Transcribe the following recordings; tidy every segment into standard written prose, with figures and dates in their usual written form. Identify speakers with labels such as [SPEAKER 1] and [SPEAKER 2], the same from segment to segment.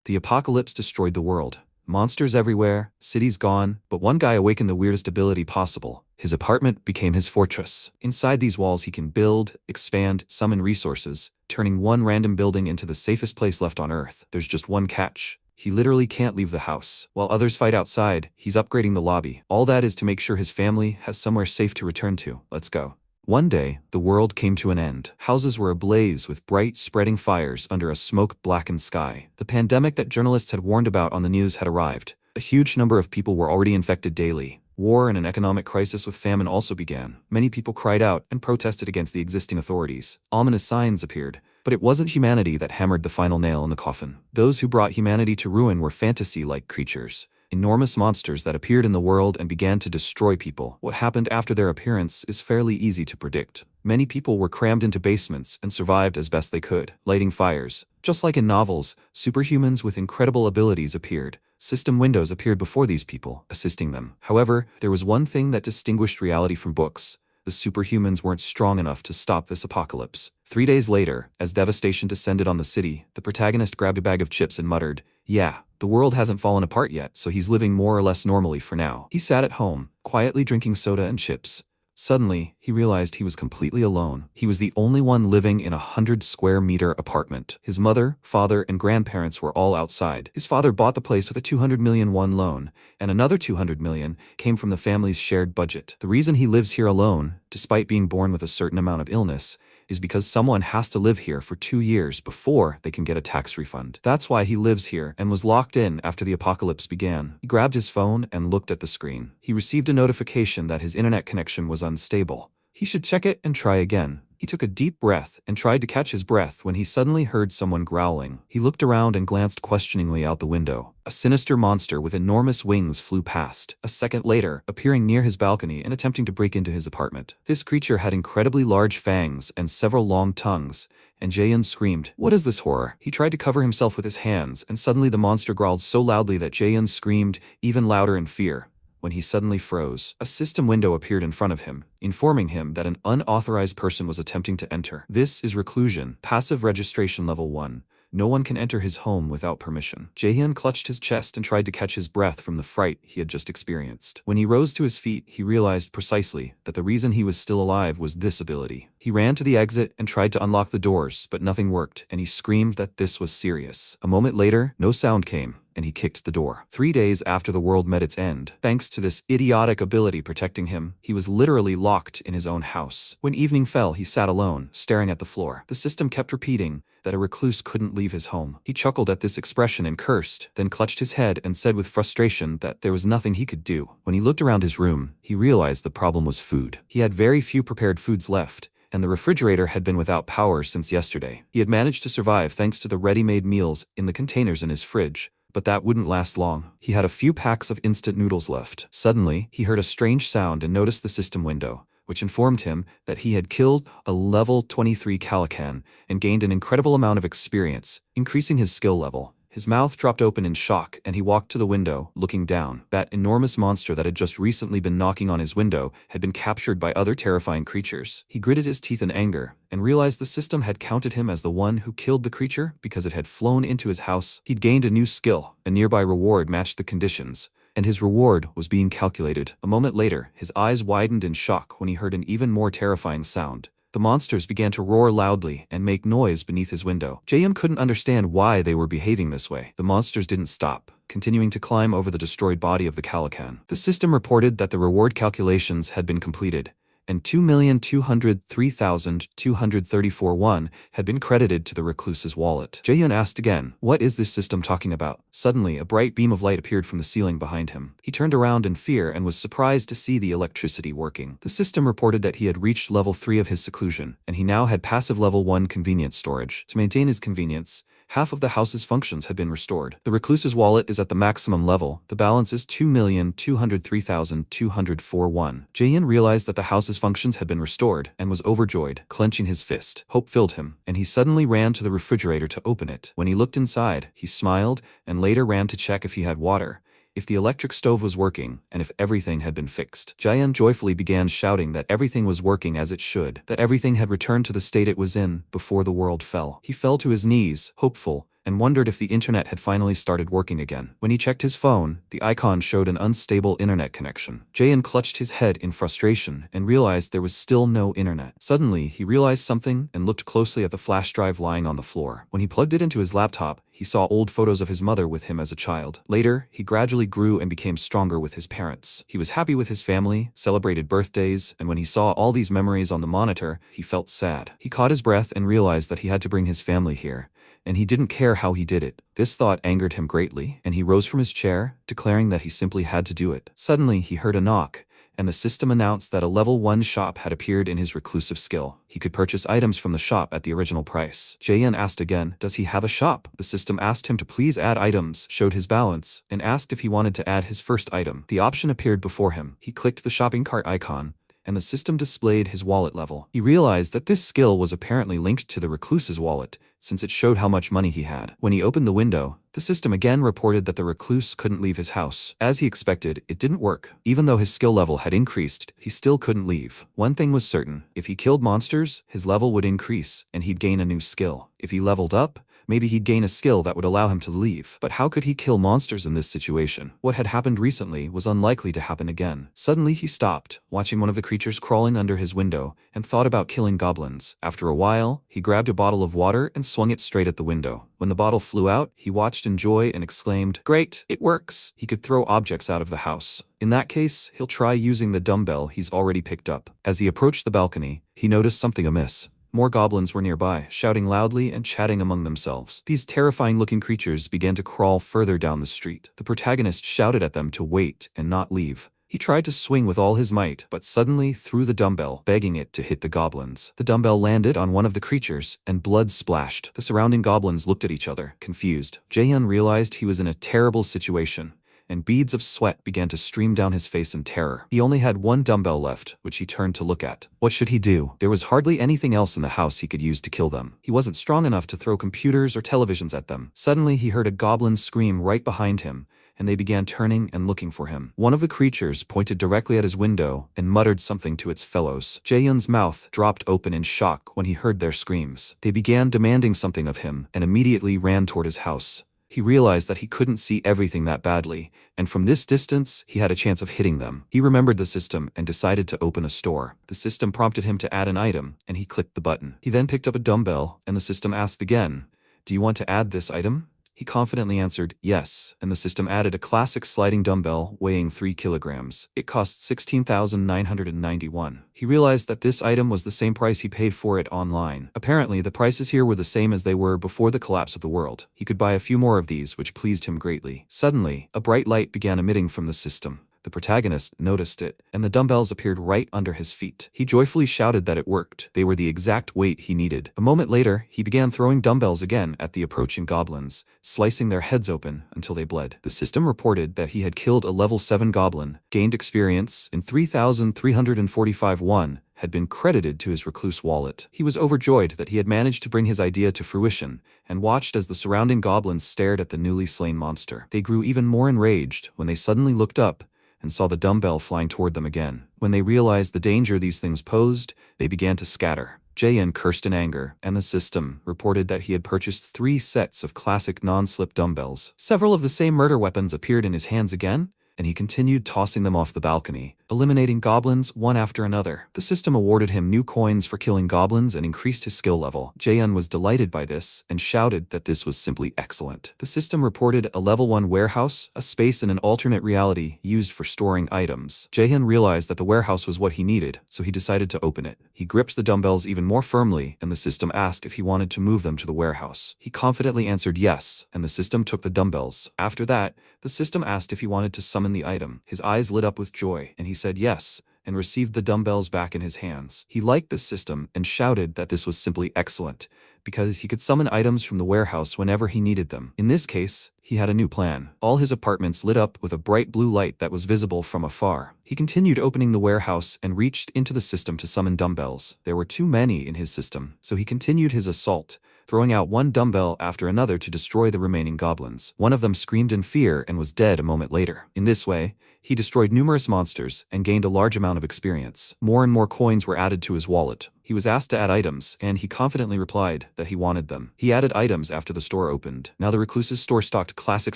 [SPEAKER 1] The apocalypse destroyed the world. Monsters everywhere, cities gone, but one guy awakened the weirdest ability possible. His apartment became his fortress. Inside these walls he can build, expand, summon resources, turning one random building into the safest place left on Earth. There's just one catch. He literally can't leave the house. While others fight outside, he's upgrading the lobby. All that is to make sure his family has somewhere safe to return to. Let's go. One day, the world came to an end. Houses were ablaze with bright, spreading fires under a smoke-blackened sky. The pandemic that journalists had warned about on the news had arrived. A huge number of people were already infected daily. War and an economic crisis with famine also began. Many people cried out and protested against the existing authorities. Ominous signs appeared. But it wasn't humanity that hammered the final nail in the coffin. Those who brought humanity to ruin were fantasy-like creatures. Enormous monsters that appeared in the world and began to destroy people. What happened after their appearance is fairly easy to predict. Many people were crammed into basements and survived as best they could, lighting fires. Just like in novels, superhumans with incredible abilities appeared. System windows appeared before these people, assisting them. However, there was one thing that distinguished reality from books. The superhumans weren't strong enough to stop this apocalypse. 3 days later, as devastation descended on the city, the protagonist grabbed a bag of chips and muttered, "Yeah, the world hasn't fallen apart yet, so he's living more or less normally for now." He sat at home, quietly drinking soda and chips. Suddenly, he realized he was completely alone. He was the only one living in a 100-square-meter apartment. His mother, father, and grandparents were all outside. His father bought the place with a 200 million won loan, and another 200 million came from the family's shared budget. The reason he lives here alone, despite being born with a certain amount of illness, is because someone has to live here for 2 years before they can get a tax refund. That's why he lives here and was locked in after the apocalypse began. He grabbed his phone and looked at the screen. He received a notification that his internet connection was unstable. He should check it and try again. He took a deep breath and tried to catch his breath when he suddenly heard someone growling. He looked around and glanced questioningly out the window. A sinister monster with enormous wings flew past, a second later, appearing near his balcony and attempting to break into his apartment. This creature had incredibly large fangs and several long tongues, and Jaehyun screamed, "What is this horror?" He tried to cover himself with his hands, and suddenly the monster growled so loudly that Jaehyun screamed even louder in fear. When he suddenly froze, a system window appeared in front of him, informing him that an unauthorized person was attempting to enter. This is reclusion, passive registration level 1. No one can enter his home without permission. Jaehyun clutched his chest and tried to catch his breath from the fright he had just experienced. When he rose to his feet, he realized precisely that the reason he was still alive was this ability. He ran to the exit and tried to unlock the doors, but nothing worked, and he screamed that this was serious. A moment later, no sound came, and he kicked the door. 3 days after the world met its end, thanks to this idiotic ability protecting him, he was literally locked in his own house. When evening fell, he sat alone, staring at the floor. The system kept repeating that a recluse couldn't leave his home. He chuckled at this expression and cursed, then clutched his head and said with frustration that there was nothing he could do. When he looked around his room, he realized the problem was food. He had very few prepared foods left, and the refrigerator had been without power since yesterday. He had managed to survive thanks to the ready-made meals in the containers in his fridge, but that wouldn't last long. He had a few packs of instant noodles left. Suddenly, he heard a strange sound and noticed the system window, which informed him that he had killed a level 23 Calican and gained an incredible amount of experience, increasing his skill level. His mouth dropped open in shock, and he walked to the window, looking down. That enormous monster that had just recently been knocking on his window had been captured by other terrifying creatures. He gritted his teeth in anger, and realized the system had counted him as the one who killed the creature because it had flown into his house. He'd gained a new skill. A nearby reward matched the conditions, and his reward was being calculated. A moment later, his eyes widened in shock when he heard an even more terrifying sound. The monsters began to roar loudly and make noise beneath his window. Jaehyun couldn't understand why they were behaving this way. The monsters didn't stop, continuing to climb over the destroyed body of the Calican. The system reported that the reward calculations had been completed, and 2,203,234 won had been credited to the recluse's wallet. Jaehyun asked again, "What is this system talking about?" Suddenly, a bright beam of light appeared from the ceiling behind him. He turned around in fear and was surprised to see the electricity working. The system reported that he had reached level 3 of his seclusion, and he now had passive level 1 convenience storage. To maintain his convenience, half of the house's functions had been restored. The recluse's wallet is at the maximum level. The balance is 2,203,204 won. Jaehyun realized that the house's functions had been restored and was overjoyed, clenching his fist. Hope filled him, and he suddenly ran to the refrigerator to open it. When he looked inside, he smiled and later ran to check if he had water, if the electric stove was working, and if everything had been fixed. Jaehyun joyfully began shouting that everything was working as it should, that everything had returned to the state it was in before the world fell. He fell to his knees, hopeful, and wondered if the internet had finally started working again. When he checked his phone, the icon showed an unstable internet connection. Jaehyun clutched his head in frustration and realized there was still no internet. Suddenly, he realized something and looked closely at the flash drive lying on the floor. When he plugged it into his laptop, he saw old photos of his mother with him as a child. Later, he gradually grew and became stronger with his parents. He was happy with his family, celebrated birthdays, and when he saw all these memories on the monitor, he felt sad. He caught his breath and realized that he had to bring his family here, and he didn't care how he did it. This thought angered him greatly, and he rose from his chair, declaring that he simply had to do it. Suddenly, he heard a knock, and the system announced that a level 1 shop had appeared in his reclusive skill. He could purchase items from the shop at the original price. Jaehyun asked again, does he have a shop? The system asked him to please add items, showed his balance, and asked if he wanted to add his first item. The option appeared before him. He clicked the shopping cart icon, and the system displayed his wallet level. He realized that this skill was apparently linked to the recluse's wallet, since it showed how much money he had. When he opened the window, the system again reported that the recluse couldn't leave his house. As he expected, it didn't work. Even though his skill level had increased, he still couldn't leave. One thing was certain: if he killed monsters, his level would increase, and he'd gain a new skill. If he leveled up, maybe he'd gain a skill that would allow him to leave. But how could he kill monsters in this situation? What had happened recently was unlikely to happen again. Suddenly he stopped, watching one of the creatures crawling under his window, and thought about killing goblins. After a while, he grabbed a bottle of water and swung it straight at the window. When the bottle flew out, he watched in joy and exclaimed, "Great, it works!" He could throw objects out of the house. In that case, he'll try using the dumbbell he's already picked up. As he approached the balcony, he noticed something amiss. More goblins were nearby, shouting loudly and chatting among themselves. These terrifying-looking creatures began to crawl further down the street. The protagonist shouted at them to wait and not leave. He tried to swing with all his might, but suddenly threw the dumbbell, begging it to hit the goblins. The dumbbell landed on one of the creatures, and blood splashed. The surrounding goblins looked at each other, confused. Jaehyun realized he was in a terrible situation, and beads of sweat began to stream down his face in terror. He only had one dumbbell left, which he turned to look at. What should he do? There was hardly anything else in the house he could use to kill them. He wasn't strong enough to throw computers or televisions at them. Suddenly, he heard a goblin scream right behind him, and they began turning and looking for him. One of the creatures pointed directly at his window and muttered something to its fellows. Jaehyun's mouth dropped open in shock when he heard their screams. They began demanding something of him and immediately ran toward his house. He realized that he couldn't see everything that badly, and from this distance, he had a chance of hitting them. He remembered the system and decided to open a store. The system prompted him to add an item, and he clicked the button. He then picked up a dumbbell, and the system asked again, "Do you want to add this item?" He confidently answered yes, and the system added a classic sliding dumbbell weighing 3 kilograms. It cost 16,991. He realized that this item was the same price he paid for it online. Apparently, the prices here were the same as they were before the collapse of the world. He could buy a few more of these, which pleased him greatly. Suddenly, a bright light began emitting from the system. The protagonist noticed it, and the dumbbells appeared right under his feet. He joyfully shouted that it worked. They were the exact weight he needed. A moment later, he began throwing dumbbells again at the approaching goblins, slicing their heads open until they bled. The system reported that he had killed a level 7 goblin, gained experience, and 3,345 won had been credited to his recluse wallet. He was overjoyed that he had managed to bring his idea to fruition, and watched as the surrounding goblins stared at the newly slain monster. They grew even more enraged when they suddenly looked up and saw the dumbbell flying toward them again. When they realized the danger these things posed, they began to scatter. Jaehyun cursed in anger, and the system reported that he had purchased 3 sets of classic non-slip dumbbells. Several of the same murder weapons appeared in his hands again, and he continued tossing them off the balcony, eliminating goblins one after another. The system awarded him new coins for killing goblins and increased his skill level. Jaehyun was delighted by this and shouted that this was simply excellent. The system reported a level 1 warehouse, a space in an alternate reality used for storing items. Jaehyun realized that the warehouse was what he needed, so he decided to open it. He gripped the dumbbells even more firmly, and the system asked if he wanted to move them to the warehouse. He confidently answered yes, and the system took the dumbbells. After that, the system asked if he wanted to summon the item. His eyes lit up with joy, and he said yes, and received the dumbbells back in his hands. He liked this system and shouted that this was simply excellent, because he could summon items from the warehouse whenever he needed them. In this case, he had a new plan. All his apartments lit up with a bright blue light that was visible from afar. He continued opening the warehouse and reached into the system to summon dumbbells. There were too many in his system, so he continued his assault, throwing out one dumbbell after another to destroy the remaining goblins. One of them screamed in fear and was dead a moment later. In this way, he destroyed numerous monsters and gained a large amount of experience. More and more coins were added to his wallet. He was asked to add items, and he confidently replied that he wanted them. He added items after the store opened. Now the recluse's store stocked classic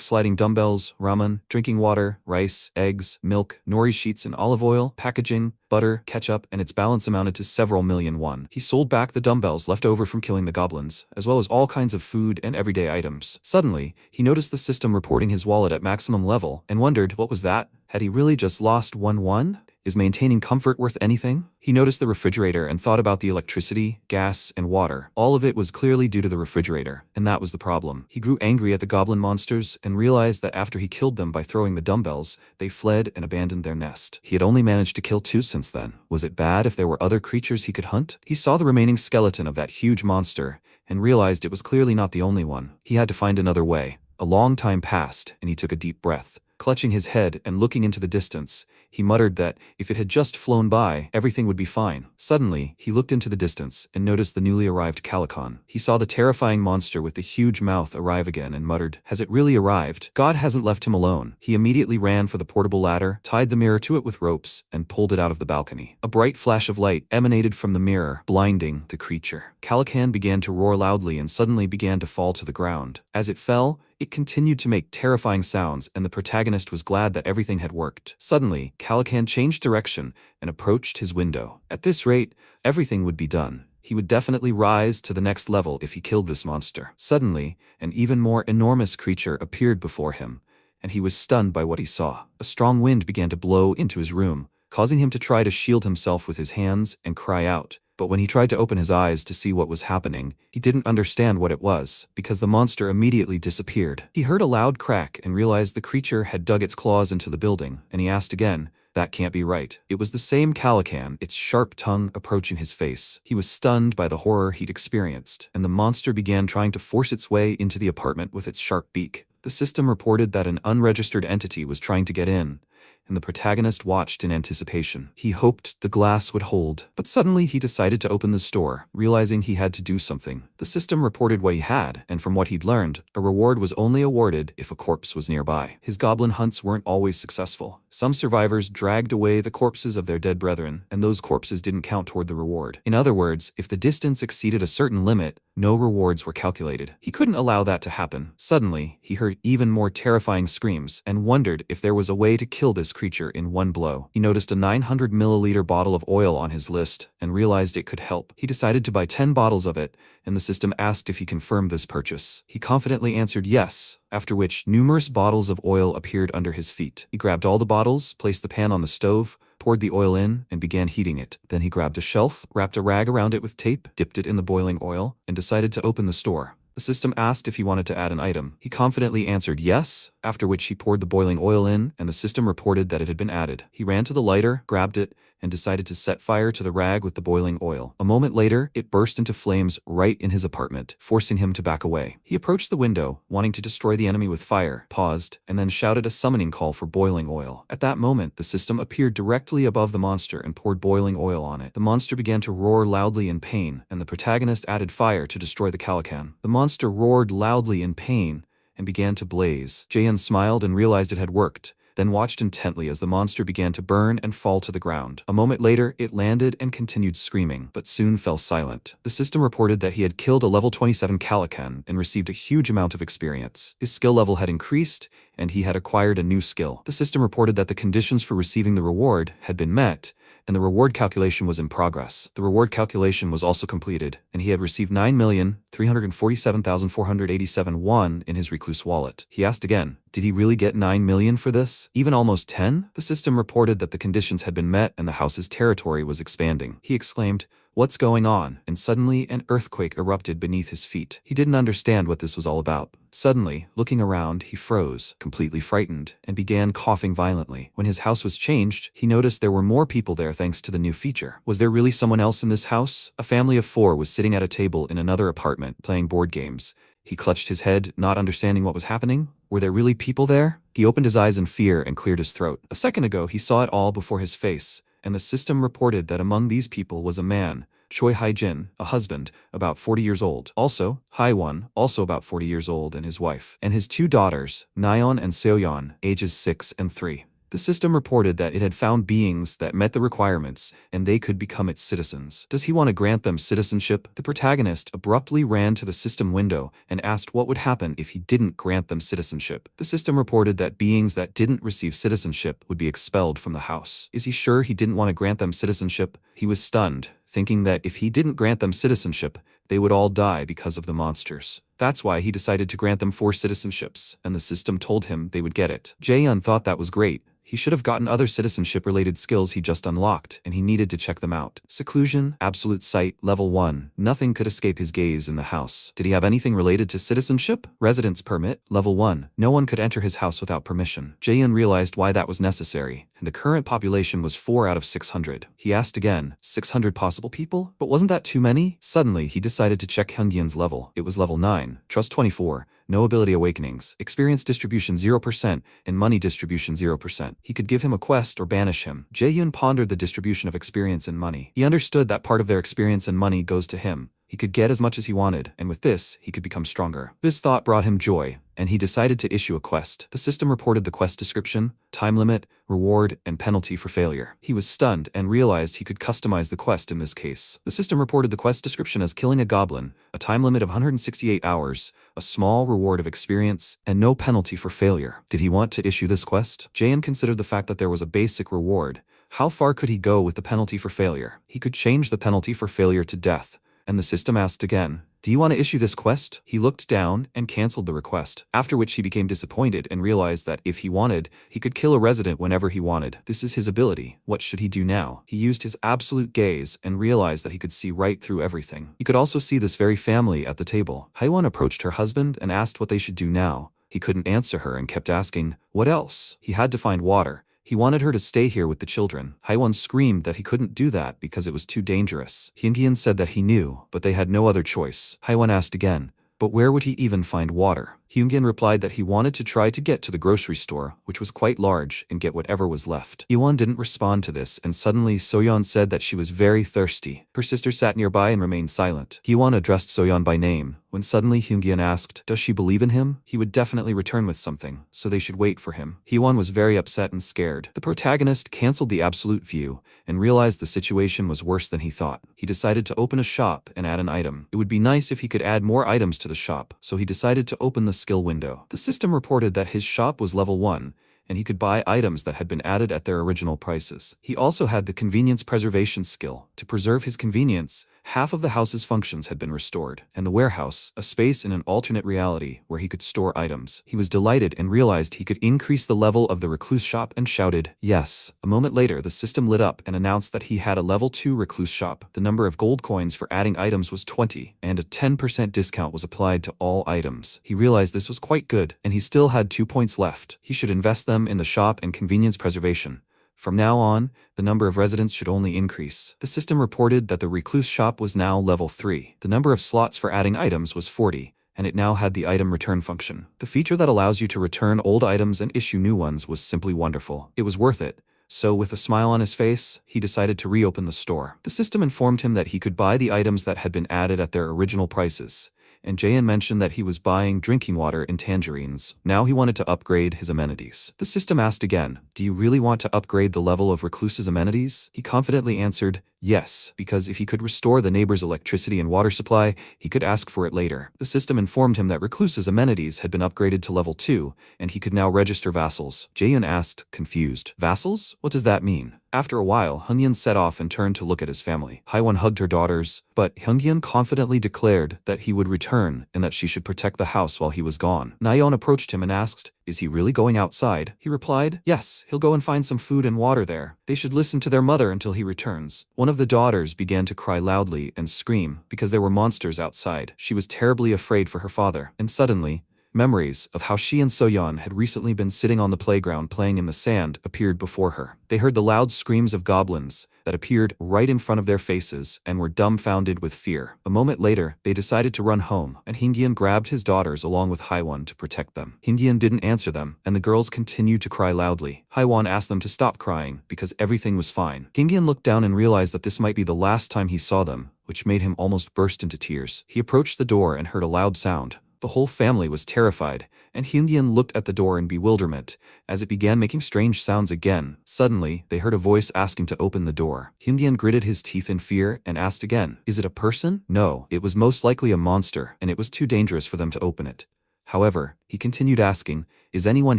[SPEAKER 1] sliding dumbbells, ramen, drinking water, rice, eggs, milk, nori sheets and olive oil, packaging, butter, ketchup, and its balance amounted to several million won. He sold back the dumbbells left over from killing the goblins, as well as all kinds of food and everyday items. Suddenly, he noticed the system reporting his wallet at maximum level and wondered, what was that? Had he really just lost 1 won? Is maintaining comfort worth anything? He noticed the refrigerator and thought about the electricity, gas, and water. All of it was clearly due to the refrigerator, and that was the problem. He grew angry at the goblin monsters and realized that after he killed them by throwing the dumbbells, they fled and abandoned their nest. He had only managed to kill 2 since then. Was it bad if there were other creatures he could hunt? He saw the remaining skeleton of that huge monster and realized it was clearly not the only one. He had to find another way. A long time passed, and he took a deep breath. Clutching his head and looking into the distance, he muttered that if it had just flown by, everything would be fine. Suddenly, he looked into the distance and noticed the newly arrived Calican. He saw the terrifying monster with the huge mouth arrive again and muttered, "Has it really arrived? God hasn't left him alone." He immediately ran for the portable ladder, tied the mirror to it with ropes, and pulled it out of the balcony. A bright flash of light emanated from the mirror, blinding the creature. Calican began to roar loudly and suddenly began to fall to the ground. As it fell, it continued to make terrifying sounds, and the protagonist was glad that everything had worked. Suddenly, Calican changed direction and approached his window. At this rate, everything would be done. He would definitely rise to the next level if he killed this monster. Suddenly, an even more enormous creature appeared before him, and he was stunned by what he saw. A strong wind began to blow into his room, causing him to try to shield himself with his hands and cry out. But when he tried to open his eyes to see what was happening, he didn't understand what it was, because the monster immediately disappeared. He heard a loud crack and realized the creature had dug its claws into the building, and he asked again, "That can't be right." It was the same Calican, its sharp tongue approaching his face. He was stunned by the horror he'd experienced, and the monster began trying to force its way into the apartment with its sharp beak. The system reported that an unregistered entity was trying to get in, and the protagonist watched in anticipation. He hoped the glass would hold, but suddenly he decided to open the store, realizing he had to do something. The system reported what he had, and from what he'd learned, a reward was only awarded if a corpse was nearby. His goblin hunts weren't always successful. Some survivors dragged away the corpses of their dead brethren, and those corpses didn't count toward the reward. In other words, if the distance exceeded a certain limit, no rewards were calculated. He couldn't allow that to happen. Suddenly, he heard even more terrifying screams and wondered if there was a way to kill this creature in one blow. He noticed a 900 milliliter bottle of oil on his list and realized it could help. He decided to buy 10 bottles of it, and the system asked if he confirmed this purchase. He confidently answered yes, after which numerous bottles of oil appeared under his feet. He grabbed all the bottles, placed the pan on the stove, poured the oil in, and began heating it. Then he grabbed a shelf, wrapped a rag around it with tape, dipped it in the boiling oil, and decided to open the store. The system asked if he wanted to add an item. He confidently answered yes, after which he poured the boiling oil in, and the system reported that it had been added. He ran to the lighter, grabbed it, and decided to set fire to the rag with the boiling oil. A moment later, it burst into flames right in his apartment, forcing him to back away. He approached the window, wanting to destroy the enemy with fire, paused, and then shouted a summoning call for boiling oil. At that moment, the system appeared directly above the monster and poured boiling oil on it. The monster began to roar loudly in pain, and the protagonist added fire to destroy the Calican. The monster roared loudly in pain and began to blaze. Jaehyun smiled and realized it had worked, then watched intently as the monster began to burn and fall to the ground. A moment later, it landed and continued screaming, but soon fell silent. The system reported that he had killed a level 27 Calican and received a huge amount of experience. His skill level had increased, and he had acquired a new skill. The system reported that the conditions for receiving the reward had been met, and the reward calculation was in progress. The reward calculation was also completed, and he had received 9,347,487 won in his recluse wallet. He asked again, did he really get 9 million for this? Even almost 10? The system reported that the conditions had been met and the house's territory was expanding. He exclaimed, "What's going on?" And suddenly an earthquake erupted beneath his feet. He didn't understand what this was all about. Suddenly, looking around, he froze, completely frightened, and began coughing violently. When his house was changed, he noticed there were more people there thanks to the new feature. Was there really someone else in this house? A family of 4 was sitting at a table in another apartment, playing board games, He clutched his head, not understanding what was happening. Were there really people there? He opened his eyes in fear and cleared his throat. A second ago, he saw it all before his face, and the system reported that among these people was a man, Choi Hai-jin, a husband, about 40 years old. Also, Hai-won, also about 40 years old, and his wife, and his two daughters, Nayeon and Seoyeon, ages 6 and 3. The system reported that it had found beings that met the requirements, and they could become its citizens. Does he want to grant them citizenship? The protagonist abruptly ran to the system window and asked what would happen if he didn't grant them citizenship. The system reported that beings that didn't receive citizenship would be expelled from the house. Is he sure he didn't want to grant them citizenship? He was stunned, thinking that if he didn't grant them citizenship, they would all die because of the monsters. That's why he decided to grant them 4 citizenships, and the system told him they would get it. Jaehyun thought that was great. He should have gotten other citizenship-related skills he just unlocked, and he needed to check them out. Seclusion, absolute sight, level 1. Nothing could escape his gaze in the house. Did he have anything related to citizenship? Residence permit, level 1. No one could enter his house without permission. Jaehyun realized why that was necessary, and the current population was 4 out of 600. He asked again, 600 possible people? But wasn't that too many? Suddenly, he decided to check Hyungyeon's level. It was level 9. Trust 24. No ability awakenings, experience distribution 0%, and money distribution 0%. He could give him a quest or banish him. Jaehyun pondered the distribution of experience and money. He understood that part of their experience and money goes to him. He could get as much as he wanted, and with this, he could become stronger. This thought brought him joy, and he decided to issue a quest. The system reported the quest description, time limit, reward, and penalty for failure. He was stunned and realized he could customize the quest in this case. The system reported the quest description as killing a goblin, a time limit of 168 hours, a small reward of experience, and no penalty for failure. Did he want to issue this quest? Jaehyun considered the fact that there was a basic reward. How far could he go with the penalty for failure? He could change the penalty for failure to death. And the system asked again, do you want to issue this quest? He looked down and cancelled the request, after which he became disappointed and realized that if he wanted, he could kill a resident whenever he wanted. This is his ability. What should he do now? He used his absolute gaze and realized that he could see right through everything. He could also see this very family at the table. Haewon approached her husband and asked what they should do now. He couldn't answer her and kept asking, what else? He had to find water. He wanted her to stay here with the children. Haewon screamed that he couldn't do that because it was too dangerous. Hyungyeon said that he knew, but they had no other choice. Haewon asked again, but where would he even find water? Hyungyeon replied that he wanted to try to get to the grocery store, which was quite large, and get whatever was left. Hyewon didn't respond to this, and suddenly Soyeon said that she was very thirsty. Her sister sat nearby and remained silent. Hyewon addressed Soyeon by name, when suddenly Hyungyeon asked, does she believe in him? He would definitely return with something, so they should wait for him. Hyewon was very upset and scared. The protagonist cancelled the absolute view, and realized the situation was worse than he thought. He decided to open a shop and add an item. It would be nice if he could add more items to the shop, so he decided to open the skill window. The system reported that his shop was level 1, and he could buy items that had been added at their original prices. He also had the convenience preservation skill. To preserve his convenience, half of the house's functions had been restored, and the warehouse, a space in an alternate reality where he could store items. He was delighted and realized he could increase the level of the recluse shop and shouted, yes. A moment later, the system lit up and announced that he had a level 2 recluse shop. The number of gold coins for adding items was 20, and a 10% discount was applied to all items. He realized this was quite good, and he still had 2 points left. He should invest them in the shop and convenience preservation. From now on, the number of residents should only increase. The system reported that the recluse shop was now level 3. The number of slots for adding items was 40, and it now had the item return function. The feature that allows you to return old items and issue new ones was simply wonderful. It was worth it. So with a smile on his face, he decided to reopen the store. The system informed him that he could buy the items that had been added at their original prices, and Jaehyun mentioned that he was buying drinking water and tangerines. Now he wanted to upgrade his amenities. The system asked again, do you really want to upgrade the level of Recluse's amenities? He confidently answered, yes, because if he could restore the neighbor's electricity and water supply, he could ask for it later. The system informed him that Recluse's amenities had been upgraded to level 2, and he could now register vassals. Jaehyun asked, confused, vassals? What does that mean? After a while, Hyungyeon set off and turned to look at his family. Haewon hugged her daughters, but Hyungyeon confidently declared that he would return and that she should protect the house while he was gone. Nayeon approached him and asked, is he really going outside? He replied, yes, he'll go and find some food and water there. They should listen to their mother until he returns. One of the daughters began to cry loudly and scream because there were monsters outside. She was terribly afraid for her father, and suddenly, Memories of how she and Soyeon had recently been sitting on the playground playing in the sand appeared before her. They heard the loud screams of goblins that appeared right in front of their faces and were dumbfounded with fear. A moment later, they decided to run home, and Hingyeon grabbed his daughters along with Haiwon to protect them. Hingyeon didn't answer them, and the girls continued to cry loudly. Haiwon asked them to stop crying because everything was fine. Hingyeon looked down and realized that this might be the last time he saw them, which made him almost burst into tears. He approached the door and heard a loud sound. The whole family was terrified, and Hingyeon looked at the door in bewilderment as it began making strange sounds again. Suddenly, they heard a voice asking to open the door. Hingyeon gritted his teeth in fear and asked again, "Is it a person?" No, it was most likely a monster, and it was too dangerous for them to open it. However, he continued asking, "Is anyone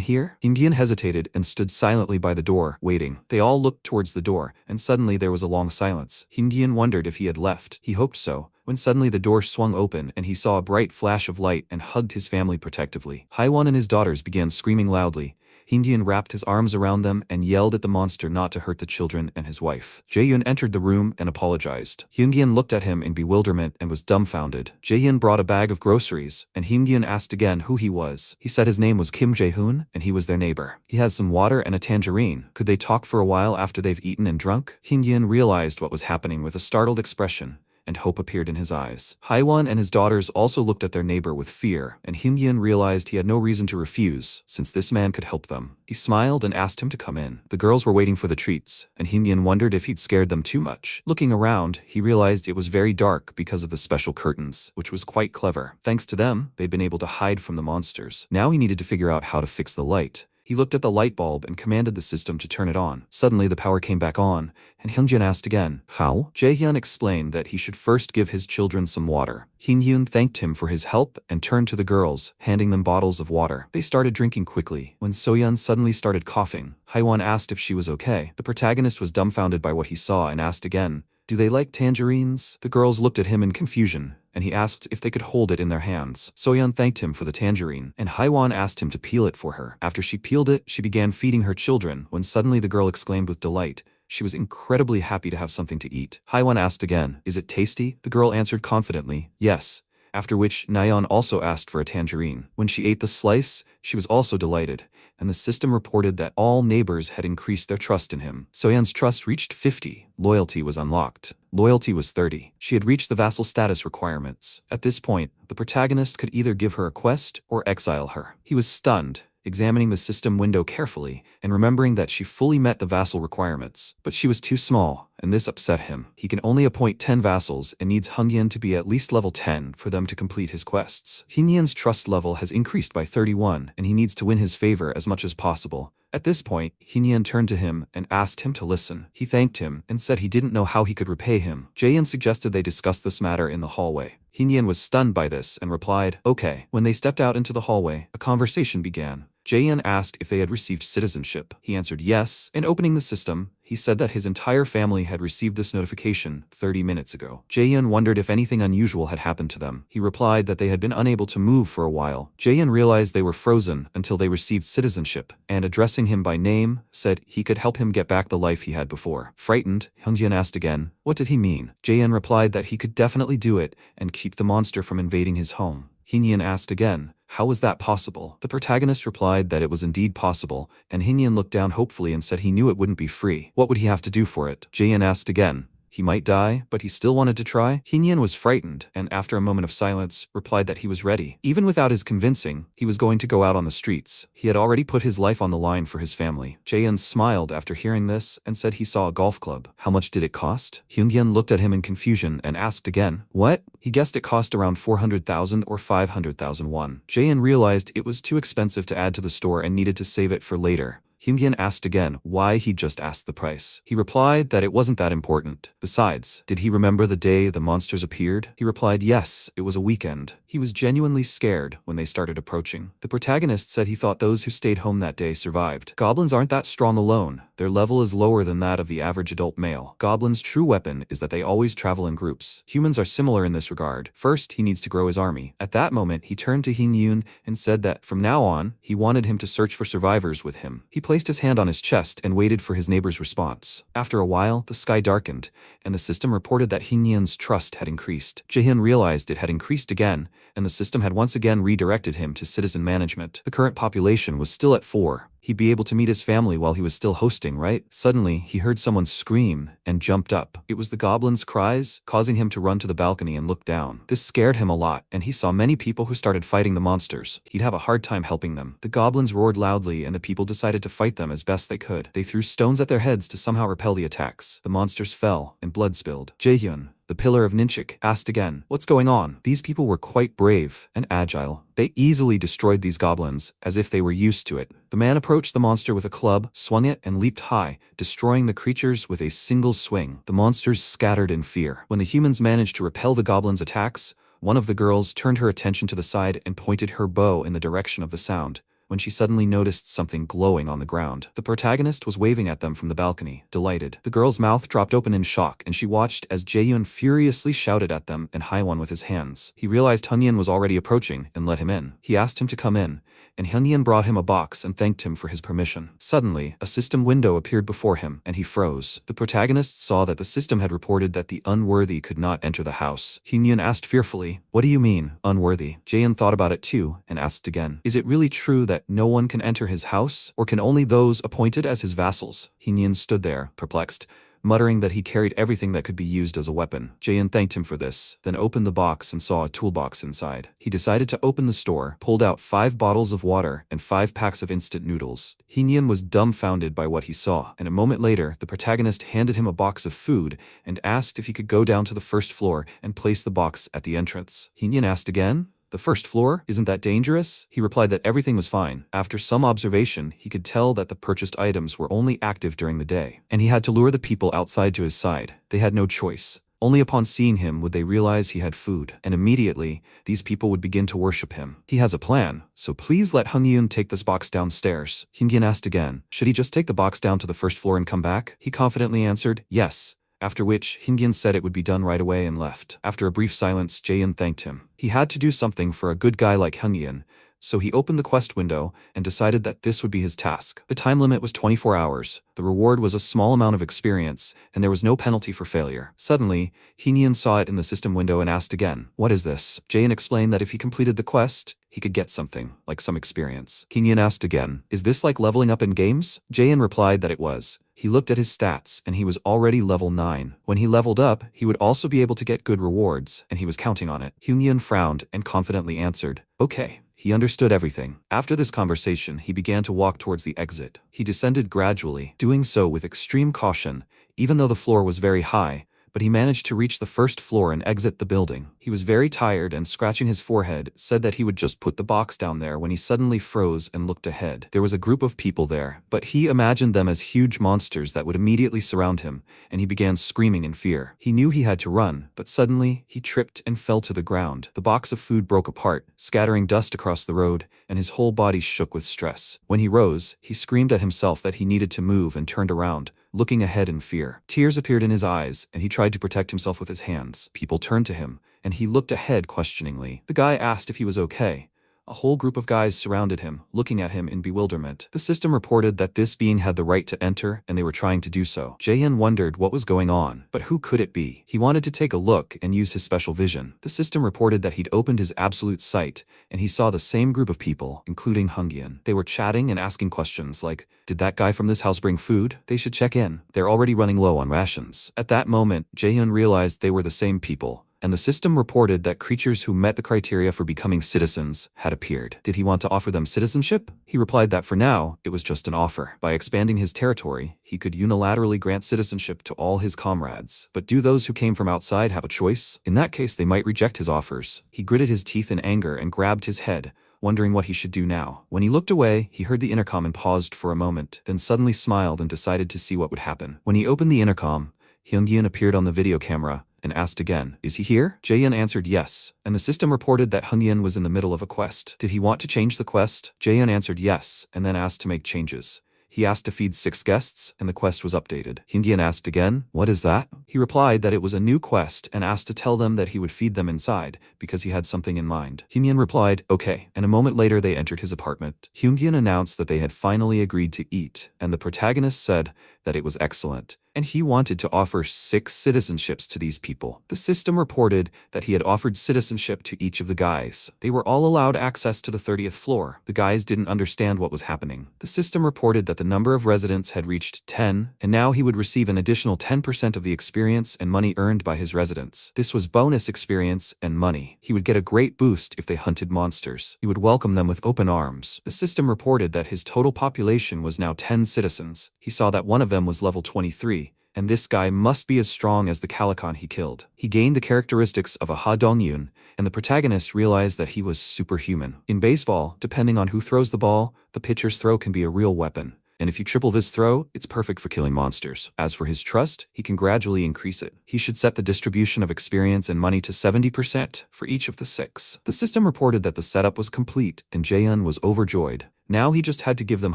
[SPEAKER 1] here?" Hingyeon hesitated and stood silently by the door, waiting. They all looked towards the door, and suddenly there was a long silence. Hingyeon wondered if he had left. He hoped so, when suddenly the door swung open and he saw a bright flash of light and hugged his family protectively. Haiwon and his daughters began screaming loudly. Hingyeon wrapped his arms around them and yelled at the monster not to hurt the children and his wife. Jaehyun entered the room and apologized. Hingyeon looked at him in bewilderment and was dumbfounded. Jaehyun brought a bag of groceries, and Hingyeon asked again who he was. He said his name was Kim Jae-hoon, and he was their neighbor. He has some water and a tangerine. Could they talk for a while after they've eaten and drunk? Hingyeon realized what was happening with a startled expression, and hope appeared in his eyes. Haiwon and his daughters also looked at their neighbor with fear, and Hingyeon realized he had no reason to refuse, since this man could help them. He smiled and asked him to come in. The girls were waiting for the treats, and Hingyeon wondered if he'd scared them too much. Looking around, he realized it was very dark because of the special curtains, which was quite clever. Thanks to them, they'd been able to hide from the monsters. Now he needed to figure out how to fix the light. He looked at the light bulb and commanded the system to turn it on. Suddenly the power came back on, and Hingyeon asked again, "How?" Jaehyun explained that he should first give his children some water. Hingyeon thanked him for his help and turned to the girls, handing them bottles of water. They started drinking quickly. When Soyeon suddenly started coughing, Haiwon asked if she was okay. The protagonist was dumbfounded by what he saw and asked again, "Do they like tangerines?" The girls looked at him in confusion, and he asked if they could hold it in their hands. Soyeon thanked him for the tangerine, and Haiwon asked him to peel it for her. After she peeled it, she began feeding her children, when suddenly the girl exclaimed with delight. She was incredibly happy to have something to eat. Haiwon asked again, "Is it tasty?" The girl answered confidently, "Yes." After which, Nayeon also asked for a tangerine. When she ate the slice, she was also delighted, and the system reported that all neighbors had increased their trust in him. Soyeon's trust reached 50. Loyalty was unlocked. Loyalty was 30. She had reached the vassal status requirements. At this point, the protagonist could either give her a quest or exile her. He was stunned, examining the system window carefully and remembering that she fully met the vassal requirements. But she was too small, and this upset him. He can only appoint 10 vassals and needs Hingyeon to be at least level 10 for them to complete his quests. Hingyeon's trust level has increased by 31, and he needs to win his favor as much as possible. At this point, Hingyeon turned to him and asked him to listen. He thanked him and said he didn't know how he could repay him. Jaehyun suggested they discuss this matter in the hallway. Hingyeon was stunned by this and replied, "Okay." When they stepped out into the hallway, a conversation began. Jaehyun asked if they had received citizenship. He answered yes, and opening the system, he said that his entire family had received this notification 30 minutes ago. Jaehyun wondered if anything unusual had happened to them. He replied that they had been unable to move for a while. Jaehyun realized they were frozen until they received citizenship, and addressing him by name, said he could help him get back the life he had before. Frightened, Hingyeon asked again, what did he mean? Jaehyun replied that he could definitely do it and keep the monster from invading his home. Hingyeon asked again, how was that possible? The protagonist replied that it was indeed possible, and Hingyeon looked down hopefully and said he knew it wouldn't be free. What would he have to do for it? Jaehyun asked again. He might die, but he still wanted to try. Hingyeon was frightened, and after a moment of silence, replied that he was ready. Even without his convincing, he was going to go out on the streets. He had already put his life on the line for his family. Jaehyun smiled after hearing this and said he saw a golf club. How much did it cost? Hingyeon looked at him in confusion and asked again, what? He guessed it cost around 400,000 or 500,000 won. Jaehyun realized it was too expensive to add to the store and needed to save it for later. Hingyeon asked again why he just asked the price. He replied that it wasn't that important. Besides, did he remember the day the monsters appeared? He replied yes, it was a weekend. He was genuinely scared when they started approaching. The protagonist said he thought those who stayed home that day survived. Goblins aren't that strong alone. Their level is lower than that of the average adult male. Goblins' true weapon is that they always travel in groups. Humans are similar in this regard. First, he needs to grow his army. At that moment, he turned to Hin and said that from now on, he wanted him to search for survivors with him. He placed his hand on his chest and waited for his neighbor's response. After a while, the sky darkened, and the system reported that Hinyan's trust had increased. Jaehyun realized it had increased again, and the system had once again redirected him to citizen management. The current population was still at 4. He'd be able to meet his family while he was still hosting, right? Suddenly, he heard someone scream and jumped up. It was the goblin's cries, causing him to run to the balcony and look down. This scared him a lot, and he saw many people who started fighting the monsters. He'd have a hard time helping them. The goblins roared loudly, and the people decided to fight them as best they could. They threw stones at their heads to somehow repel the attacks. The monsters fell, and blood spilled. Jaehyun, the pillar of Ninchik, asked again, "What's going on?" These people were quite brave and agile. They easily destroyed these goblins, as if they were used to it. The man approached the monster with a club, swung it, and leaped high, destroying the creatures with a single swing. The monsters scattered in fear. When the humans managed to repel the goblins' attacks, one of the girls turned her attention to the side and pointed her bow in the direction of the sound, when she suddenly noticed something glowing on the ground. The protagonist was waving at them from the balcony, delighted. The girl's mouth dropped open in shock, and she watched as Jaehyun furiously shouted at them and Haiwon with his hands. He realized Hunyan was already approaching and let him in. He asked him to come in, and Hunyan brought him a box and thanked him for his permission. Suddenly, a system window appeared before him, and he froze. The protagonist saw that the system had reported that the unworthy could not enter the house. Hunyan asked fearfully, "What do you mean, unworthy?" Jaehyun thought about it too, and asked again, "Is it really true that no one can enter his house, or can only those appointed as his vassals?" Hinyan stood there, perplexed, muttering that he carried everything that could be used as a weapon. Jaehyun thanked him for this, then opened the box and saw a toolbox inside. He decided to open the store, pulled out 5 bottles of water and 5 packs of instant noodles. Hinyan was dumbfounded by what he saw, and a moment later, the protagonist handed him a box of food and asked if he could go down to the first floor and place the box at the entrance. Hinyan asked again, "The first floor? Isn't that dangerous?" He replied that everything was fine. After some observation, he could tell that the purchased items were only active during the day, and he had to lure the people outside to his side. They had no choice. Only upon seeing him would they realize he had food, and immediately, these people would begin to worship him. "He has a plan, so please let Hungyun take this box downstairs." Hungyun asked again, should he just take the box down to the first floor and come back? He confidently answered, yes. After which, Hingyan said it would be done right away and left. After a brief silence, Jaehyun thanked him. He had to do something for a good guy like Hingyan, so he opened the quest window and decided that this would be his task. The time limit was 24 hours. The reward was a small amount of experience, and there was no penalty for failure. Suddenly, Hingyan saw it in the system window and asked again, "What is this?" Jaehyun explained that if he completed the quest, he could get something, like some experience. Hingyan asked again, "Is this like leveling up in games?" Jaehyun replied that it was. He looked at his stats, and he was already level 9. When he leveled up, he would also be able to get good rewards, and he was counting on it. Hingyan frowned and confidently answered, "Okay." He understood everything. After this conversation, he began to walk towards the exit. He descended gradually, doing so with extreme caution, even though the floor was very high, but he managed to reach the first floor and exit the building. He was very tired and, scratching his forehead, said that he would just put the box down there when he suddenly froze and looked ahead. There was a group of people there, but he imagined them as huge monsters that would immediately surround him, and he began screaming in fear. He knew he had to run, but suddenly, he tripped and fell to the ground. The box of food broke apart, scattering dust across the road, and his whole body shook with stress. When he rose, he screamed at himself that he needed to move and turned around, looking ahead in fear. Tears appeared in his eyes, and he tried to protect himself with his hands. People turned to him, and he looked ahead questioningly. The guy asked if he was okay. A whole group of guys surrounded him, looking at him in bewilderment. The system reported that this being had the right to enter, and they were trying to do so. Jaehyun wondered what was going on, but who could it be? He wanted to take a look and use his special vision. The system reported that he'd opened his absolute sight, and he saw the same group of people, including Hungyan. They were chatting and asking questions like, "Did that guy from this house bring food? They should check in. They're already running low on rations." At that moment, Jaehyun realized they were the same people, and the system reported that creatures who met the criteria for becoming citizens had appeared. Did he want to offer them citizenship? He replied that for now, it was just an offer. By expanding his territory, he could unilaterally grant citizenship to all his comrades. But do those who came from outside have a choice? In that case, they might reject his offers. He gritted his teeth in anger and grabbed his head, wondering what he should do now. When he looked away, he heard the intercom and paused for a moment, then suddenly smiled and decided to see what would happen. When he opened the intercom, Hyungyeon appeared on the video camera and asked again, "Is he here?" Jaehyun answered yes, and the system reported that Hungyeon was in the middle of a quest. Did he want to change the quest? Jaehyun answered yes, and then asked to make changes. He asked to feed 6 guests, and the quest was updated. Hyungyun asked again, "What is that?" He replied that it was a new quest and asked to tell them that he would feed them inside, because he had something in mind. Hyungyun replied, "Okay," and a moment later they entered his apartment. Hyungyun announced that they had finally agreed to eat, and the protagonist said that it was excellent, and he wanted to offer 6 citizenships to these people. The system reported that he had offered citizenship to each of the guys. They were all allowed access to the 30th floor. The guys didn't understand what was happening. The system reported that the number of residents had reached 10, and now he would receive an additional 10% of the experience and money earned by his residents. This was bonus experience and money. He would get a great boost if they hunted monsters. He would welcome them with open arms. The system reported that his total population was now 10 citizens. He saw that one of them was level 23, and this guy must be as strong as the Calican he killed. He gained the characteristics of a Ha Dongyun, and the protagonist realized that he was superhuman. In baseball, depending on who throws the ball, the pitcher's throw can be a real weapon. And if you triple this throw, it's perfect for killing monsters. As for his trust, he can gradually increase it. He should set the distribution of experience and money to 70% for each of the 6. The system reported that the setup was complete, and Jaehyun was overjoyed. Now he just had to give them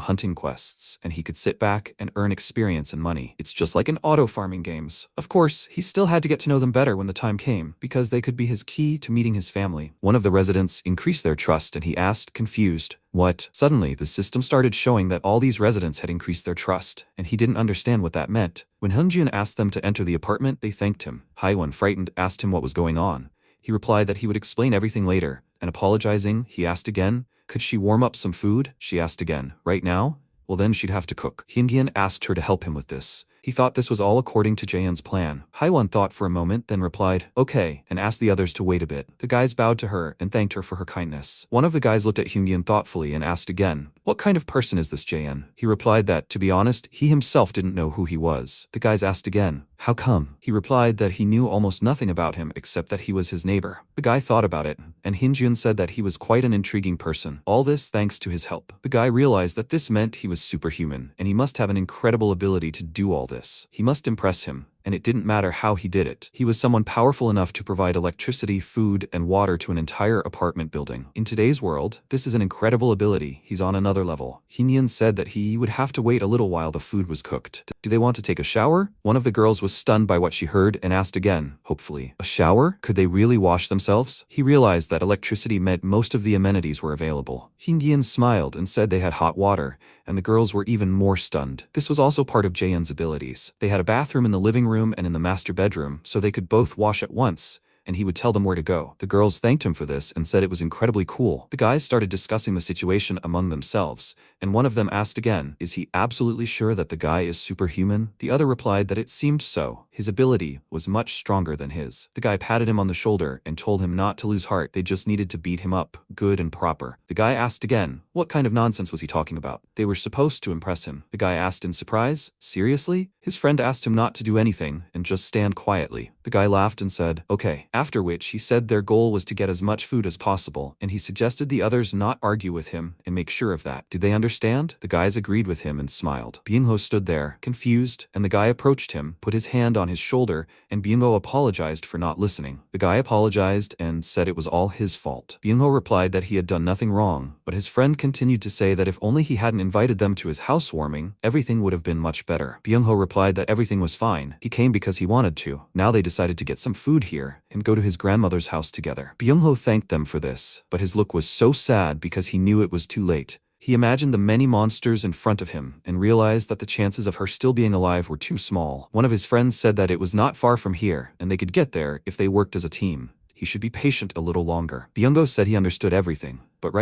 [SPEAKER 1] hunting quests, and he could sit back and earn experience and money. It's just like in auto-farming games. Of course, he still had to get to know them better when the time came, because they could be his key to meeting his family. One of the residents increased their trust, and he asked, confused, "What?" Suddenly, the system started showing that all these residents had increased their trust, and he didn't understand what that meant. When Hyungjun asked them to enter the apartment, they thanked him. Haiwon, frightened, asked him what was going on. He replied that he would explain everything later, and apologizing, he asked again, "Could she warm up some food?" She asked again, "Right now?" Well, then she'd have to cook. Hyungyun asked her to help him with this. He thought this was all according to Jaehyun's plan. Haiwon thought for a moment, then replied, "Okay," and asked the others to wait a bit. The guys bowed to her and thanked her for her kindness. One of the guys looked at Hyungyun thoughtfully and asked again, "What kind of person is this Jaehyun?" He replied that, to be honest, he himself didn't know who he was. The guys asked again, "How come?" He replied that he knew almost nothing about him except that he was his neighbor. The guy thought about it, and Hyungyun said that he was quite an intriguing person. All this thanks to his help. The guy realized that this meant he was superhuman, and he must have an incredible ability to do all this. He must impress him, and it didn't matter how he did it. He was someone powerful enough to provide electricity, food, and water to an entire apartment building. In today's world, this is an incredible ability. He's on another level. Hyungyun said that he would have to wait a little while the food was cooked. "Do they want to take a shower?" One of the girls was stunned by what she heard and asked again, hopefully. "A shower? Could they really wash themselves?" He realized that electricity meant most of the amenities were available. Hyungyun smiled and said they had hot water, and the girls were even more stunned. This was also part of Jaehyun's abilities. They had a bathroom in the living room and in the master bedroom, so they could both wash at once, and he would tell them where to go. The girls thanked him for this and said it was incredibly cool. The guys started discussing the situation among themselves, and one of them asked again, "Is he absolutely sure that the guy is superhuman?" The other replied that it seemed so. His ability was much stronger than his. The guy patted him on the shoulder and told him not to lose heart. They just needed to beat him up, good and proper. The guy asked again, what kind of nonsense was he talking about? They were supposed to impress him. The guy asked in surprise, "Seriously?" His friend asked him not to do anything and just stand quietly. The guy laughed and said, "Okay." After which he said their goal was to get as much food as possible, and he suggested the others not argue with him and make sure of that. Did they understand? The guys agreed with him and smiled. Byung-ho stood there, confused, and the guy approached him, put his hand on his shoulder, and Byung-ho apologized for not listening. The guy apologized and said it was all his fault. Byung-ho replied that he had done nothing wrong, but his friend continued to say that if only he hadn't invited them to his housewarming, everything would have been much better. Byung-ho replied that everything was fine. He came because he wanted to. Now they decided to get some food here and go to his grandmother's house together. Byung-ho thanked them for this, but his look was so sad because he knew it was too late. He imagined the many monsters in front of him and realized that the chances of her still being alive were too small. One of his friends said that it was not far from here and they could get there if they worked as a team. He should be patient a little longer. Byung-ho said he understood everything, but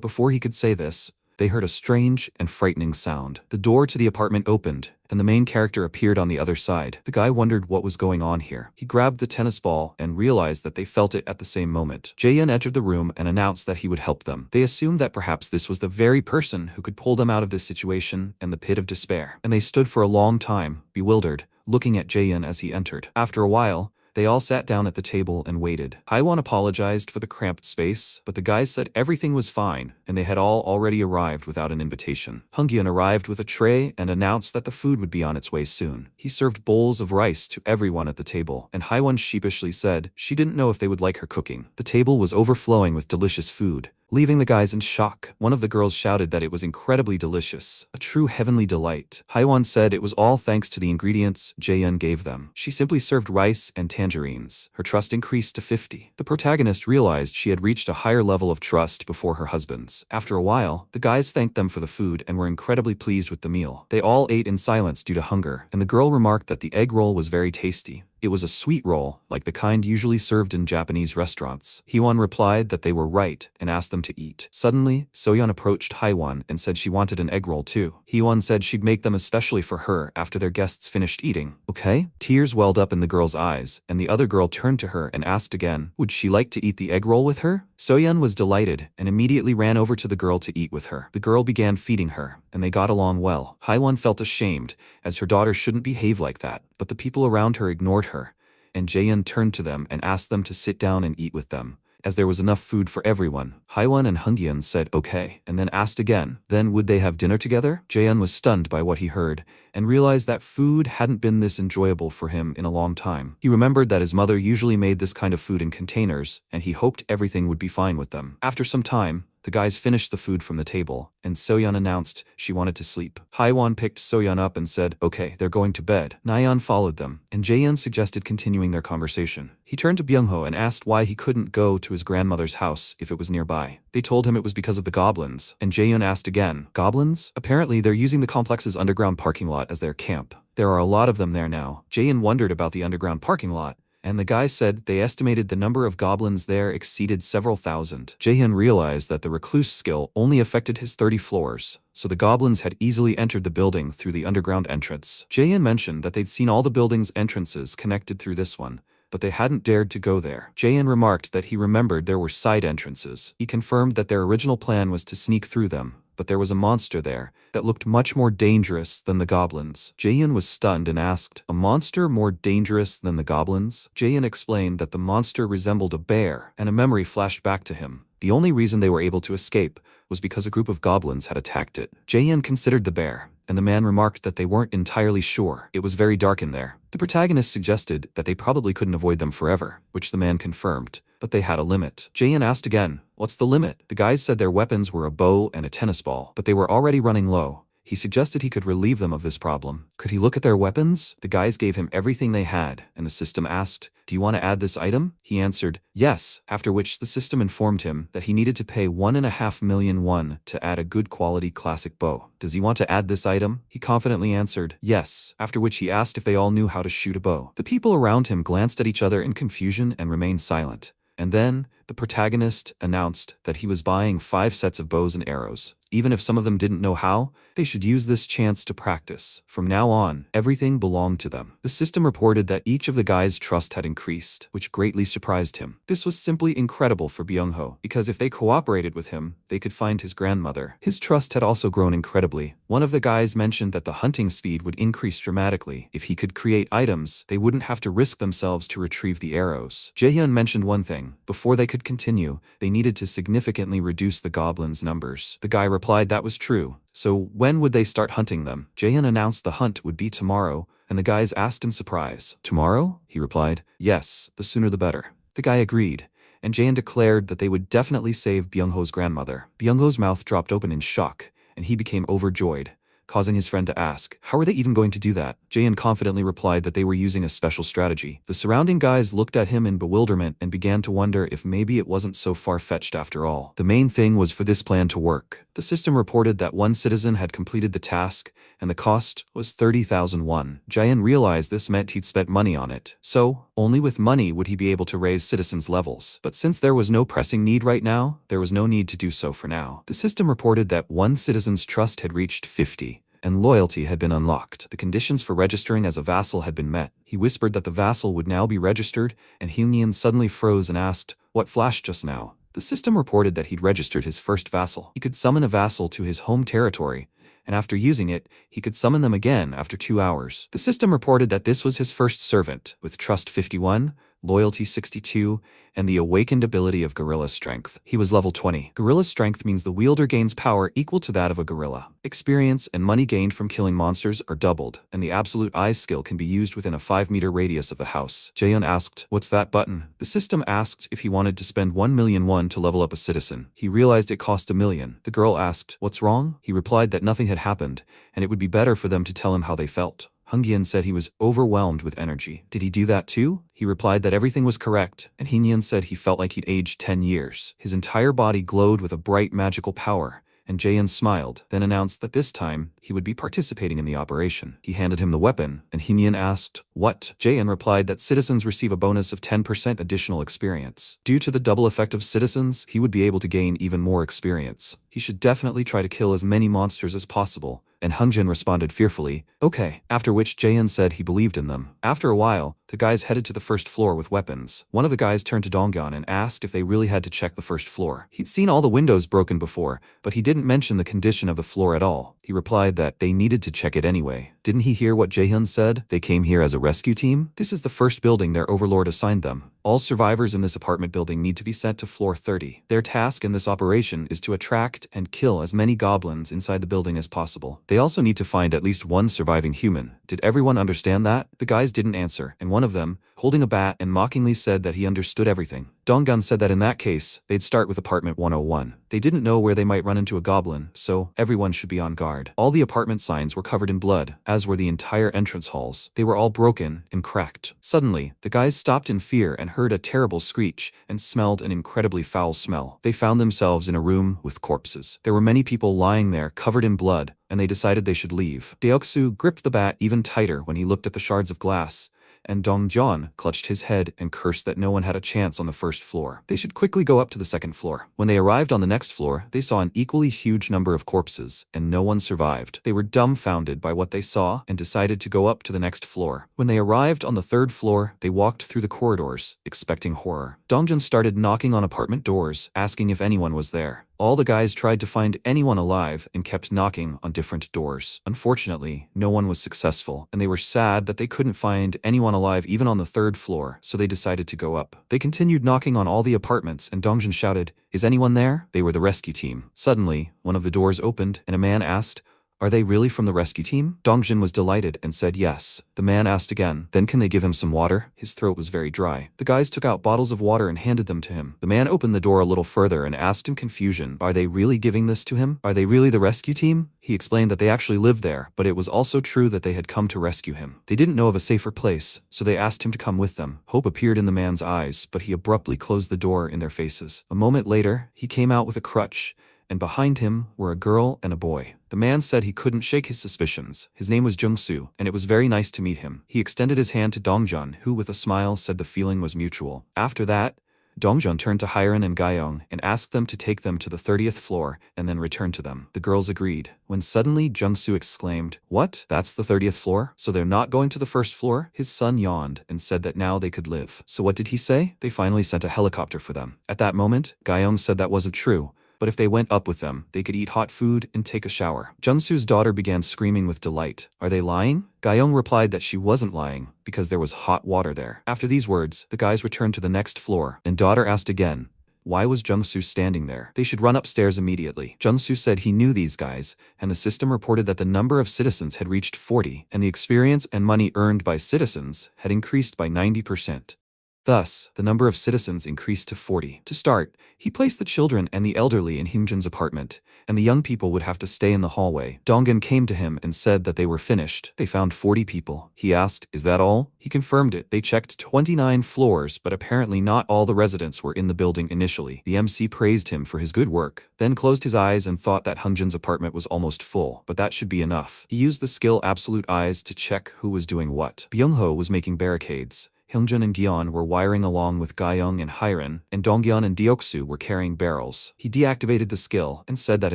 [SPEAKER 1] before he could say this, they heard a strange and frightening sound. The door to the apartment opened, and the main character appeared on the other side. The guy wondered what was going on here. He grabbed the tennis ball and realized that they felt it at the same moment. Jaehyun entered the room and announced that he would help them. They assumed that perhaps this was the very person who could pull them out of this situation and the pit of despair, and they stood for a long time, bewildered, looking at Jaehyun as he entered. After a while, they all sat down at the table and waited. Haiwon apologized for the cramped space, but the guys said everything was fine, and they had all already arrived without an invitation. Hyungyun arrived with a tray and announced that the food would be on its way soon. He served bowls of rice to everyone at the table, and Haiwon sheepishly said she didn't know if they would like her cooking. The table was overflowing with delicious food. leaving the guys in shock. One of the girls shouted that it was incredibly delicious, a true heavenly delight. Haiwan said it was all thanks to the ingredients Jaehyun gave them. She simply served rice and tangerines. Her trust increased to 50. The protagonist realized she had reached a higher level of trust before her husband's. After a while, the guys thanked them for the food and were incredibly pleased with the meal. They all ate in silence due to hunger, and the girl remarked that the egg roll was very tasty. It was a sweet roll, like the kind usually served in Japanese restaurants. Hwon replied that they were right and asked them to eat. Suddenly, Soyeon approached Haiwan and said she wanted an egg roll too. Hwon said she'd make them especially for her after their guests finished eating. Okay? Tears welled up in the girl's eyes, and the other girl turned to her and asked again, would she like to eat the egg roll with her? Soyeon was delighted and immediately ran over to the girl to eat with her. The girl began feeding her, and they got along well. Haiwan felt ashamed, as her daughter shouldn't behave like that, but the people around her ignored her, and Jaehyun turned to them and asked them to sit down and eat with them, as there was enough food for everyone. Haiwan and Hungyeon said okay, and then asked again, then would they have dinner together? Jaehyun was stunned by what he heard, and realized that food hadn't been this enjoyable for him in a long time. He remembered that his mother usually made this kind of food in containers, and he hoped everything would be fine with them. After some time, the guys finished the food from the table, and Soyeon announced she wanted to sleep. Haiwan picked Soyeon up and said, okay, they're going to bed. Nayeon followed them, and Jaehyun suggested continuing their conversation. He turned to Byungho and asked why he couldn't go to his grandmother's house if it was nearby. They told him it was because of the goblins, and Jaehyun asked again, goblins? Apparently they're using the complex's underground parking lot as their camp. There are a lot of them there now. Jaehyun wondered about the underground parking lot, and the guy said they estimated the number of goblins there exceeded several thousand. Jaehyun realized that the recluse skill only affected his 30 floors, so the goblins had easily entered the building through the underground entrance. Jaehyun mentioned that they'd seen all the building's entrances connected through this one, but they hadn't dared to go there. Jaehyun remarked that he remembered there were side entrances. He confirmed that their original plan was to sneak through them, but there was a monster there that looked much more dangerous than the goblins. Jaehyun was stunned and asked, a monster more dangerous than the goblins? Jaehyun explained that the monster resembled a bear, and a memory flashed back to him. The only reason they were able to escape was because a group of goblins had attacked it. Jaehyun considered the bear, and the man remarked that they weren't entirely sure. It was very dark in there. The protagonist suggested that they probably couldn't avoid them forever, which the man confirmed, but they had a limit. Jaehyun asked again, what's the limit? The guys said their weapons were a bow and a tennis ball, but they were already running low. He suggested he could relieve them of this problem. Could he look at their weapons? The guys gave him everything they had, and the system asked, do you want to add this item? He answered, yes, after which the system informed him that he needed to pay 1.5 million won to add a good quality classic bow. Does he want to add this item? He confidently answered, yes, after which he asked if they all knew how to shoot a bow. The people around him glanced at each other in confusion and remained silent. And then, the protagonist announced that he was buying 5 sets of bows and arrows. Even if some of them didn't know how, they should use this chance to practice. From now on, everything belonged to them. The system reported that each of the guys' trust had increased, which greatly surprised him. This was simply incredible for Byungho, because if they cooperated with him, they could find his grandmother. His trust had also grown incredibly. One of the guys mentioned that the hunting speed would increase dramatically. If he could create items, they wouldn't have to risk themselves to retrieve the arrows. Jaehyun mentioned one thing. Before they could continue, they needed to significantly reduce the goblins' numbers. The guy replied that was true. So when would they start hunting them? Jaehyun announced the hunt would be tomorrow, and the guys asked in surprise. Tomorrow? He replied. Yes, the sooner the better. The guy agreed, and Jaehyun declared that they would definitely save Byungho's grandmother. Byungho's mouth dropped open in shock, and he became overjoyed, causing his friend to ask, how are they even going to do that? Jaehyun confidently replied that they were using a special strategy. The surrounding guys looked at him in bewilderment and began to wonder if maybe it wasn't so far-fetched after all. The main thing was for this plan to work. The system reported that one citizen had completed the task, and the cost was 30,000 won. Jaehyun realized this meant he'd spent money on it. So, only with money would he be able to raise citizens' levels. But since there was no pressing need right now, there was no need to do so for now. The system reported that one citizen's trust had reached 50. And loyalty had been unlocked. The conditions for registering as a vassal had been met. He whispered that the vassal would now be registered, and Hyunyeon suddenly froze and asked, what flashed just now? The system reported that he'd registered his first vassal. He could summon a vassal to his home territory, and after using it, he could summon them again after 2 hours. The system reported that this was his first servant. With trust 51, loyalty 62, and the awakened ability of gorilla strength. He was level 20. Gorilla strength means the wielder gains power equal to that of a gorilla. Experience and money gained from killing monsters are doubled, and the absolute eyes skill can be used within a 5-meter radius of the house. Jaehyun asked, "What's that button?" The system asked if he wanted to spend 1,000,000 won to level up a citizen. He realized it cost 1,000,000. The girl asked, "What's wrong?" He replied that nothing had happened, and it would be better for them to tell him how they felt. Hungyeon said he was overwhelmed with energy. Did he do that too? He replied that everything was correct, and Heenyeon said he felt like he'd aged 10 years. His entire body glowed with a bright magical power, and Jaehyun smiled, then announced that this time he would be participating in the operation. He handed him the weapon, and Heenyeon asked, "What?" Jaehyun replied that citizens receive a bonus of 10% additional experience. Due to the double effect of citizens, he would be able to gain even more experience. He should definitely try to kill as many monsters as possible. And Hungjin responded fearfully, "Okay," after which Jaehyun said he believed in them. After a while, the guys headed to the first floor with weapons. One of the guys turned to Dongyeon and asked if they really had to check the first floor. He'd seen all the windows broken before, but he didn't mention the condition of the floor at all. He replied that they needed to check it anyway. Didn't he hear what Jaehyun said? They came here as a rescue team? This is the first building their overlord assigned them. All survivors in this apartment building need to be sent to floor 30. Their task in this operation is to attract and kill as many goblins inside the building as possible. They also need to find at least one surviving human. Did everyone understand that? The guys didn't answer, and one of them, holding a bat and mockingly said that he understood everything. Donggan said that in that case, they'd start with apartment 101. They didn't know where they might run into a goblin, so everyone should be on guard. All the apartment signs were covered in blood, as were the entire entrance halls. They were all broken and cracked. Suddenly, the guys stopped in fear and heard a terrible screech and smelled an incredibly foul smell. They found themselves in a room with corpses. There were many people lying there covered in blood, and they decided they should leave. Deoksu gripped the bat even tighter when he looked at the shards of glass, and Dongjeon clutched his head and cursed that no one had a chance on the first floor. They should quickly go up to the second floor. When they arrived on the next floor, they saw an equally huge number of corpses, and no one survived. They were dumbfounded by what they saw and decided to go up to the next floor. When they arrived on the third floor, they walked through the corridors, expecting horror. Dongjeon started knocking on apartment doors, asking if anyone was there. All the guys tried to find anyone alive and kept knocking on different doors. Unfortunately, no one was successful, and they were sad that they couldn't find anyone alive even on the third floor, so they decided to go up. They continued knocking on all the apartments, and Dongjeon shouted, "Is anyone there?" They were the rescue team. Suddenly, one of the doors opened, and a man asked, "Are they really from the rescue team?" Dongjeon was delighted and said yes. The man asked again, "Then can they give him some water?" His throat was very dry. The guys took out bottles of water and handed them to him. The man opened the door a little further and asked in confusion, "Are they really giving this to him? Are they really the rescue team?" He explained that they actually lived there, but it was also true that they had come to rescue him. They didn't know of a safer place, so they asked him to come with them. Hope appeared in the man's eyes, but he abruptly closed the door in their faces. A moment later, he came out with a crutch, and behind him were a girl and a boy. The man said he couldn't shake his suspicions. His name was Jungsu, and it was very nice to meet him. He extended his hand to Dongjeon, who with a smile said the feeling was mutual. After that, Dongjeon turned to Hyren and Gyeong and asked them to take them to the 30th floor and then return to them. The girls agreed, when suddenly Jungsu exclaimed, "What? That's the 30th floor? So they're not going to the first floor?" His son yawned and said that now they could live. So what did he say? They finally sent a helicopter for them. At that moment, Gyeong said that wasn't true, but if they went up with them, they could eat hot food and take a shower. Jungsu's daughter began screaming with delight. "Are they lying?" Gyeong replied that she wasn't lying, because there was hot water there. After these words, the guys returned to the next floor, and daughter asked again, why was Jungsu standing there? They should run upstairs immediately. Jungsu said he knew these guys, and the system reported that the number of citizens had reached 40, and the experience and money earned by citizens had increased by 90%. Thus, the number of citizens increased to 40. To start, he placed the children and the elderly in Hyunjin's apartment, and the young people would have to stay in the hallway. Donggan came to him and said that they were finished. They found 40 people. He asked, "Is that all?" He confirmed it. They checked 29 floors, but apparently not all the residents were in the building initially. The MC praised him for his good work, then closed his eyes and thought that Hyunjin's apartment was almost full, but that should be enough. He used the skill Absolute Eyes to check who was doing what. Byung-ho was making barricades. Hyunjin and Gyeon were wiring along with Gyeong and Hyren, and Dongyeon and Deoksu were carrying barrels. He deactivated the skill and said that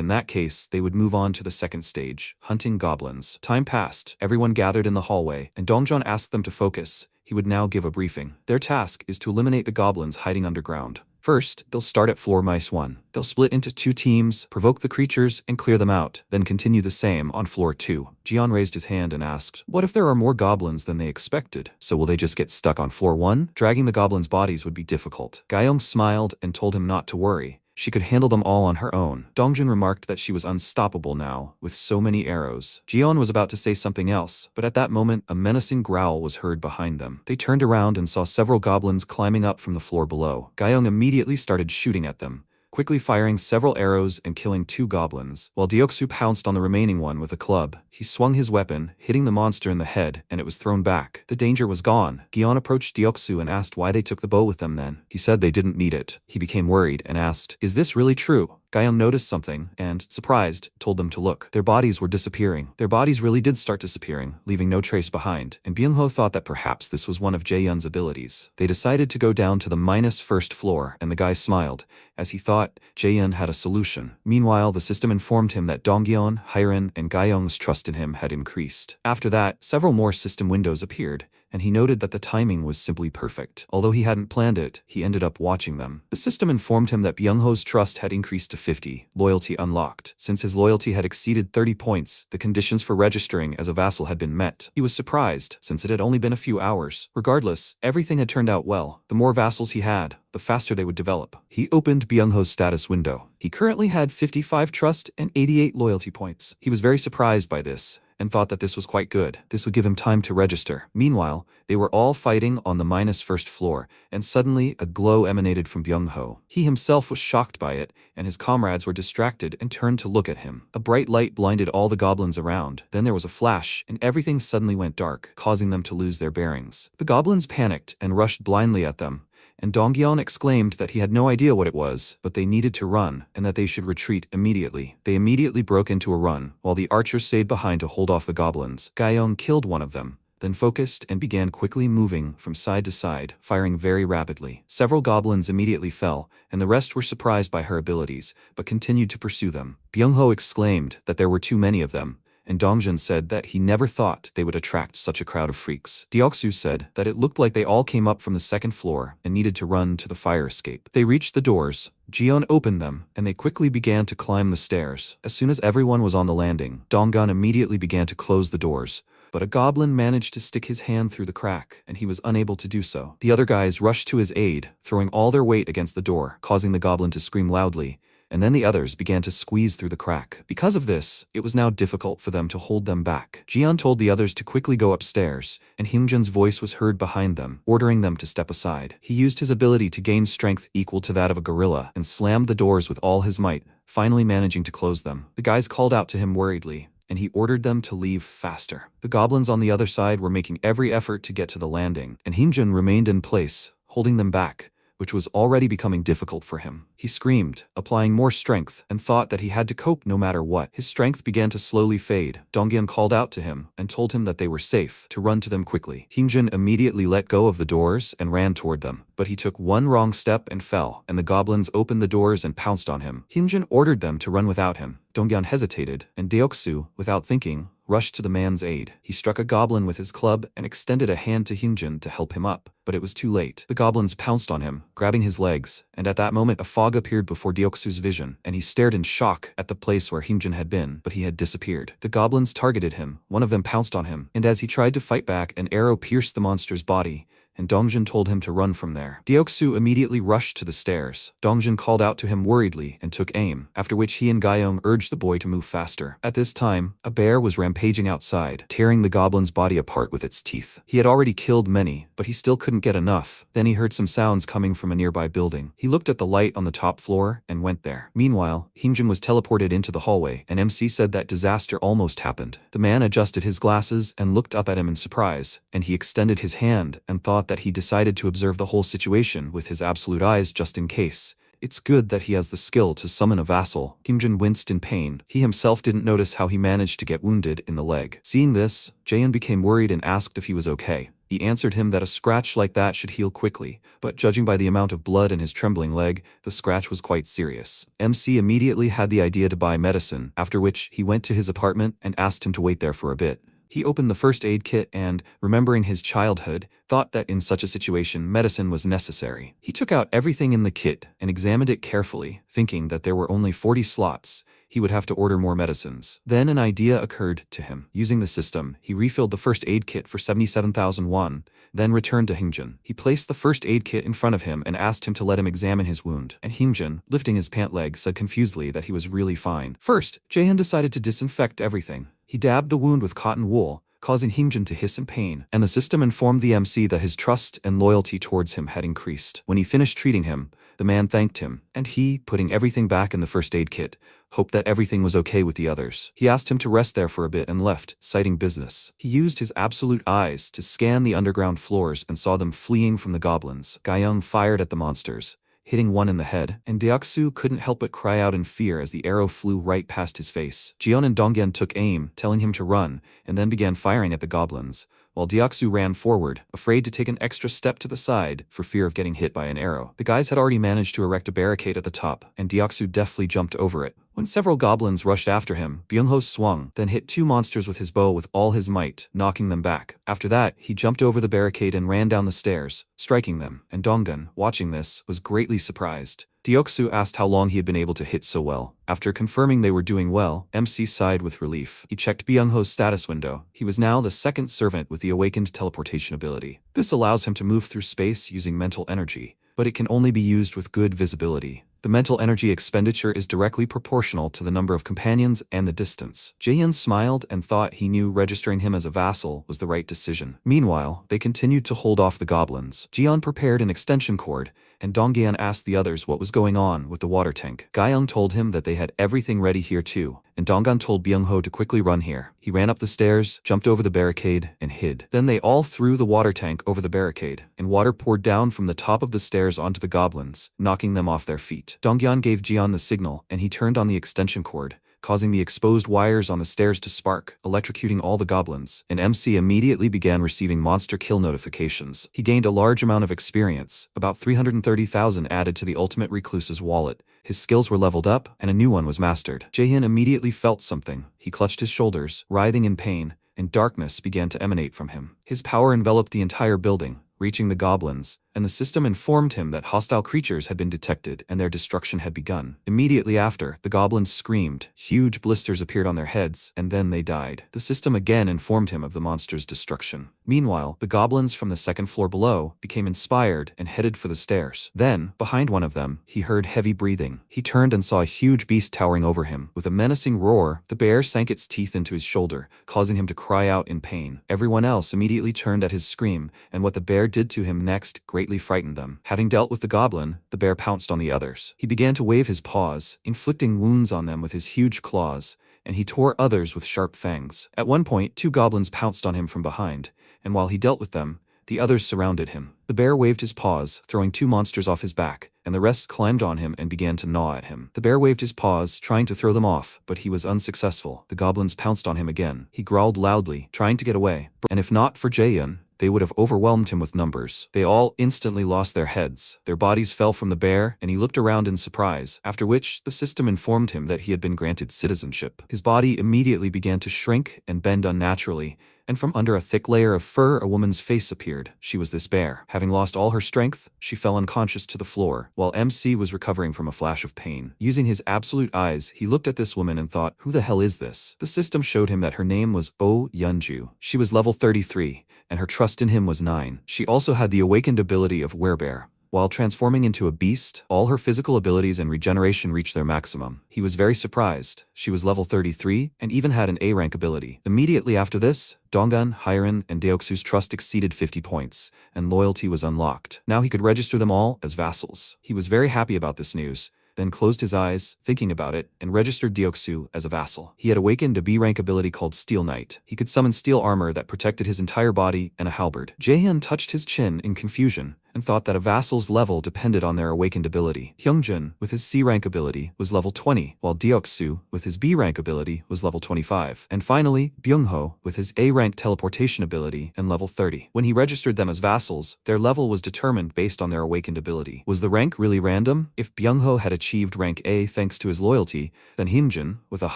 [SPEAKER 1] in that case, they would move on to the second stage, hunting goblins. Time passed, everyone gathered in the hallway, and Dongjeon asked them to focus. He would now give a briefing. Their task is to eliminate the goblins hiding underground. First, they'll start at floor mice 1. They'll split into 2 teams, provoke the creatures, and clear them out, then continue the same on floor 2. Jian raised his hand and asked, "What if there are more goblins than they expected? So will they just get stuck on floor 1? Dragging the goblins' bodies would be difficult." Gaiyong smiled and told him not to worry. She could handle them all on her own. Dongjun remarked that she was unstoppable now, with so many arrows. Jian was about to say something else, but at that moment, a menacing growl was heard behind them. They turned around and saw several goblins climbing up from the floor below. Gaiyong immediately started shooting at them, quickly firing several arrows and killing 2 goblins. While Deoksu pounced on the remaining one with a club, he swung his weapon, hitting the monster in the head, and it was thrown back. The danger was gone. Gion approached Deoksu and asked why they took the bow with them then. He said they didn't need it. He became worried and asked, "Is this really true?" Gaiyong noticed something and, surprised, told them to look. Their bodies were disappearing. Their bodies really did start disappearing, leaving no trace behind, and Byung-ho thought that perhaps this was one of Jae-yun's abilities. They decided to go down to the -1st floor, and the guy smiled, as he thought Jae-yun had a solution. Meanwhile, the system informed him that Dongyeon, Hyren, and Gaiyong's trust in him had increased. After that, several more system windows appeared, and he noted that the timing was simply perfect. Although he hadn't planned it, he ended up watching them. The system informed him that Byung-ho's trust had increased to 50, loyalty unlocked. Since his loyalty had exceeded 30 points, the conditions for registering as a vassal had been met. He was surprised, since it had only been a few hours. Regardless, everything had turned out well. The more vassals he had, the faster they would develop. He opened Byung-ho's status window. He currently had 55 trust and 88 loyalty points. He was very surprised by this, and thought that this was quite good. This would give him time to register. Meanwhile, they were all fighting on the -1st floor, and suddenly a glow emanated from Byung-ho. He himself was shocked by it, and his comrades were distracted and turned to look at him. A bright light blinded all the goblins around. Then there was a flash, and everything suddenly went dark, causing them to lose their bearings. The goblins panicked and rushed blindly at them, and Dongyeon exclaimed that he had no idea what it was, but they needed to run, and that they should retreat immediately. They immediately broke into a run, while the archers stayed behind to hold off the goblins. Gaiyong killed one of them, then focused and began quickly moving from side to side, firing very rapidly. Several goblins immediately fell, and the rest were surprised by her abilities, but continued to pursue them. Byung-ho exclaimed that there were too many of them, and Dongjun said that he never thought they would attract such a crowd of freaks. Deoksu said that it looked like they all came up from the 2nd floor and needed to run to the fire escape. They reached the doors. Jion opened them, and they quickly began to climb the stairs. As soon as everyone was on the landing, Donggun immediately began to close the doors, but a goblin managed to stick his hand through the crack, and he was unable to do so. The other guys rushed to his aid, throwing all their weight against the door, causing the goblin to scream loudly, and then the others began to squeeze through the crack. Because of this, it was now difficult for them to hold them back. Jian told the others to quickly go upstairs, and Hyunjin's voice was heard behind them, ordering them to step aside. He used his ability to gain strength equal to that of a gorilla, and slammed the doors with all his might, finally managing to close them. The guys called out to him worriedly, and he ordered them to leave faster. The goblins on the other side were making every effort to get to the landing, and Hyunjin remained in place, holding them back, which was already becoming difficult for him. He screamed, applying more strength, and thought that he had to cope no matter what. His strength began to slowly fade. Dongyeon called out to him and told him that they were safe, to run to them quickly. Hyunjin immediately let go of the doors and ran toward them, but he took one wrong step and fell, and the goblins opened the doors and pounced on him. Hyunjin ordered them to run without him. Dongyeon hesitated, and Deoksu, without thinking, rushed to the man's aid. He struck a goblin with his club and extended a hand to Hyunjin to help him up, but it was too late. The goblins pounced on him, grabbing his legs, and at that moment a fog appeared before Deoksu's vision, and he stared in shock at the place where Hyunjin had been, but he had disappeared. The goblins targeted him, one of them pounced on him, and as he tried to fight back, an arrow pierced the monster's body, and Dongjun told him to run from there. Deoksu immediately rushed to the stairs. Dongjun called out to him worriedly and took aim, after which he and Gaiyong urged the boy to move faster. At this time, a bear was rampaging outside, tearing the goblin's body apart with its teeth. He had already killed many, but he still couldn't get enough. Then he heard some sounds coming from a nearby building. He looked at the light on the top floor and went there. Meanwhile, Hyunjin was teleported into the hallway, and MC said that disaster almost happened. The man adjusted his glasses and looked up at him in surprise, and he extended his hand and thought that he decided to observe the whole situation with his absolute eyes just in case. It's good that he has the skill to summon a vassal. Hyunjin winced in pain. He himself didn't notice how he managed to get wounded in the leg. Seeing this, Jaehyun became worried and asked if he was okay. He answered him that a scratch like that should heal quickly, but judging by the amount of blood in his trembling leg, the scratch was quite serious. MC immediately had the idea to buy medicine, after which he went to his apartment and asked him to wait there for a bit. He opened the first aid kit and, remembering his childhood, thought that in such a situation medicine was necessary. He took out everything in the kit and examined it carefully, thinking that there were only 40 slots. He would have to order more medicines. Then an idea occurred to him. Using the system, he refilled the first aid kit for 77,000 won, then returned to Hingjin. He placed the first aid kit in front of him and asked him to let him examine his wound. And Hingjin, lifting his pant leg, said confusedly that he was really fine. First, Jaehyun decided to disinfect everything. He dabbed the wound with cotton wool, causing Hingjin to hiss in pain, and the system informed the MC that his trust and loyalty towards him had increased. When he finished treating him, the man thanked him, and he, putting everything back in the first aid kit, hoped that everything was okay with the others. He asked him to rest there for a bit and left, citing business. He used his absolute eyes to scan the underground floors and saw them fleeing from the goblins. Gayoung fired at the monsters, hitting one in the head, and Deoksu couldn't help but cry out in fear as the arrow flew right past his face. Jion and Dongyan took aim, telling him to run, and then began firing at the goblins, while Deoksu ran forward, afraid to take an extra step to the side for fear of getting hit by an arrow. The guys had already managed to erect a barricade at the top, and Deoksu deftly jumped over it. When several goblins rushed after him, Byung-ho swung, then hit two monsters with his bow with all his might, knocking them back. After that, he jumped over the barricade and ran down the stairs, striking them, and Donggun, watching this, was greatly surprised. Deoksu asked how long he had been able to hit so well. After confirming they were doing well, MC sighed with relief. He checked Byung-ho's status window. He was now the second servant with the awakened teleportation ability. This allows him to move through space using mental energy, but it can only be used with good visibility. The mental energy expenditure is directly proportional to the number of companions and the distance. Jaehyun smiled and thought he knew registering him as a vassal was the right decision. Meanwhile, they continued to hold off the goblins. Jion prepared an extension cord, and Dongyan asked the others what was going on with the water tank. Gayoung told him that they had everything ready here too, and Donggan told Byung-ho to quickly run here. He ran up the stairs, jumped over the barricade, and hid. Then they all threw the water tank over the barricade, and water poured down from the top of the stairs onto the goblins, knocking them off their feet. Dongyan gave Jion the signal, and he turned on the extension cord, causing the exposed wires on the stairs to spark, electrocuting all the goblins, and MC immediately began receiving monster kill notifications. He gained a large amount of experience, about 330,000 added to the Ultimate Recluse's wallet. His skills were leveled up, and a new one was mastered. Jaehyun immediately felt something. He clutched his shoulders, writhing in pain, and darkness began to emanate from him. His power enveloped the entire building, reaching the goblins, and the system informed him that hostile creatures had been detected and their destruction had begun. Immediately after, the goblins screamed, huge blisters appeared on their heads, and then they died. The system again informed him of the monster's destruction. Meanwhile, the goblins from the second floor below became inspired and headed for the stairs. Then, behind one of them, he heard heavy breathing. He turned and saw a huge beast towering over him. With a menacing roar, the bear sank its teeth into his shoulder, causing him to cry out in pain. Everyone else immediately turned at his scream, and what the bear did to him next greatly frightened them. Having dealt with the goblin, the bear pounced on the others. He began to wave his paws, inflicting wounds on them with his huge claws, and he tore others with sharp fangs. At one point, two goblins pounced on him from behind, and while he dealt with them, the others surrounded him. The bear waved his paws, throwing two monsters off his back, and the rest climbed on him and began to gnaw at him. The bear waved his paws, trying to throw them off, but he was unsuccessful. The goblins pounced on him again. He growled loudly, trying to get away, and if not for Jaehyun, they would have overwhelmed him with numbers. They all instantly lost their heads. Their bodies fell from the bear, and he looked around in surprise, after which the system informed him that he had been granted citizenship. His body immediately began to shrink and bend unnaturally, and from under a thick layer of fur a woman's face appeared. She was this bear. Having lost all her strength, she fell unconscious to the floor, while MC was recovering from a flash of pain. Using his absolute eyes, he looked at this woman and thought, who the hell is this? The system showed him that her name was Oh Yeonju. She was level 33, and her trust in him was 9. She also had the awakened ability of Werebear. While transforming into a beast, all her physical abilities and regeneration reached their maximum. He was very surprised. She was level 33 and even had an A rank ability. Immediately after this, Donggan, Hyren, and Deoksu's trust exceeded 50 points, and loyalty was unlocked. Now he could register them all as vassals. He was very happy about this news, then closed his eyes, thinking about it, and registered Deoksu as a vassal. He had awakened a B-rank ability called Steel Knight. He could summon steel armor that protected his entire body and a halberd. Jaehyun touched his chin in confusion, and thought that a vassal's level depended on their awakened ability. Hyungjin, with his C rank ability, was level 20, while Deoksu, with his B rank ability, was level 25. And finally, Byungho, with his A rank teleportation ability, and level 30. When he registered them as vassals, their level was determined based on their awakened ability. Was the rank really random? If Byungho had achieved rank A thanks to his loyalty, then Hyungjin, with a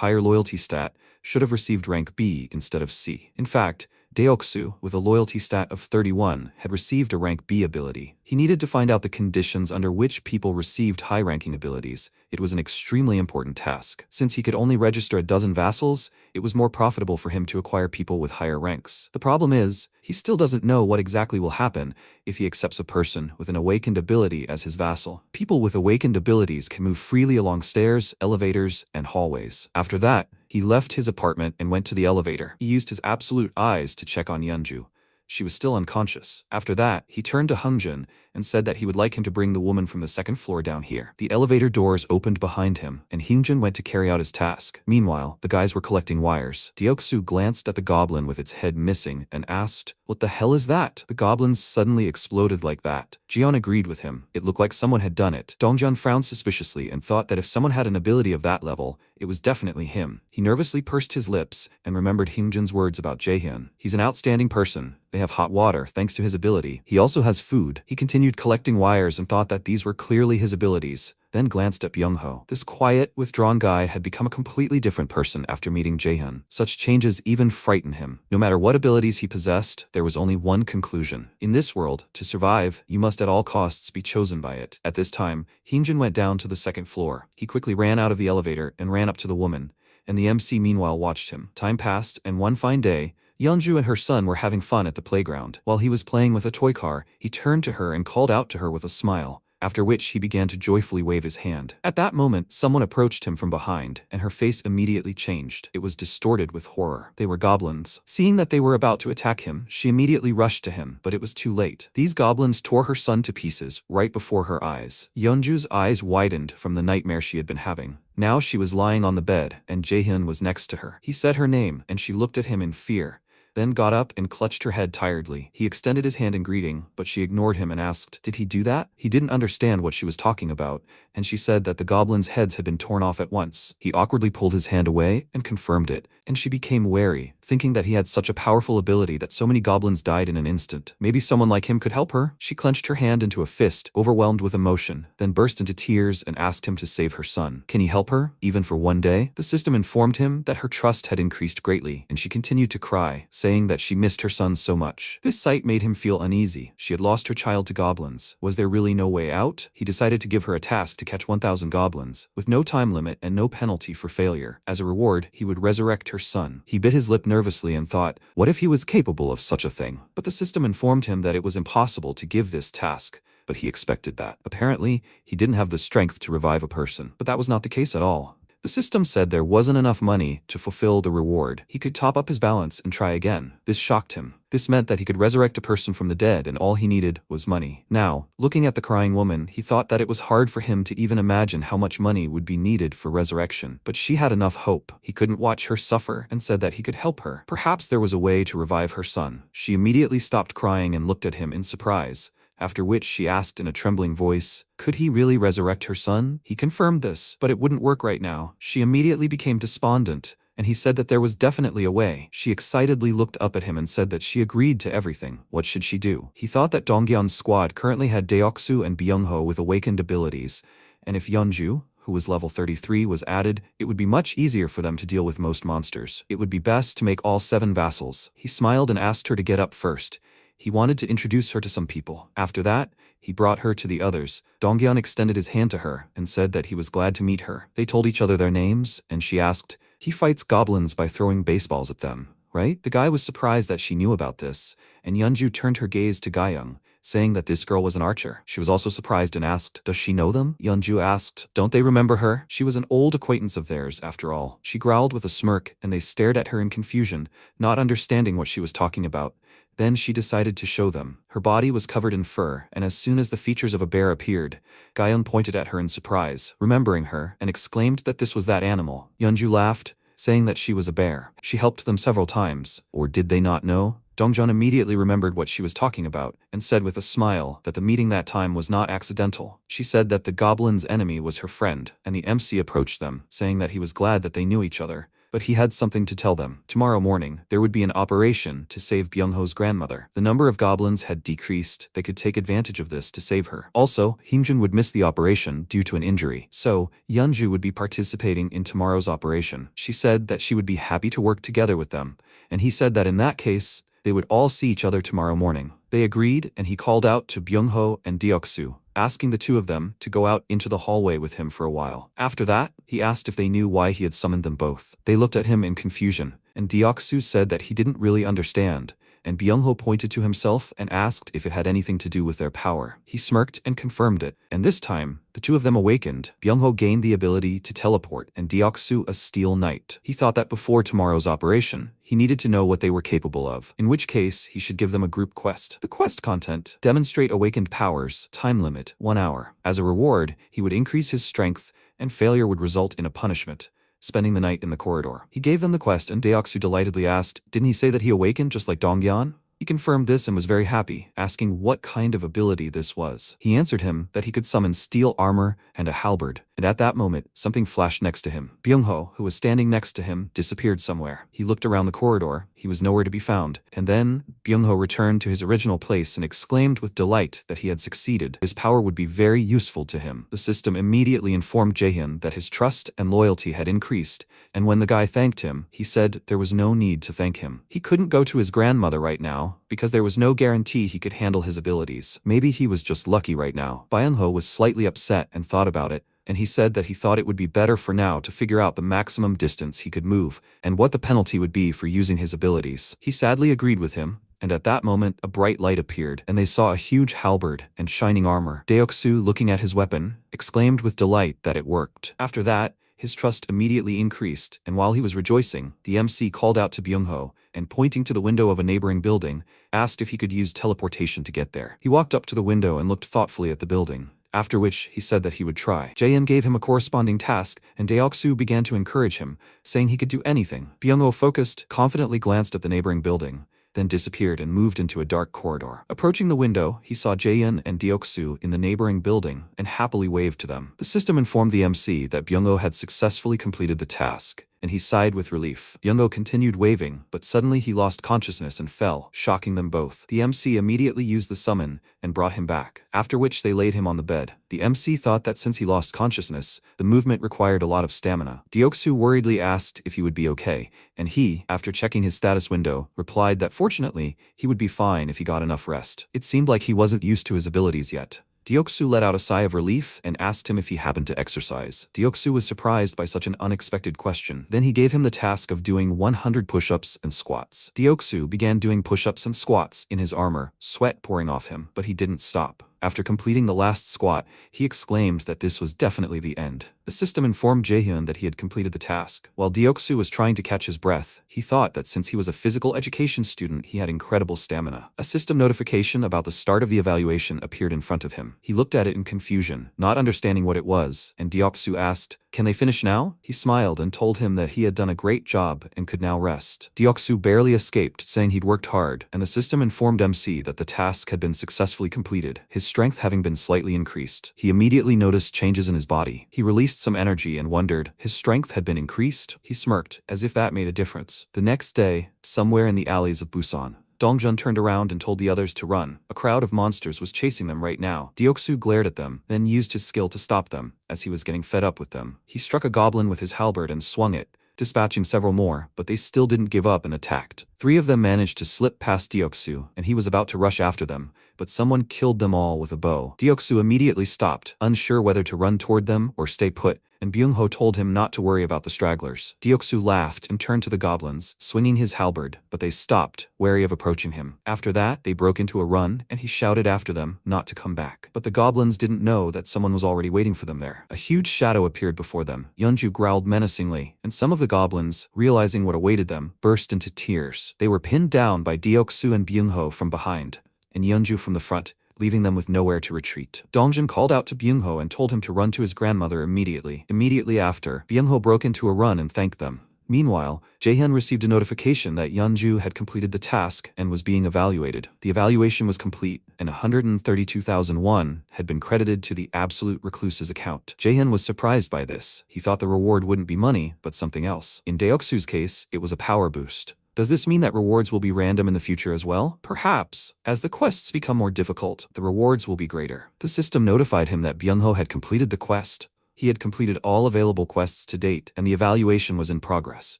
[SPEAKER 1] higher loyalty stat, should have received rank B instead of C. In fact, Deoksu, with a loyalty stat of 31, had received a rank B ability. He needed to find out the conditions under which people received high-ranking abilities. It was an extremely important task. Since he could only register a dozen vassals, it was more profitable for him to acquire people with higher ranks. The problem is, he still doesn't know what exactly will happen if he accepts a person with an awakened ability as his vassal. People with awakened abilities can move freely along stairs, elevators, and hallways. After that, he left his apartment and went to the elevator. He used his absolute eyes to check on Yeonju. She was still unconscious. After that, he turned to Hyungjin and said that he would like him to bring the woman from the second floor down here. The elevator doors opened behind him, and Hyungjin went to carry out his task. Meanwhile, the guys were collecting wires. Deoksu glanced at the goblin with its head missing and asked, "What the hell is that?" The goblins suddenly exploded like that. Jion agreed with him. It looked like someone had done it. Dongjian frowned suspiciously and thought that if someone had an ability of that level, it was definitely him. He nervously pursed his lips and remembered Hyunjin's words about Jaehyun. He's an outstanding person. They have hot water thanks to his ability. He also has food. He continued collecting wires and thought that these were clearly his abilities, then glanced at Byungho. This quiet, withdrawn guy had become a completely different person after meeting Jaehyun. Such changes even frightened him. No matter what abilities he possessed, there was only one conclusion. In this world, to survive, you must at all costs be chosen by it. At this time, Hyunjin went down to the second floor. He quickly ran out of the elevator and ran up to the woman, and the MC meanwhile watched him. Time passed, and one fine day, Yeonju and her son were having fun at the playground. While he was playing with a toy car, he turned to her and called out to her with a smile, after which he began to joyfully wave his hand. At that moment, someone approached him from behind, and her face immediately changed. It was distorted with horror. They were goblins. Seeing that they were about to attack him, she immediately rushed to him, but it was too late. These goblins tore her son to pieces right before her eyes. Yeonju's eyes widened from the nightmare she had been having. Now she was lying on the bed, and Jaehyun was next to her. He said her name, and she looked at him in fear, then got up and clutched her head tiredly. He extended his hand in greeting, but she ignored him and asked, "Did he do that?" He didn't understand what she was talking about, and she said that the goblins' heads had been torn off at once. He awkwardly pulled his hand away and confirmed it, and she became wary, thinking that he had such a powerful ability that so many goblins died in an instant. Maybe someone like him could help her? She clenched her hand into a fist, overwhelmed with emotion, then burst into tears and asked him to save her son. Can he help her, even for one day? The system informed him that her trust had increased greatly, and she continued to cry, saying that she missed her son so much. This sight made him feel uneasy. She had lost her child to goblins. Was there really no way out? He decided to give her a task to catch 1,000 goblins, with no time limit and no penalty for failure. As a reward, he would resurrect her son. He bit his lip nervously and thought, what if he was capable of such a thing? But the system informed him that it was impossible to give this task. But he expected that. Apparently, he didn't have the strength to revive a person. But that was not the case at all. The system said there wasn't enough money to fulfill the reward. He could top up his balance and try again. This shocked him. This meant that he could resurrect a person from the dead and all he needed was money. Now, looking at the crying woman, he thought that it was hard for him to even imagine how much money would be needed for resurrection. But she had enough hope. He couldn't watch her suffer and said that he could help her. Perhaps there was a way to revive her son. She immediately stopped crying and looked at him in surprise. After which she asked in a trembling voice, could he really resurrect her son? He confirmed this, but it wouldn't work right now. She immediately became despondent, and he said that there was definitely a way. She excitedly looked up at him and said that she agreed to everything. What should she do? He thought that Donggyeon's squad currently had Deoksu and Byungho with awakened abilities, and if Yeonju, who was level 33, was added, it would be much easier for them to deal with most monsters. It would be best to make all 7 vassals. He smiled and asked her to get up first. He wanted to introduce her to some people. After that, he brought her to the others. Donggyeon extended his hand to her and said that he was glad to meet her. They told each other their names, and she asked, he fights goblins by throwing baseballs at them, right? The guy was surprised that she knew about this, and Yeonju turned her gaze to Gayoung, saying that this girl was an archer. She was also surprised and asked, does she know them? Yeonju asked, don't they remember her? She was an old acquaintance of theirs, after all. She growled with a smirk, and they stared at her in confusion, not understanding what she was talking about. Then she decided to show them. Her body was covered in fur, and as soon as the features of a bear appeared, Gayoung pointed at her in surprise, remembering her, and exclaimed that this was that animal. Yeonju laughed, saying that she was a bear. She helped them several times, or did they not know? Dongjun immediately remembered what she was talking about, and said with a smile that the meeting that time was not accidental. She said that the goblin's enemy was her friend, and the MC approached them, saying that he was glad that they knew each other, but he had something to tell them. Tomorrow morning, there would be an operation to save Byung-ho's grandmother. The number of goblins had decreased. They could take advantage of this to save her. Also, Hyunjun would miss the operation due to an injury, so Yeonju would be participating in tomorrow's operation. She said that she would be happy to work together with them, and he said that in that case, they would all see each other tomorrow morning. They agreed, and he called out to Byung-ho and Deoksu, asking the two of them to go out into the hallway with him for a while. After that, he asked if they knew why he had summoned them both. They looked at him in confusion, and Deoksu said that he didn't really understand, and Byung-ho pointed to himself and asked if it had anything to do with their power. He smirked and confirmed it, and this time, the two of them awakened. Byung-ho gained the ability to teleport, and Deoksu a steel knight. He thought that before tomorrow's operation, he needed to know what they were capable of, in which case he should give them a group quest. The quest content: demonstrate awakened powers, time limit, 1 hour. As a reward, he would increase his strength, and failure would result in a punishment: spending the night in the corridor. He gave them the quest, and Deoksu delightedly asked, "Didn't he say that he awakened just like Donggyeon?" He confirmed this and was very happy, asking what kind of ability this was. He answered him that he could summon steel armor and a halberd, and at that moment, something flashed next to him. Byung-ho, who was standing next to him, disappeared somewhere. He looked around the corridor. He was nowhere to be found. And then, Byung-ho returned to his original place and exclaimed with delight that he had succeeded. His power would be very useful to him. The system immediately informed Jaehyun that his trust and loyalty had increased, and when the guy thanked him, he said there was no need to thank him. He couldn't go to his grandmother right now, because there was no guarantee he could handle his abilities. Maybe he was just lucky right now. Byung-ho was slightly upset and thought about it, and he said that he thought it would be better for now to figure out the maximum distance he could move, and what the penalty would be for using his abilities. He sadly agreed with him, and at that moment a bright light appeared, and they saw a huge halberd and shining armor. Deoksu, looking at his weapon, exclaimed with delight that it worked. After that, his trust immediately increased, and while he was rejoicing, the MC called out to Byung-ho, and pointing to the window of a neighboring building, asked if he could use teleportation to get there. He walked up to the window and looked thoughtfully at the building, after which he said that he would try. Jaehyun gave him a corresponding task, and Deoksu began to encourage him, saying he could do anything. Byung-ho focused, confidently glanced at the neighboring building, then disappeared and moved into a dark corridor. Approaching the window, he saw Jaehyun and Deoksu in the neighboring building and happily waved to them. The system informed the MC that Byung-ho had successfully completed the task, and he sighed with relief. Byung-ho continued waving, but suddenly he lost consciousness and fell, shocking them both. The MC immediately used the summon and brought him back, after which they laid him on the bed. The MC thought that since he lost consciousness, the movement required a lot of stamina. Deoksu worriedly asked if he would be okay, and he, after checking his status window, replied that fortunately, he would be fine if he got enough rest. It seemed like he wasn't used to his abilities yet. Deoksu let out a sigh of relief and asked him if he happened to exercise. Deoksu was surprised by such an unexpected question. Then he gave him the task of doing 100 push-ups and squats. Deoksu began doing push-ups and squats in his armor, sweat pouring off him, but he didn't stop. After completing the last squat, he exclaimed that this was definitely the end. The system informed Jaehyun that he had completed the task. While Deoksu was trying to catch his breath, he thought that since he was a physical education student, he had incredible stamina. A system notification about the start of the evaluation appeared in front of him. He looked at it in confusion, not understanding what it was, and Deoksu asked, "Can they finish now?" He smiled and told him that he had done a great job and could now rest. Deoksu barely escaped, saying he'd worked hard, and the system informed MC that the task had been successfully completed. His strength having been slightly increased, he immediately noticed changes in his body. He released some energy and wondered, his strength had been increased? He smirked, as if that made a difference. The next day, somewhere in the alleys of Busan, Dongjun turned around and told the others to run. A crowd of monsters was chasing them right now. Deoksu glared at them, then used his skill to stop them, as he was getting fed up with them. He struck a goblin with his halberd and swung it, dispatching several more, but they still didn't give up and attacked. 3 of them managed to slip past Deoksu, and he was about to rush after them, but someone killed them all with a bow. Deoksu immediately stopped, unsure whether to run toward them or stay put, and Byung-ho told him not to worry about the stragglers. Deoksu laughed and turned to the goblins, swinging his halberd, but they stopped, wary of approaching him. After that, they broke into a run, and he shouted after them not to come back. But the goblins didn't know that someone was already waiting for them there. A huge shadow appeared before them. Yeonju growled menacingly, and some of the goblins, realizing what awaited them, burst into tears. They were pinned down by Deoksu and Byung-ho from behind, and Yeonju from the front, leaving them with nowhere to retreat. Dongjun called out to Byung-ho and told him to run to his grandmother immediately. Immediately after, Byung-ho broke into a run and thanked them. Meanwhile, Jaehyun received a notification that Yeonju had completed the task and was being evaluated. The evaluation was complete, and 132,001 had been credited to the Absolute Recluse's account. Jaehyun was surprised by this. He thought the reward wouldn't be money, but something else. In Deoksu's case, it was a power boost. Does this mean that rewards will be random in the future as well? Perhaps. As the quests become more difficult, the rewards will be greater. The system notified him that Byung-ho had completed the quest. He had completed all available quests to date, and the evaluation was in progress.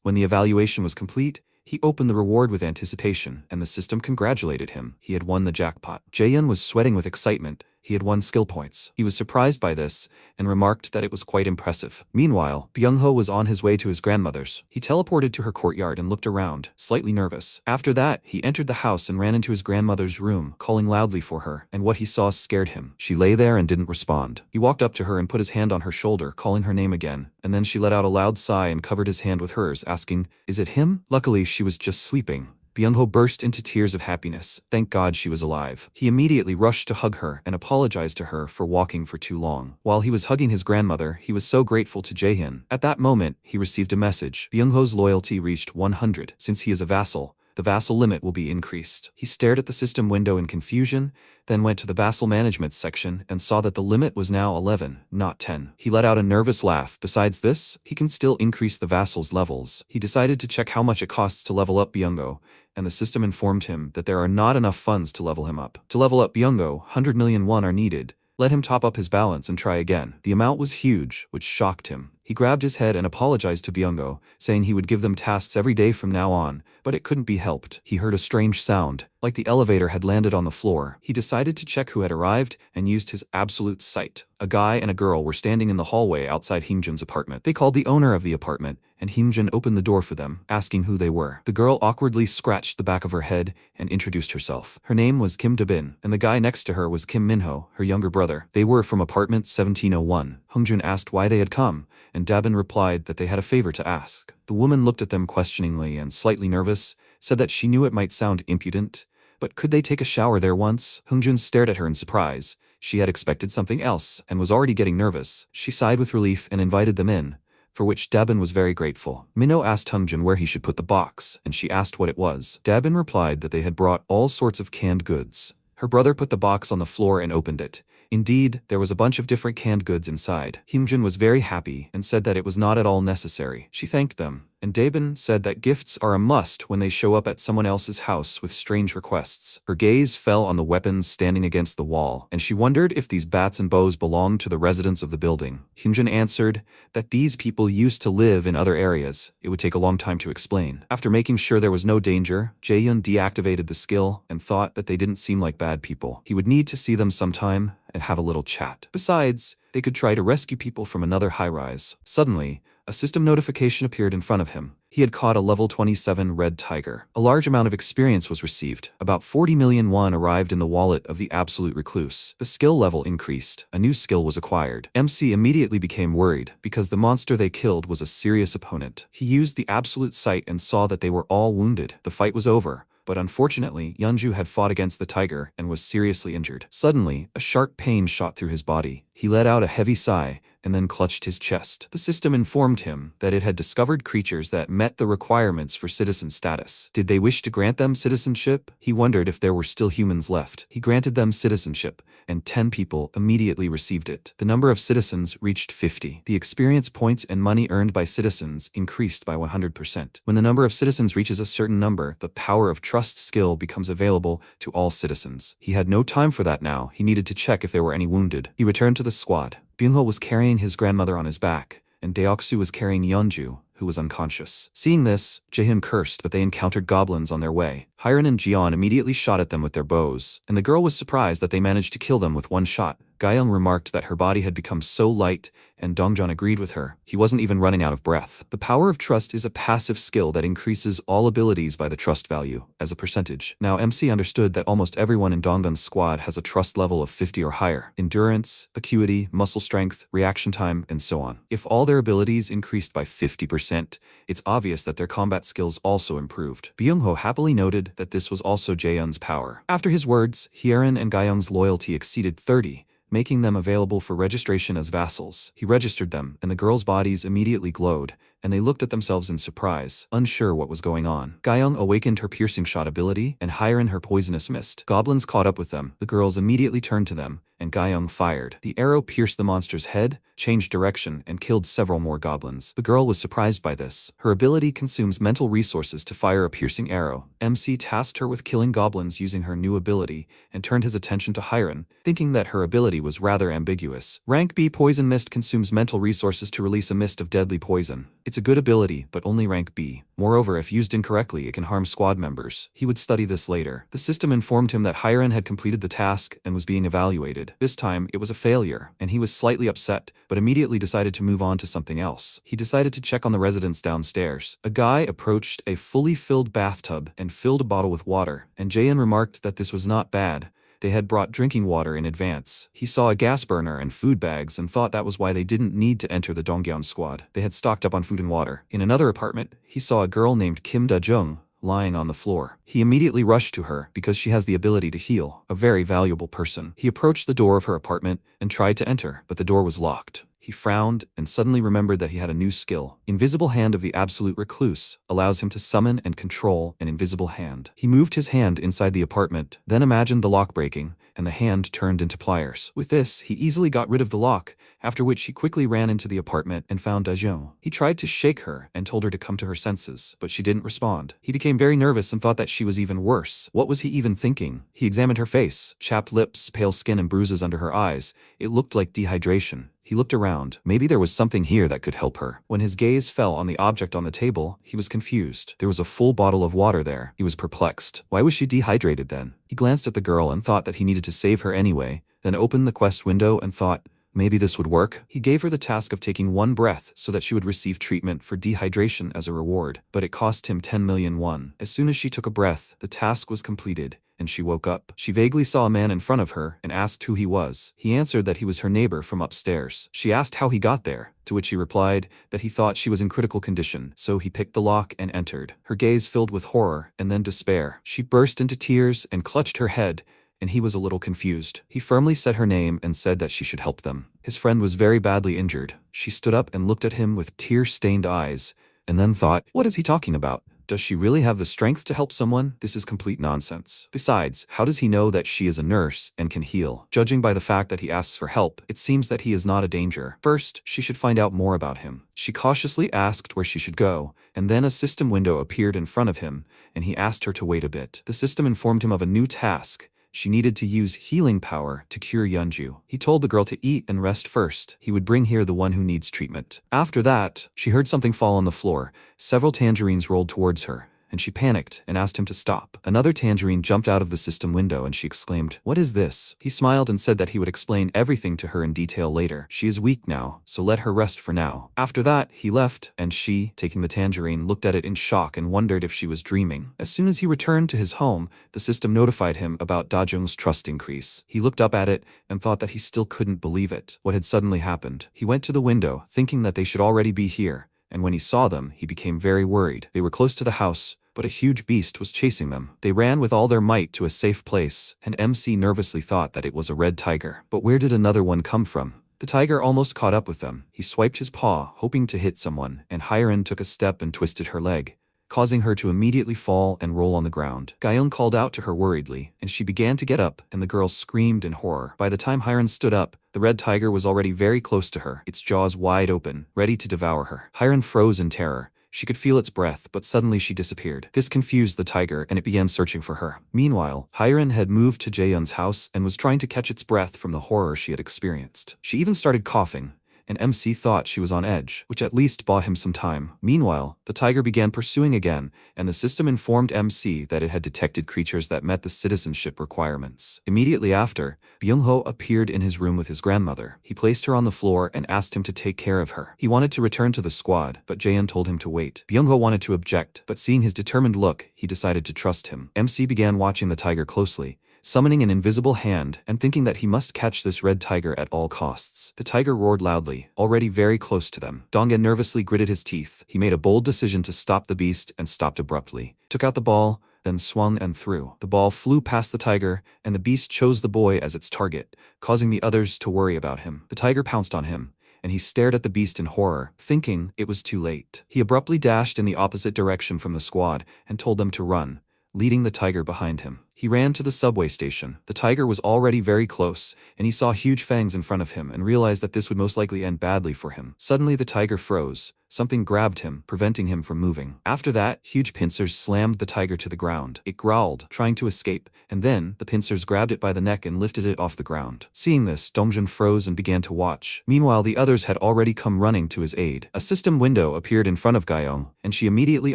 [SPEAKER 1] When the evaluation was complete, he opened the reward with anticipation, and the system congratulated him. He had won the jackpot. Jaehyun was sweating with excitement. He had won skill points. He was surprised by this and remarked that it was quite impressive. Meanwhile, Byung-ho was on his way to his grandmother's. He teleported to her courtyard and looked around, slightly nervous. After that, he entered the house and ran into his grandmother's room, calling loudly for her, and what he saw scared him. She lay there and didn't respond. He walked up to her and put his hand on her shoulder, calling her name again, and then she let out a loud sigh and covered his hand with hers, asking, "Is it him?" Luckily, she was just sleeping. Byung-ho burst into tears of happiness. Thank God she was alive. He immediately rushed to hug her and apologized to her for walking for too long. While he was hugging his grandmother, he was so grateful to Jaehyun. At that moment, he received a message. Byung-ho's loyalty reached 100. Since he is a vassal, the vassal limit will be increased. He stared at the system window in confusion, then went to the vassal management section and saw that the limit was now 11, not 10. He let out a nervous laugh. Besides this, he can still increase the vassal's levels. He decided to check how much it costs to level up Byung-ho, and the system informed him that there are not enough funds to level him up. To level up Byung-ho, 100 million won are needed. Let him top up his balance and try again. The amount was huge, which shocked him. He grabbed his head and apologized to Byung-ho, saying he would give them tasks every day from now on, but it couldn't be helped. He heard a strange sound, like the elevator had landed on the floor. He decided to check who had arrived and used his absolute sight. A guy and a girl were standing in the hallway outside Hyunjun's apartment. They called the owner of the apartment, and Hyunjun opened the door for them, asking who they were. The girl awkwardly scratched the back of her head and introduced herself. Her name was Kim Dabin, and the guy next to her was Kim Minho, her younger brother. They were from apartment 1701. Hyunjun asked why they had come, and Dabin replied that they had a favor to ask. The woman looked at them questioningly and, slightly nervous, said that she knew it might sound impudent, but could they take a shower there once? Hyunjun stared at her in surprise. She had expected something else and was already getting nervous. She sighed with relief and invited them in, for which Dabin was very grateful. Minho asked Hyunjun where he should put the box, and she asked what it was. Dabin replied that they had brought all sorts of canned goods. Her brother put the box on the floor and opened it. Indeed, there was a bunch of different canned goods inside. Hyunjun was very happy and said that it was not at all necessary. She thanked them, and Dabin said that gifts are a must when they show up at someone else's house with strange requests. Her gaze fell on the weapons standing against the wall, and she wondered if these bats and bows belonged to the residents of the building. Hyunjun answered that these people used to live in other areas. It would take a long time to explain. After making sure there was no danger, Jaehyun deactivated the skill and thought that they didn't seem like bad people. He would need to see them sometime and have a little chat. Besides, they could try to rescue people from another high-rise. Suddenly, a system notification appeared in front of him. He had caught a level 27 red tiger. A large amount of experience was received. About 40 million won arrived in the wallet of the Absolute Recluse. The skill level increased. A new skill was acquired. MC immediately became worried because the monster they killed was a serious opponent. He used the Absolute Sight and saw that they were all wounded. The fight was over. But unfortunately, Yeonju had fought against the tiger and was seriously injured. Suddenly, a sharp pain shot through his body. He let out a heavy sigh and then clutched his chest. The system informed him that it had discovered creatures that met the requirements for citizen status. Did they wish to grant them citizenship? He wondered if there were still humans left. He granted them citizenship, and 10 people immediately received it. The number of citizens reached 50. The experience points and money earned by citizens increased by 100%. When the number of citizens reaches a certain number, the power of trust skill becomes available to all citizens. He had no time for that now. He needed to check if there were any wounded. He returned to the squad. Byung-ho was carrying his grandmother on his back, and Deoksu was carrying Yeonju, who was unconscious. Seeing this, Jaehyun cursed, but they encountered goblins on their way. Hyun and Jeon immediately shot at them with their bows, and the girl was surprised that they managed to kill them with one shot. Gayoung remarked that her body had become so light, and Dongjeon agreed with her. He wasn't even running out of breath. The power of trust is a passive skill that increases all abilities by the trust value, as a percentage. Now MC understood that almost everyone in Dongjeon's squad has a trust level of 50 or higher. Endurance, acuity, muscle strength, reaction time, and so on. If all their abilities increased by 50%, it's obvious that their combat skills also improved. Byung-ho happily noted that this was also Jaehyun's power. After his words, Hyerin and Gayoung's loyalty exceeded 30, making them available for registration as vassals. He registered them, and the girls' bodies immediately glowed, and they looked at themselves in surprise, unsure what was going on. Gyeong awakened her piercing shot ability, and Hiren her poisonous mist. Goblins caught up with them. The girls immediately turned to them, and Gyeong fired. The arrow pierced the monster's head, changed direction, and killed several more goblins. The girl was surprised by this. Her ability consumes mental resources to fire a piercing arrow. MC tasked her with killing goblins using her new ability, and turned his attention to Hiren, thinking that her ability was rather ambiguous. Rank B Poison Mist consumes mental resources to release a mist of deadly poison. It's a good ability, but only rank B. Moreover, if used incorrectly, it can harm squad members. He would study this later. The system informed him that Hiren had completed the task and was being evaluated. This time, it was a failure, and he was slightly upset, but immediately decided to move on to something else. He decided to check on the residents downstairs. A guy approached a fully filled bathtub and filled a bottle with water, and Jaehyun remarked that this was not bad. They had brought drinking water in advance. He saw a gas burner and food bags and thought that was why they didn't need to enter the Donggyeon squad. They had stocked up on food and water. In another apartment, he saw a girl named Kim Da-jung lying on the floor. He immediately rushed to her because she has the ability to heal, a very valuable person. He approached the door of her apartment and tried to enter, but the door was locked. He frowned and suddenly remembered that he had a new skill. Invisible Hand of the Absolute Recluse allows him to summon and control an invisible hand. He moved his hand inside the apartment, then imagined the lock breaking, and the hand turned into pliers. With this, he easily got rid of the lock, after which he quickly ran into the apartment and found Da-jung. He tried to shake her and told her to come to her senses, but she didn't respond. He became very nervous and thought that she was even worse. What was he even thinking? He examined her face, chapped lips, pale skin, and bruises under her eyes. It looked like dehydration. He looked around. Maybe there was something here that could help her. When his gaze fell on the object on the table, he was confused. There was a full bottle of water there. He was perplexed. Why was she dehydrated then? He glanced at the girl and thought that he needed to save her anyway, then opened the quest window and thought, maybe this would work. He gave her the task of taking one breath so that she would receive treatment for dehydration as a reward, but it cost him 10 million won. As soon as she took a breath, the task was completed, and she woke up. She vaguely saw a man in front of her and asked who he was. He answered that he was her neighbor from upstairs. She asked how he got there, to which he replied that he thought she was in critical condition, so he picked the lock and entered. Her gaze filled with horror and then despair. She burst into tears and clutched her head, and he was a little confused. He firmly said her name and said that she should help them. His friend was very badly injured. She stood up and looked at him with tear-stained eyes, and then thought, what is he talking about? Does she really have the strength to help someone? This is complete nonsense. Besides, how does he know that she is a nurse and can heal? Judging by the fact that he asks for help, it seems that he is not a danger. First, she should find out more about him. She cautiously asked where she should go, and then a system window appeared in front of him, and he asked her to wait a bit. The system informed him of a new task. She needed to use healing power to cure Yeonju. He told the girl to eat and rest first. He would bring here the one who needs treatment. After that, she heard something fall on the floor. Several tangerines rolled towards her, and she panicked and asked him to stop. Another tangerine jumped out of the system window and she exclaimed, what is this? He smiled and said that he would explain everything to her in detail later. She is weak now, so let her rest for now. After that, he left, and she, taking the tangerine, looked at it in shock and wondered if she was dreaming. As soon as he returned to his home, the system notified him about Da-jung's trust increase. He looked up at it and thought that he still couldn't believe it. What had suddenly happened? He went to the window, thinking that they should already be here, and when he saw them, he became very worried. They were close to the house, but a huge beast was chasing them. They ran with all their might to a safe place, and MC nervously thought that it was a red tiger. But where did another one come from? The tiger almost caught up with them. He swiped his paw, hoping to hit someone, and Hiren took a step and twisted her leg, causing her to immediately fall and roll on the ground. Gyeong called out to her worriedly, and she began to get up, and the girl screamed in horror. By the time Hiren stood up, the red tiger was already very close to her, its jaws wide open, ready to devour her. Hiren froze in terror. She could feel its breath, but suddenly she disappeared. This confused the tiger, and it began searching for her. Meanwhile, Hiren had moved to Jaehyun's house and was trying to catch its breath from the horror she had experienced. She even started coughing, and MC thought she was on edge, which at least bought him some time. Meanwhile, the tiger began pursuing again, and the system informed MC that it had detected creatures that met the citizenship requirements. Immediately after, Byung-ho appeared in his room with his grandmother. He placed her on the floor and asked him to take care of her. He wanted to return to the squad, but Jaehyun told him to wait. Byung-ho wanted to object, but seeing his determined look, he decided to trust him. MC began watching the tiger closely, summoning an invisible hand and thinking that he must catch this red tiger at all costs. The tiger roared loudly, already very close to them. Donggen nervously gritted his teeth. He made a bold decision to stop the beast and stopped abruptly. Took out the ball, then swung and threw. The ball flew past the tiger, and the beast chose the boy as its target, causing the others to worry about him. The tiger pounced on him, and he stared at the beast in horror, thinking it was too late. He abruptly dashed in the opposite direction from the squad and told them to run, leading the tiger behind him. He ran to the subway station. The tiger was already very close, and he saw huge fangs in front of him and realized that this would most likely end badly for him. Suddenly the tiger froze. Something grabbed him, preventing him from moving. After that, huge pincers slammed the tiger to the ground. It growled, trying to escape, and then the pincers grabbed it by the neck and lifted it off the ground. Seeing this, Dongzhen froze and began to watch. Meanwhile, the others had already come running to his aid. A system window appeared in front of Gaiyong, and she immediately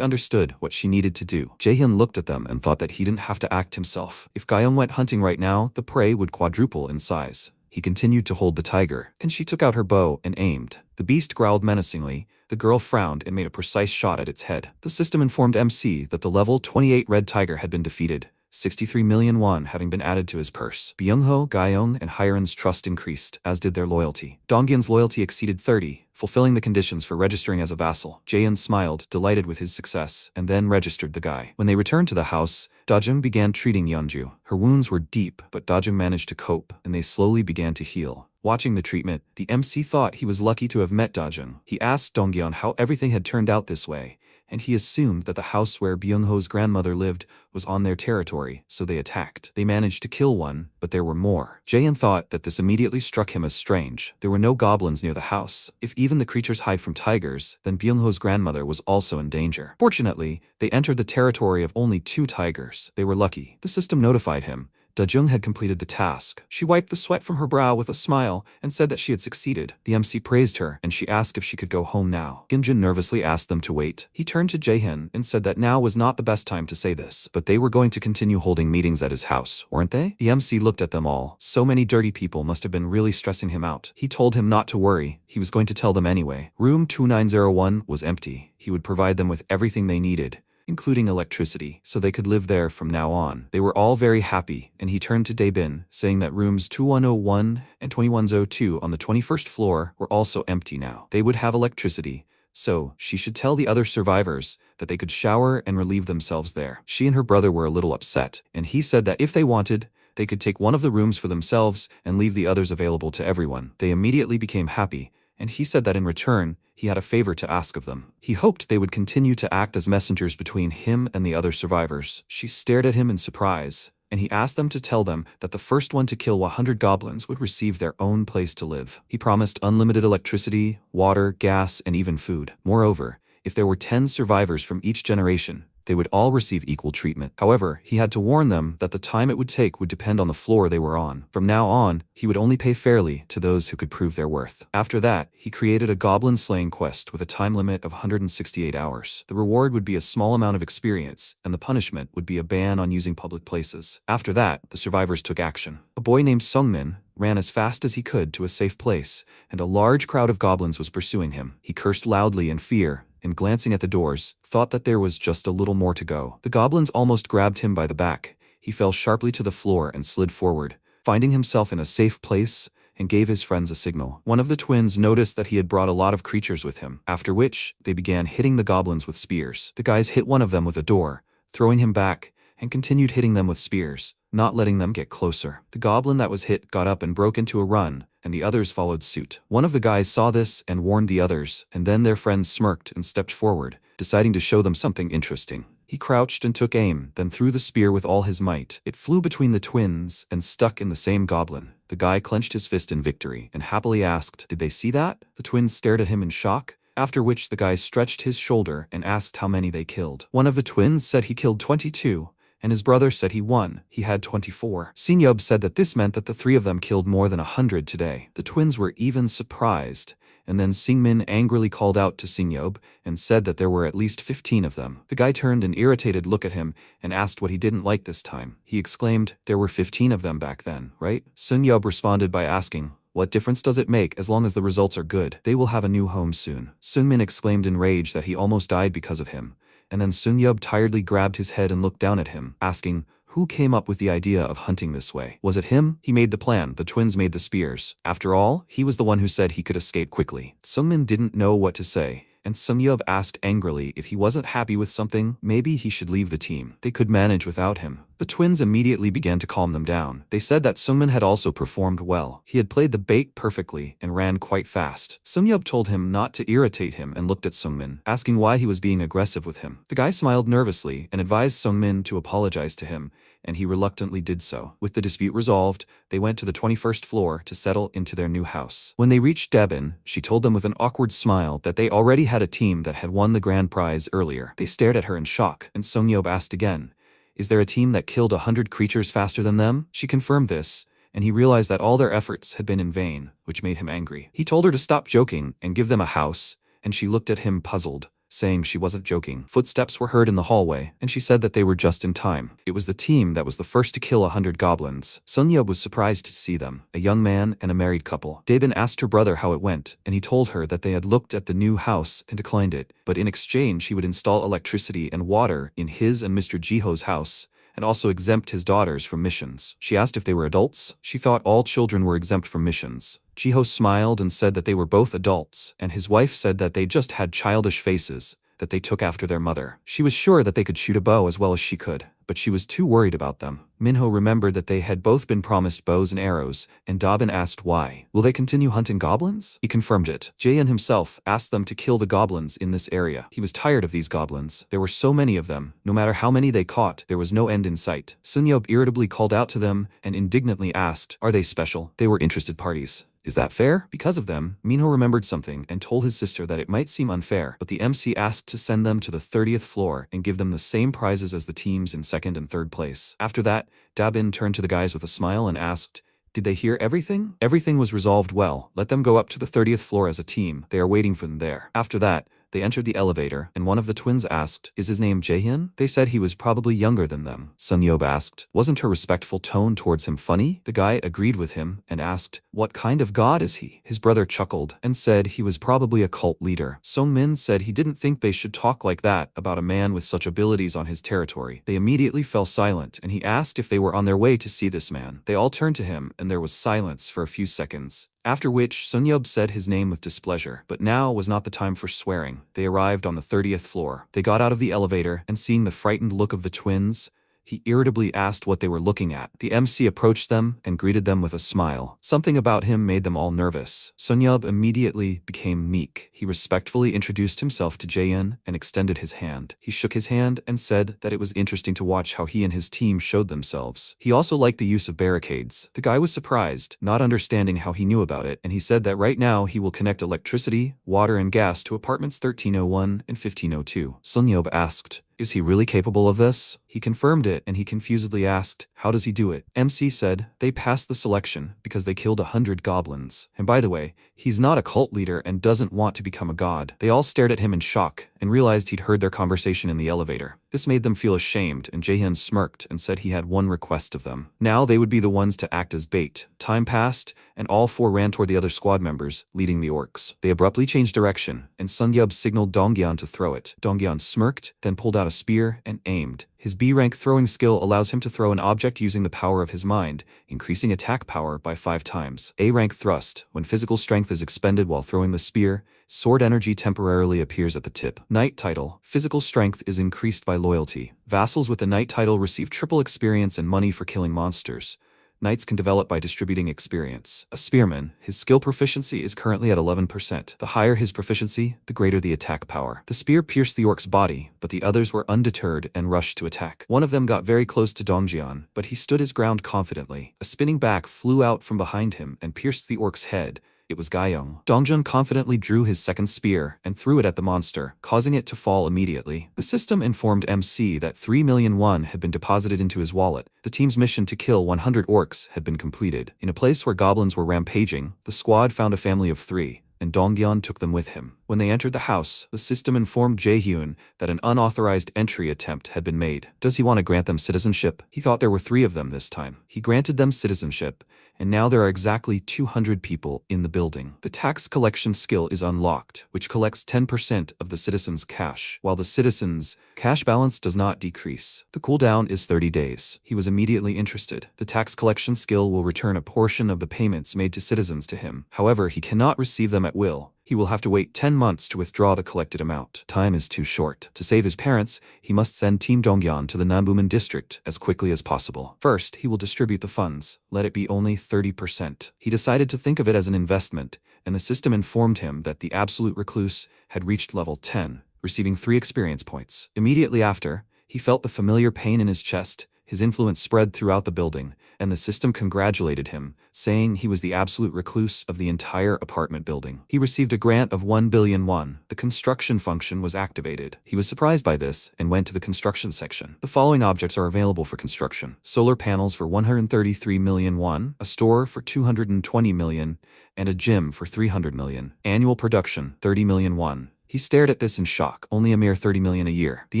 [SPEAKER 1] understood what she needed to do. Jaehyun looked at them and thought that he didn't have to act himself. If Gaiyong went hunting right now, the prey would quadruple in size. He continued to hold the tiger, and she took out her bow and aimed. The beast growled menacingly. The girl frowned and made a precise shot at its head. The system informed MC that the level 28 red tiger had been defeated, 63 million won having been added to his purse. Byung-ho, Gaiyong, and Hyeon's trust increased, as did their loyalty. Donghyun's loyalty exceeded 30, fulfilling the conditions for registering as a vassal. Jaehyun smiled, delighted with his success, and then registered the guy. When they returned to the house, Dajun began treating Yeonju. Her wounds were deep, but Dajun managed to cope, and they slowly began to heal. Watching the treatment, the MC thought he was lucky to have met Dajun. He asked Donghyun how everything had turned out this way, and he assumed that the house where Byung-ho's grandmother lived was on their territory, so they attacked. They managed to kill one, but there were more. Jaehyun thought that this immediately struck him as strange. There were no goblins near the house. If even the creatures hide from tigers, then Byung-ho's grandmother was also in danger. Fortunately, they entered the territory of only 2 tigers. They were lucky. The system notified him. Dajung had completed the task. She wiped the sweat from her brow with a smile and said that she had succeeded. The MC praised her, and she asked if she could go home now. Ginjin nervously asked them to wait. He turned to Jaehyun and said that now was not the best time to say this, but they were going to continue holding meetings at his house, weren't they? The MC looked at them all. So many dirty people must have been really stressing him out. He told him not to worry. He was going to tell them anyway. Room 2901 was empty. He would provide them with everything they needed, including electricity, so they could live there from now on. They were all very happy, and he turned to Daebin, saying that rooms 2101 and 2102 on the 21st floor were also empty now. They would have electricity, so she should tell the other survivors that they could shower and relieve themselves there. She and her brother were a little upset, and he said that if they wanted, they could take one of the rooms for themselves and leave the others available to everyone. They immediately became happy, and he said that in return, he had a favor to ask of them. He hoped they would continue to act as messengers between him and the other survivors. She stared at him in surprise, and he asked them to tell them that the first one to kill 100 goblins would receive their own place to live. He promised unlimited electricity, water, gas, and even food. Moreover, if there were 10 survivors from each generation, they would all receive equal treatment. However, he had to warn them that the time it would take would depend on the floor they were on. From now on, he would only pay fairly to those who could prove their worth. After that, he created a goblin slaying quest with a time limit of 168 hours. The reward would be a small amount of experience, and the punishment would be a ban on using public places. After that, the survivors took action. A boy named Sungmin ran as fast as he could to a safe place, and a large crowd of goblins was pursuing him. He cursed loudly in fear, and glancing at the doors, thought that there was just a little more to go. The goblins almost grabbed him by the back. He fell sharply to the floor and slid forward, finding himself in a safe place, and gave his friends a signal. One of the twins noticed that he had brought a lot of creatures with him, after which, they began hitting the goblins with spears. The guys hit one of them with a door, throwing him back, and continued hitting them with spears, not letting them get closer. The goblin that was hit got up and broke into a run, and the others followed suit. One of the guys saw this and warned the others, and then their friend smirked and stepped forward, deciding to show them something interesting. He crouched and took aim, then threw the spear with all his might. It flew between the twins and stuck in the same goblin. The guy clenched his fist in victory and happily asked, "Did they see that?" The twins stared at him in shock, after which the guy stretched his shoulder and asked how many they killed. One of the twins said he killed 22, and his brother said he won. He had 24. Sinyob said that this meant that the 3 of them killed more than 100 today. The twins were even surprised, and then Singmin angrily called out to Sinyob and said that there were at least 15 of them. The guy turned an irritated look at him and asked what he didn't like this time. He exclaimed, "There were 15 of them back then, right?" Sinyob responded by asking, "What difference does it make as long as the results are good? They will have a new home soon." Sunmin exclaimed in rage that he almost died because of him, and then Sunyub tiredly grabbed his head and looked down at him, asking, who came up with the idea of hunting this way? Was it him? He made the plan, the twins made the spears. After all, he was the one who said he could escape quickly. Sungmin didn't know what to say, and Sungyub asked angrily if he wasn't happy with something, maybe he should leave the team. They could manage without him. The twins immediately began to calm them down. They said that Sungmin had also performed well. He had played the bait perfectly and ran quite fast. Sungyub told him not to irritate him and looked at Sungmin, asking why he was being aggressive with him. The guy smiled nervously and advised Sungmin to apologize to him, and he reluctantly did so. With the dispute resolved, they went to the 21st floor to settle into their new house. When they reached Debin, she told them with an awkward smile that they already had a team that had won the grand prize earlier. They stared at her in shock, and Sungyeob asked again, "Is there a team that killed 100 creatures faster than them?" She confirmed this, and he realized that all their efforts had been in vain, which made him angry. He told her to stop joking and give them a house, and she looked at him puzzled, saying she wasn't joking. Footsteps were heard in the hallway, and she said that they were just in time. It was the team that was the first to kill 100 goblins. Sunyeob was surprised to see them, a young man and a married couple. Daebin asked her brother how it went, and he told her that they had looked at the new house and declined it, but in exchange he would install electricity and water in his and Mr. Jiho's house, and also exempt his daughters from missions. She asked if they were adults. She thought all children were exempt from missions. Jiho smiled and said that they were both adults, and his wife said that they just had childish faces, that they took after their mother. She was sure that they could shoot a bow as well as she could, but she was too worried about them. Minho remembered that they had both been promised bows and arrows, and Dabin asked why. Will they continue hunting goblins? He confirmed it. Jaehyun himself asked them to kill the goblins in this area. He was tired of these goblins. There were so many of them. No matter how many they caught, there was no end in sight. Sunyeob irritably called out to them and indignantly asked, "Are they special?" They were interested parties. Is that fair? Because of them, Minho remembered something and told his sister that it might seem unfair, but the MC asked to send them to the 30th floor and give them the same prizes as the teams in second and third place. After that, Dabin turned to the guys with a smile and asked, "Did they hear everything?" Everything was resolved well. Let them go up to the 30th floor as a team. They are waiting for them there. After that, they entered the elevator, and one of the twins asked, "Is his name Jaehyun?" They said he was probably younger than them. Sunyeob asked, "Wasn't her respectful tone towards him funny?" The guy agreed with him and asked, "What kind of god is he?" His brother chuckled and said he was probably a cult leader. Songmin said he didn't think they should talk like that about a man with such abilities on his territory. They immediately fell silent, and he asked if they were on their way to see this man. They all turned to him, and there was silence for a few seconds. After which, Sunyeob said his name with displeasure, but now was not the time for swearing. They arrived on the 30th floor. They got out of the elevator, and seeing the frightened look of the twins, he irritably asked what they were looking at. The MC approached them and greeted them with a smile. Something about him made them all nervous. Sunyeob immediately became meek. He respectfully introduced himself to Jaehyun and extended his hand. He shook his hand and said that it was interesting to watch how he and his team showed themselves. He also liked the use of barricades. The guy was surprised, not understanding how he knew about it, and he said that right now he will connect electricity, water, and gas to apartments 1301 and 1502. Sunyeob asked, "Is he really capable of this?" He confirmed it, and he confusedly asked, "How does he do it?" MC said, "They passed the selection because they killed 100 goblins. And by the way, he's not a cult leader and doesn't want to become a god." They all stared at him in shock and realized he'd heard their conversation in the elevator. This made them feel ashamed, and Jaehyun smirked and said he had one request of them. Now they would be the ones to act as bait. Time passed, and all four ran toward the other squad members, leading the orcs. They abruptly changed direction, and Sunyeob signaled Donggyeon to throw it. Donggyeon smirked, then pulled out a spear and aimed. His B-rank throwing skill allows him to throw an object using the power of his mind, increasing attack power by 5 times. A-rank thrust, when physical strength is expended while throwing the spear, sword energy temporarily appears at the tip. Knight title, physical strength is increased by loyalty. Vassals with the Knight title receive triple experience and money for killing monsters. Knights can develop by distributing experience. A spearman, his skill proficiency is currently at 11%. The higher his proficiency, the greater the attack power. The spear pierced the orc's body, but the others were undeterred and rushed to attack. One of them got very close to Donggyeon, but he stood his ground confidently. A spinning back flew out from behind him and pierced the orc's head. It was Gyeong. Dongjun confidently drew his second spear and threw it at the monster, causing it to fall immediately. The system informed MC that 3 million won had been deposited into his wallet. The team's mission to kill 100 orcs had been completed. In a place where goblins were rampaging, the squad found a family of 3, and Donggyeon took them with him. When they entered the house, the system informed Jaehyun that an unauthorized entry attempt had been made. Does he want to grant them citizenship? He thought there were 3 of them this time. He granted them citizenship, and now there are exactly 200 people in the building. The tax collection skill is unlocked, which collects 10% of the citizens' cash, while the citizens' cash balance does not decrease. The cooldown is 30 days. He was immediately interested. The tax collection skill will return a portion of the payments made to citizens to him. However, he cannot receive them at will. He will have to wait 10 months to withdraw the collected amount. Time is too short. To save his parents, he must send Team Donggyeon to the Nambuman district as quickly as possible. First, he will distribute the funds. Let it be only 30%. He decided to think of it as an investment, and the system informed him that the absolute recluse had reached level 10, receiving 3 experience points. Immediately after, he felt the familiar pain in his chest. His influence spread throughout the building, and the system congratulated him, saying he was the absolute recluse of the entire apartment building. He received a grant of 1 billion won. The construction function was activated. He was surprised by this and went to the construction section. The following objects are available for construction: solar panels for 133 million won, a store for 220 million, and a gym for 300 million. Annual production, 30 million won. He stared at this in shock. Only a mere 30 million a year. The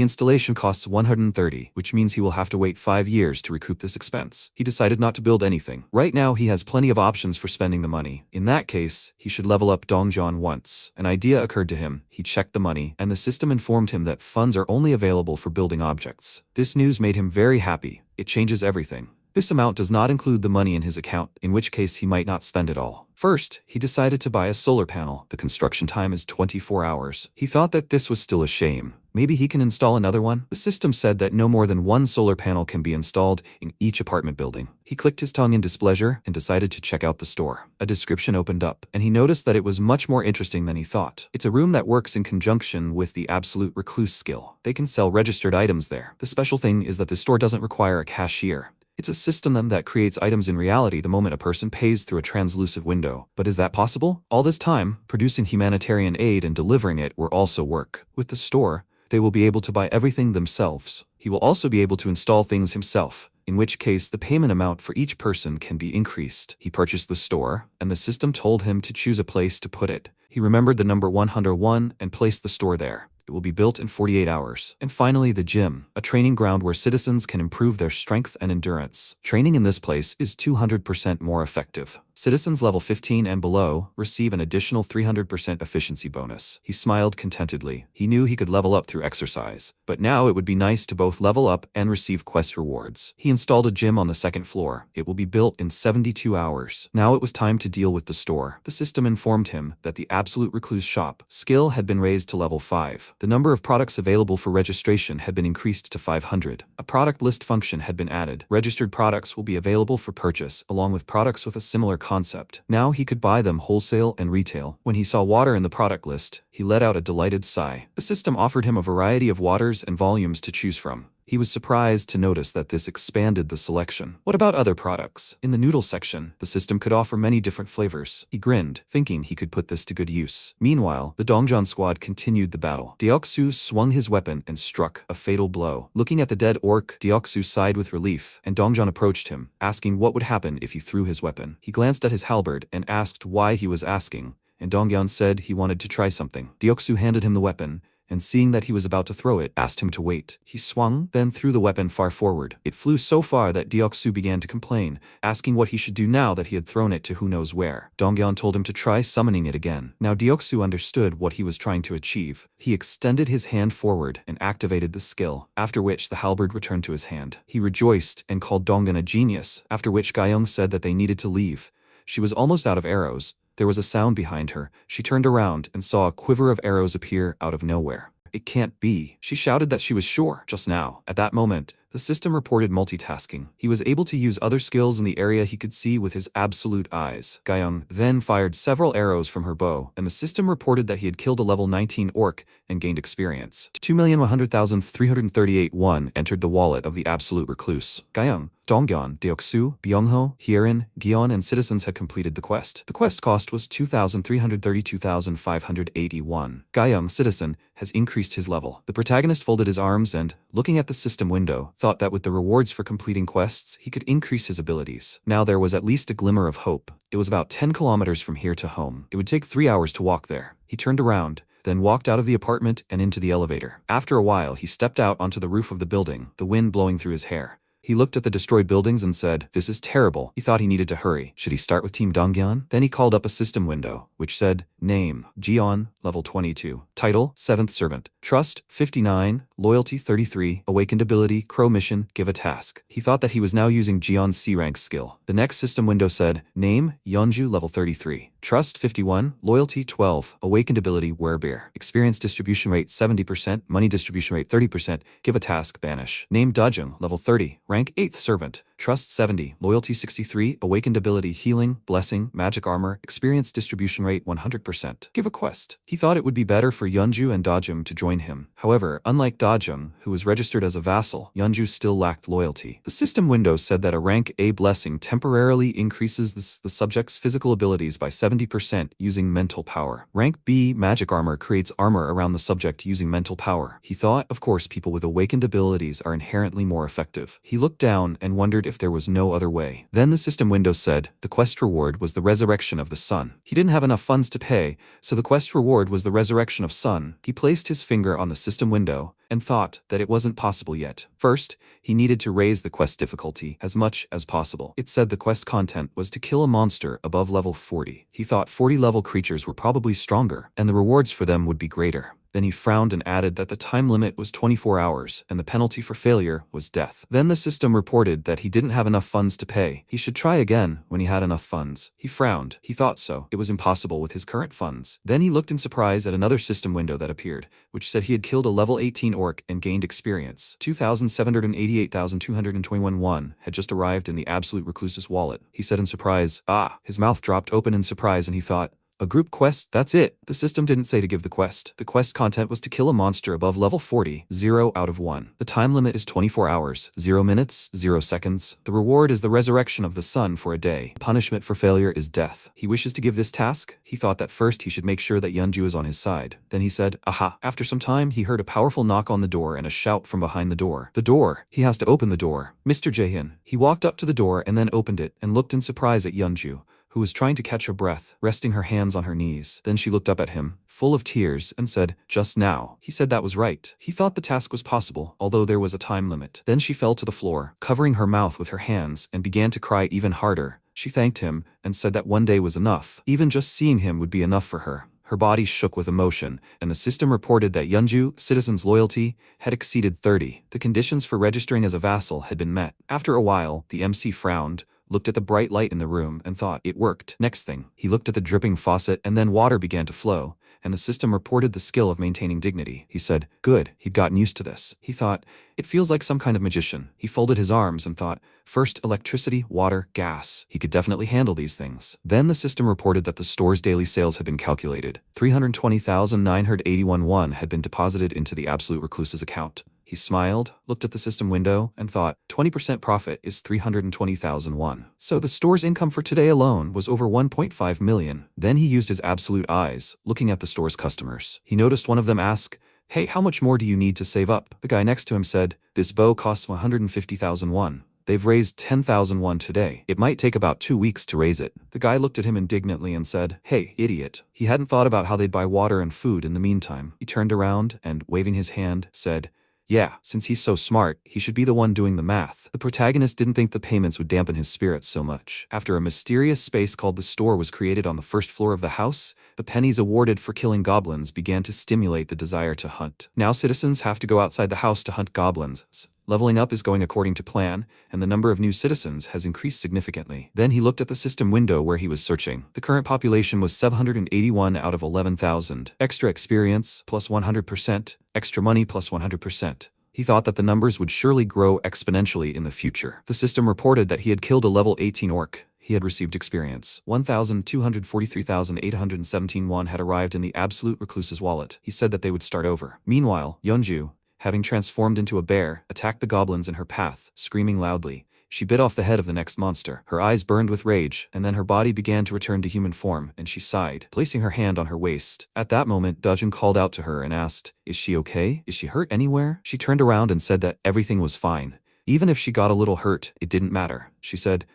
[SPEAKER 1] installation costs 130, which means he will have to wait 5 years to recoup this expense. He decided not to build anything. Right now he has plenty of options for spending the money. In that case, he should level up Donggyeon once. An idea occurred to him. He checked the money, and the system informed him that funds are only available for building objects. This news made him very happy. It changes everything. This amount does not include the money in his account, in which case he might not spend it all. First, he decided to buy a solar panel. The construction time is 24 hours. He thought that this was still a shame. Maybe he can install another one? The system said that no more than 1 solar panel can be installed in each apartment building. He clicked his tongue in displeasure and decided to check out the store. A description opened up, and he noticed that it was much more interesting than he thought. It's a room that works in conjunction with the absolute recluse skill. They can sell registered items there. The special thing is that the store doesn't require a cashier. It's a system that creates items in reality the moment a person pays through a translucent window. But is that possible? All this time, producing humanitarian aid and delivering it will also work. With the store, they will be able to buy everything themselves. He will also be able to install things himself, in which case the payment amount for each person can be increased. He purchased the store, and the system told him to choose a place to put it. He remembered the number 101 and placed the store there. It will be built in 48 hours. And finally, the gym, a training ground where citizens can improve their strength and endurance. Training in this place is 200% more effective. Citizens level 15 and below receive an additional 300% efficiency bonus. He smiled contentedly. He knew he could level up through exercise, but now it would be nice to both level up and receive quest rewards. He installed a gym on the 2nd floor. It will be built in 72 hours. Now it was time to deal with the store. The system informed him that the absolute recluse shop skill had been raised to level 5. The number of products available for registration had been increased to 500. A product list function had been added. Registered products will be available for purchase, along with products with a similar concept. Now he could buy them wholesale and retail. When he saw water in the product list, he let out a delighted sigh. The system offered him a variety of waters and volumes to choose from. He was surprised to notice that this expanded the selection. What about other products? In the noodle section, the system could offer many different flavors. He grinned, thinking he could put this to good use. Meanwhile, the Donggyeon squad continued the battle. Deoksu swung his weapon and struck a fatal blow. Looking at the dead orc, Deoksu sighed with relief, and Donggyeon approached him, asking what would happen if he threw his weapon. He glanced at his halberd and asked why he was asking, and Donggyeon said he wanted to try something. Deoksu handed him the weapon, and seeing that he was about to throw it, asked him to wait. He swung, then threw the weapon far forward. It flew so far that Deoksu began to complain, asking what he should do now that he had thrown it to who knows where. Donggyeon told him to try summoning it again. Now Deoksu understood what he was trying to achieve. He extended his hand forward and activated the skill, after which the halberd returned to his hand. He rejoiced and called Donggyeon a genius, after which Gyeong said that they needed to leave. She was almost out of arrows. There was a sound behind her. She turned around and saw a quiver of arrows appear out of nowhere. It can't be. She shouted that she was sure. Just now, at that moment, the system reported multitasking. He was able to use other skills in the area he could see with his absolute eyes. Gyeong then fired several arrows from her bow, and the system reported that he had killed a level 19 orc and gained experience. 2,100,338 won entered the wallet of the absolute recluse. Gyeong, Donggyeon, Deoksu, Byungho, Hyerin, Gyeon, and citizens had completed the quest. The quest cost was 2,332,581. Gyeong, citizen, has increased his level. The protagonist folded his arms and, looking at the system window, thought that with the rewards for completing quests, he could increase his abilities. Now there was at least a glimmer of hope. It was about 10 kilometers from here to home. It would take 3 hours to walk there. He turned around, then walked out of the apartment and into the elevator. After a while, he stepped out onto the roof of the building, the wind blowing through his hair. He looked at the destroyed buildings and said, "This is terrible." He thought he needed to hurry. Should he start with Team Donggyeon? Then he called up a system window, which said, Name, Jion, level 22. Title, 7th Servant. Trust, 59. Loyalty, 33. Awakened ability, Crow mission, give a task. He thought that he was now using Jion's C-rank skill. The next system window said, Name, Yeonju, level 33. Trust, 51. Loyalty, 12. Awakened ability, Werebear. Experience distribution rate, 70%. Money distribution rate, 30%. Give a task, banish. Name, Dajung, level 30. Rank, 8th Servant. Trust, 70. Loyalty, 63. Awakened ability, healing, blessing, magic armor. Experience distribution rate, 100%. Give a quest. He thought it would be better for Yeonju and Dajung to join him. However, unlike Dajung, who was registered as a vassal, Yeonju still lacked loyalty. The system window said that a rank A blessing temporarily increases the subject's physical abilities by 70% using mental power. Rank B magic armor creates armor around the subject using mental power. He thought, of course, people with awakened abilities are inherently more effective. He looked down and wondered if there was no other way. Then the system window said the quest reward was the resurrection of the sun. He didn't have enough funds to pay, so the quest reward was the resurrection of sun. He placed his finger on the system window and thought that it wasn't possible yet. First, he needed to raise the quest difficulty as much as possible. It said the quest content was to kill a monster above level 40. He thought 40-level creatures were probably stronger, and the rewards for them would be greater. Then he frowned and added that the time limit was 24 hours, and the penalty for failure was death. Then the system reported that he didn't have enough funds to pay. He should try again when he had enough funds. He frowned. He thought so. It was impossible with his current funds. Then he looked in surprise at another system window that appeared, which said he had killed a level 18 orc and gained experience. 2,788,221 won had just arrived in the Absolute Recluse's wallet. He said in surprise, ah. His mouth dropped open in surprise and he thought, a group quest? That's it. The system didn't say to give the quest. The quest content was to kill a monster above level 40, 0 out of 1. The time limit is 24 hours, 0 minutes, 0 seconds. The reward is the resurrection of the sun for a day. The punishment for failure is death. He wishes to give this task. He thought that first he should make sure that Yeonju is on his side. Then he said, aha. After some time, he heard a powerful knock on the door and a shout from behind the door. The door. He has to open the door. Mr. Jaehyun. He walked up to the door and then opened it and looked in surprise at Yeonju, who was trying to catch her breath, resting her hands on her knees. Then she looked up at him, full of tears, and said, just now. He said that was right. He thought the task was possible, although there was a time limit. Then she fell to the floor, covering her mouth with her hands, and began to cry even harder. She thanked him, and said that one day was enough. Even just seeing him would be enough for her. Her body shook with emotion, and the system reported that Yeonju, citizen's loyalty, had exceeded 30. The conditions for registering as a vassal had been met. After a while, the MC frowned, looked at the bright light in the room, and thought, it worked. Next thing, he looked at the dripping faucet, and then water began to flow, and the system reported the skill of maintaining dignity. He said, good, he'd gotten used to this. He thought, it feels like some kind of magician. He folded his arms and thought, first electricity, water, gas. He could definitely handle these things. Then the system reported that the store's daily sales had been calculated. 320,981 won had been deposited into the Absolute Recluse's account. He smiled, looked at the system window, and thought, 20% profit is 320,000 won. So the store's income for today alone was over 1.5 million. Then he used his absolute eyes, looking at the store's customers. He noticed one of them ask, hey, how much more do you need to save up? The guy next to him said, this bow costs 150,000 won. They've raised 10,000 won today. It might take about 2 weeks to raise it. The guy looked at him indignantly and said, hey, idiot. He hadn't thought about how they'd buy water and food in the meantime. He turned around and, waving his hand, said, yeah, since he's so smart, he should be the one doing the math. The protagonist didn't think the payments would dampen his spirits so much. After a mysterious space called the store was created on the first floor of the house, the pennies awarded for killing goblins began to stimulate the desire to hunt. Now citizens have to go outside the house to hunt goblins. Leveling up is going according to plan, and the number of new citizens has increased significantly. Then he looked at the system window where he was searching. The current population was 781 out of 11,000. Extra experience, plus 100%. Extra money, plus 100%. He thought that the numbers would surely grow exponentially in the future. The system reported that he had killed a level 18 orc. He had received experience. 1,243,817 won had arrived in the Absolute Recluse's wallet. He said that they would start over. Meanwhile, Yeonju, having transformed into a bear, attacked the goblins in her path, screaming loudly. She bit off the head of the next monster. Her eyes burned with rage, and then her body began to return to human form, and she sighed, placing her hand on her waist. At that moment, Dajun called out to her and asked, is she okay? Is she hurt anywhere? She turned around and said that everything was fine. Even if she got a little hurt, it didn't matter. She said,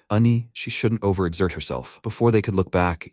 [SPEAKER 1] she shouldn't overexert herself. Before they could look back,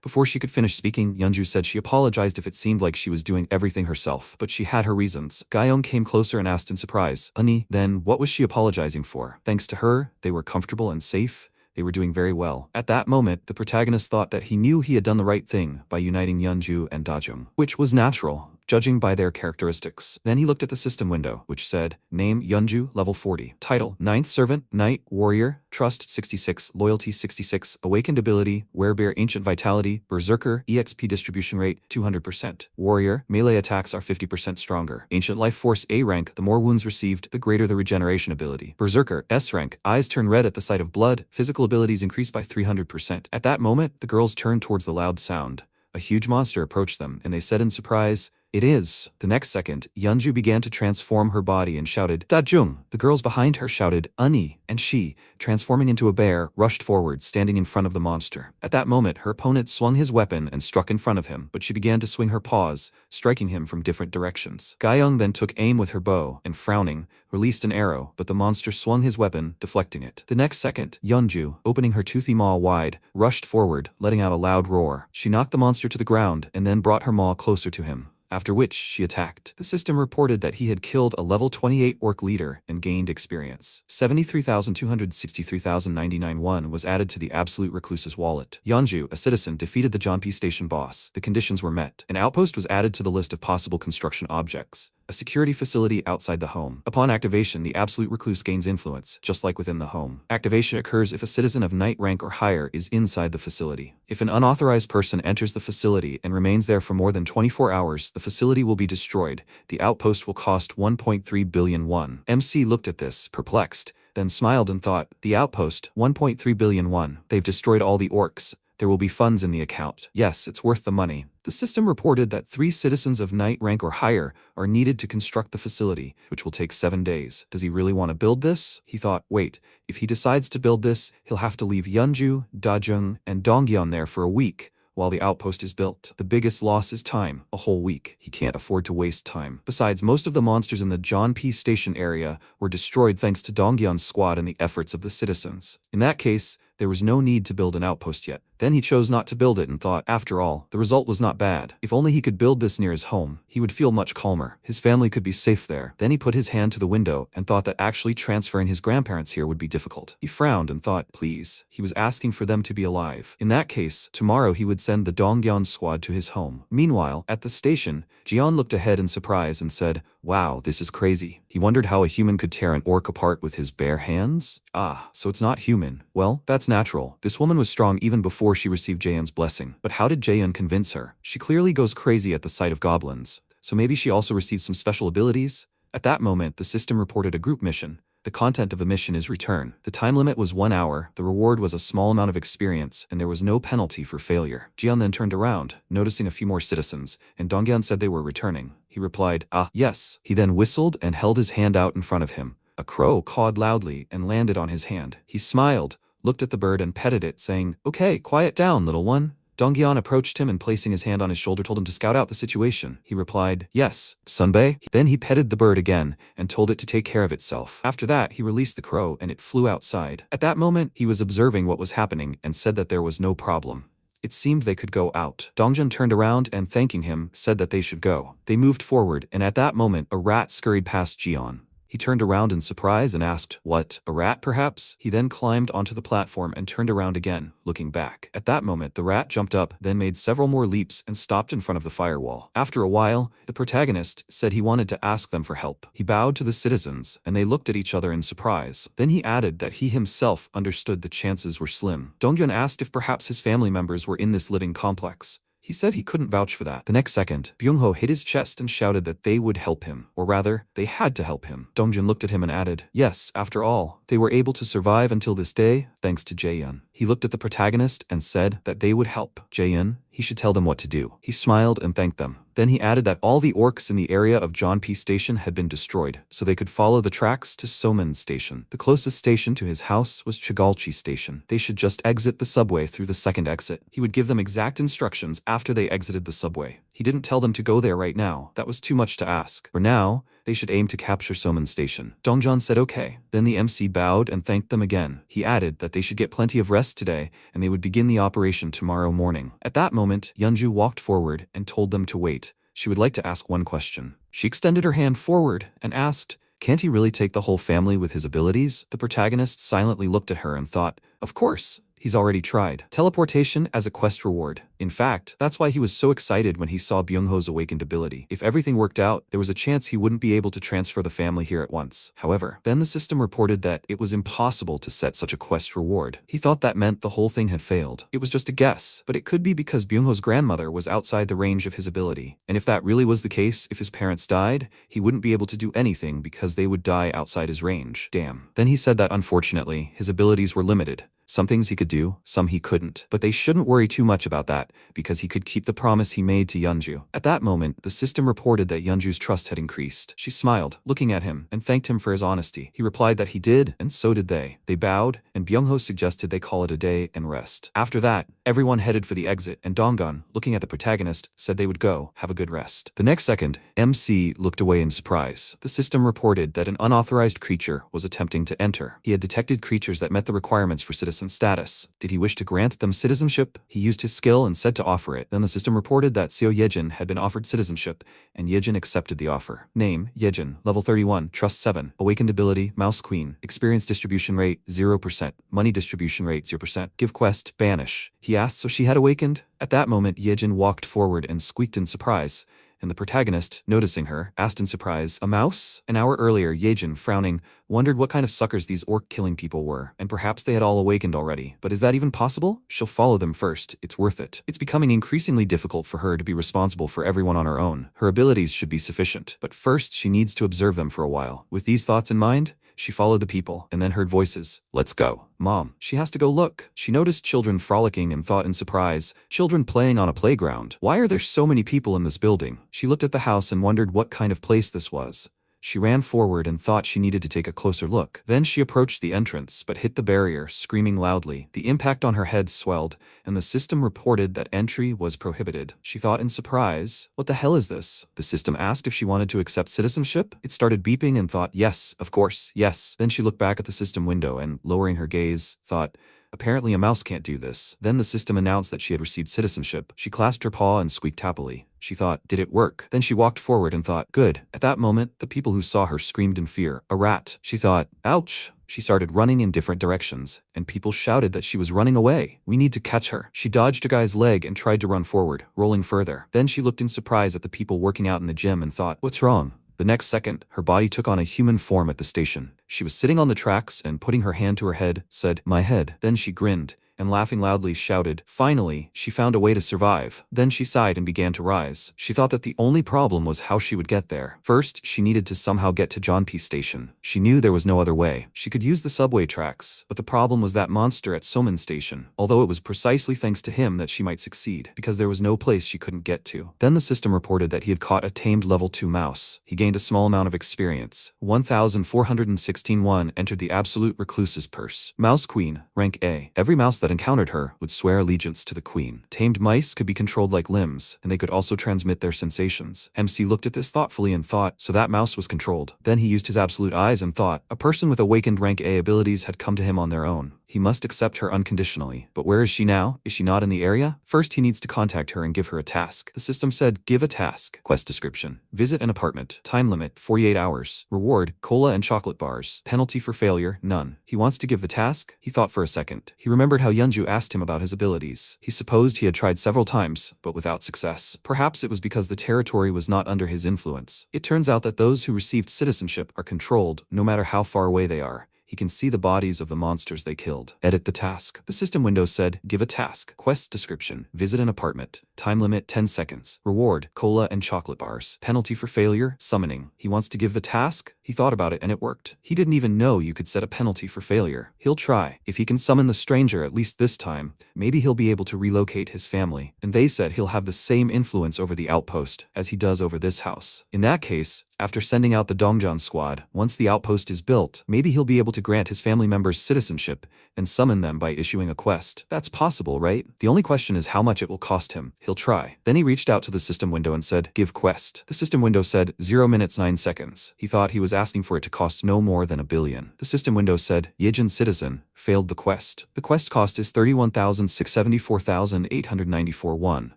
[SPEAKER 1] Before she could finish speaking, Yeonju said she apologized if it seemed like she was doing everything herself, but she had her reasons. Gyeong came closer and asked in surprise, then what was she apologizing for? Thanks to her, they were comfortable and safe. They were doing very well. At that moment, the protagonist thought that he knew he had done the right thing by uniting Yeonju and Dajung, which was natural, judging by their characteristics. Then he looked at the system window, which said, Name Yeonju, level 40. Title, Ninth Servant, Knight, Warrior, Trust 66, Loyalty 66, Awakened Ability, Werebear Ancient Vitality, Berserker, EXP Distribution Rate 200%. Warrior, melee attacks are 50% stronger. Ancient Life Force A rank, the more wounds received, the greater the regeneration ability. Berserker, S rank, eyes turn red at the sight of blood, physical abilities increase by 300%. At that moment, the girls turned towards the loud sound. A huge monster approached them, and they said in surprise, It is. The next second, Yeonju began to transform her body and shouted, Dajung. The girls behind her shouted, Ani, and she, transforming into a bear, rushed forward, standing in front of the monster. At that moment, her opponent swung his weapon and struck in front of him, but she began to swing her paws, striking him from different directions. Gaeyoung then took aim with her bow, and frowning, released an arrow, but the monster swung his weapon, deflecting it. The next second, Yeonju, opening her toothy maw wide, rushed forward, letting out a loud roar. She knocked the monster to the ground, and then brought her maw closer to him, after which she attacked. The system reported that he had killed a level 28 orc leader and gained experience. 73,263,099 won was added to the Absolute Recluse's wallet. Yeonju, a citizen, defeated the Jeonpi station boss. The conditions were met. An outpost was added to the list of possible construction objects. A security facility outside the home. Upon activation, the Absolute Recluse gains influence, just like within the home. Activation occurs if a citizen of knight rank or higher is inside the facility. If an unauthorized person enters the facility and remains there for more than 24 hours, the facility will be destroyed. The outpost will cost 1.3 billion won. MC looked at this, perplexed, then smiled and thought, the outpost, 1.3 billion won. They've destroyed all the orcs. There will be funds in the account. Yes, it's worth the money. The system reported that 3 citizens of knight rank or higher are needed to construct the facility, which will take 7 days. Does he really want to build this? He thought, wait, if he decides to build this, he'll have to leave Yeonju, Dajung, and Dongyeon there for a week, while the outpost is built. The biggest loss is time, a whole week. He can't afford to waste time. Besides, most of the monsters in the Jeonpi station area were destroyed thanks to Dongyeon's squad and the efforts of the citizens. In that case, there was no need to build an outpost yet. Then he chose not to build it and thought, after all, the result was not bad. If only he could build this near his home, he would feel much calmer. His family could be safe there. Then he put his hand to the window and thought that actually transferring his grandparents here would be difficult. He frowned and thought, please, he was asking for them to be alive. In that case, tomorrow he would send the Dongyeon squad to his home. Meanwhile, at the station, Jian looked ahead in surprise and said, wow, this is crazy. He wondered how a human could tear an orc apart with his bare hands? Ah, so it's not human. Well, that's natural. This woman was strong even before she received Jaehyun's blessing. But how did Jaehyun convince her? She clearly goes crazy at the sight of goblins. So maybe she also received some special abilities? At that moment, the system reported a group mission. The content of the mission is return. The time limit was 1 hour, the reward was a small amount of experience, and there was no penalty for failure. Jian then turned around, noticing a few more citizens, and Dongyeon said they were returning. He replied, ah, yes. He then whistled and held his hand out in front of him. A crow cawed loudly and landed on his hand. He smiled, looked at the bird and petted it, saying, okay, quiet down, little one. Dongyeon approached him and placing his hand on his shoulder told him to scout out the situation. He replied, yes, Sunbae. Then he petted the bird again and told it to take care of itself. After that, he released the crow and it flew outside. At that moment, he was observing what was happening and said that there was no problem. It seemed they could go out. Dongjun turned around and thanking him, said that they should go. They moved forward and at that moment, a rat scurried past Jian. He turned around in surprise and asked, what, a rat perhaps? He then climbed onto the platform and turned around again, looking back. At that moment, the rat jumped up, then made several more leaps and stopped in front of the firewall. After a while, the protagonist said he wanted to ask them for help. He bowed to the citizens, and they looked at each other in surprise. Then he added that he himself understood the chances were slim. Dongyun asked if perhaps his family members were in this living complex. He said he couldn't vouch for that. The next second, Byung-ho hit his chest and shouted that they would help him. Or rather, they had to help him. Dongjun looked at him and added, yes, after all, they were able to survive until this day, thanks to Jaehyun. He looked at the protagonist and said that they would help. Jaehyun, he should tell them what to do. He smiled and thanked them. Then he added that all the orcs in the area of Jeonpi Station had been destroyed, so they could follow the tracks to Soman Station. The closest station to his house was Chigalchi Station. They should just exit the subway through the second exit. He would give them exact instructions after they exited the subway. He didn't tell them to go there right now. That was too much to ask. For now, they should aim to capture Soman Station. Dongjan said okay. Then the MC bowed and thanked them again. He added that they should get plenty of rest today and they would begin the operation tomorrow morning. At that moment, Yeonju walked forward and told them to wait. She would like to ask one question. She extended her hand forward and asked, Can't he really take the whole family with his abilities? The protagonist silently looked at her and thought, of course. He's already tried. Teleportation as a quest reward. In fact, that's why he was so excited when he saw Byung-ho's awakened ability. If everything worked out, there was a chance he wouldn't be able to transfer the family here at once. However, then the system reported that it was impossible to set such a quest reward. He thought that meant the whole thing had failed. It was just a guess, but it could be because Byung-ho's grandmother was outside the range of his ability. And if that really was the case, if his parents died, he wouldn't be able to do anything because they would die outside his range. Damn. Then he said that unfortunately, his abilities were limited. Some things he could do, some he couldn't. But they shouldn't worry too much about that, because he could keep the promise he made to Yeonju. At that moment, the system reported that Yeonju's trust had increased. She smiled, looking at him, and thanked him for his honesty. He replied that he did, and so did they. They bowed, and Byung-ho suggested they call it a day and rest. After that, everyone headed for the exit, and Donggun, looking at the protagonist, said they would go, have a good rest. The next second, MC looked away in surprise. The system reported that an unauthorized creature was attempting to enter. He had detected creatures that met the requirements for citizen status. Did he wish to grant them citizenship? He used his skill and said to offer it. Then the system reported that Seo Yejin had been offered citizenship, and Yejin accepted the offer. Name, Yejin, level 31, trust 7, awakened ability, Mouse Queen, experience distribution rate, 0%, money distribution rate, 0%, give quest, banish. He asked so she had awakened? At that moment, Yejin walked forward and squeaked in surprise. And the protagonist, noticing her, asked in surprise, a mouse? An hour earlier, Yejin, frowning, wondered what kind of suckers these orc-killing people were, and perhaps they had all awakened already. But is that even possible? She'll follow them first, it's worth it. It's becoming increasingly difficult for her to be responsible for everyone on her own. Her abilities should be sufficient, but first she needs to observe them for a while. With these thoughts in mind, she followed the people, and then heard voices. Let's go. Mom. She has to go look. She noticed children frolicking and thought in surprise, children playing on a playground. Why are there so many people in this building? She looked at the house and wondered what kind of place this was. She ran forward and thought she needed to take a closer look. Then she approached the entrance, but hit the barrier, screaming loudly. The impact on her head swelled, and the system reported that entry was prohibited. She thought in surprise, what the hell is this? The system asked if she wanted to accept citizenship. It started beeping and thought, yes, of course, yes. Then she looked back at the system window and, lowering her gaze, thought, apparently a mouse can't do this. Then the system announced that she had received citizenship. She clasped her paw and squeaked happily. She thought, did it work? Then she walked forward and thought, good. At that moment, the people who saw her screamed in fear. A rat. She thought, ouch. She started running in different directions, and people shouted that she was running away. We need to catch her. She dodged a guy's leg and tried to run forward, rolling further. Then she looked in surprise at the people working out in the gym and thought, what's wrong? The next second, her body took on a human form at the station. She was sitting on the tracks and putting her hand to her head, said, my head. Then she grinned, and laughing loudly shouted, finally, she found a way to survive. Then she sighed and began to rise. She thought that the only problem was how she would get there. First, she needed to somehow get to Jeonpi Station. She knew there was no other way. She could use the subway tracks, but the problem was that monster at Somin Station, although it was precisely thanks to him that she might succeed, because there was no place she couldn't get to. Then the system reported that he had caught a tamed level 2 mouse. He gained a small amount of experience. 1,416 entered the Absolute Recluse's purse. Mouse Queen, rank A. Every mouse that encountered her would swear allegiance to the queen. Tamed mice could be controlled like limbs, and they could also transmit their sensations. MC looked at this thoughtfully and thought, so that mouse was controlled. Then he used his absolute eyes and thought, a person with awakened rank A abilities had come to him on their own. He must accept her unconditionally. But where is she now? Is she not in the area? First, he needs to contact her and give her a task. The system said, give a task. Quest description. Visit an apartment. Time limit, 48 hours. Reward, cola and chocolate bars. Penalty for failure, none. He wants to give the task? He thought for a second. He remembered how Yeonju asked him about his abilities. He supposed he had tried several times, but without success. Perhaps it was because the territory was not under his influence. It turns out that those who received citizenship are controlled, no matter how far away they are. He can see the bodies of the monsters they killed. Edit the task. The system window said, give a task. Quest description. Visit an apartment. Time limit 10 seconds. Reward, cola and chocolate bars. Penalty for failure, summoning. He wants to give the task? He thought about it and it worked. He didn't even know you could set a penalty for failure. He'll try. If he can summon the stranger at least this time, maybe he'll be able to relocate his family. And they said he'll have the same influence over the outpost as he does over this house. In that case, after sending out the Dongjeon squad, once the outpost is built, maybe he'll be able to grant his family members citizenship and summon them by issuing a quest. That's possible, right? The only question is how much it will cost him. He'll try. Then he reached out to the system window and said, give quest. The system window said, 0 minutes 9 seconds. He thought he was asking for it to cost no more than 1 billion. The system window said, Yejin citizen, failed the quest. The quest cost is 31,674,894 won.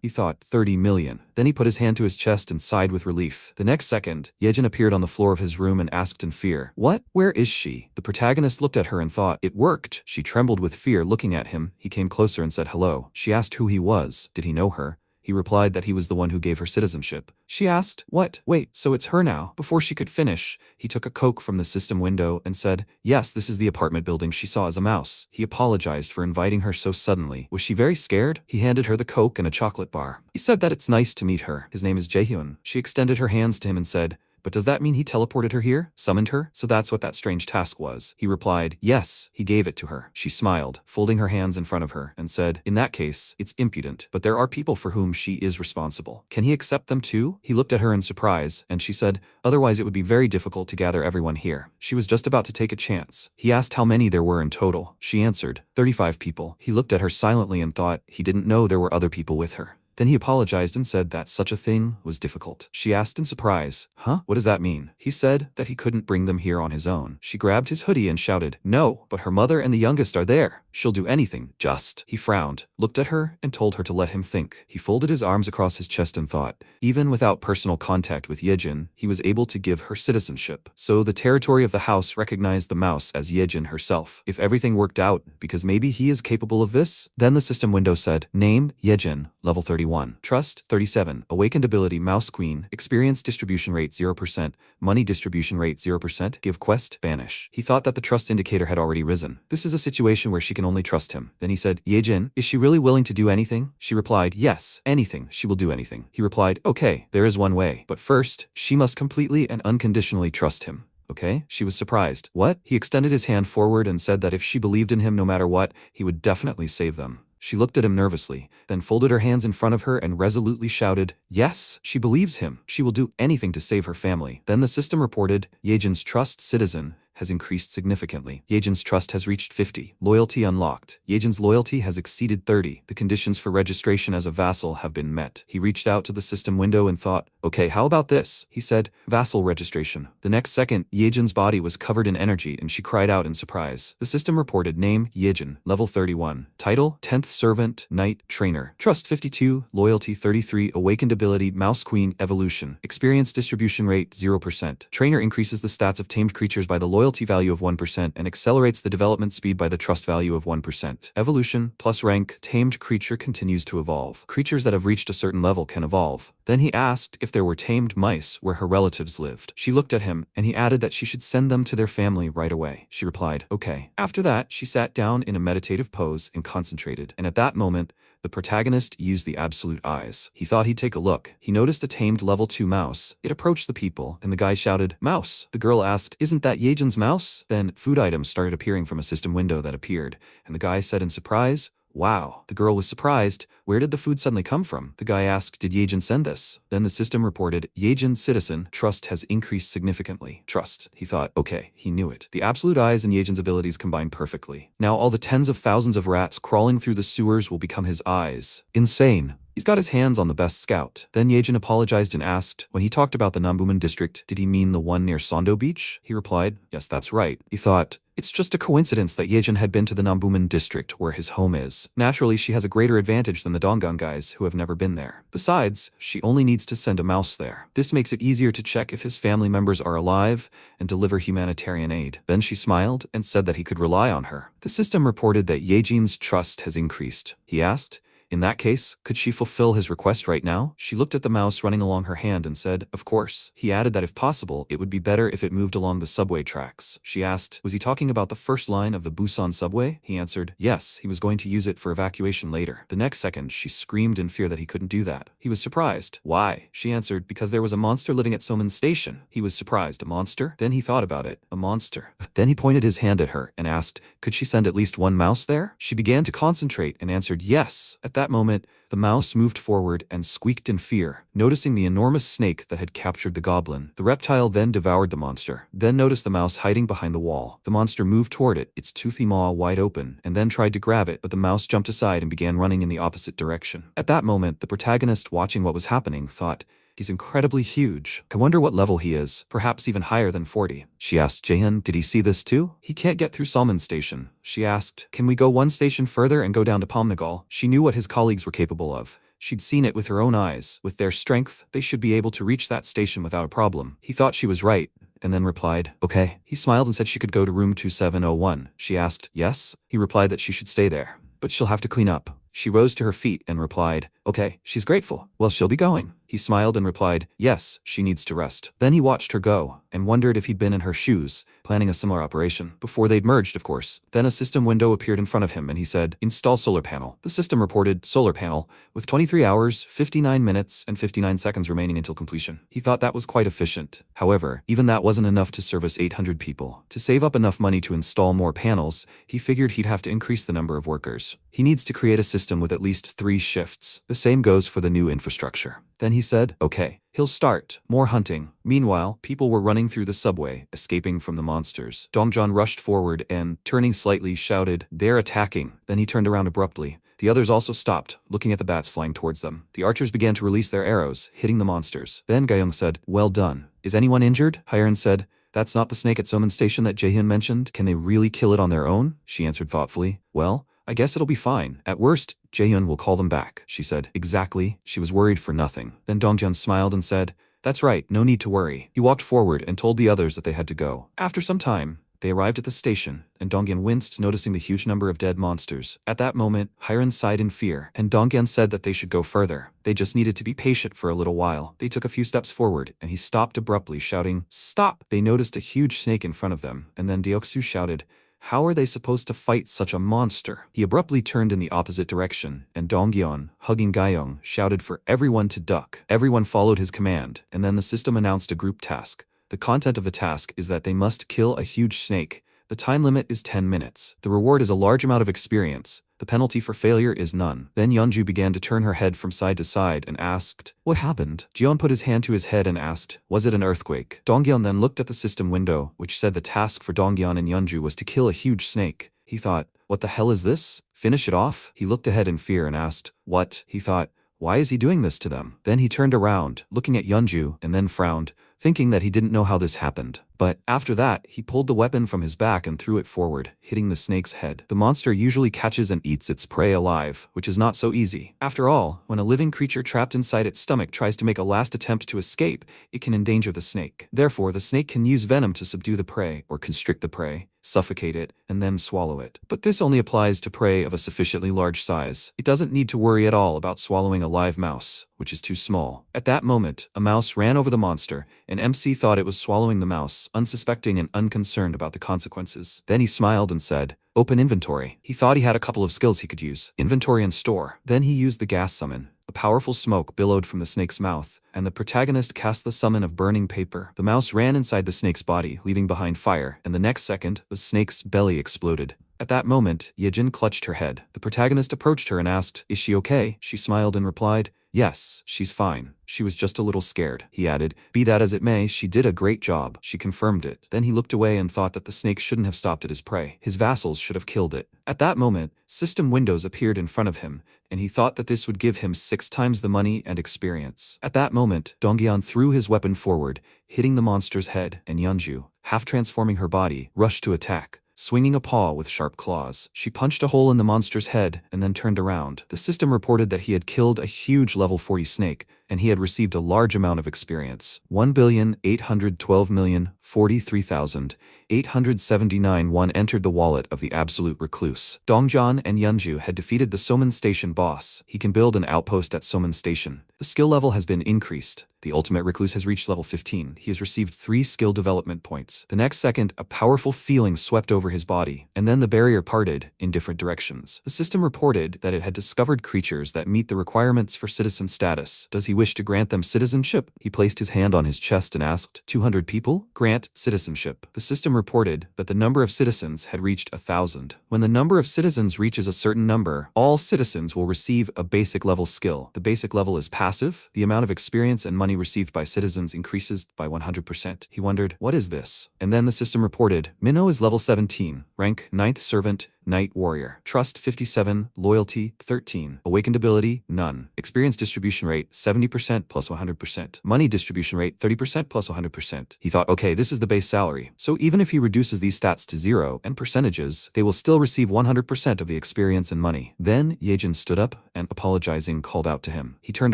[SPEAKER 1] He thought 30 million. Then he put his hand to his chest and sighed with relief. The next second, Yejin appeared on the floor of his room and asked in fear, "What? Where is she?" The protagonist looked at her and thought, "It worked." She trembled with fear looking at him. He came closer and said hello. She asked who he was. Did he know her? He replied that he was the one who gave her citizenship. She asked, "What? Wait, so it's her now?" Before she could finish, he took a Coke from the system window and said, "Yes, this is the apartment building she saw as a mouse." He apologized for inviting her so suddenly. Was she very scared? He handed her the Coke and a chocolate bar. He said that it's nice to meet her. His name is Jaehyun. She extended her hands to him and said, "But does that mean he teleported her here? Summoned her? So that's what that strange task was." He replied, "Yes." He gave it to her. She smiled, folding her hands in front of her, and said, "In that case, it's impudent, but there are people for whom she is responsible. Can he accept them too?" He looked at her in surprise, and she said, "Otherwise it would be very difficult to gather everyone here." She was just about to take a chance. He asked how many there were in total. She answered, 35 people. He looked at her silently and thought he didn't know there were other people with her. Then he apologized and said that such a thing was difficult. She asked in surprise, "Huh? What does that mean?" He said that he couldn't bring them here on his own. She grabbed his hoodie and shouted, "No, but her mother and the youngest are there. She'll do anything, just." He frowned, looked at her, and told her to let him think. He folded his arms across his chest and thought, even without personal contact with Yejin, he was able to give her citizenship. So the territory of the house recognized the mouse as Yejin herself. If everything worked out, because maybe he is capable of this? Then the system window said, "Name, Yejin, level 31. Trust, 37. Awakened ability, Mouse Queen. Experience distribution rate, 0%. Money distribution rate, 0%. Give quest, banish." He thought that the trust indicator had already risen. This is a situation where she can only trust him. Then he said, "Yejin, is she really willing to do anything?" She replied, "Yes, anything. She will do anything." He replied, "Okay, there is one way. But first, she must completely and unconditionally trust him." Okay? She was surprised. What? He extended his hand forward and said that if she believed in him no matter what, he would definitely save them. She looked at him nervously, then folded her hands in front of her and resolutely shouted, "Yes, she believes him. She will do anything to save her family." Then the system reported, Yejin's trust citizen has increased significantly. Yejin's trust has reached 50. Loyalty unlocked. Yejin's loyalty has exceeded 30. The conditions for registration as a vassal have been met. He reached out to the system window and thought, "Okay, how about this?" He said, "Vassal registration." The next second, Yejin's body was covered in energy and she cried out in surprise. The system reported name, Yejin, level 31. Title, 10th Servant, Knight, Trainer. Trust 52, Loyalty 33, Awakened ability, Mouse Queen, Evolution. Experience distribution rate, 0%. Trainer increases the stats of tamed creatures by the loyalty value of 1% and accelerates the development speed by the trust value of 1%. Evolution, plus rank, tamed creature continues to evolve. Creatures that have reached a certain level can evolve. Then he asked if there were tamed mice where her relatives lived. She looked at him, and he added that she should send them to their family right away. She replied, "Okay." After that, she sat down in a meditative pose and concentrated, and at that moment, the protagonist used the absolute eyes. He thought he'd take a look. He noticed a tamed level 2 mouse. It approached the people, and the guy shouted, "Mouse." The girl asked, "Isn't that Yejin's mouse?" Then food items started appearing from a system window that appeared, and the guy said in surprise, "Wow." The girl was surprised. Where did the food suddenly come from? The guy asked, "Did Yejin send this?" Then the system reported, Yejin's citizen trust has increased significantly. Trust. He thought, okay, he knew it. The absolute eyes and Yejin's abilities combined perfectly. Now all the tens of thousands of rats crawling through the sewers will become his eyes. Insane. He's got his hands on the best scout. Then Yejin apologized and asked, when he talked about the Nambuman district, did he mean the one near Sondo Beach? He replied, yes, that's right. He thought, it's just a coincidence that Yejin had been to the Nambuman district where his home is. Naturally, she has a greater advantage than the Donggang guys who have never been there. Besides, she only needs to send a mouse there. This makes it easier to check if his family members are alive and deliver humanitarian aid. Then she smiled and said that he could rely on her. The system reported that Yejin's trust has increased. He asked, in that case, could she fulfill his request right now? She looked at the mouse running along her hand and said, of course. He added that if possible, it would be better if it moved along the subway tracks. She asked, was he talking about the first line of the Busan subway? He answered, yes, he was going to use it for evacuation later. The next second, she screamed in fear that he couldn't do that. He was surprised. Why? She answered, because there was a monster living at Soman Station. He was surprised. A monster? Then he thought about it. A monster. Then he pointed his hand at her and asked, could she send at least one mouse there? She began to concentrate and answered yes. At that moment, the mouse moved forward and squeaked in fear, noticing the enormous snake that had captured the goblin. The reptile then devoured the monster, then noticed the mouse hiding behind the wall. The monster moved toward it, its toothy maw wide open, and then tried to grab it, but the mouse jumped aside and began running in the opposite direction. At that moment, the protagonist, watching what was happening, thought, He's incredibly huge. I wonder what level he is, perhaps even higher than 40. She asked Jaehyun, did he see this too? He can't get through Salmon's station. She asked, can we go one station further and go down to Pomnagal? She knew what his colleagues were capable of. She'd seen it with her own eyes. With their strength, they should be able to reach that station without a problem. He thought she was right, and then replied, okay. He smiled and said she could go to room 2701. She asked, yes? He replied that she should stay there, but she'll have to clean up. She rose to her feet and replied, okay. She's grateful. Well, she'll be going. He smiled and replied, yes, she needs to rest. Then he watched her go and wondered if he'd been in her shoes, planning a similar operation. Before they'd merged, of course. Then a system window appeared in front of him and he said, install solar panel. The system reported solar panel with 23 hours, 59 minutes, and 59 seconds remaining until completion. He thought that was quite efficient. However, even that wasn't enough to service 800 people. To save up enough money to install more panels, he figured he'd have to increase the number of workers. He needs to create a system with at least 3 shifts. The same goes for the new infrastructure. Then he said, okay, he'll start more hunting. Meanwhile, people were running through the subway, escaping from the monsters. Dongjan rushed forward and, turning slightly, shouted, they're attacking. Then he turned around abruptly. The others also stopped, looking at the bats flying towards them. The archers began to release their arrows, hitting the monsters. Then Gayung said, well done. Is anyone injured? Hyerin said, that's not the snake at Soman Station that Jaehyun mentioned. Can they really kill it on their own? She answered thoughtfully, well, I guess it'll be fine. At worst, Jaehyun will call them back, she said. Exactly. She was worried for nothing. Then Dongjan smiled and said, that's right, no need to worry. He walked forward and told the others that they had to go. After some time, they arrived at the station, and Dongyan winced, noticing the huge number of dead monsters. At that moment, Hyerin sighed in fear, and Dongyan said that they should go further. They just needed to be patient for a little while. They took a few steps forward, and he stopped abruptly, shouting, stop! They noticed a huge snake in front of them, and then Deoksu shouted, how are they supposed to fight such a monster? He abruptly turned in the opposite direction, and Dongyeon, hugging Gayong, shouted for everyone to duck. Everyone followed his command, and then the system announced a group task. The content of the task is that they must kill a huge snake. The time limit is 10 minutes. The reward is a large amount of experience. The penalty for failure is none. Then Yeonju began to turn her head from side to side and asked, what happened? Jeon put his hand to his head and asked, was it an earthquake? Dongyeon then looked at the system window, which said the task for Dongyeon and Yeonju was to kill a huge snake. He thought, what the hell is this? Finish it off? He looked ahead in fear and asked, what? He thought, why is he doing this to them? Then he turned around, looking at Yeonju, and then frowned, thinking that he didn't know how this happened. But after that, he pulled the weapon from his back and threw it forward, hitting the snake's head. The monster usually catches and eats its prey alive, which is not so easy. After all, when a living creature trapped inside its stomach tries to make a last attempt to escape, it can endanger the snake. Therefore, the snake can use venom to subdue the prey, or constrict the prey, suffocate it, and then swallow it. But this only applies to prey of a sufficiently large size. It doesn't need to worry at all about swallowing a live mouse, which is too small. At that moment, a mouse ran over the monster, and MC thought it was swallowing the mouse, unsuspecting and unconcerned about the consequences. Then he smiled and said, open inventory. He thought he had a couple of skills he could use, inventory and store. Then he used the gas summon. A powerful smoke billowed from the snake's mouth, and the protagonist cast the summon of burning paper. The mouse ran inside the snake's body, leaving behind fire, and the next second, the snake's belly exploded. At that moment, Yejin clutched her head. The protagonist approached her and asked, is she okay? She smiled and replied, yes, she's fine. She was just a little scared. He added, be that as it may, she did a great job. She confirmed it. Then he looked away and thought that the snake shouldn't have stopped at his prey. His vassals should have killed it. At that moment, system windows appeared in front of him, and he thought that this would give him 6 times the money and experience. At that moment, Dongyeon threw his weapon forward, hitting the monster's head, and Yeonju, half transforming her body, rushed to attack. Swinging a paw with sharp claws, she punched a hole in the monster's head and then turned around. The system reported that he had killed a huge level 40 snake, and he had received a large amount of experience. 1,812,043,879 won entered the wallet of the absolute recluse. Dongjan and Yeonju had defeated the Soman Station boss. He can build an outpost at Soman Station. The skill level has been increased. The ultimate recluse has reached level 15. He has received 3 skill development points. The next second, a powerful feeling swept over his body, and then the barrier parted in different directions. The system reported that it had discovered creatures that meet the requirements for citizen status. Does he wish to grant them citizenship? He placed his hand on his chest and asked, 200 people? Grant citizenship. The system reported that the number of citizens had reached 1,000. When the number of citizens reaches a certain number, all citizens will receive a basic level skill. The basic level is passive. The amount of experience and money received by citizens increases by 100%. He wondered, what is this? And then the system reported, Minho is level 17, rank 9th servant, Knight Warrior. Trust 57, Loyalty 13, Awakened Ability none, Experience Distribution Rate 70% plus 100%, Money Distribution Rate 30% plus 100%. He thought, okay, this is the base salary, so even if he reduces these stats to 0 and percentages, they will still receive 100% of the experience and money. Then Yejin stood up and, apologizing, called out to him. He turned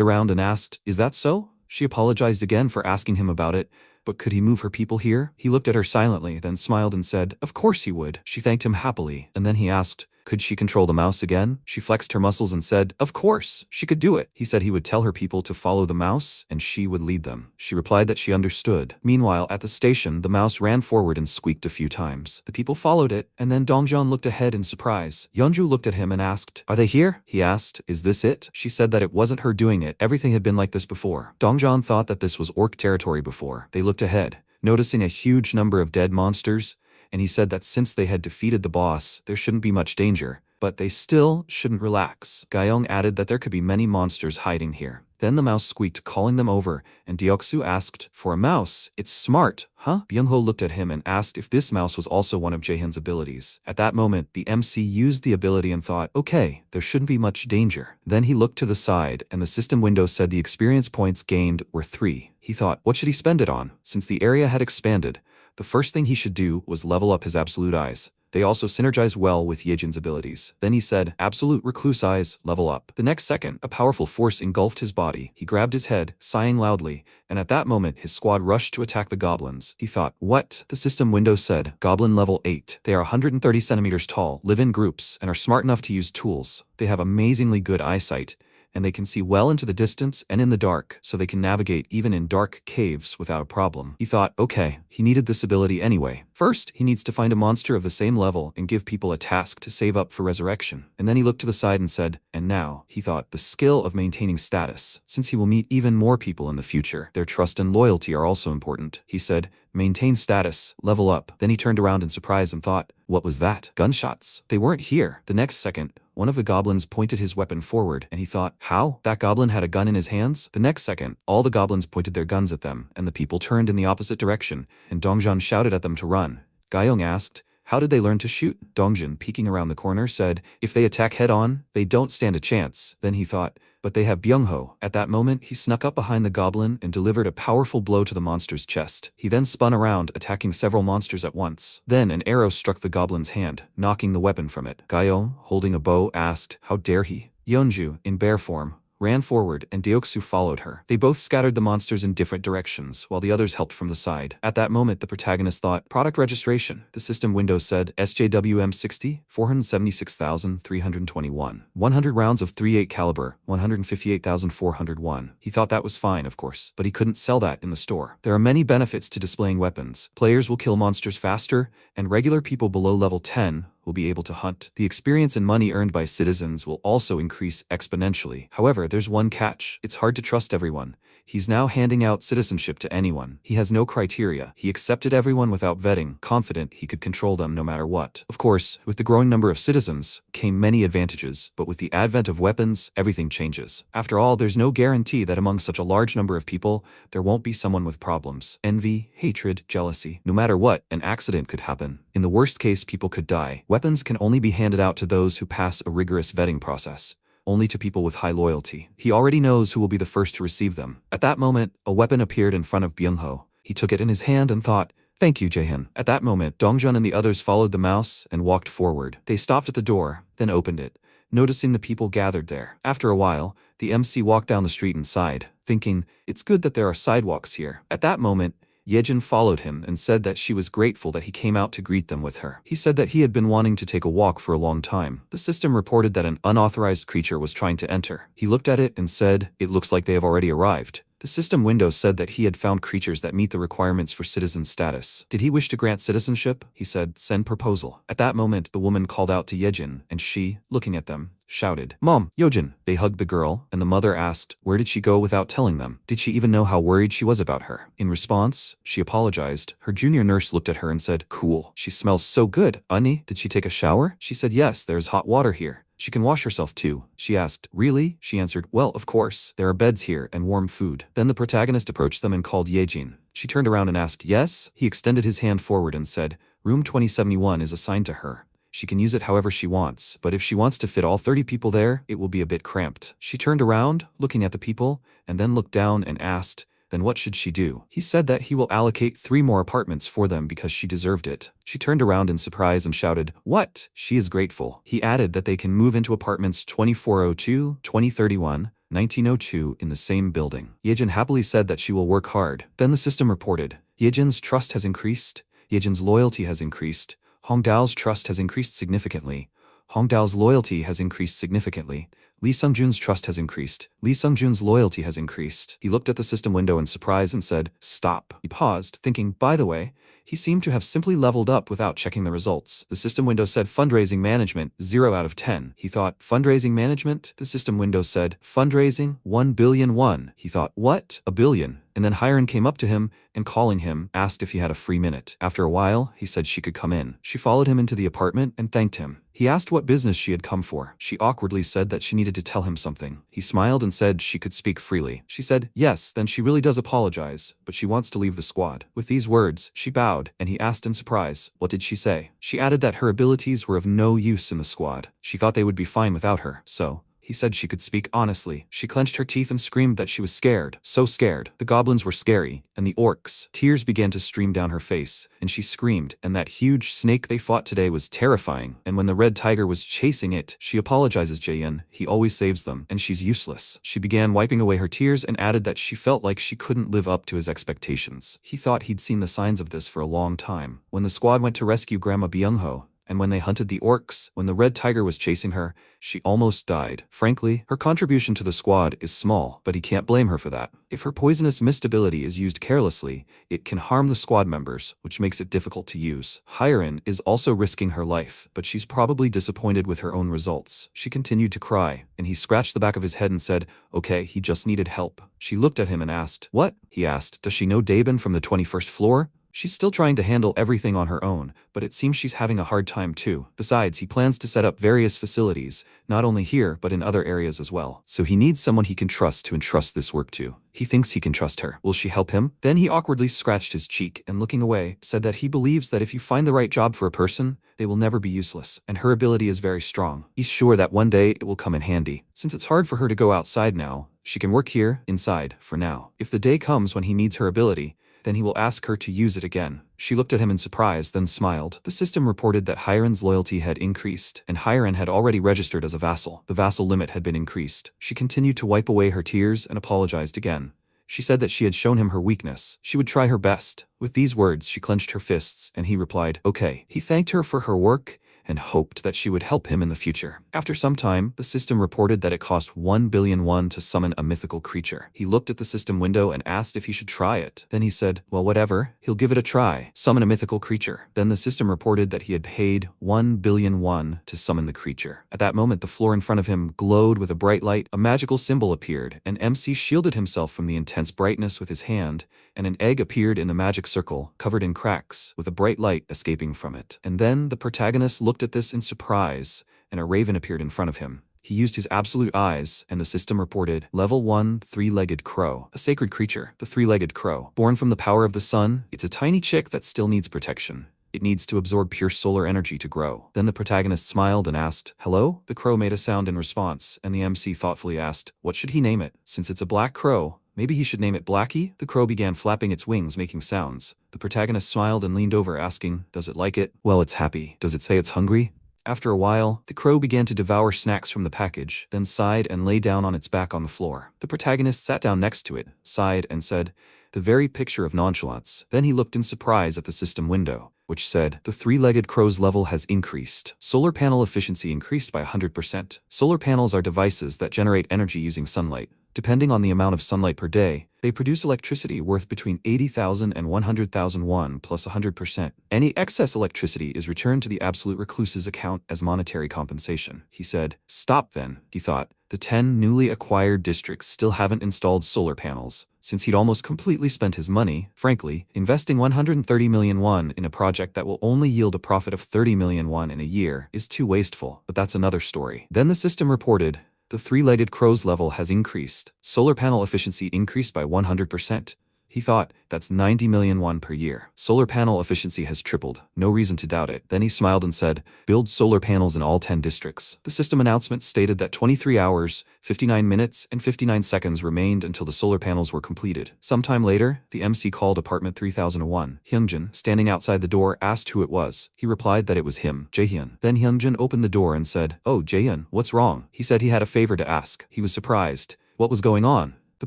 [SPEAKER 1] around and asked, "Is that so?" She apologized again for asking him about it, but could he move her people here? He looked at her silently, then smiled and said, "Of course he would." She thanked him happily, and then he asked, could she control the mouse again? She flexed her muscles and said, "Of course, she could do it." He said he would tell her people to follow the mouse, and she would lead them. She replied that she understood. Meanwhile, at the station, the mouse ran forward and squeaked a few times. The people followed it, and then Dongjeon looked ahead in surprise. Yeonju looked at him and asked, "Are they here?" He asked, "Is this it?" She said that it wasn't her doing it. Everything had been like this before. Dongjeon thought that this was orc territory before. They looked ahead, noticing a huge number of dead monsters, and he said that since they had defeated the boss, there shouldn't be much danger, but they still shouldn't relax. Gyeong added that there could be many monsters hiding here. Then the mouse squeaked, calling them over, and Deoksu asked, "For a mouse, it's smart, huh?" Byung-ho looked at him and asked if this mouse was also one of Jaehyun's abilities. At that moment, the MC used the ability and thought, okay, there shouldn't be much danger. Then he looked to the side, and the system window said the experience points gained were 3. He thought, what should he spend it on? Since the area had expanded, the first thing he should do was level up his absolute eyes. They also synergize well with Yejin's abilities. Then he said, "Absolute Recluse Eyes, level up." The next second, a powerful force engulfed his body. He grabbed his head, sighing loudly, and at that moment his squad rushed to attack the goblins. He thought, what? The system window said, "Goblin level 8. They are 130 centimeters tall, live in groups, and are smart enough to use tools. They have amazingly good eyesight, and they can see well into the distance and in the dark, so they can navigate even in dark caves without a problem." He thought, okay, he needed this ability anyway. First, he needs to find a monster of the same level and give people a task to save up for resurrection. And then he looked to the side and said, and now, he thought, the skill of maintaining status. Since he will meet even more people in the future, their trust and loyalty are also important. He said, maintain status, level up. Then he turned around in surprise and thought, what was that? Gunshots. They weren't here. The next second, one of the goblins pointed his weapon forward, and he thought, how? That goblin had a gun in his hands? The next second, all the goblins pointed their guns at them, and the people turned in the opposite direction, and Dongjeon shouted at them to run. Gyeong asked, how did they learn to shoot? Dongjeon, peeking around the corner, said, if they attack head-on, they don't stand a chance. Then he thought, but they have Byung-ho. At that moment, he snuck up behind the goblin and delivered a powerful blow to the monster's chest. He then spun around, attacking several monsters at once. Then an arrow struck the goblin's hand, knocking the weapon from it. Gyeong, holding a bow, asked, how dare he? Yeonju, in bear form, ran forward, and Deoksu followed her. They both scattered the monsters in different directions, while the others helped from the side. At that moment, the protagonist thought, product registration. The system window said, SJWM 60, 476,321. 100 rounds of .38 caliber, 158,401. He thought that was fine, of course, but he couldn't sell that in the store. There are many benefits to displaying weapons. Players will kill monsters faster, and regular people below level 10 will be able to hunt. The experience and money earned by citizens will also increase exponentially. However, there's one catch. It's hard to trust everyone. He's now handing out citizenship to anyone. He has no criteria. He accepted everyone without vetting, confident he could control them no matter what. Of course, with the growing number of citizens came many advantages, but with the advent of weapons, everything changes. After all, there's no guarantee that among such a large number of people, there won't be someone with problems. Envy, hatred, jealousy. No matter what, an accident could happen. In the worst case, people could die. Weapons can only be handed out to those who pass a rigorous vetting process. Only to people with high loyalty. He already knows who will be the first to receive them. At that moment, a weapon appeared in front of Byung-ho. He took it in his hand and thought, thank you, Jaehyun. At that moment, Dongjeon and the others followed the mouse and walked forward. They stopped at the door, then opened it, noticing the people gathered there. After a while, the MC walked down the street and sighed, thinking, it's good that there are sidewalks here. At that moment, Yejin followed him and said that she was grateful that he came out to greet them with her. He said that he had been wanting to take a walk for a long time. The system reported that an unauthorized creature was trying to enter. He looked at it and said, it looks like they have already arrived. The system window said that he had found creatures that meet the requirements for citizen status. Did he wish to grant citizenship? He said, send proposal. At that moment, the woman called out to Yejin, and she, looking at them, shouted, Mom, Yojin. They hugged the girl, and the mother asked, where did she go without telling them? Did she even know how worried she was about her? In response, she apologized. Her junior nurse looked at her and said, cool. She smells so good. Annie, did she take a shower? She said, yes, there's hot water here. She can wash herself too. She asked, really? She answered, well, of course. There are beds here and warm food. Then the protagonist approached them and called Yejin. She turned around and asked, yes? He extended his hand forward and said, room 2071 is assigned to her. She can use it however she wants, but if she wants to fit all 30 people there, it will be a bit cramped. She turned around, looking at the people, and then looked down and asked, then what should she do? He said that he will allocate 3 more apartments for them because she deserved it. She turned around in surprise and shouted, "What?" She is grateful. He added that they can move into apartments 2402, 2031, 1902 in the same building. Yejin happily said that she will work hard. Then the system reported, Yejin's trust has increased, Yejin's loyalty has increased, Hongdao's trust has increased significantly, Hongdao's loyalty has increased significantly, Lee Sungjun's trust has increased, Lee Sungjun's loyalty has increased. He looked at the system window in surprise and said, "Stop." He paused, thinking, by the way, he seemed to have simply leveled up without checking the results. The system window said fundraising management, 0 out of 10. He thought, fundraising management? The system window said, fundraising, 1 billion won. He thought, what? A billion? And then Hiren came up to him and calling him, asked if he had a free minute. After a while, he said she could come in. She followed him into the apartment and thanked him. He asked what business she had come for. She awkwardly said that she needed to tell him something. He smiled and said she could speak freely. She said, yes, then she really does apologize, but she wants to leave the squad. With these words, she bowed, and he asked in surprise, what did she say? She added that her abilities were of no use in the squad. She thought they would be fine without her, so he said she could speak honestly. She clenched her teeth and screamed that she was scared. So scared. The goblins were scary, and the orcs. Tears began to stream down her face, and she screamed, and that huge snake they fought today was terrifying, and when the red tiger was chasing it, she apologizes Jaehyun, he always saves them, and she's useless. She began wiping away her tears and added that she felt like she couldn't live up to his expectations. He thought he'd seen the signs of this for a long time. When the squad went to rescue Grandma Byung-ho, and when they hunted the orcs, when the red tiger was chasing her, she almost died. Frankly, her contribution to the squad is small, but he can't blame her for that. If her poisonous mist ability is used carelessly, it can harm the squad members, which makes it difficult to use. Hiren is also risking her life, but she's probably disappointed with her own results. She continued to cry, and he scratched the back of his head and said, okay, he just needed help. She looked at him and asked, what? He asked, does she know Daben from the 21st floor? She's still trying to handle everything on her own, but it seems she's having a hard time too. Besides, he plans to set up various facilities, not only here but in other areas as well. So he needs someone he can trust to entrust this work to. He thinks he can trust her. Will she help him? Then he awkwardly scratched his cheek and looking away, said that he believes that if you find the right job for a person, they will never be useless, and her ability is very strong. He's sure that one day it will come in handy. Since it's hard for her to go outside now, she can work here, inside, for now. If the day comes when he needs her ability, then he will ask her to use it again. She looked at him in surprise, then smiled. The system reported that Hiren's loyalty had increased, and Hiren had already registered as a vassal. The vassal limit had been increased. She continued to wipe away her tears and apologized again. She said that she had shown him her weakness. She would try her best. With these words, she clenched her fists, and he replied, okay. He thanked her for her work and hoped that she would help him in the future. After some time, the system reported that it cost 1 billion won to summon a mythical creature. He looked at the system window and asked if he should try it. Then he said, well, whatever, he'll give it a try. Summon a mythical creature. Then the system reported that he had paid 1 billion won to summon the creature. At that moment, the floor in front of him glowed with a bright light, a magical symbol appeared, and MC shielded himself from the intense brightness with his hand, and an egg appeared in the magic circle, covered in cracks, with a bright light escaping from it. And then the protagonist looked at this in surprise, and a raven appeared in front of him. He used his absolute eyes, and the system reported, Level 1, Three-Legged Crow. A sacred creature, the three-legged crow. Born from the power of the sun, it's a tiny chick that still needs protection. It needs to absorb pure solar energy to grow. Then the protagonist smiled and asked, hello? The crow made a sound in response, and the MC thoughtfully asked, what should he name it? Since it's a black crow, maybe he should name it Blackie? The crow began flapping its wings, making sounds. The protagonist smiled and leaned over, asking, does it like it? Well, it's happy. Does it say it's hungry? After a while, the crow began to devour snacks from the package, then sighed and lay down on its back on the floor. The protagonist sat down next to it, sighed, and said, the very picture of nonchalance. Then he looked in surprise at the system window, which said, the three-legged crow's level has increased. Solar panel efficiency increased by 100%. Solar panels are devices that generate energy using sunlight. Depending on the amount of sunlight per day, they produce electricity worth between 80,000 and 100,000 won plus 100%. Any excess electricity is returned to the absolute recluse's account as monetary compensation. He said, stop then, he thought. The 10 newly acquired districts still haven't installed solar panels. Since he'd almost completely spent his money, frankly, investing 130 million won in a project that will only yield a profit of 30 million won in a year is too wasteful, but that's another story. Then the system reported, the three-legged crow's level has increased. Solar panel efficiency increased by 100%. He thought, that's 90 million won per year. Solar panel efficiency has tripled. No reason to doubt it. Then he smiled and said, build solar panels in all 10 districts. The system announcement stated that 23 hours, 59 minutes, and 59 seconds remained until the solar panels were completed. Sometime later, the MC called apartment 3001. Hyunjin, standing outside the door, asked who it was. He replied that it was him, Jaehyun. Then Hyunjin opened the door and said, oh, Jaehyun, what's wrong? He said he had a favor to ask. He was surprised. What was going on? The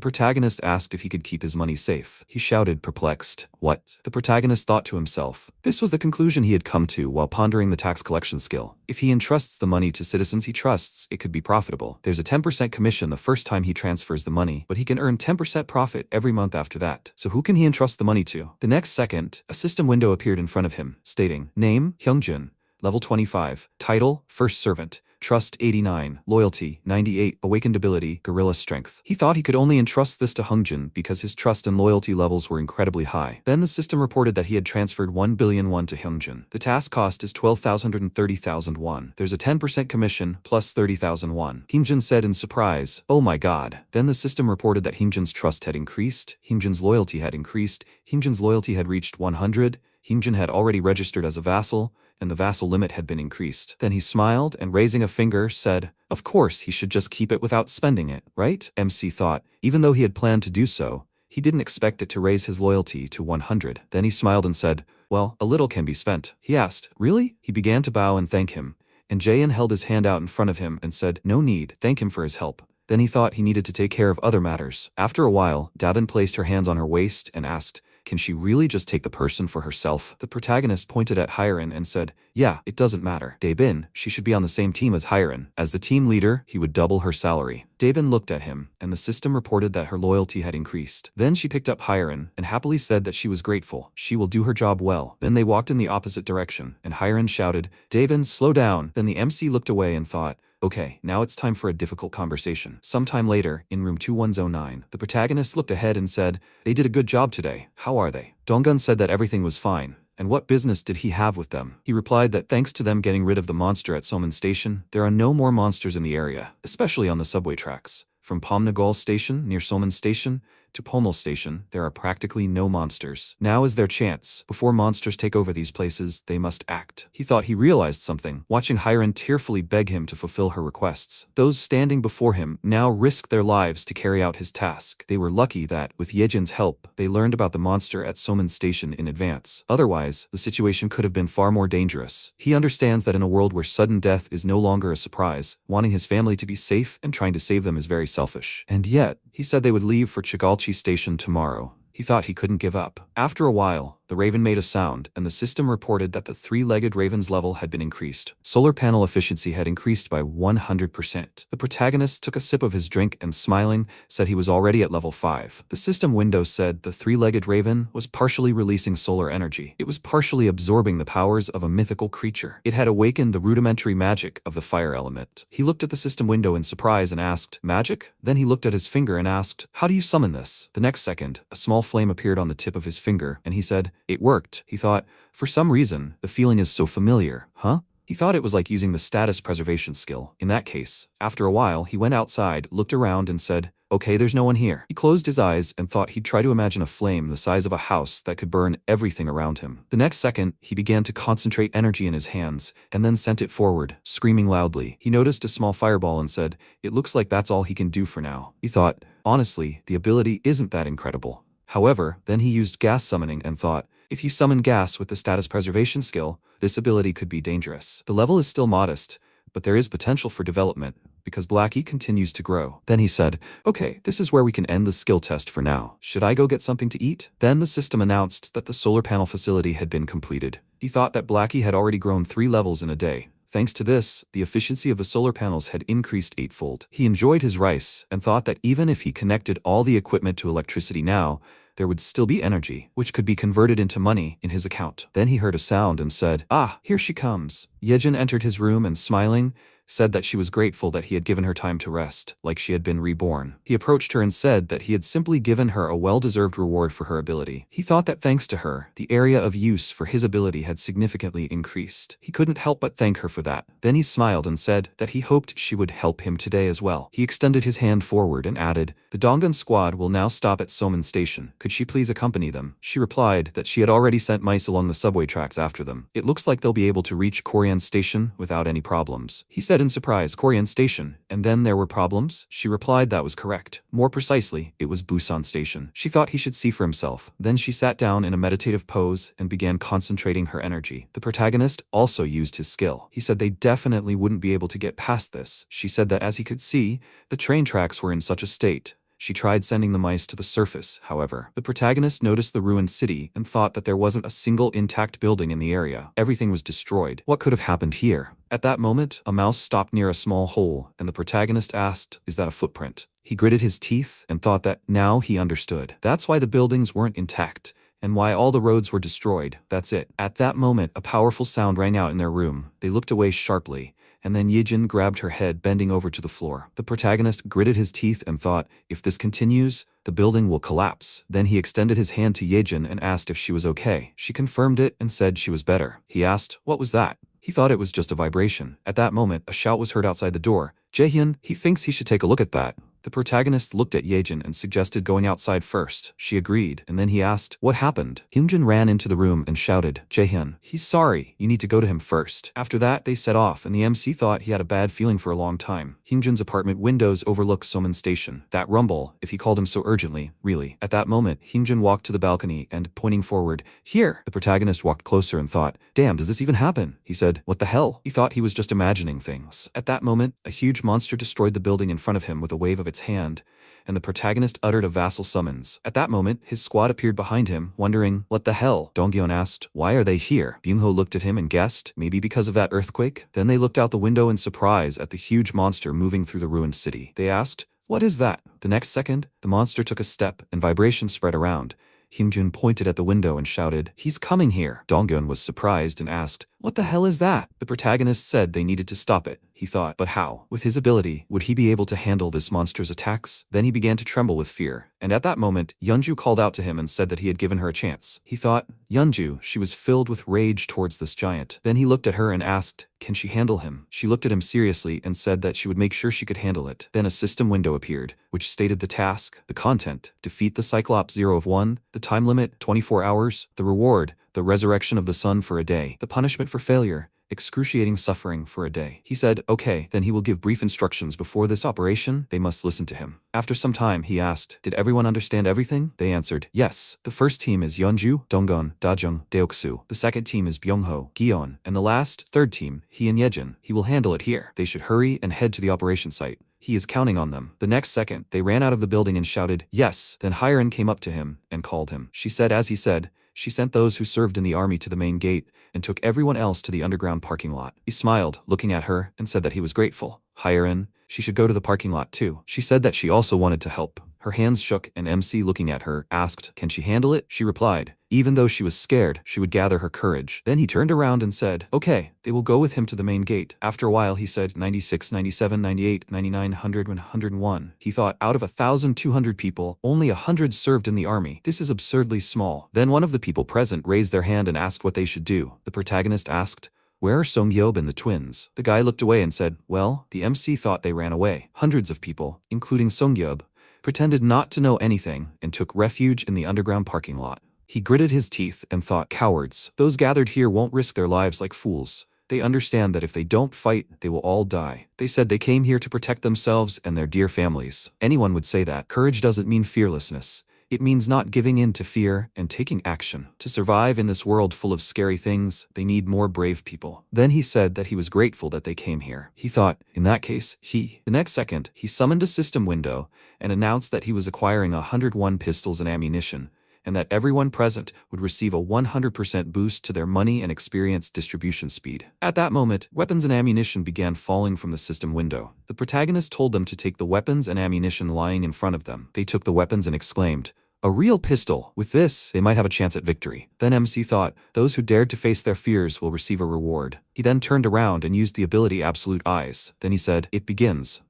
[SPEAKER 1] protagonist asked if he could keep his money safe. He shouted, perplexed. What? The protagonist thought to himself. This was the conclusion he had come to while pondering the tax collection skill. If he entrusts the money to citizens he trusts, it could be profitable. There's a 10% commission the first time he transfers the money, but he can earn 10% profit every month after that. So who can he entrust the money to? The next second, a system window appeared in front of him, stating, name, Hyungjin, level 25, title, first servant, trust 89, loyalty 98, awakened ability, gorilla strength. He thought he could only entrust this to Hyunjin because his trust and loyalty levels were incredibly high. Then the system reported that he had transferred 1 billion won to Hyunjin. The task cost is 12,030,000 won. There's a 10% commission plus 30,000 won. Hyunjin said in surprise, oh my god. Then the system reported that Hyunjin's trust had increased, Hyunjin's loyalty had increased, Hyunjin's loyalty had reached 100, Hyunjin had already registered as a vassal, and the vassal limit had been increased. Then he smiled and raising a finger said, of course he should just keep it without spending it, right? MC thought, even though he had planned to do so, he didn't expect it to raise his loyalty to 100. Then he smiled and said, well, a little can be spent. He asked, really? He began to bow and thank him, and Jaehyun held his hand out in front of him and said, no need, thank him for his help. Then he thought he needed to take care of other matters. After a while, Davin placed her hands on her waist and asked, can she really just take the person for herself? The protagonist pointed at Hyren and said, yeah, it doesn't matter. Daebin, she should be on the same team as Hyren. As the team leader, he would double her salary. Daebin looked at him, and the system reported that her loyalty had increased. Then she picked up Hyren and happily said that she was grateful. She will do her job well. Then they walked in the opposite direction, and Hyren shouted, Daebin, slow down. Then the MC looked away and thought, okay, now it's time for a difficult conversation. Sometime later, in room 2109, the protagonist looked ahead and said, they did a good job today. How are they? Donggun said that everything was fine. And what business did he have with them? He replied that thanks to them getting rid of the monster at Soman Station, there are no more monsters in the area, especially on the subway tracks. From Pomnagol Station, near Soman Station, to Pommel Station, there are practically no monsters. Now is their chance. Before monsters take over these places, they must act. He thought he realized something, watching Hyren tearfully beg him to fulfill her requests. Those standing before him now risked their lives to carry out his task. They were lucky that, with Yejin's help, they learned about the monster at Soman Station in advance. Otherwise, the situation could have been far more dangerous. He understands that in a world where sudden death is no longer a surprise, wanting his family to be safe and trying to save them is very selfish. And yet, he said they would leave for Chigalchi Station tomorrow. He thought he couldn't give up. After a while, the raven made a sound, and the system reported that the three-legged raven's level had been increased. Solar panel efficiency had increased by 100%. The protagonist took a sip of his drink and, smiling, said he was already at level 5. The system window said the three-legged raven was partially releasing solar energy. It was partially absorbing the powers of a mythical creature. It had awakened the rudimentary magic of the fire element. He looked at the system window in surprise and asked, magic? Then he looked at his finger and asked, how do you summon this? The next second, a small flame appeared on the tip of his finger, and he said, it worked. He thought, for some reason, the feeling is so familiar, huh? He thought it was like using the status preservation skill. In that case, after a while, he went outside, looked around and said, okay, there's no one here. He closed his eyes and thought he'd try to imagine a flame the size of a house that could burn everything around him. The next second, he began to concentrate energy in his hands and then sent it forward, screaming loudly. He noticed a small fireball and said, it looks like that's all he can do for now. He thought, honestly, the ability isn't that incredible. However, then he used gas summoning and thought, if you summon gas with the status preservation skill, this ability could be dangerous. The level is still modest, but there is potential for development, because Blackie continues to grow. Then he said, okay, this is where we can end the skill test for now. Should I go get something to eat? Then the system announced that the solar panel facility had been completed. He thought that Blackie had already grown 3 levels in a day. Thanks to this, the efficiency of the solar panels had increased 8-fold. He enjoyed his rice and thought that even if he connected all the equipment to electricity now, there would still be energy, which could be converted into money in his account. Then he heard a sound and said, ah, here she comes. Yejin entered his room and smiling, said that she was grateful that he had given her time to rest, like she had been reborn. He approached her and said that he had simply given her a well-deserved reward for her ability. He thought that thanks to her, the area of use for his ability had significantly increased. He couldn't help but thank her for that. Then he smiled and said that he hoped she would help him today as well. He extended his hand forward and added, "The Dongan squad will now stop at Soman Station. Could she please accompany them?" She replied that she had already sent mice along the subway tracks after them. "It looks like they'll be able to reach Korean Station without any problems," he said in surprise. Korean Station, and then there were problems? She replied that was correct. More precisely, it was Busan Station. She thought he should see for himself. Then she sat down in a meditative pose and began concentrating her energy. The protagonist also used his skill. He said they definitely wouldn't be able to get past this. She said that as he could see, the train tracks were in such a state. She tried sending the mice to the surface, however. The protagonist noticed the ruined city and thought that there wasn't a single intact building in the area. Everything was destroyed. What could have happened here? At that moment, a mouse stopped near a small hole, and the protagonist asked, "Is that a footprint?" He gritted his teeth and thought that now he understood. That's why the buildings weren't intact, and why all the roads were destroyed. That's it. At that moment, a powerful sound rang out in their room. They looked away sharply, and then Yejin grabbed her head, bending over to the floor. The protagonist gritted his teeth and thought, if this continues, the building will collapse. Then he extended his hand to Yejin and asked if she was okay. She confirmed it and said she was better. He asked, "What was that?" He thought it was just a vibration. At that moment, a shout was heard outside the door. "Jaehyun, he thinks he should take a look at that." The protagonist looked at Yejin and suggested going outside first. She agreed, and then he asked, "What happened?" Hyunjin ran into the room and shouted, "Jaehyun, he's sorry. You need to go to him first." After that, they set off, and the MC thought he had a bad feeling for a long time. Hyunjin's apartment windows overlook Soman Station. That rumble, if he called him so urgently, really. At that moment, Hyunjin walked to the balcony and, pointing forward, "Here!" The protagonist walked closer and thought, "Damn, does this even happen?" He said, "What the hell?" He thought he was just imagining things. At that moment, a huge monster destroyed the building in front of him with a wave of its hand, and the protagonist uttered a vassal summons. At that moment, his squad appeared behind him, wondering, "What the hell?" Dongyeon asked, "Why are they here?" Byungho looked at him and guessed, maybe because of that earthquake. Then they looked out the window in surprise at the huge monster moving through the ruined city. They asked, "What is that?" The next second, the monster took a step, and vibration spread around. Hyunjin pointed at the window and shouted, "He's coming here." Dongyeon was surprised and asked, "What the hell is that?" The protagonist said they needed to stop it. He thought, but how? With his ability, would he be able to handle this monster's attacks? Then he began to tremble with fear, and at that moment, Yeonju called out to him and said that he had given her a chance. He thought, Yeonju, she was filled with rage towards this giant. Then he looked at her and asked, "Can she handle him?" She looked at him seriously and said that she would make sure she could handle it. Then a system window appeared, which stated the task, the content, defeat the Cyclops 0 of 1, the time limit, 24 hours, the reward, the resurrection of the sun for a day, the punishment for failure, excruciating suffering for a day. He said, "Okay, then he will give brief instructions before this operation. They must listen to him." After some time, he asked, "Did everyone understand everything?" They answered, "Yes." The first team is Yeonju, Donggon, Dajung, Deoksu. The second team is Byungho, Gion, and the last, third team, he and Yejin. He will handle it here. They should hurry and head to the operation site. He is counting on them. The next second, they ran out of the building and shouted, "Yes." Then Hyren came up to him and called him. She said as he said, she sent those who served in the army to the main gate and took everyone else to the underground parking lot. He smiled, looking at her, and said that he was grateful. Hyren, she should go to the parking lot too. She said that she also wanted to help. Her hands shook, and MC, looking at her, asked, "Can she handle it?" She replied, even though she was scared, she would gather her courage. Then he turned around and said, "Okay, they will go with him to the main gate." After a while he said, 96, 97, 98, 99, 100, 101. He thought, out of 1,200 people, only 100 served in the army. This is absurdly small. Then one of the people present raised their hand and asked what they should do. The protagonist asked, "Where are Songyeob and the twins?" The guy looked away and said, "Well, the MC thought they ran away." Hundreds of people, including Songyeob, pretended not to know anything and took refuge in the underground parking lot. He gritted his teeth and thought, cowards. Those gathered here won't risk their lives like fools. They understand that if they don't fight, they will all die. They said they came here to protect themselves and their dear families. Anyone would say that. Courage doesn't mean fearlessness. It means not giving in to fear and taking action. To survive in this world full of scary things, they need more brave people. Then he said that he was grateful that they came here. He thought, in that case, The next second, he summoned a system window and announced that he was acquiring 101 pistols and ammunition, and that everyone present would receive a 100% boost to their money and experience distribution speed. At that moment, weapons and ammunition began falling from the system window. The protagonist told them to take the weapons and ammunition lying in front of them. They took the weapons and exclaimed, A real pistol. With this, they might have a chance at victory. Then MC thought, those who dared to face their fears will receive a reward. He then turned around and used the ability Absolute Eyes. Then he said, it begins.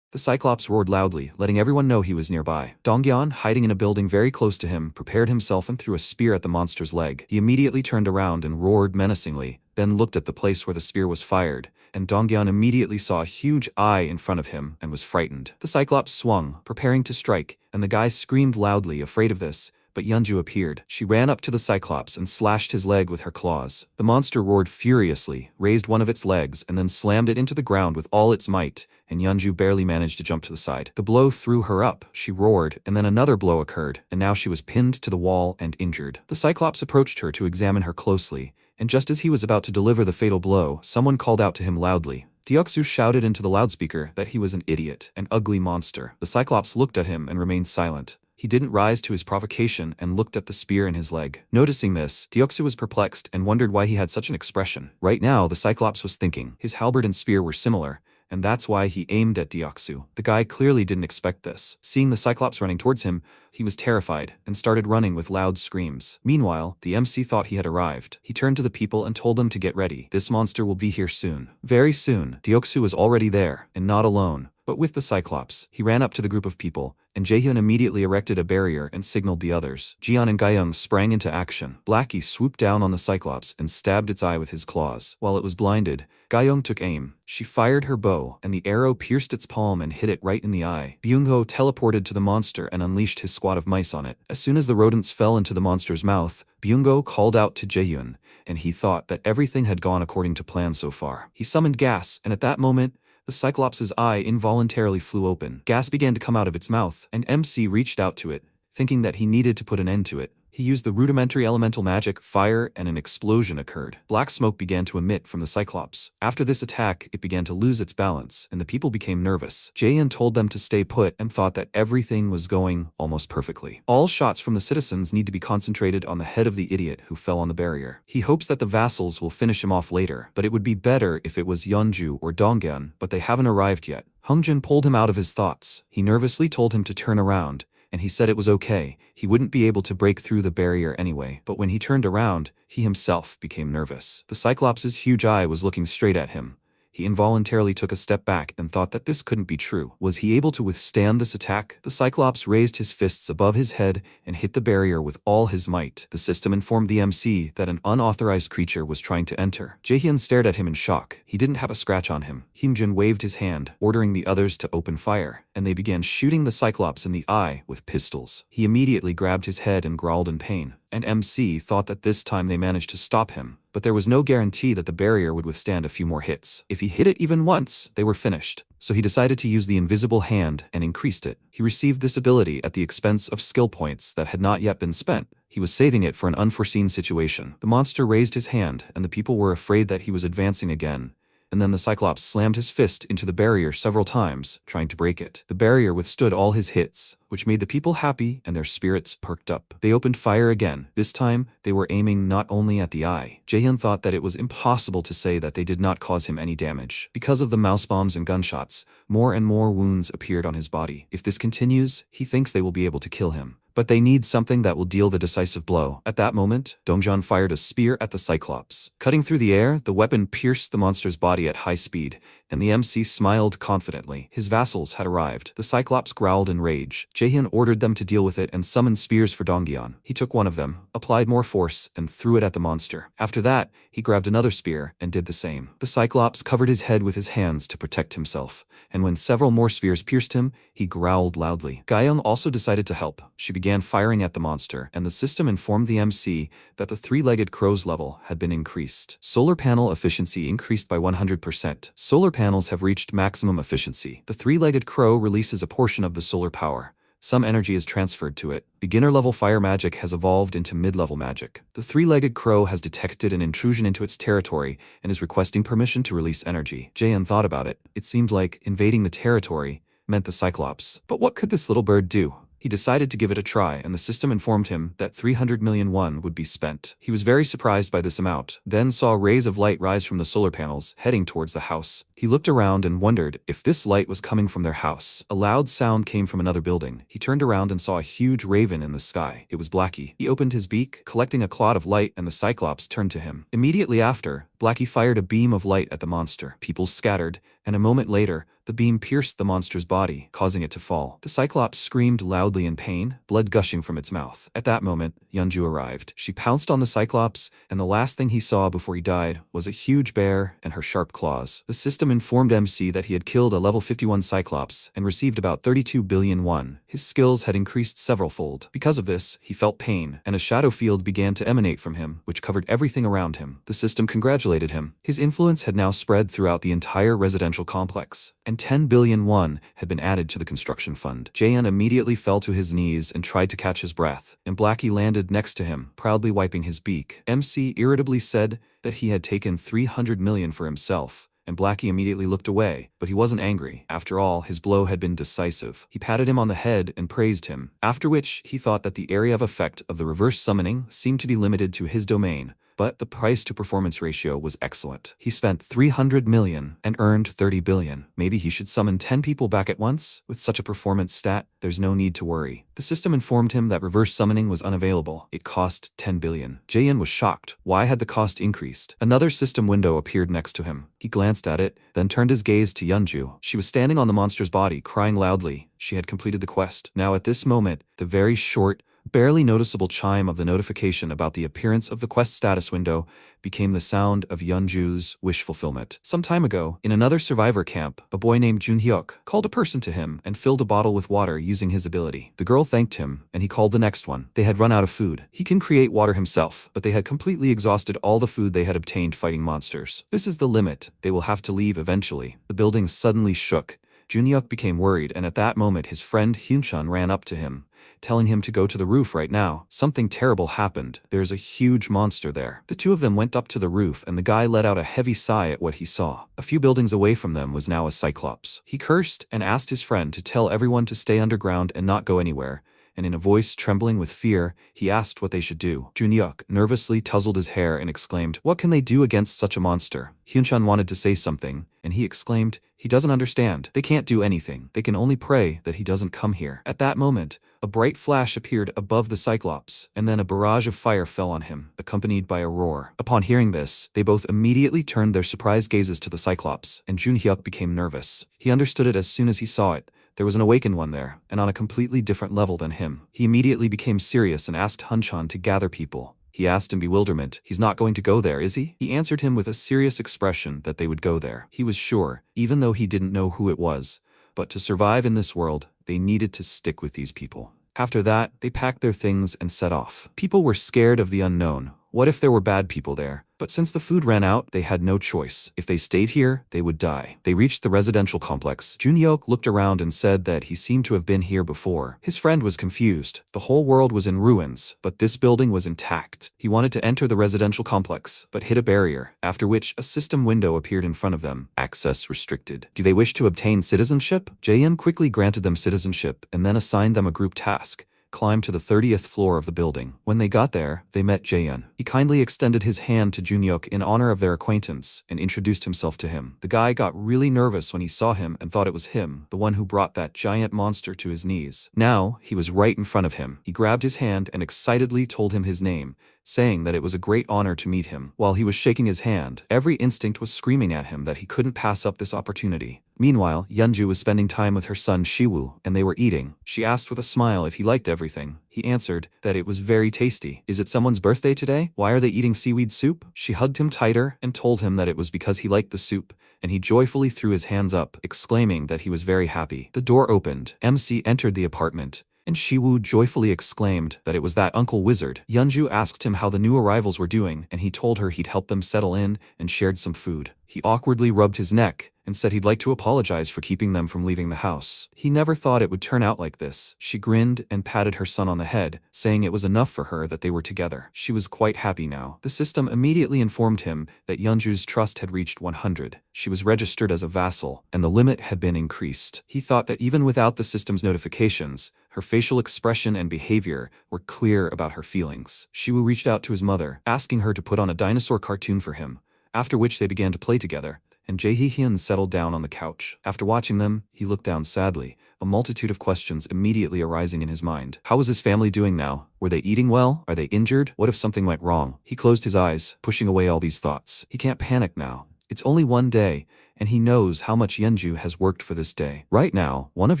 [SPEAKER 1] The Cyclops roared loudly, letting everyone know he was nearby. Dongyan, hiding in a building very close to him, prepared himself and threw a spear at the monster's leg. He immediately turned around and roared menacingly, then looked at the place where the spear was fired, and Dongyan immediately saw a huge eye in front of him and was frightened. The Cyclops swung, preparing to strike, and the guy screamed loudly, afraid of this. But Yeonju appeared. She ran up to the Cyclops and slashed his leg with her claws. The monster roared furiously, raised one of its legs, and then slammed it into the ground with all its might, and Yeonju barely managed to jump to the side. The blow threw her up, she roared, and then another blow occurred, and now she was pinned to the wall and injured. The Cyclops approached her to examine her closely, and just as he was about to deliver the fatal blow, someone called out to him loudly. Deoxys shouted into the loudspeaker that he was an idiot, an ugly monster. The Cyclops looked at him and remained silent. He didn't rise to his provocation and looked at the spear in his leg. Noticing this, Deoxys was perplexed and wondered why he had such an expression. Right now, the Cyclops was thinking. His halberd and spear were similar, and that's why he aimed at Deoxys. The guy clearly didn't expect this. Seeing the Cyclops running towards him, he was terrified and started running with loud screams. Meanwhile, the MC thought he had arrived. He turned to the people and told them to get ready. This monster will be here soon. Very soon, Deoxys was already there, and not alone, but with the Cyclops. He ran up to the group of people, and Jaehyun immediately erected a barrier and signaled the others. Jian and Gyeong sprang into action. Blackie swooped down on the Cyclops and stabbed its eye with his claws. While it was blinded, Gyeong took aim. She fired her bow, and the arrow pierced its palm and hit it right in the eye. Byung-ho teleported to the monster and unleashed his squad of mice on it. As soon as the rodents fell into the monster's mouth, Byung-ho called out to Jaehyun, and he thought that everything had gone according to plan so far. He summoned gas, and at that moment, the Cyclops' eye involuntarily flew open. Gas began to come out of its mouth, and MC reached out to it, thinking that he needed to put an end to it. He used the rudimentary elemental magic, fire, and an explosion occurred. Black smoke began to emit from the Cyclops. After this attack, it began to lose its balance, and the people became nervous. Jaehyun told them to stay put and thought that everything was going almost perfectly. All shots from the citizens need to be concentrated on the head of the idiot who fell on the barrier. He hopes that the vassals will finish him off later, but it would be better if it was Yeonju or Dongyan, but they haven't arrived yet. Hungjin pulled him out of his thoughts. He nervously told him to turn around, and he said it was okay, he wouldn't be able to break through the barrier anyway. But when he turned around, he himself became nervous. The Cyclops' huge eye was looking straight at him. He involuntarily took a step back and thought that this couldn't be true. Was he able to withstand this attack? The Cyclops raised his fists above his head and hit the barrier with all his might. The system informed the MC that an unauthorized creature was trying to enter. Jaehyun stared at him in shock. He didn't have a scratch on him. Hyunjin waved his hand, ordering the others to open fire, and they began shooting the Cyclops in the eye with pistols. He immediately grabbed his head and growled in pain, and MC thought that this time they managed to stop him. But there was no guarantee that the barrier would withstand a few more hits. If he hit it even once, they were finished. So he decided to use the invisible hand and increased it. He received this ability at the expense of skill points that had not yet been spent. He was saving it for an unforeseen situation. The monster raised his hand, and the people were afraid that he was advancing again. And then the Cyclops slammed his fist into the barrier several times, trying to break it. The barrier withstood all his hits, which made the people happy and their spirits perked up. They opened fire again. This time, they were aiming not only at the eye. Jaehyun thought that it was impossible to say that they did not cause him any damage. Because of the mouse bombs and gunshots, more and more wounds appeared on his body. If this continues, he thinks they will be able to kill him. But they need something that will deal the decisive blow. At that moment, Dongjan fired a spear at the Cyclops. Cutting through the air, the weapon pierced the monster's body at high speed, and the MC smiled confidently. His vassals had arrived. The Cyclops growled in rage. Jaehyun ordered them to deal with it and summoned spears for Dongyan. He took one of them, applied more force, and threw it at the monster. After that, he grabbed another spear and did the same. The Cyclops covered his head with his hands to protect himself, and when several more spears pierced him, he growled loudly. Gyeong also decided to help. She began firing at the monster, and the system informed the MC that the three-legged crow's level had been increased. Solar panel efficiency increased by 100%. Solar panels have reached maximum efficiency. The three-legged crow releases a portion of the solar power. Some energy is transferred to it. Beginner-level fire magic has evolved into mid-level magic. The three-legged crow has detected an intrusion into its territory and is requesting permission to release energy. Jaehyun thought about it. It seemed like invading the territory meant the Cyclops. But what could this little bird do? He decided to give it a try, and the system informed him that 300 million won would be spent. He was very surprised by this amount, then saw rays of light rise from the solar panels, heading towards the house. He looked around and wondered if this light was coming from their house. A loud sound came from another building. He turned around and saw a huge raven in the sky. It was Blackie. He opened his beak, collecting a clod of light, and the Cyclops turned to him. Immediately after, Blackie fired a beam of light at the monster. People scattered, and a moment later, the beam pierced the monster's body, causing it to fall. The Cyclops screamed loudly in pain, blood gushing from its mouth. At that moment, Yeonju arrived. She pounced on the Cyclops, and the last thing he saw before he died was a huge bear and her sharp claws. The system informed MC that he had killed a level 51 Cyclops and received about 32 billion won. His skills had increased several-fold. Because of this, he felt pain, and a shadow field began to emanate from him, which covered everything around him. The system congratulated him. His influence had now spread throughout the entire residential complex, and 10 billion won had been added to the construction fund. Jaehyun immediately fell to his knees and tried to catch his breath, and Blackie landed next to him, proudly wiping his beak. MC irritably said that he had taken 300 million for himself, and Blackie immediately looked away, but he wasn't angry. After all, his blow had been decisive. He patted him on the head and praised him, after which he thought that the area of effect of the reverse summoning seemed to be limited to his domain, but the price-to-performance ratio was excellent. He spent 300 million and earned 30 billion. Maybe he should summon 10 people back at once? With such a performance stat, there's no need to worry. The system informed him that reverse summoning was unavailable. It cost 10 billion. Jaehyun was shocked. Why had the cost increased? Another system window appeared next to him. He glanced at it, then turned his gaze to Yeonju. She was standing on the monster's body, crying loudly. She had completed the quest. Now at this moment, the very short, barely noticeable chime of the notification about the appearance of the quest status window became the sound of Yeonju's wish fulfillment. Some time ago, in another survivor camp, a boy named Junhyuk called a person to him and filled a bottle with water using his ability. The girl thanked him, and he called the next one. They had run out of food. He can create water himself, but they had completely exhausted all the food they had obtained fighting monsters. This is the limit. They will have to leave eventually. The building suddenly shook. Junhyuk became worried, and at that moment his friend Hyunchun ran up to him, telling him to go to the roof right now. Something terrible happened. There's a huge monster there. The two of them went up to the roof, and the guy let out a heavy sigh at what he saw. A few buildings away from them was now a Cyclops. He cursed and asked his friend to tell everyone to stay underground and not go anywhere, and in a voice trembling with fear, he asked what they should do. Junhyuk nervously tousled his hair and exclaimed, "What can they do against such a monster?" Hyunchun wanted to say something, and he exclaimed, "He doesn't understand. They can't do anything. They can only pray that he doesn't come here." At that moment, a bright flash appeared above the Cyclops, and then a barrage of fire fell on him, accompanied by a roar. Upon hearing this, they both immediately turned their surprised gazes to the Cyclops, and Junhyuk became nervous. He understood it as soon as he saw it. There was an awakened one there, and on a completely different level than him. He immediately became serious and asked Hyunchun to gather people. He asked in bewilderment, "He's not going to go there, is he?" He answered him with a serious expression that they would go there. He was sure, even though he didn't know who it was. But to survive in this world, they needed to stick with these people. After that, they packed their things and set off. People were scared of the unknown. What if there were bad people there? But since the food ran out, they had no choice. If they stayed here, they would die. They reached the residential complex. Junhyuk looked around and said that he seemed to have been here before. His friend was confused. The whole world was in ruins, but this building was intact. He wanted to enter the residential complex, but hit a barrier, after which a system window appeared in front of them. Access restricted. Do they wish to obtain citizenship? Jaehyun quickly granted them citizenship and then assigned them a group task: climb to the 30th floor of the building. When they got there, they met Jaehyun. He kindly extended his hand to Junhyuk in honor of their acquaintance and introduced himself to him. The guy got really nervous when he saw him and thought it was him, the one who brought that giant monster to his knees. Now, he was right in front of him. He grabbed his hand and excitedly told him his name, saying that it was a great honor to meet him. While he was shaking his hand, every instinct was screaming at him that he couldn't pass up this opportunity. Meanwhile, Yeonju was spending time with her son Shiwoo, and they were eating. She asked with a smile if he liked everything. He answered that it was very tasty. "Is it someone's birthday today? Why are they eating seaweed soup?" She hugged him tighter and told him that it was because he liked the soup, and he joyfully threw his hands up, exclaiming that he was very happy. The door opened. MC entered the apartment, and Shiwoo joyfully exclaimed that it was that Uncle Wizard. Yeonju asked him how the new arrivals were doing, and he told her he'd help them settle in and shared some food. He awkwardly rubbed his neck and said he'd like to apologize for keeping them from leaving the house. He never thought it would turn out like this. She grinned and patted her son on the head, saying it was enough for her that they were together. She was quite happy now. The system immediately informed him that Yeonju's trust had reached 100. She was registered as a vassal, and the limit had been increased. He thought that even without the system's notifications, Her facial expression and behavior were clear about her feelings. Shiwu reached out to his mother, asking her to put on a dinosaur cartoon for him, after which they began to play together, and Jae-hyun settled down on the couch. After watching them, he looked down sadly, a multitude of questions immediately arising in his mind. How was his family doing now? Were they eating well? Are they injured? What if something went wrong? He closed his eyes, pushing away all these thoughts. He can't panic now. It's only one day, and he knows how much Yeonju has worked for this day. Right now, one of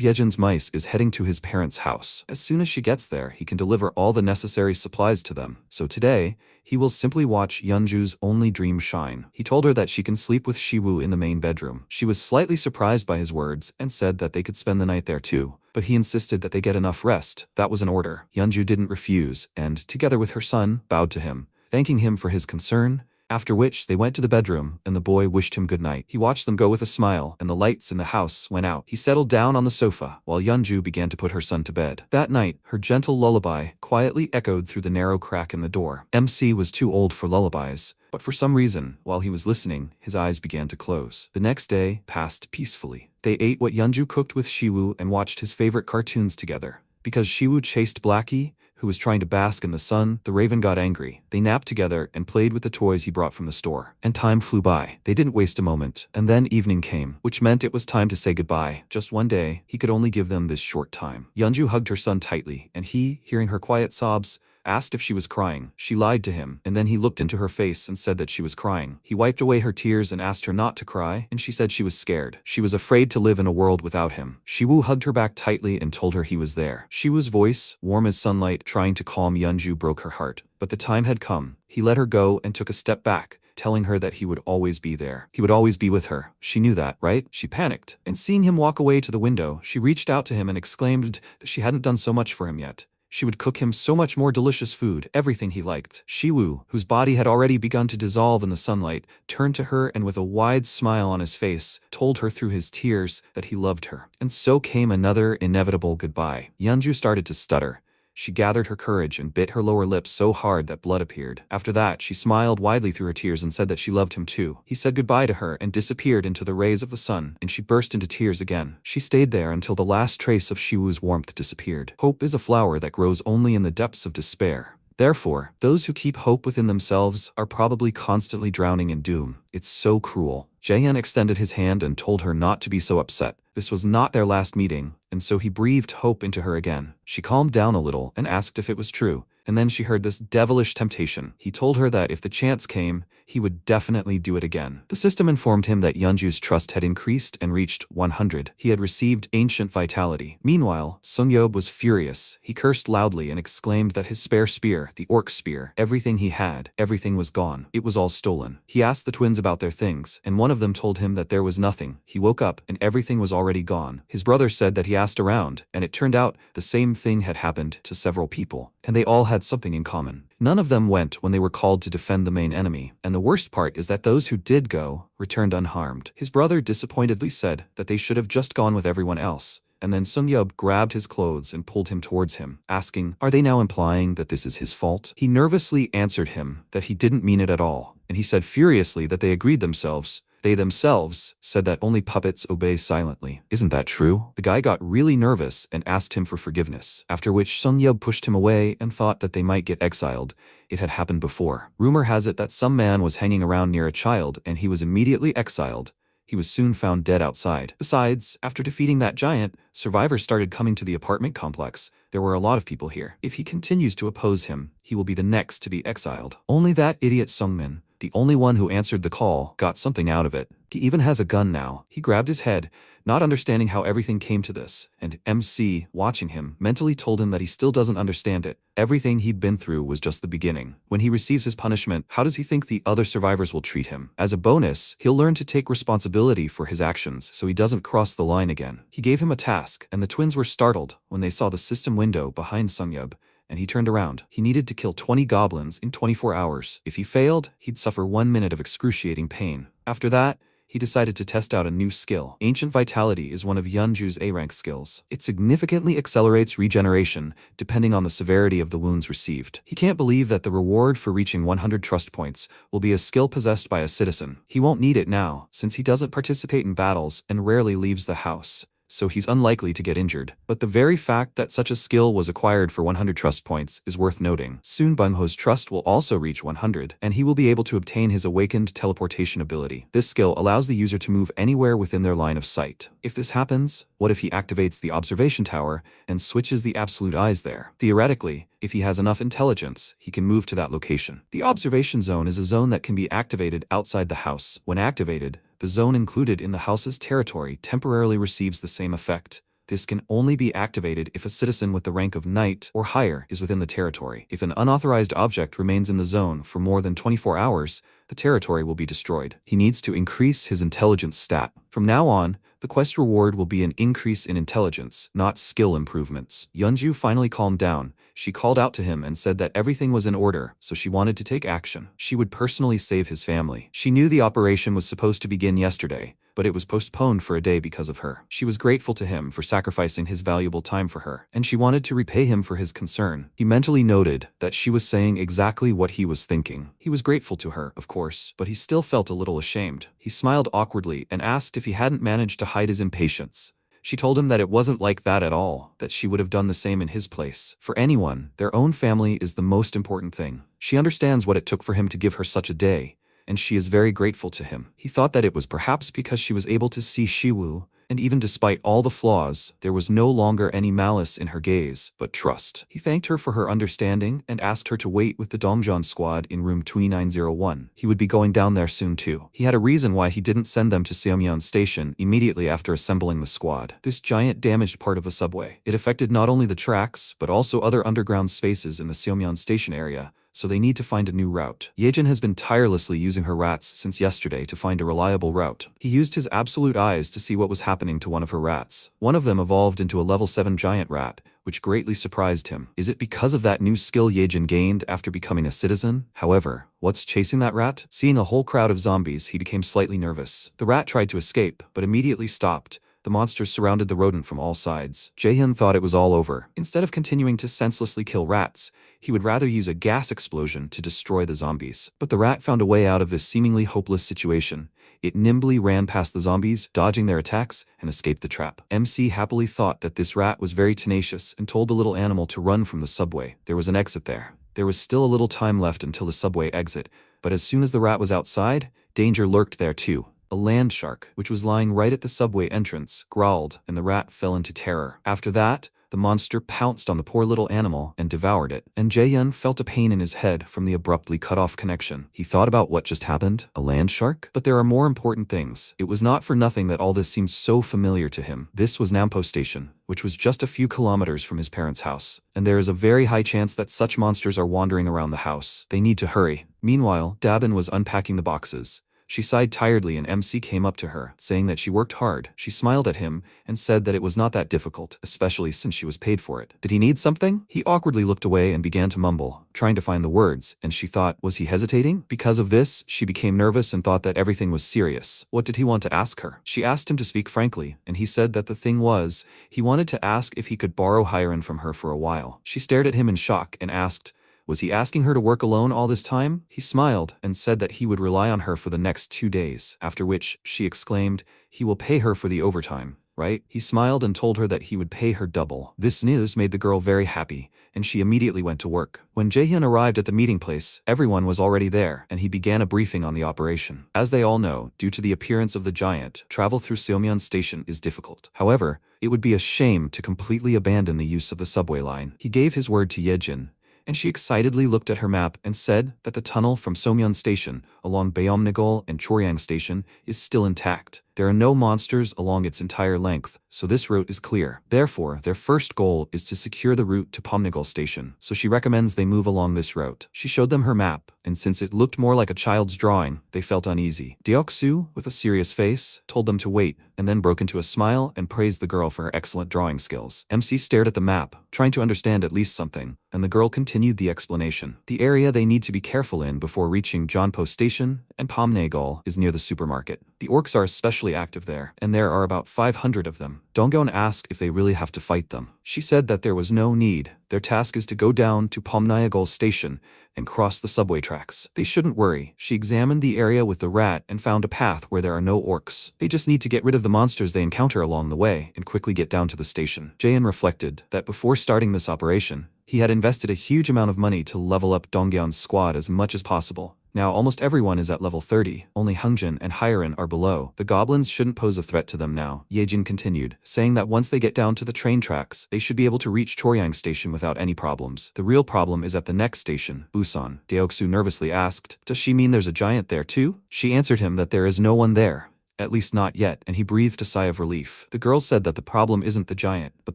[SPEAKER 1] Yejin's mice is heading to his parents' house. As soon as she gets there, he can deliver all the necessary supplies to them. So today, he will simply watch Yeonju's only dream shine. He told her that she can sleep with Shiwoo in the main bedroom. She was slightly surprised by his words and said that they could spend the night there too, but he insisted that they get enough rest. That was an order. Yeonju didn't refuse, and, together with her son, bowed to him, thanking him for his concern. After which, they went to the bedroom, and the boy wished him good night. He watched them go with a smile, and the lights in the house went out. He settled down on the sofa, while Yeonju began to put her son to bed. That night, her gentle lullaby quietly echoed through the narrow crack in the door. MC was too old for lullabies, but for some reason, while he was listening, his eyes began to close. The next day passed peacefully. They ate what Yeonju cooked with Shiwoo and watched his favorite cartoons together. Because Shiwoo chased Blackie, who was trying to bask in the sun, the raven got angry. They napped together and played with the toys he brought from the store. And time flew by. They didn't waste a moment. And then evening came, which meant it was time to say goodbye. Just one day, he could only give them this short time. Yeonju hugged her son tightly, and he, hearing her quiet sobs, asked if she was crying. She lied to him, and then he looked into her face and said that she was crying. He wiped away her tears and asked her not to cry, and she said she was scared. She was afraid to live in a world without him. Shiwoo hugged her back tightly and told her he was there. Shiwoo's voice, warm as sunlight, trying to calm Yeonju, broke her heart. But the time had come. He let her go and took a step back, telling her that he would always be there. He would always be with her. She knew that, right? She panicked. And seeing him walk away to the window, she reached out to him and exclaimed that she hadn't done so much for him yet. She would cook him so much more delicious food, everything he liked. Shiwoo, whose body had already begun to dissolve in the sunlight, turned to her and with a wide smile on his face, told her through his tears that he loved her. And so came another inevitable goodbye. Yeonju started to stutter. She gathered her courage and bit her lower lip so hard that blood appeared. After that, she smiled widely through her tears and said that she loved him too. He said goodbye to her and disappeared into the rays of the sun, and she burst into tears again. She stayed there until the last trace of Shiwoo's warmth disappeared. Hope is a flower that grows only in the depths of despair. Therefore, those who keep hope within themselves are probably constantly drowning in doom. It's so cruel. Jaehyun extended his hand and told her not to be so upset. This was not their last meeting, and so he breathed hope into her again. She calmed down a little and asked if it was true, and then she heard this devilish temptation. He told her that if the chance came, he would definitely do it again. The system informed him that Yeonju's trust had increased and reached 100. He had received ancient vitality. Meanwhile, Sungyeob was furious. He cursed loudly and exclaimed that his spare spear, the orc spear, everything he had, everything was gone. It was all stolen. He asked the twins about their things, and one of them told him that there was nothing. He woke up, and everything was already gone. His brother said that he asked around, and it turned out the same thing had happened to several people, and they all had something in common. None of them went when they were called to defend the main enemy, and the worst part is that those who did go returned unharmed. His brother disappointedly said that they should have just gone with everyone else, and then Sungyeob grabbed his clothes and pulled him towards him, asking, "Are they now implying that this is his fault?" He nervously answered him that he didn't mean it at all, and he said furiously that they agreed themselves. They themselves said that only puppets obey silently. Isn't that true? The guy got really nervous and asked him for forgiveness, after which Sungyeob pushed him away and thought that they might get exiled. It had happened before. Rumor has it that some man was hanging around near a child and he was immediately exiled. He was soon found dead outside. Besides, after defeating that giant, survivors started coming to the apartment complex. There were a lot of people here. If he continues to oppose him, he will be the next to be exiled. Only that idiot Sungmin, the only one who answered the call, got something out of it. He even has a gun now. He grabbed his head, not understanding how everything came to this, and MC, watching him, mentally told him that he still doesn't understand it. Everything he'd been through was just the beginning. When he receives his punishment, how does he think the other survivors will treat him? As a bonus, he'll learn to take responsibility for his actions so he doesn't cross the line again. He gave him a task, and the twins were startled when they saw the system window behind Sungyeob, and he turned around. He needed to kill 20 goblins in 24 hours. If he failed, he'd suffer 1 minute of excruciating pain. After that, he decided to test out a new skill. Ancient Vitality is one of Yeonju's A-rank skills. It significantly accelerates regeneration, depending on the severity of the wounds received. He can't believe that the reward for reaching 100 trust points will be a skill possessed by a citizen. He won't need it now, since he doesn't participate in battles and rarely leaves the house. so he's unlikely to get injured. But the very fact that such a skill was acquired for 100 trust points is worth noting. Soon Bungho's trust will also reach 100, and he will be able to obtain his awakened teleportation ability. This skill allows the user to move anywhere within their line of sight. If this happens, what if he activates the observation tower and switches the absolute eyes there? Theoretically, if he has enough intelligence, he can move to that location. The observation zone is a zone that can be activated outside the house. When activated, the zone included in the house's territory temporarily receives the same effect. This can only be activated if a citizen with the rank of knight or higher is within the territory. If an unauthorized object remains in the zone for more than 24 hours, the territory will be destroyed. He needs to increase his intelligence stat. From now on, the quest reward will be an increase in intelligence, not skill improvements. Yeonju finally calmed down. She called out to him and said that everything was in order, so she wanted to take action. She would personally save his family. She knew the operation was supposed to begin yesterday, but it was postponed for a day because of her. She was grateful to him for sacrificing his valuable time for her, and she wanted to repay him for his concern. He mentally noted that she was saying exactly what he was thinking. He was grateful to her, of course, but he still felt a little ashamed. He smiled awkwardly and asked if he hadn't managed to hide his impatience. She told him that it wasn't like that at all, that she would have done the same in his place. For anyone, their own family is the most important thing. She understands what it took for him to give her such a day, and she is very grateful to him. He thought that it was perhaps because she was able to see Shiwoo, and even despite all the flaws, there was no longer any malice in her gaze, but trust. He thanked her for her understanding and asked her to wait with the Dongjeon squad in room 2901. He would be going down there soon too. He had a reason why he didn't send them to Seomyeon Station immediately after assembling the squad. This giant damaged part of a subway. It affected not only the tracks, but also other underground spaces in the Seomyeon Station area, so they need to find a new route. Yejin has been tirelessly using her rats since yesterday to find a reliable route. He used his absolute eyes to see what was happening to one of her rats. One of them evolved into a level 7 giant rat, which greatly surprised him. Is it because of that new skill Yejin gained after becoming a citizen? However, what's chasing that rat? Seeing a whole crowd of zombies, he became slightly nervous. The rat tried to escape, but immediately stopped. The monsters surrounded the rodent from all sides. Jaehyun thought it was all over. Instead of continuing to senselessly kill rats, he would rather use a gas explosion to destroy the zombies. But the rat found a way out of this seemingly hopeless situation. It nimbly ran past the zombies, dodging their attacks, and escaped the trap. MC happily thought that this rat was very tenacious and told the little animal to run from the subway. There was an exit there. There was still a little time left until the subway exit, but as soon as the rat was outside, danger lurked there too. A land shark, which was lying right at the subway entrance, growled, and the rat fell into terror. After that, the monster pounced on the poor little animal and devoured it, and Jaehyun felt a pain in his head from the abruptly cut off connection. He thought about what just happened. A land shark? But there are more important things. It was not for nothing that all this seemed so familiar to him. This was Nampo Station, which was just a few kilometers from his parents' house, and there is a very high chance that such monsters are wandering around the house. They need to hurry. Meanwhile, Dabin was unpacking the boxes. She sighed tiredly and MC came up to her, saying that she worked hard. She smiled at him and said that it was not that difficult, especially since she was paid for it. Did he need something? He awkwardly looked away and began to mumble, trying to find the words, and she thought, was he hesitating? Because of this, she became nervous and thought that everything was serious. What did he want to ask her? She asked him to speak frankly, and he said that the thing was, he wanted to ask if he could borrow Hyren from her for a while. She stared at him in shock and asked, was he asking her to work alone all this time? He smiled and said that he would rely on her for the next 2 days, after which she exclaimed, he will pay her for the overtime, right? He smiled and told her that he would pay her double. This news made the girl very happy, and she immediately went to work. When Jaehyun arrived at the meeting place, everyone was already there, and he began a briefing on the operation. As they all know, due to the appearance of the giant, travel through Seomyeon Station is difficult. However, it would be a shame to completely abandon the use of the subway line. He gave his word to Yejin, and she excitedly looked at her map and said that the tunnel from Seomyeon Station along Bayomnagol and Choryang Station is still intact. There are no monsters along its entire length, so this route is clear. Therefore, their first goal is to secure the route to Pomnagol Station, so she recommends they move along this route. She showed them her map, and since it looked more like a child's drawing, they felt uneasy. Deoksu, with a serious face, told them to wait, and then broke into a smile and praised the girl for her excellent drawing skills. MC stared at the map, trying to understand at least something, and the girl continued the explanation. The area they need to be careful in before reaching Jeonpo Station and Pomnagol is near the supermarket. The orcs are especially active there, and there are about 500 of them. Dongyeon asked if they really have to fight them. She said that there was no need. Their task is to go down to Pomnayagol station and cross the subway tracks. They shouldn't worry. She examined the area with the rat and found a path where there are no orcs. They just need to get rid of the monsters they encounter along the way and quickly get down to the station. Jaehyun reflected that before starting this operation, he had invested a huge amount of money to level up Dongyeon's squad as much as possible. Now almost everyone is at level 30, only Hungjin and Hyerin are below. The goblins shouldn't pose a threat to them now, Yejin continued, saying that once they get down to the train tracks, they should be able to reach Choryang station without any problems. The real problem is at the next station, Busan. Deoksu nervously asked, does she mean there's a giant there too? She answered him that there is no one there. At least not yet, and he breathed a sigh of relief. The girl said that the problem isn't the giant, but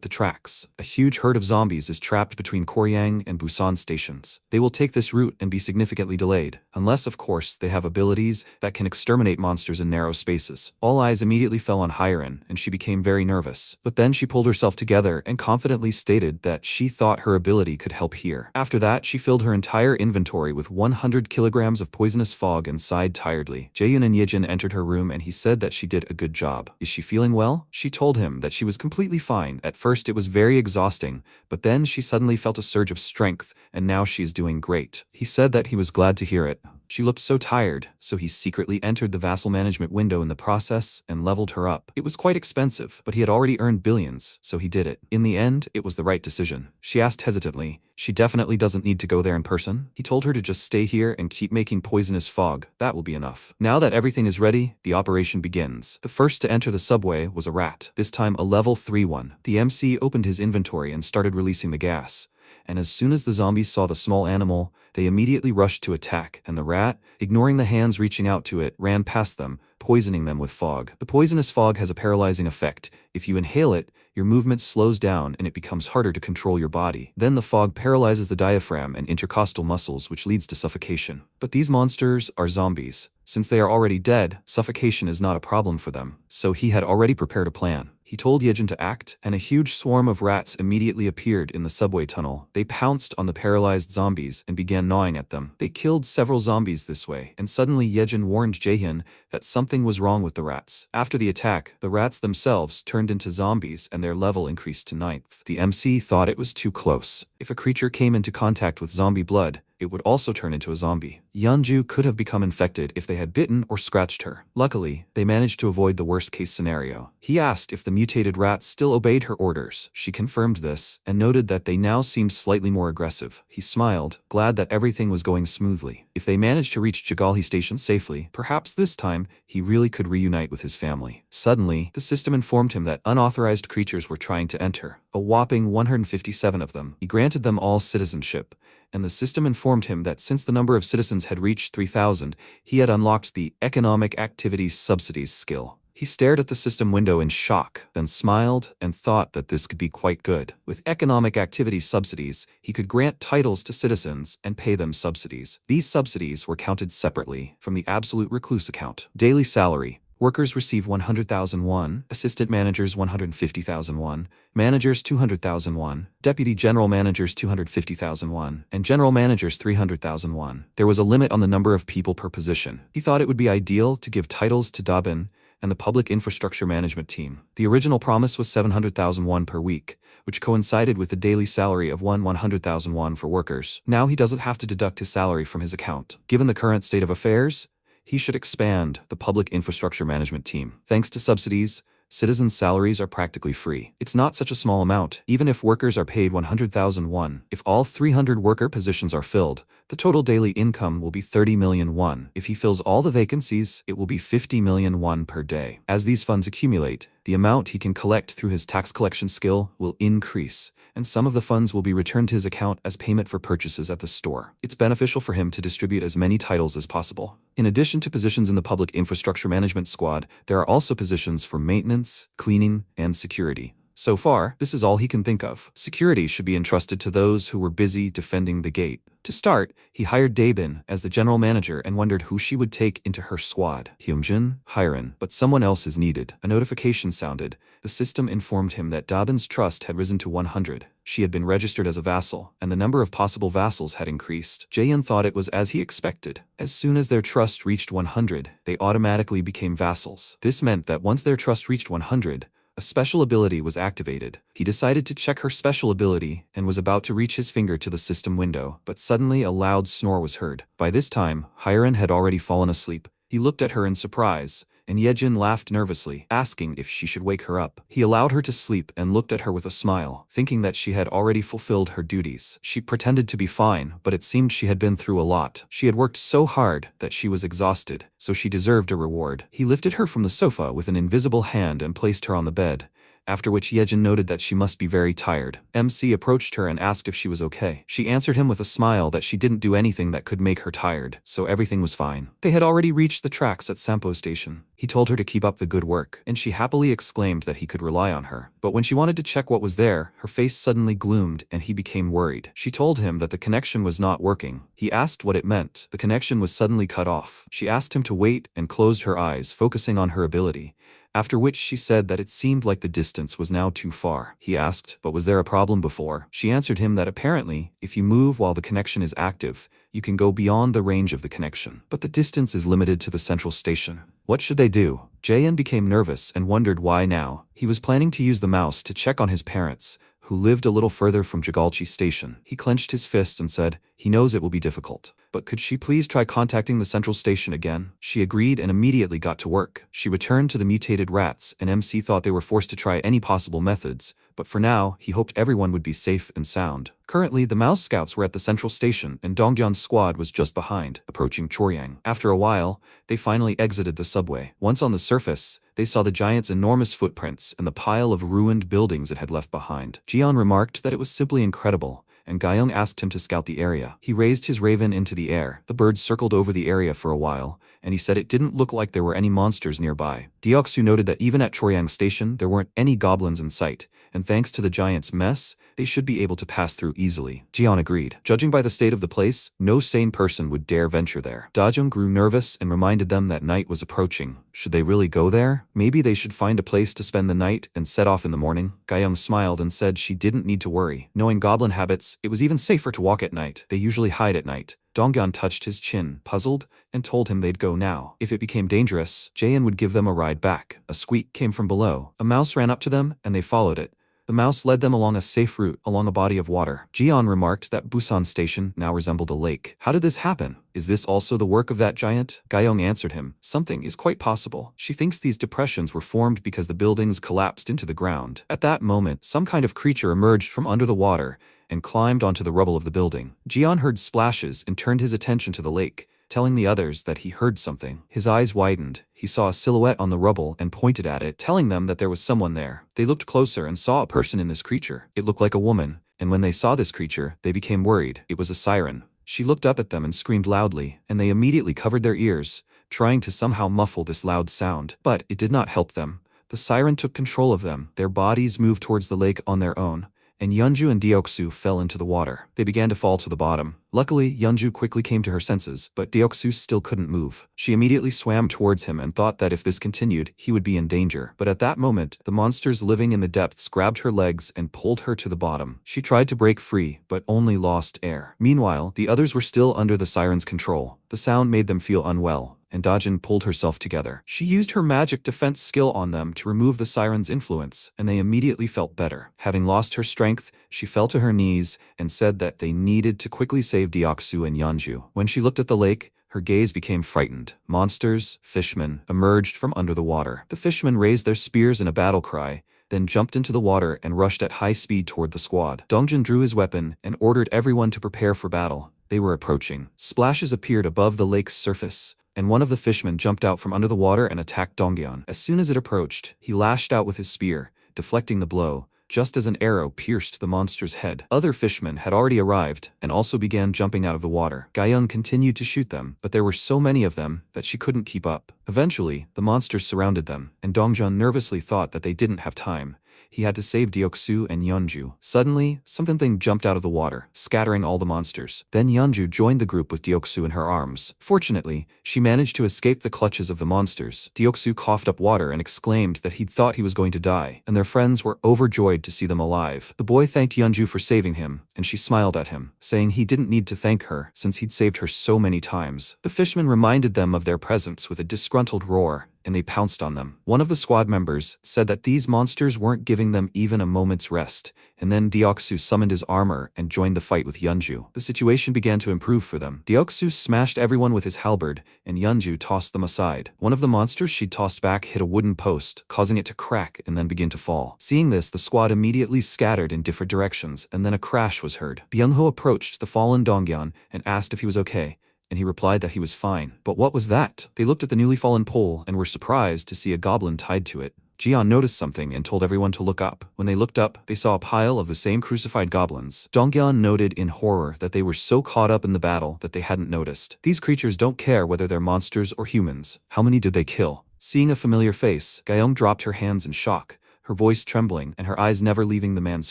[SPEAKER 1] the tracks. A huge herd of zombies is trapped between Choryang and Busan stations. They will take this route and be significantly delayed, unless of course they have abilities that can exterminate monsters in narrow spaces. All eyes immediately fell on Hyerin, and she became very nervous. But then she pulled herself together and confidently stated that she thought her ability could help here. After that, she filled her entire inventory with 100 kilograms of poisonous fog and sighed tiredly. Jaehyun and Yejin entered her room and he said that she did a good job. Is she feeling well? She told him that she was completely fine. At first it was very exhausting, but then she suddenly felt a surge of strength, and now she is doing great. He said that he was glad to hear it. She looked so tired, so he secretly entered the vassal management window in the process and leveled her up. It was quite expensive, but he had already earned billions, so he did it. In the end, it was the right decision. She asked hesitantly, she definitely doesn't need to go there in person? He told her to just stay here and keep making poisonous fog. That will be enough. Now that everything is ready, the operation begins. The first to enter the subway was a rat, this time a level 3 one. The MC opened his inventory and started releasing the gas. And as soon as the zombies saw the small animal, they immediately rushed to attack, and the rat, ignoring the hands reaching out to it, ran past them, poisoning them with fog. The poisonous fog has a paralyzing effect. If you inhale it, your movement slows down and it becomes harder to control your body. Then the fog paralyzes the diaphragm and intercostal muscles, which leads to suffocation. But these monsters are zombies. Since they are already dead, suffocation is not a problem for them, so he had already prepared a plan. He told Yejin to act, and a huge swarm of rats immediately appeared in the subway tunnel. They pounced on the paralyzed zombies and began gnawing at them. They killed several zombies this way, and suddenly Yejin warned Jaehyun that something was wrong with the rats. After the attack, the rats themselves turned into zombies and their level increased to 9th. The MC thought it was too close. If a creature came into contact with zombie blood, it would also turn into a zombie. Yeonju could have become infected if they had bitten or scratched her. Luckily, they managed to avoid the worst-case scenario. He asked if the mutated rats still obeyed her orders. She confirmed this, and noted that they now seemed slightly more aggressive. He smiled, glad that everything was going smoothly. If they managed to reach Jagalhi station safely, perhaps this time, he really could reunite with his family. Suddenly, the system informed him that unauthorized creatures were trying to enter. A whopping 157 of them. He granted them all citizenship, and the system informed him that since the number of citizens had reached 3,000, he had unlocked the Economic Activities Subsidies skill. He stared at the system window in shock, then smiled and thought that this could be quite good. With economic activity subsidies, he could grant titles to citizens and pay them subsidies. These subsidies were counted separately from the absolute recluse account. Daily salary. Workers receive 100,000 won, assistant managers 150,000 won, managers 200,000 won, deputy general managers 250,000 won, and general managers 300,000 won. There was a limit on the number of people per position. He thought it would be ideal to give titles to Dabin and the public infrastructure management team. The original promise was 700,000 won per week, which coincided with the daily salary of 100,000 won for workers. Now he doesn't have to deduct his salary from his account. Given the current state of affairs, he should expand the public infrastructure management team. Thanks to subsidies, citizens' salaries are practically free. It's not such a small amount, even if workers are paid 100,000 won. If all 300 worker positions are filled, the total daily income will be 30 million won. If he fills all the vacancies, it will be 50 million won per day. As these funds accumulate, the amount he can collect through his tax collection skill will increase, and some of the funds will be returned to his account as payment for purchases at the store. It's beneficial for him to distribute as many titles as possible. In addition to positions in the public infrastructure management squad, there are also positions for maintenance, cleaning, and security. So far, this is all he can think of. Security should be entrusted to those who were busy defending the gate. To start, he hired Daebin as the general manager and wondered who she would take into her squad. Hyungjin, Hyren, but someone else is needed. A notification sounded. The system informed him that Daebin's trust had risen to 100. She had been registered as a vassal, and the number of possible vassals had increased. Jaehyun thought it was as he expected. As soon as their trust reached 100, they automatically became vassals. This meant that once their trust reached 100, a special ability was activated. He decided to check her special ability and was about to reach his finger to the system window, but suddenly a loud snore was heard. By this time, Hyren had already fallen asleep. He looked at her in surprise, and Yejin laughed nervously, asking if she should wake her up. He allowed her to sleep and looked at her with a smile, thinking that she had already fulfilled her duties. She pretended to be fine, but it seemed she had been through a lot. She had worked so hard that she was exhausted, so she deserved a reward. He lifted her from the sofa with an invisible hand and placed her on the bed, after which Yejin noted that she must be very tired. MC approached her and asked if she was okay. She answered him with a smile that she didn't do anything that could make her tired, so everything was fine. They had already reached the tracks at Sampo Station. He told her to keep up the good work, and she happily exclaimed that he could rely on her. But when she wanted to check what was there, her face suddenly gloomed and he became worried. She told him that the connection was not working. He asked what it meant. The connection was suddenly cut off. She asked him to wait and closed her eyes, focusing on her ability, after which she said that it seemed like the distance was now too far. He asked, but was there a problem before? She answered him that apparently, if you move while the connection is active, you can go beyond the range of the connection. But the distance is limited to the central station. What should they do? Jaehyun became nervous and wondered why now. He was planning to use the mouse to check on his parents, who lived a little further from Jagalchi Station. He clenched his fist and said, he knows it will be difficult. But could she please try contacting the central station again? She agreed and immediately got to work. She returned to the mutated rats, and MC thought they were forced to try any possible methods, but for now, he hoped everyone would be safe and sound. Currently, the mouse scouts were at the central station, and Dongjan's squad was just behind, approaching Choryang. After a while, they finally exited the subway. Once on the surface, they saw the giant's enormous footprints and the pile of ruined buildings it had left behind. Jian remarked that it was simply incredible, and Gyeong asked him to scout the area. He raised his raven into the air. The bird circled over the area for a while, and he said it didn't look like there were any monsters nearby. Deoksu noted that even at Choryang Station, there weren't any goblins in sight, and thanks to the giant's mess, they should be able to pass through easily. Jian agreed. Judging by the state of the place, no sane person would dare venture there. Dajong grew nervous and reminded them that night was approaching. Should they really go there? Maybe they should find a place to spend the night and set off in the morning. Gyeong smiled and said she didn't need to worry. Knowing goblin habits, it was even safer to walk at night. They usually hide at night. Donggan touched his chin, puzzled, and told him they'd go now. If it became dangerous, Jaehyun would give them a ride back. A squeak came from below. A mouse ran up to them, and they followed it. The mouse led them along a safe route along a body of water. Jian remarked that Busan Station now resembled a lake. How did this happen? Is this also the work of that giant? Gyeong answered him. Something is quite possible. She thinks these depressions were formed because the buildings collapsed into the ground. At that moment, some kind of creature emerged from under the water and climbed onto the rubble of the building. Jian heard splashes and turned his attention to the lake, telling the others that he heard something. His eyes widened. He saw a silhouette on the rubble and pointed at it, telling them that there was someone there. They looked closer and saw a person in this creature. It looked like a woman, and when they saw this creature, they became worried. It was a siren. She looked up at them and screamed loudly, and they immediately covered their ears, trying to somehow muffle this loud sound. But it did not help them. The siren took control of them. Their bodies moved towards the lake on their own, and Yeonju and Deoksu fell into the water. They began to fall to the bottom. Luckily, Yeonju quickly came to her senses, but Deoksu still couldn't move. She immediately swam towards him and thought that if this continued, he would be in danger. But at that moment, the monsters living in the depths grabbed her legs and pulled her to the bottom. She tried to break free, but only lost air. Meanwhile, the others were still under the siren's control. The sound made them feel unwell, and Dajin pulled herself together. She used her magic defense skill on them to remove the siren's influence, and they immediately felt better. Having lost her strength, she fell to her knees and said that they needed to quickly save Deoksu and Yeonju. When she looked at the lake, her gaze became frightened. Monsters, fishmen, emerged from under the water. The fishmen raised their spears in a battle cry, then jumped into the water and rushed at high speed toward the squad. Dongjin drew his weapon and ordered everyone to prepare for battle. They were approaching. Splashes appeared above the lake's surface, and one of the fishmen jumped out from under the water and attacked Dongyeon. As soon as it approached, he lashed out with his spear, deflecting the blow, just as an arrow pierced the monster's head. Other fishmen had already arrived and also began jumping out of the water. Gyeong continued to shoot them, but there were so many of them that she couldn't keep up. Eventually, the monsters surrounded them, and Dongjeon nervously thought that they didn't have time, he had to save Deoksu and Yeonju. Suddenly, something jumped out of the water, scattering all the monsters. Then Yeonju joined the group with Deoksu in her arms. Fortunately, she managed to escape the clutches of the monsters. Deoksu coughed up water and exclaimed that he'd thought he was going to die, and their friends were overjoyed to see them alive. The boy thanked Yeonju for saving him, and she smiled at him, saying he didn't need to thank her since he'd saved her so many times. The fisherman reminded them of their presence with a disgruntled roar, and they pounced on them. One of the squad members said that these monsters weren't giving them even a moment's rest, and then Deoksu summoned his armor and joined the fight with Yeonju. The situation began to improve for them. Deoksu smashed everyone with his halberd, and Yeonju tossed them aside. One of the monsters she tossed back hit a wooden post, causing it to crack and then begin to fall. Seeing this, the squad immediately scattered in different directions, and then a crash was heard. Byung-ho approached the fallen Dongyeon and asked if he was okay, and he replied that he was fine. But what was that? They looked at the newly fallen pole and were surprised to see a goblin tied to it. Jian noticed something and told everyone to look up. When they looked up, they saw a pile of the same crucified goblins. Dongyeon noted in horror that they were so caught up in the battle that they hadn't noticed. These creatures don't care whether they're monsters or humans. How many did they kill? Seeing a familiar face, Gyeong dropped her hands in shock, her voice trembling and her eyes never leaving the man's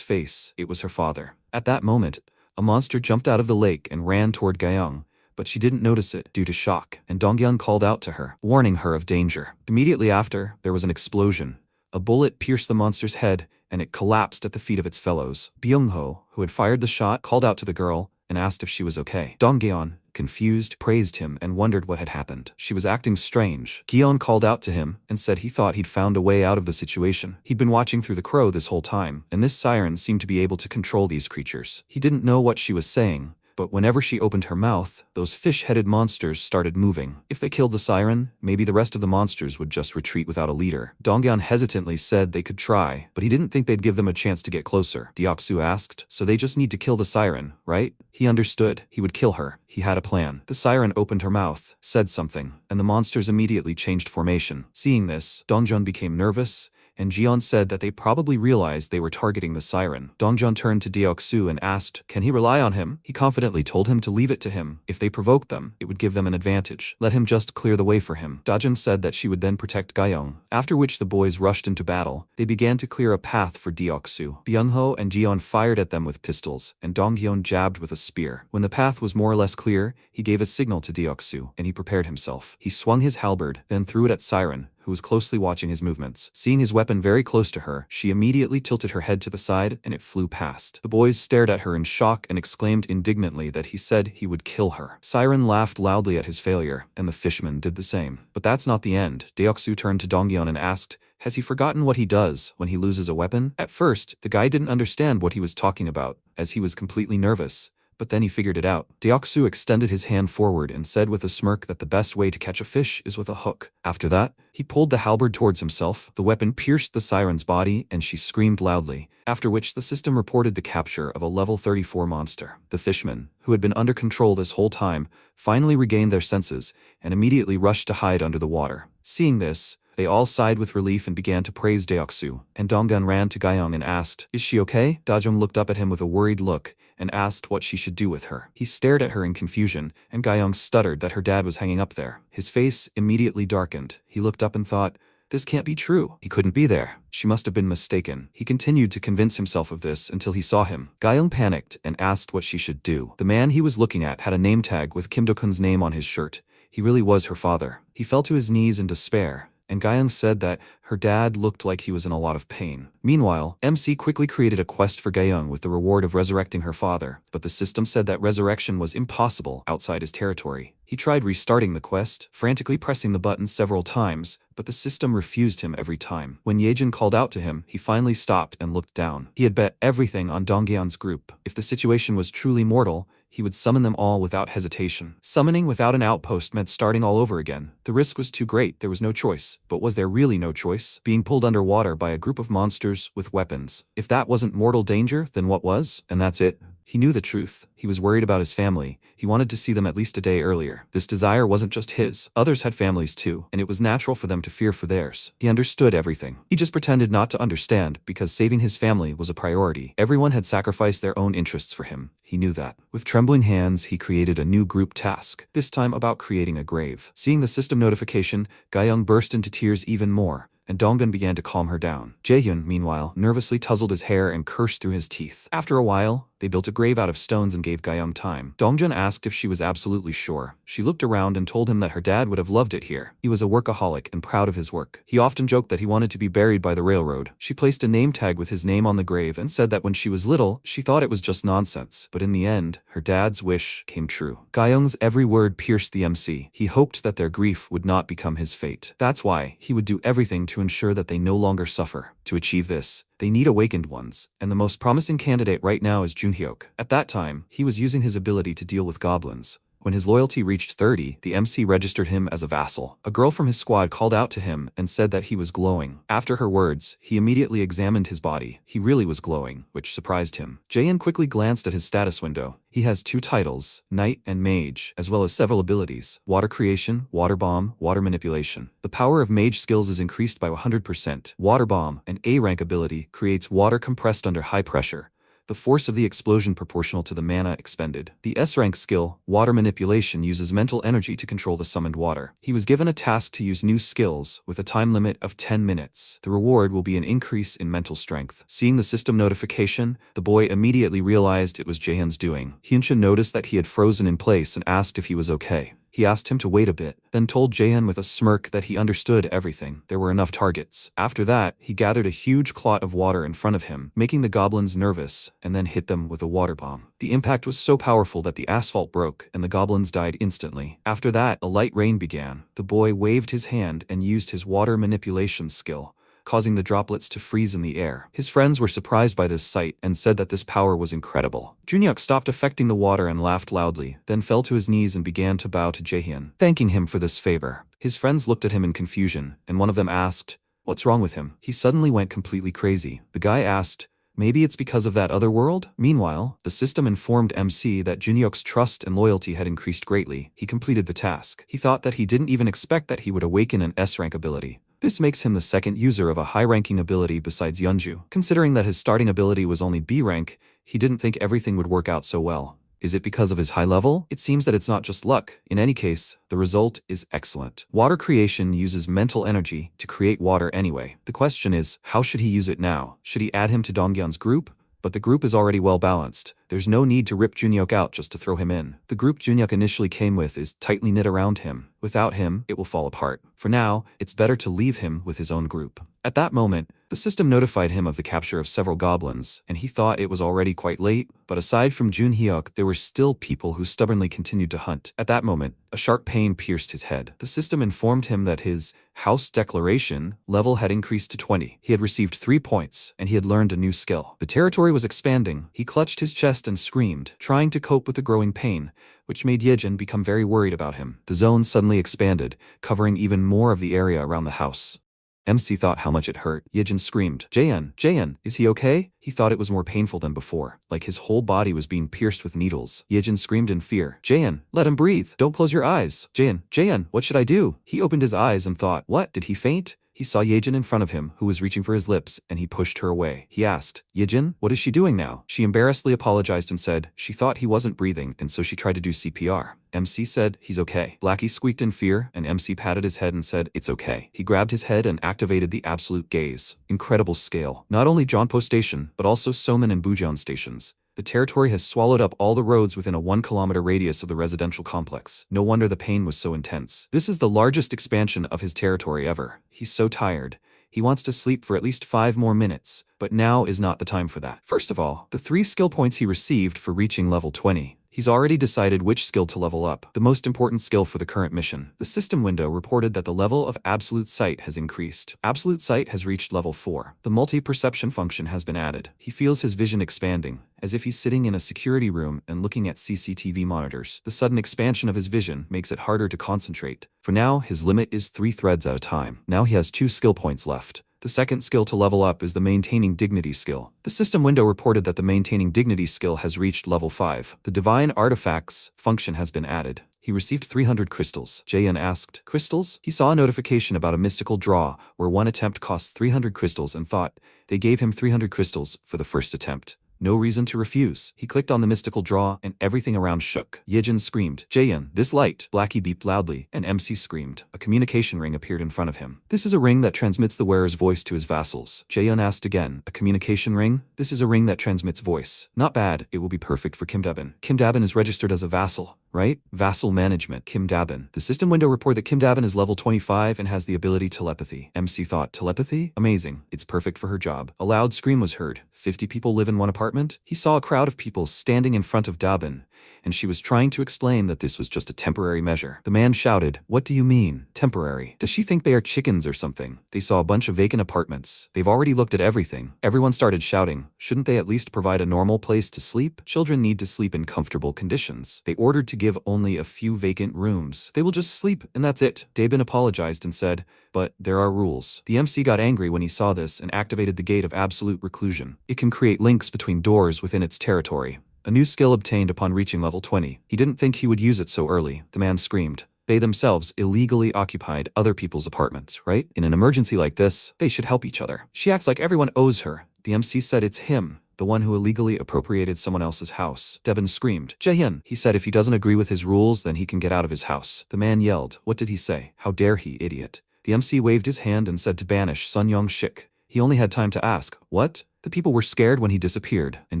[SPEAKER 1] face. It was her father. At that moment, a monster jumped out of the lake and ran toward Gyeong, but she didn't notice it due to shock, and Dongyeon called out to her, warning her of danger. Immediately after, there was an explosion. A bullet pierced the monster's head, and it collapsed at the feet of its fellows. Byung-ho, who had fired the shot, called out to the girl and asked if she was okay. Dongyeon, confused, praised him and wondered what had happened. She was acting strange. Gyeon called out to him and said he thought he'd found a way out of the situation. He'd been watching through the crow this whole time, and this siren seemed to be able to control these creatures. He didn't know what she was saying, but whenever she opened her mouth, those fish-headed monsters started moving. If they killed the siren, maybe the rest of the monsters would just retreat without a leader. Dongyeon hesitantly said they could try, but he didn't think they'd give them a chance to get closer. Deoksu asked, so they just need to kill the siren, right? He understood. He would kill her. He had a plan. The siren opened her mouth, said something, and the monsters immediately changed formation. Seeing this, Dongjeon became nervous, and Jian said that they probably realized they were targeting the siren. Dongjeon turned to Deoksu and asked, can he rely on him? He confidently told him to leave it to him. If they provoked them, it would give them an advantage. Let him just clear the way for him. Dajun said that she would then protect Gyeong. After which the boys rushed into battle. They began to clear a path for Deoksu. Byung-ho and Jian fired at them with pistols, and Dongyeon jabbed with a spear. When the path was more or less clear, he gave a signal to Deoksu, and he prepared himself. He swung his halberd, then threw it at Siren, who was closely watching his movements. Seeing his weapon very close to her, she immediately tilted her head to the side and it flew past. The boys stared at her in shock and exclaimed indignantly that he said he would kill her. Siren laughed loudly at his failure, and the fisherman did the same. But that's not the end. Deoksu turned to Dongyeon and asked, has he forgotten what he does when he loses a weapon? At first, the guy didn't understand what he was talking about, as he was completely nervous. But then he figured it out. Deoksu extended his hand forward and said with a smirk that the best way to catch a fish is with a hook. After that, he pulled the halberd towards himself. The weapon pierced the siren's body and she screamed loudly, after which the system reported the capture of a level 34 monster. The fishmen, who had been under control this whole time, finally regained their senses and immediately rushed to hide under the water. Seeing this, they all sighed with relief and began to praise Deoksu, and Dongyeon ran to Gyeong and asked, is she okay? Dajong looked up at him with a worried look and asked what she should do with her. He stared at her in confusion, and Gyeong stuttered that her dad was hanging up there. His face immediately darkened. He looked up and thought, this can't be true. He couldn't be there. She must have been mistaken. He continued to convince himself of this until he saw him. Gyeong panicked and asked what she should do. The man he was looking at had a name tag with Kim Do-kun's name on his shirt. He really was her father. He fell to his knees in despair, and Gyeong said that her dad looked like he was in a lot of pain. Meanwhile, MC quickly created a quest for Gyeong with the reward of resurrecting her father, but the system said that resurrection was impossible outside his territory. He tried restarting the quest, frantically pressing the button several times, but the system refused him every time. When Yejin called out to him, he finally stopped and looked down. He had bet everything on Dongyeon's group. If the situation was truly mortal, he would summon them all without hesitation. Summoning without an outpost meant starting all over again. The risk was too great, there was no choice. But was there really no choice? Being pulled underwater by a group of monsters with weapons. If that wasn't mortal danger, then what was? And that's it. He knew the truth. He was worried about his family. He wanted to see them at least a day earlier. This desire wasn't just his. Others had families too, and it was natural for them to fear for theirs. He understood everything. He just pretended not to understand because saving his family was a priority. Everyone had sacrificed their own interests for him. He knew that. With trembling hands, he created a new group task, this time about creating a grave. Seeing the system notification, Gyeong burst into tears even more, and Donggun began to calm her down. Jaehyun, meanwhile, nervously tousled his hair and cursed through his teeth. After a while, they built a grave out of stones and gave Gyeong time. Dongjun asked if she was absolutely sure. She looked around and told him that her dad would have loved it here. He was a workaholic and proud of his work. He often joked that he wanted to be buried by the railroad. She placed a name tag with his name on the grave and said that when she was little, she thought it was just nonsense. But in the end, her dad's wish came true. Gyeong's every word pierced the MC. He hoped that their grief would not become his fate. That's why he would do everything to ensure that they no longer suffer. To achieve this, they need awakened ones, and the most promising candidate right now is Junhyuk. At that time, he was using his ability to deal with goblins. When his loyalty reached 30, the MC registered him as a vassal. A girl from his squad called out to him and said that he was glowing. After her words, he immediately examined his body. He really was glowing, which surprised him. Jaehyun quickly glanced at his status window. He has 2 titles, Knight and Mage, as well as several abilities: Water Creation, Water Bomb, Water Manipulation. The power of Mage skills is increased by 100%. Water Bomb, an A-rank ability, creates water compressed under high pressure. The force of the explosion proportional to the mana expended. The S-rank skill, Water Manipulation, uses mental energy to control the summoned water. He was given a task to use new skills with a time limit of 10 minutes. The reward will be an increase in mental strength. Seeing the system notification, the boy immediately realized it was Jaehyun's doing. Hyunshin noticed that he had frozen in place and asked if he was okay. He asked him to wait a bit, then told Jaehyun with a smirk that he understood everything. There were enough targets. After that, he gathered a huge clot of water in front of him, making the goblins nervous, and then hit them with a water bomb. The impact was so powerful that the asphalt broke, and the goblins died instantly. After that, a light rain began. The boy waved his hand and used his water manipulation skill, causing the droplets to freeze in the air. His friends were surprised by this sight and said that this power was incredible. Junhyuk stopped affecting the water and laughed loudly, then fell to his knees and began to bow to Jaehyun, thanking him for this favor. His friends looked at him in confusion, and one of them asked, "What's wrong with him?" He suddenly went completely crazy. The guy asked, "Maybe it's because of that other world?" Meanwhile, the system informed MC that Junhyuk's trust and loyalty had increased greatly. He completed the task. He thought that he didn't even expect that he would awaken an S-rank ability. This makes him the second user of a high-ranking ability besides Yeonju. Considering that his starting ability was only B rank, he didn't think everything would work out so well. Is it because of his high level? It seems that it's not just luck. In any case, the result is excellent. Water creation uses mental energy to create water anyway. The question is, how should he use it now? Should he add him to Donghyun's group? But the group is already well balanced. There's no need to rip Junhyuk out just to throw him in. The group Junhyuk initially came with is tightly knit around him. Without him, it will fall apart. For now, it's better to leave him with his own group. At that moment, the system notified him of the capture of several goblins, and he thought it was already quite late, but aside from Junhyuk, there were still people who stubbornly continued to hunt. At that moment, a sharp pain pierced his head. The system informed him that his House Declaration level had increased to 20. He had received 3 points, and he had learned a new skill. The territory was expanding. He clutched his chest and screamed, trying to cope with the growing pain, which made Yejin become very worried about him. The zone suddenly expanded, covering even more of the area around the house. MC thought how much it hurt. Yejin screamed, Jaehyun, is he okay?" He thought it was more painful than before, like his whole body was being pierced with needles. Yejin screamed in fear, "Jaehyun, let him breathe. Don't close your eyes. Jaehyun, what should I do?" He opened his eyes and thought, what, did he faint? He saw Yejin in front of him, who was reaching for his lips, and he pushed her away. He asked, "Yejin, what is she doing now?" She embarrassedly apologized and said she thought he wasn't breathing, and so she tried to do CPR. MC said, "He's okay." Blackie squeaked in fear, and MC patted his head and said, "It's okay." He grabbed his head and activated the absolute gaze. Incredible scale. Not only Jeonpo Station, but also Soman and Bujeon stations. The territory has swallowed up all the roads within a 1-kilometer radius of the residential complex. No wonder the pain was so intense. This is the largest expansion of his territory ever. He's so tired. He wants to sleep for at least 5 more minutes, but now is not the time for that. First of all, the 3 skill points he received for reaching level 20. He's already decided which skill to level up, the most important skill for the current mission. The system window reported that the level of Absolute Sight has increased. Absolute Sight has reached level 4. The multi-perception function has been added. He feels his vision expanding, as if he's sitting in a security room and looking at CCTV monitors. The sudden expansion of his vision makes it harder to concentrate. For now, his limit is 3 threads at a time. Now he has 2 skill points left. The second skill to level up is the Maintaining Dignity skill. The system window reported that the Maintaining Dignity skill has reached level 5. The Divine Artifacts function has been added. He received 300 crystals. Jaehyun asked, "Crystals?" He saw a notification about a mystical draw where one attempt costs 300 crystals and thought they gave him 300 crystals for the first attempt. No reason to refuse. He clicked on the mystical draw and everything around shook. Yejin screamed, Jaehyun, this light. Blackie beeped loudly, and MC screamed. A communication ring appeared in front of him. This is a ring that transmits the wearer's voice to his vassals. Jaehyun asked again, a communication ring? This is a ring that transmits voice. Not bad, it will be perfect for Kim Dabin. Kim Dabin is registered as a vassal, right? Vassal management, Kim Dabin. The system window report that Kim Dabin is level 25 and has the ability telepathy. MC thought, telepathy? Amazing. It's perfect for her job. A loud scream was heard. 50 people live in one apartment? He saw a crowd of people standing in front of Dabin, and she was trying to explain that this was just a temporary measure. The man shouted, what do you mean, temporary? Does she think they are chickens or something? They saw a bunch of vacant apartments. They've already looked at everything. Everyone started shouting, shouldn't they at least provide a normal place to sleep? Children need to sleep in comfortable conditions. They ordered to give only a few vacant rooms. They will just sleep, and that's it. Dabin apologized and said, but there are rules. The MC got angry when he saw this and activated the gate of absolute reclusion. It can create links between doors within its territory. A new skill obtained upon reaching level 20. He didn't think he would use it so early. The man screamed. They themselves illegally occupied other people's apartments, right? In an emergency like this, they should help each other. She acts like everyone owes her. The MC said it's him, the one who illegally appropriated someone else's house. Devin screamed. Jaehyun. He said if he doesn't agree with his rules, then he can get out of his house. The man yelled. What did he say? How dare he, idiot? The MC waved his hand and said to banish Sun Young-shik. He only had time to ask, what? The people were scared when he disappeared, and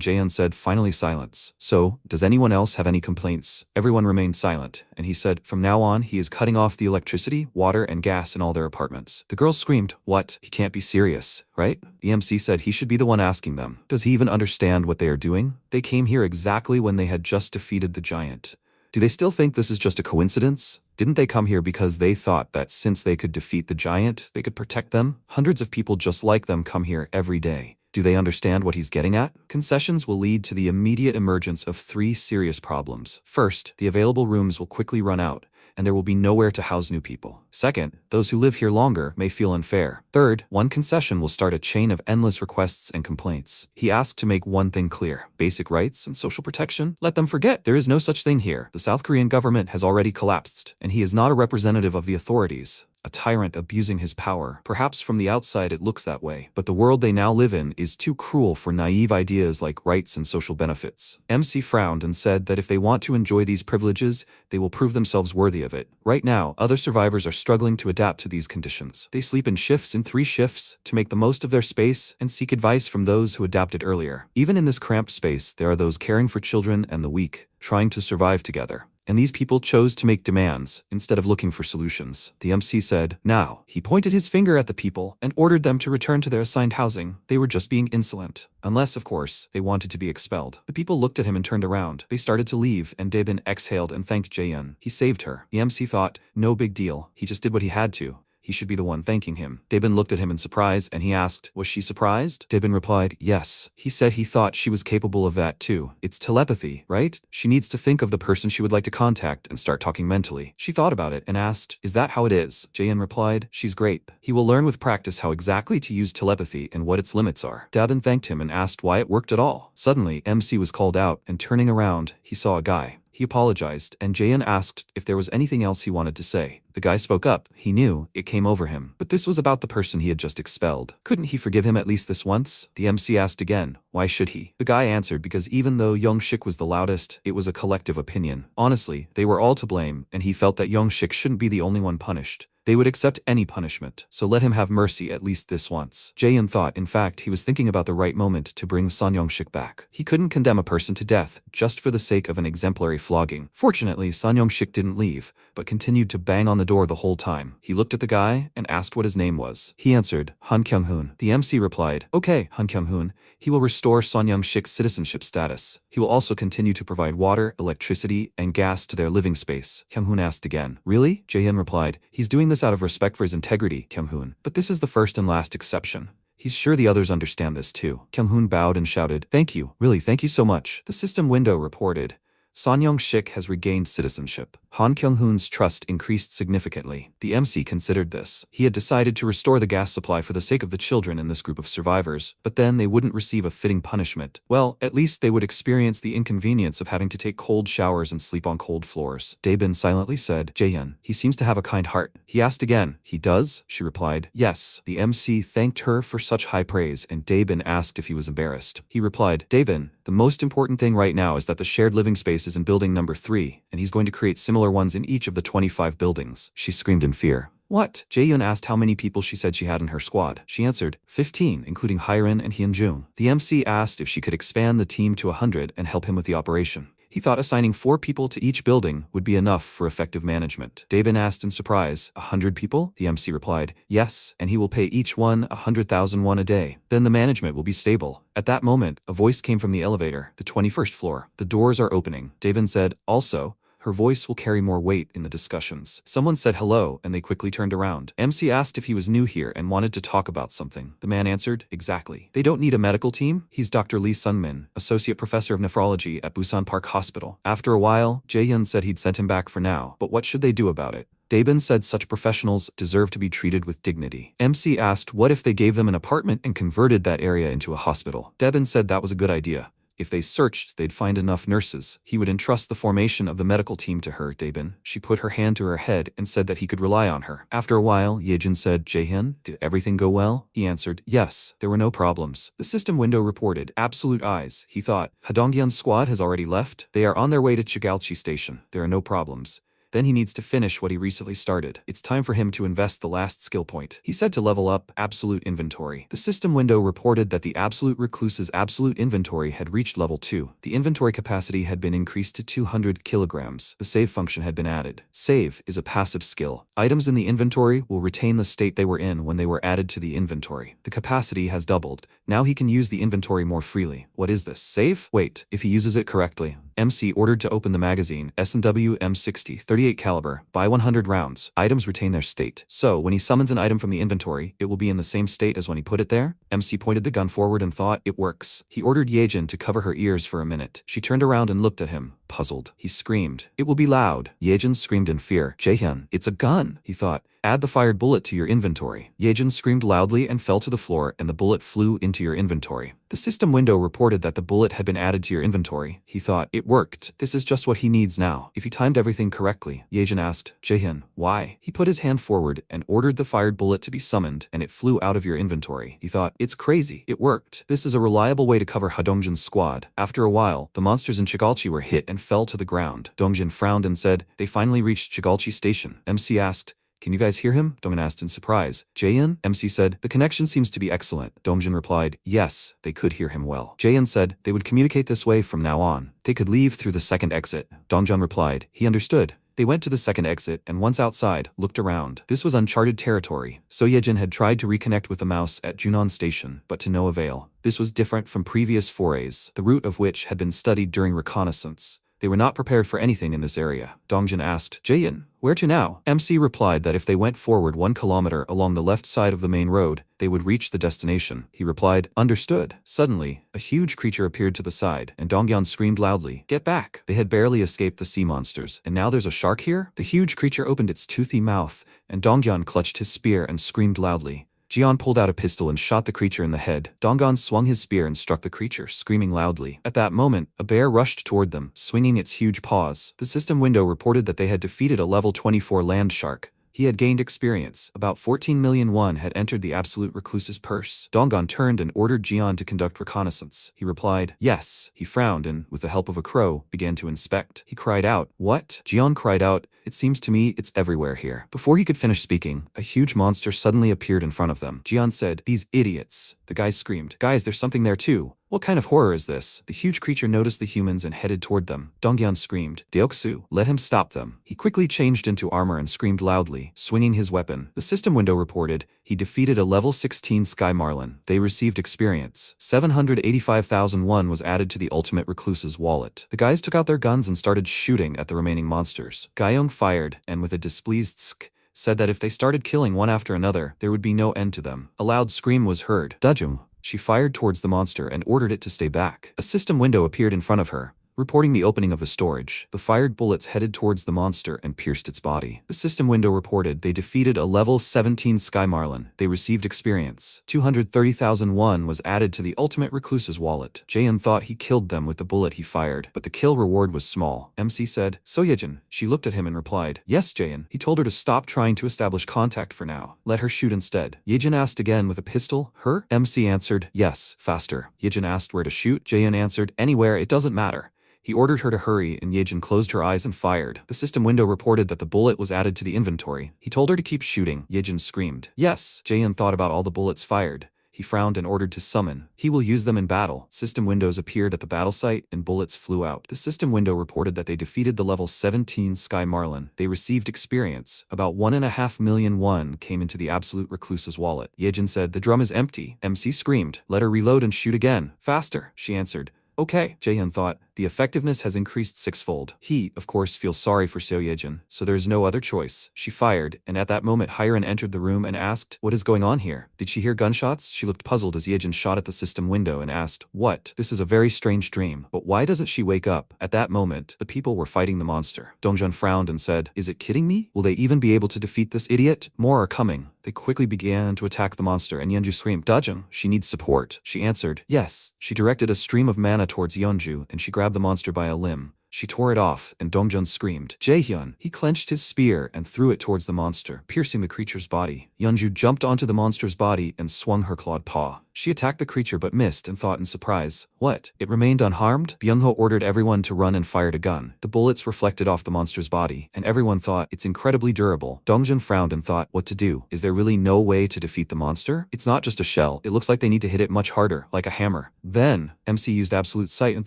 [SPEAKER 1] Jaehyun said, finally silence. So, does anyone else have any complaints? Everyone remained silent, and he said, from now on, he is cutting off the electricity, water, and gas in all their apartments. The girls screamed, what? He can't be serious, right? The MC said he should be the one asking them. Does he even understand what they are doing? They came here exactly when they had just defeated the giant. Do they still think this is just a coincidence? Didn't they come here because they thought that since they could defeat the giant, they could protect them? Hundreds of people just like them come here every day. Do they understand what he's getting at? Concessions will lead to the immediate emergence of 3 serious problems. First, the available rooms will quickly run out, and there will be nowhere to house new people. Second, those who live here longer may feel unfair. Third, one concession will start a chain of endless requests and complaints. He asked to make one thing clear. Basic rights and social protection? Let them forget. There is no such thing here. The South Korean government has already collapsed, and he is not a representative of the authorities. A tyrant abusing his power. Perhaps from the outside it looks that way, but the world they now live in is too cruel for naive ideas like rights and social benefits. MC frowned and said that if they want to enjoy these privileges, they will prove themselves worthy of it. Right now, other survivors are struggling to adapt to these conditions. They sleep in shifts in 3 shifts to make the most of their space and seek advice from those who adapted earlier. Even in this cramped space, there are those caring for children and the weak, trying to survive together. And these people chose to make demands instead of looking for solutions. The MC said, now. He pointed his finger at the people and ordered them to return to their assigned housing. They were just being insolent. Unless, of course, they wanted to be expelled. The people looked at him and turned around. They started to leave, and Dabin exhaled and thanked Jaehyun. He saved her. The MC thought, no big deal. He just did what he had to. He should be the one thanking him. Dabin looked at him in surprise, and he asked, was she surprised? Dabin replied, yes. He said he thought she was capable of that too. It's telepathy, right? She needs to think of the person she would like to contact and start talking mentally. She thought about it and asked, is that how it is? Jaehyun replied, she's great. He will learn with practice how exactly to use telepathy and what its limits are. Dabin thanked him and asked why it worked at all. Suddenly, MC was called out, and turning around, he saw a guy. He apologized, and Jaehyun asked if there was anything else he wanted to say. The guy spoke up. He knew. It came over him. But this was about the person he had just expelled. Couldn't he forgive him at least this once? The MC asked again. Why should he? The guy answered because even though Young-shik was the loudest, it was a collective opinion. Honestly, they were all to blame, and he felt that Young-shik shouldn't be the only one punished. They would accept any punishment, so let him have mercy at least this once. Jaehyun thought, in fact, he was thinking about the right moment to bring Sun Young-shik back. He couldn't condemn a person to death just for the sake of an exemplary flogging. Fortunately, Sun Young-shik didn't leave, but continued to bang on the door the whole time. He looked at the guy and asked what his name was. He answered, Han Kyung-hoon. The MC replied, okay, Han Kyung-hoon. He will restore Sun Young-shik's citizenship status. He will also continue to provide water, electricity, and gas to their living space. Kyung-hoon asked again. Really? Jaehyun replied, he's doing this out of respect for his integrity, Kyung-hoon. But this is the first and last exception. He's sure the others understand this too. Kyung-hoon bowed and shouted, thank you, really thank you so much. The system window reported, Sun Young-shik has regained citizenship. Han Kyung-hoon's trust increased significantly. The MC considered this. He had decided to restore the gas supply for the sake of the children in this group of survivors, but then they wouldn't receive a fitting punishment. Well, at least they would experience the inconvenience of having to take cold showers and sleep on cold floors. Daebin silently said, Jaehyun, he seems to have a kind heart. He asked again. He does? She replied. Yes. The MC thanked her for such high praise, and Daebin asked if he was embarrassed. He replied, Daebin, the most important thing right now is that the shared living space is in building number 3, and he's going to create similar ones in each of the 25 buildings. She screamed in fear. What? Jaehyun asked how many people she said she had in her squad. She answered, 15, including Hyrin and Hyunjung. The MC asked if she could expand the team to 100 and help him with the operation. He thought assigning 4 people to each building would be enough for effective management. Daebin asked in surprise, 100 people? The MC replied, yes, and he will pay each one 100,000 won a day. Then the management will be stable. At that moment, a voice came from the elevator, the 21st floor. The doors are opening. Daebin said, also, her voice will carry more weight in the discussions. Someone said hello, and they quickly turned around. MC asked if he was new here and wanted to talk about something. The man answered, exactly. They don't need a medical team? He's Dr. Lee Sungmin, associate professor of nephrology at Busan Park Hospital. After a while, Jaehyun said he'd sent him back for now, but what should they do about it? Daebin said such professionals deserve to be treated with dignity. MC asked what if they gave them an apartment and converted that area into a hospital. Daebin said that was a good idea. If they searched, they'd find enough nurses. He would entrust the formation of the medical team to her, Daebin. She put her hand to her head and said that he could rely on her. After a while, Yejin said, Jaehyun, did everything go well? He answered, yes, there were no problems. The system window reported, absolute eyes. He thought, Hadongyeon's squad has already left. They are on their way to Chigalchi station. There are no problems. Then he needs to finish what he recently started. It's time for him to invest the last skill point. He said to level up Absolute Inventory. The system window reported that the Absolute Recluse's Absolute Inventory had reached level 2. The inventory capacity had been increased to 200 kilograms. The save function had been added. Save is a passive skill. Items in the inventory will retain the state they were in when they were added to the inventory. The capacity has doubled. Now he can use the inventory more freely. What is this? Save? Wait, if he uses it correctly. MC ordered to open the magazine S&W M60 38 caliber, buy 100 rounds. Items retain their state. So when he summons an item from the inventory, it will be in the same state as when he put it there. MC pointed the gun forward and thought, it works. He ordered Yejin to cover her ears for a minute. She turned around and looked at him, puzzled. He screamed, it will be loud. Yejin screamed in fear, Jaehyun, it's a gun. He thought, add the fired bullet to your inventory. Yejin screamed loudly and fell to the floor, and the bullet flew into your inventory. The system window reported that the bullet had been added to your inventory. He thought, it worked. This is just what he needs now. If he timed everything correctly. Yejin asked, Jaehyun, why? He put his hand forward and ordered the fired bullet to be summoned, and it flew out of your inventory. He thought, it's crazy. It worked. This is a reliable way to cover Hadongjan's squad. After a while, the monsters in Chigalchi were hit and fell to the ground. Dongjin frowned and said, they finally reached Chigalchi station. MC asked, can you guys hear him? Dongin asked in surprise. Jaehyun? MC said, the connection seems to be excellent. Dongjin replied, yes, they could hear him well. Jaehyun said, they would communicate this way from now on. They could leave through the second exit. Dongjun replied, he understood. They went to the second exit and once outside, looked around. This was uncharted territory. So Yejin had tried to reconnect with the mouse at Junon Station, but to no avail. This was different from previous forays, the route of which had been studied during reconnaissance. They were not prepared for anything in this area. Dongjin asked, Jaehyun, where to now? MC replied that if they went forward 1 kilometer along the left side of the main road, they would reach the destination. He replied, understood. Suddenly, a huge creature appeared to the side, and Dongjin screamed loudly, get back! They had barely escaped the sea monsters, and now there's a shark here? The huge creature opened its toothy mouth, and Dongjin clutched his spear and screamed loudly. Jian pulled out a pistol and shot the creature in the head. Dongjin swung his spear and struck the creature, screaming loudly. At that moment, a bear rushed toward them, swinging its huge paws. The system window reported that they had defeated a level 24 land shark. He had gained experience. About 14 million won had entered the Absolute Recluse's purse. Dongjin turned and ordered Jian to conduct reconnaissance. He replied, yes. He frowned and, with the help of a crow, began to inspect. He cried out, what? Jian cried out, it seems to me it's everywhere here. Before he could finish speaking, a huge monster suddenly appeared in front of them. Jian said, these idiots. The guys screamed, guys, there's something there too. What kind of horror is this? The huge creature noticed the humans and headed toward them. Dongjin screamed, Deoksu, let him stop them. He quickly changed into armor and screamed loudly, swinging his weapon. The system window reported, he defeated a level 16 Sky Marlin. They received experience. 785,000 won was added to the Ultimate Recluse's wallet. The guys took out their guns and started shooting at the remaining monsters. Gyeong fired, and with a displeased sk, said that if they started killing one after another, there would be no end to them. A loud scream was heard. Dajung. She fired towards the monster and ordered it to stay back. A system window appeared in front of her, reporting the opening of the storage. The fired bullets headed towards the monster and pierced its body. The system window reported they defeated a level 17 Sky Marlin. They received experience. 230,000 won was added to the ultimate recluse's wallet. Jaehyun thought he killed them with the bullet he fired, but the kill reward was small. MC said, "So Yejin?" She looked at him and replied, "Yes, Jaehyun." He told her to stop trying to establish contact for now. Let her shoot instead. Yejin asked again with a pistol. Her? MC answered, "Yes, faster." Yejin asked where to shoot. Jaehyun answered, "Anywhere, it doesn't matter." He ordered her to hurry, and Yejin closed her eyes and fired. The system window reported that the bullet was added to the inventory. He told her to keep shooting. Yejin screamed, "Yes." Jaehyun thought about all the bullets fired. He frowned and ordered to summon. He will use them in battle. System windows appeared at the battle site, and bullets flew out. The system window reported that they defeated the level 17 Sky Marlin. They received experience. About 1.5 million won came into the absolute recluse's wallet. Yejin said, "The drum is empty." MC screamed, "Let her reload and shoot again." "Faster," she answered. "Okay." Jaehyun thought, the effectiveness has increased sixfold. He, of course, feels sorry for Seo Yejin, so there is no other choice. She fired, and at that moment Hyren entered the room and asked, "What is going on here? Did she hear gunshots?" She looked puzzled as Yejin shot at the system window and asked, "What? This is a very strange dream. But why doesn't she wake up?" At that moment, the people were fighting the monster. Dongjun frowned and said, "Is it kidding me? Will they even be able to defeat this idiot? More are coming." They quickly began to attack the monster, and Yeonju screamed, "Dajung, she needs support." She answered, "Yes." She directed a stream of mana towards Yeonju, and she grabbed the monster by a limb. She tore it off, and Dongjun screamed, "Jaehyun!" He clenched his spear and threw it towards the monster, piercing the creature's body. Yeonju jumped onto the monster's body and swung her clawed paw. She attacked the creature but missed and thought in surprise, "What? It remained unharmed?" Byung-ho ordered everyone to run and fired a gun. The bullets reflected off the monster's body, and everyone thought, "It's incredibly durable." Dongjun frowned and thought, "What to do? Is there really no way to defeat the monster? It's not just a shell. It looks like they need to hit it much harder, like a hammer." Then, MC used absolute sight and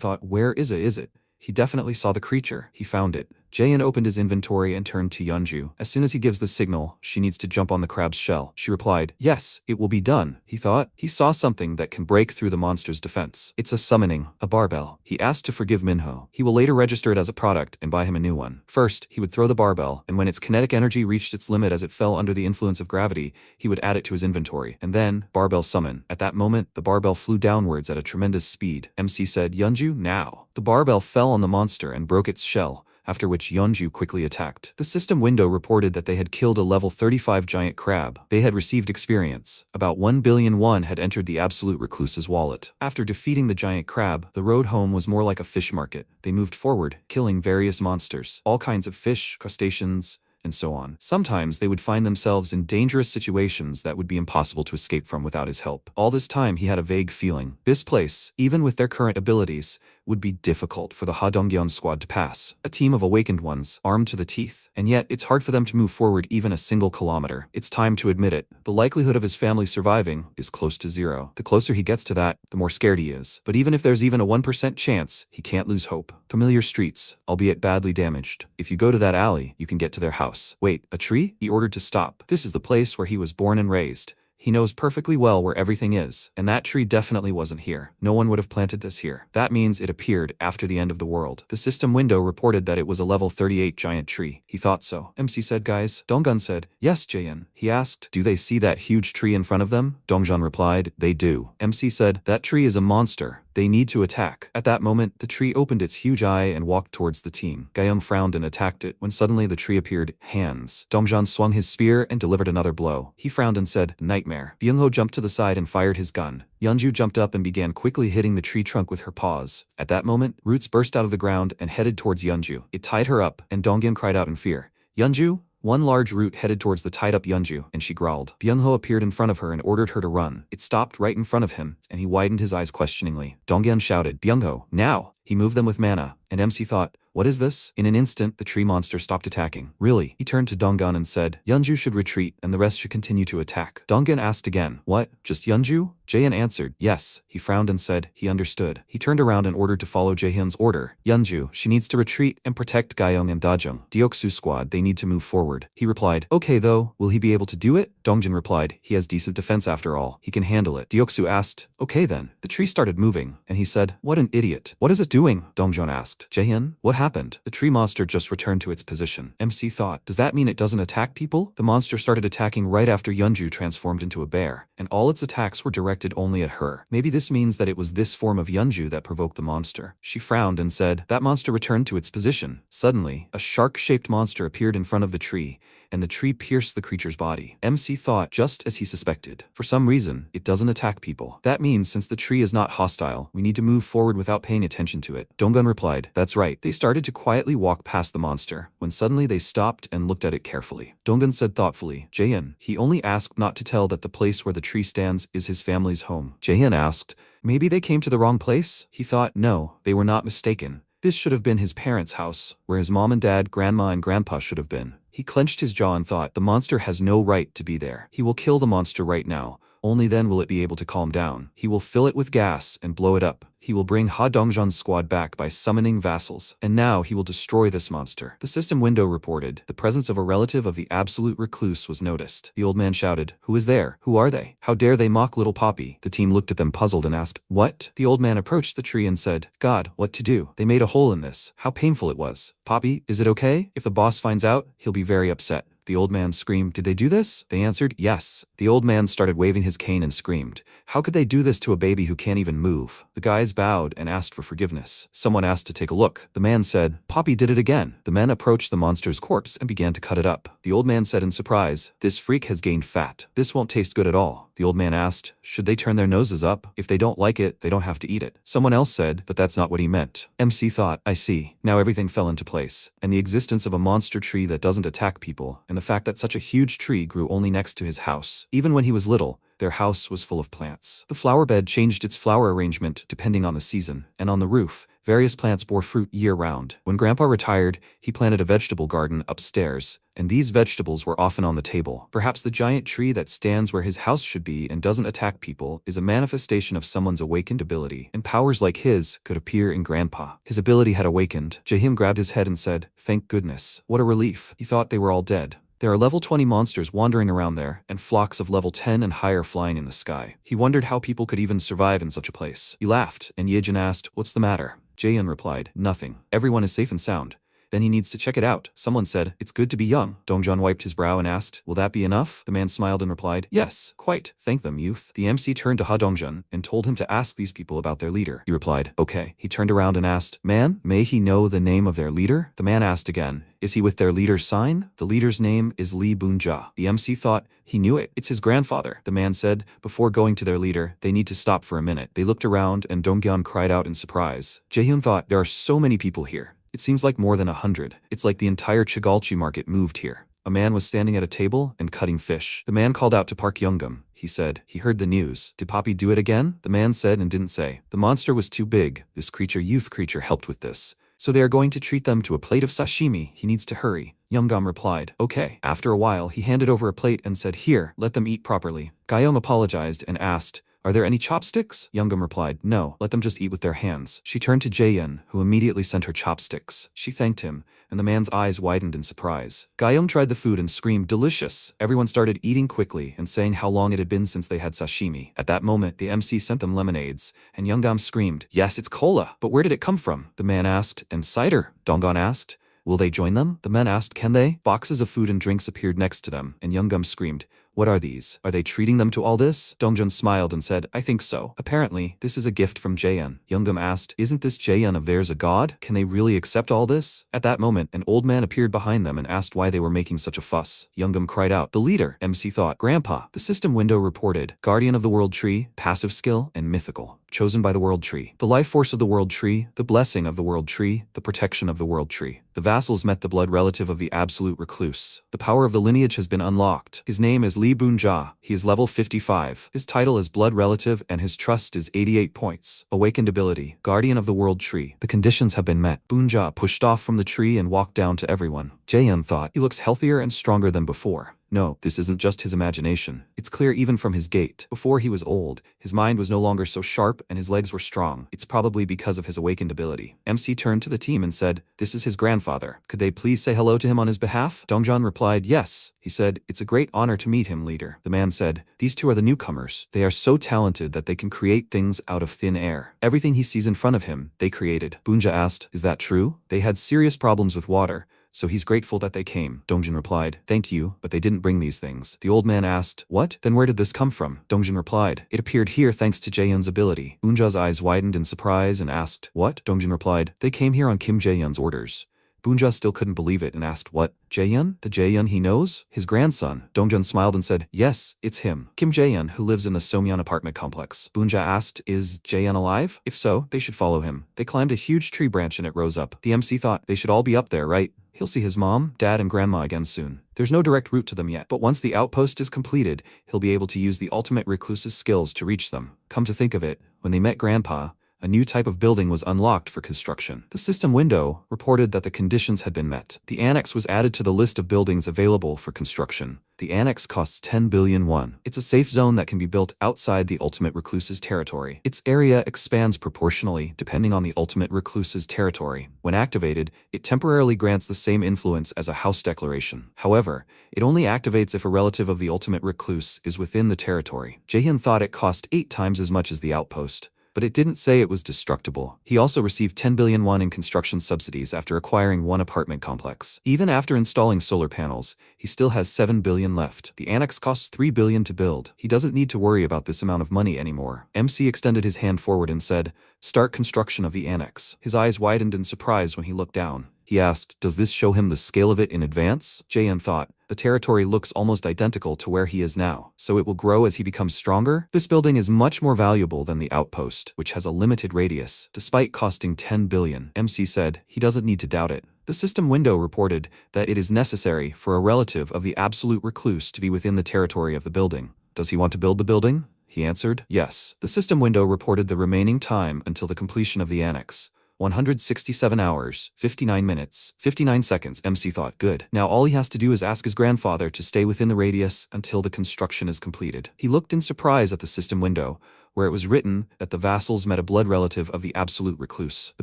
[SPEAKER 1] thought, "Where is it? He definitely saw the creature. He found it. Jaehyun opened his inventory and turned to Yeonju. As soon as he gives the signal, she needs to jump on the crab's shell. She replied, "Yes, it will be done." He thought. He saw something that can break through the monster's defense. It's a summoning, a barbell. He asked to forgive Minho. He will later register it as a product and buy him a new one. First, he would throw the barbell, and when its kinetic energy reached its limit as it fell under the influence of gravity, he would add it to his inventory. And then, barbell summon. At that moment, the barbell flew downwards at a tremendous speed. MC said, "Yeonju, now." The barbell fell on the monster and broke its shell, after which Yeonju quickly attacked. The system window reported that they had killed a level 35 giant crab. They had received experience. About 1 billion won had entered the absolute recluse's wallet. After defeating the giant crab, the road home was more like a fish market. They moved forward, killing various monsters, all kinds of fish, crustaceans, and so on. Sometimes they would find themselves in dangerous situations that would be impossible to escape from without his help. All this time he had a vague feeling. This place, even with their current abilities, would be difficult for the Ha Dongyeon squad to pass. A team of awakened ones, armed to the teeth. And yet, it's hard for them to move forward even a single kilometer. It's time to admit it. The likelihood of his family surviving is close to zero. The closer he gets to that, the more scared he is. But even if there's even a 1% chance, he can't lose hope. Familiar streets, albeit badly damaged. If you go to that alley, you can get to their house. Wait, a tree? He ordered to stop. This is the place where he was born and raised. He knows perfectly well where everything is, and that tree definitely wasn't here. No one would have planted this here. That means it appeared after the end of the world. The system window reported that it was a level 38 giant tree. He thought so. MC said, "Guys." Donggun said, "Yes, Jaehyun." He asked, "Do they see that huge tree in front of them?" Dongjan replied, "They do." MC said, "That tree is a monster. They need to attack." At that moment, the tree opened its huge eye and walked towards the team. Gyeong frowned and attacked it when suddenly the tree appeared. Hands. Dongjan swung his spear and delivered another blow. He frowned and said, "Nightmare." Byung-ho jumped to the side and fired his gun. Yeonju jumped up and began quickly hitting the tree trunk with her paws. At that moment, roots burst out of the ground and headed towards Yeonju. It tied her up, and Dongyan cried out in fear. "Yeonju?" One large root headed towards the tied-up Yeonju, and she growled. Byung-ho appeared in front of her and ordered her to run. It stopped right in front of him, and he widened his eyes questioningly. Dongyan shouted, "Byung-ho, now!" He moved them with mana, and MC thought, "What is this?" In an instant, the tree monster stopped attacking. "Really?" He turned to Donggan and said, "Yeonju should retreat, and the rest should continue to attack." Donggan asked again, "What? Just Yeonju?" Jaehyun answered, "Yes." He frowned and said, he understood. He turned around and ordered to follow Jaehyun's order. "Yeonju, she needs to retreat and protect Gyeong and Dajung. Deoksu squad, they need to move forward." He replied, "Okay though, will he be able to do it?" Dongjin replied, "He has decent defense after all. He can handle it." Deoksu asked, "Okay then." The tree started moving, and he said, "What an idiot. What is it doing?" Dongjon asked, "Jaehyun, what happened?" The tree monster just returned to its position. MC thought, does that mean it doesn't attack people? The monster started attacking right after Yeonju transformed into a bear, and all its attacks were directed directed only at her. Maybe this means that it was this form of Yeonju that provoked the monster. She frowned and said, that monster returned to its position. Suddenly, a shark-shaped monster appeared in front of the tree, and the tree pierced the creature's body. MC thought just as he suspected. For some reason, it doesn't attack people. That means since the tree is not hostile, we need to move forward without paying attention to it. Donggun replied, that's right. They started to quietly walk past the monster, when suddenly they stopped and looked at it carefully. Donggun said thoughtfully, Jaehyun, he only asked not to tell that the place where the tree stands is his family's home. Jaehyun asked, maybe they came to the wrong place? He thought, no, they were not mistaken. This should have been his parents' house, where his mom and dad, grandma and grandpa should have been. He clenched his jaw and thought, the monster has no right to be there. He will kill the monster right now. Only then will it be able to calm down. He will fill it with gas and blow it up. He will bring Ha Dongjan's squad back by summoning vassals. And now he will destroy this monster. The system window reported, the presence of a relative of the absolute recluse was noticed. The old man shouted, who is there? Who are they? How dare they mock little Poppy? The team looked at them puzzled and asked, what? The old man approached the tree and said, God, what to do? They made a hole in this. How painful it was. Poppy, is it okay? If the boss finds out, he'll be very upset. The old man screamed, did they do this? They answered, yes. The old man started waving his cane and screamed, how could they do this to a baby who can't even move? The guys bowed and asked for forgiveness. Someone asked to take a look. The man said, Poppy did it again. The men approached the monster's corpse and began to cut it up. The old man said in surprise, this freak has gained fat. This won't taste good at all. The old man asked, should they turn their noses up? If they don't like it, they don't have to eat it. Someone else said, but that's not what he meant. MC thought, I see. Now everything fell into place. And the existence of a monster tree that doesn't attack people, and the fact that such a huge tree grew only next to his house. Even when he was little, their house was full of plants. The flower bed changed its flower arrangement depending on the season, and on the roof, various plants bore fruit year-round. When Grandpa retired, he planted a vegetable garden upstairs, and these vegetables were often on the table. Perhaps the giant tree that stands where his house should be and doesn't attack people is a manifestation of someone's awakened ability, and powers like his could appear in Grandpa. His ability had awakened. Jaehyun grabbed his head and said, thank goodness. What a relief. He thought they were all dead. There are level 20 monsters wandering around there, and flocks of level 10 and higher flying in the sky. He wondered how people could even survive in such a place. He laughed, and Yejin asked, what's the matter? Jaehyun replied, nothing. Everyone is safe and sound. Then he needs to check it out. Someone said, it's good to be young. Dongjan wiped his brow and asked, will that be enough? The man smiled and replied, yes, quite. Thank them, youth. The MC turned to Ha Dongjan and told him to ask these people about their leader. He replied, okay. He turned around and asked, man, may he know the name of their leader? The man asked again, is he with their leader's sign? The leader's name is Lee Boonja. The MC thought, he knew it. It's his grandfather. The man said, before going to their leader, they need to stop for a minute. They looked around and Dongjan cried out in surprise. Jaehyun thought, there are so many people here. It seems like more than 100. It's like the entire Chigalchi market moved here. A man was standing at a table and cutting fish. The man called out to Park Youngam. He said, he heard the news. Did Poppy do it again? The man said and didn't say. The monster was too big. This youth creature helped with this. So they are going to treat them to a plate of sashimi. He needs to hurry. Youngam replied, okay. After a while, he handed over a plate and said, here, let them eat properly. Gyeong apologized and asked, are there any chopsticks? Youngam replied, no, let them just eat with their hands. She turned to Jaehyun, who immediately sent her chopsticks. She thanked him, and the man's eyes widened in surprise. Gyeong tried the food and screamed, delicious. Everyone started eating quickly and saying how long it had been since they had sashimi. At that moment, the MC sent them lemonades, and Youngam screamed, yes, it's cola, but where did it come from? The man asked, and cider? Donggan asked. Will they join them? The men asked, can they? Boxes of food and drinks appeared next to them, and Youngam screamed, what are these? Are they treating them to all this? Dongjun smiled and said, I think so. Apparently, this is a gift from Jaehyun. Youngam asked, isn't this Jaehyun of theirs a god? Can they really accept all this? At that moment, an old man appeared behind them and asked why they were making such a fuss. Youngam cried out, the leader. MC thought, Grandpa. The system window reported, Guardian of the World Tree, passive skill, and mythical. Chosen by the World Tree. The life force of the World Tree, the blessing of the World Tree, the protection of the World Tree. The vassals met the blood relative of the absolute recluse. The power of the lineage has been unlocked. His name is Lee Boonja. He is level 55. His title is blood relative and his trust is 88 points. Awakened ability, Guardian of the World Tree. The conditions have been met. Boonja pushed off from the tree and walked down to everyone. Jaehyun thought, he looks healthier and stronger than before. No, this isn't just his imagination. It's clear even from his gait. Before he was old, his mind was no longer so sharp and his legs were strong. It's probably because of his awakened ability. MC turned to the team and said, this is his grandfather. Could they please say hello to him on his behalf? Dongjan replied, yes. He said, it's a great honor to meet him, leader. The man said, these two are the newcomers. They are so talented that they can create things out of thin air. Everything he sees in front of him, they created. Boonja asked, is that true? They had serious problems with water, so he's grateful that they came. Dongjin replied, thank you, but they didn't bring these things. The old man asked, what? Then where did this come from? Dongjin replied, it appeared here thanks to Jaehyun's ability. Bunja's eyes widened in surprise and asked, what? Dongjin replied, they came here on Kim Jaehyun's orders. Bunja still couldn't believe it and asked, what? Jaehyun? The Jaehyun he knows? His grandson. Dongjun smiled and said, yes, it's him. Kim Jaehyun, who lives in the Somyeon apartment complex. Bunja asked, is Jaehyun alive? If so, they should follow him. They climbed a huge tree branch and it rose up. The MC thought, they should all be up there, right? He'll see his mom, dad, and grandma again soon. There's no direct route to them yet, but once the outpost is completed, he'll be able to use the ultimate recluse's skills to reach them. Come to think of it, when they met Grandpa, a new type of building was unlocked for construction. The system window reported that the conditions had been met. The annex was added to the list of buildings available for construction. The annex costs 10 billion won. It's a safe zone that can be built outside the ultimate recluse's territory. Its area expands proportionally depending on the ultimate recluse's territory. When activated, it temporarily grants the same influence as a house declaration. However, it only activates if a relative of the ultimate recluse is within the territory. Jaehyun thought it cost 8 times as much as the outpost, but it didn't say it was destructible. He also received 10 billion won in construction subsidies after acquiring one apartment complex. Even after installing solar panels, he still has 7 billion left. The annex costs 3 billion to build. He doesn't need to worry about this amount of money anymore. MC extended his hand forward and said, start construction of the annex. His eyes widened in surprise when he looked down. He asked, does this show him the scale of it in advance? Jaehyun thought, the territory looks almost identical to where he is now, so it will grow as he becomes stronger? This building is much more valuable than the outpost, which has a limited radius, despite costing 10 billion. MC said, he doesn't need to doubt it. The system window reported that it is necessary for a relative of the absolute recluse to be within the territory of the building. Does he want to build the building? He answered, yes. The system window reported the remaining time until the completion of the annex. 167 hours, 59 minutes, 59 seconds. MC thought, good. Now all he has to do is ask his grandfather to stay within the radius until the construction is completed. He looked in surprise at the system window, where it was written that the vassals met a blood relative of the absolute recluse. The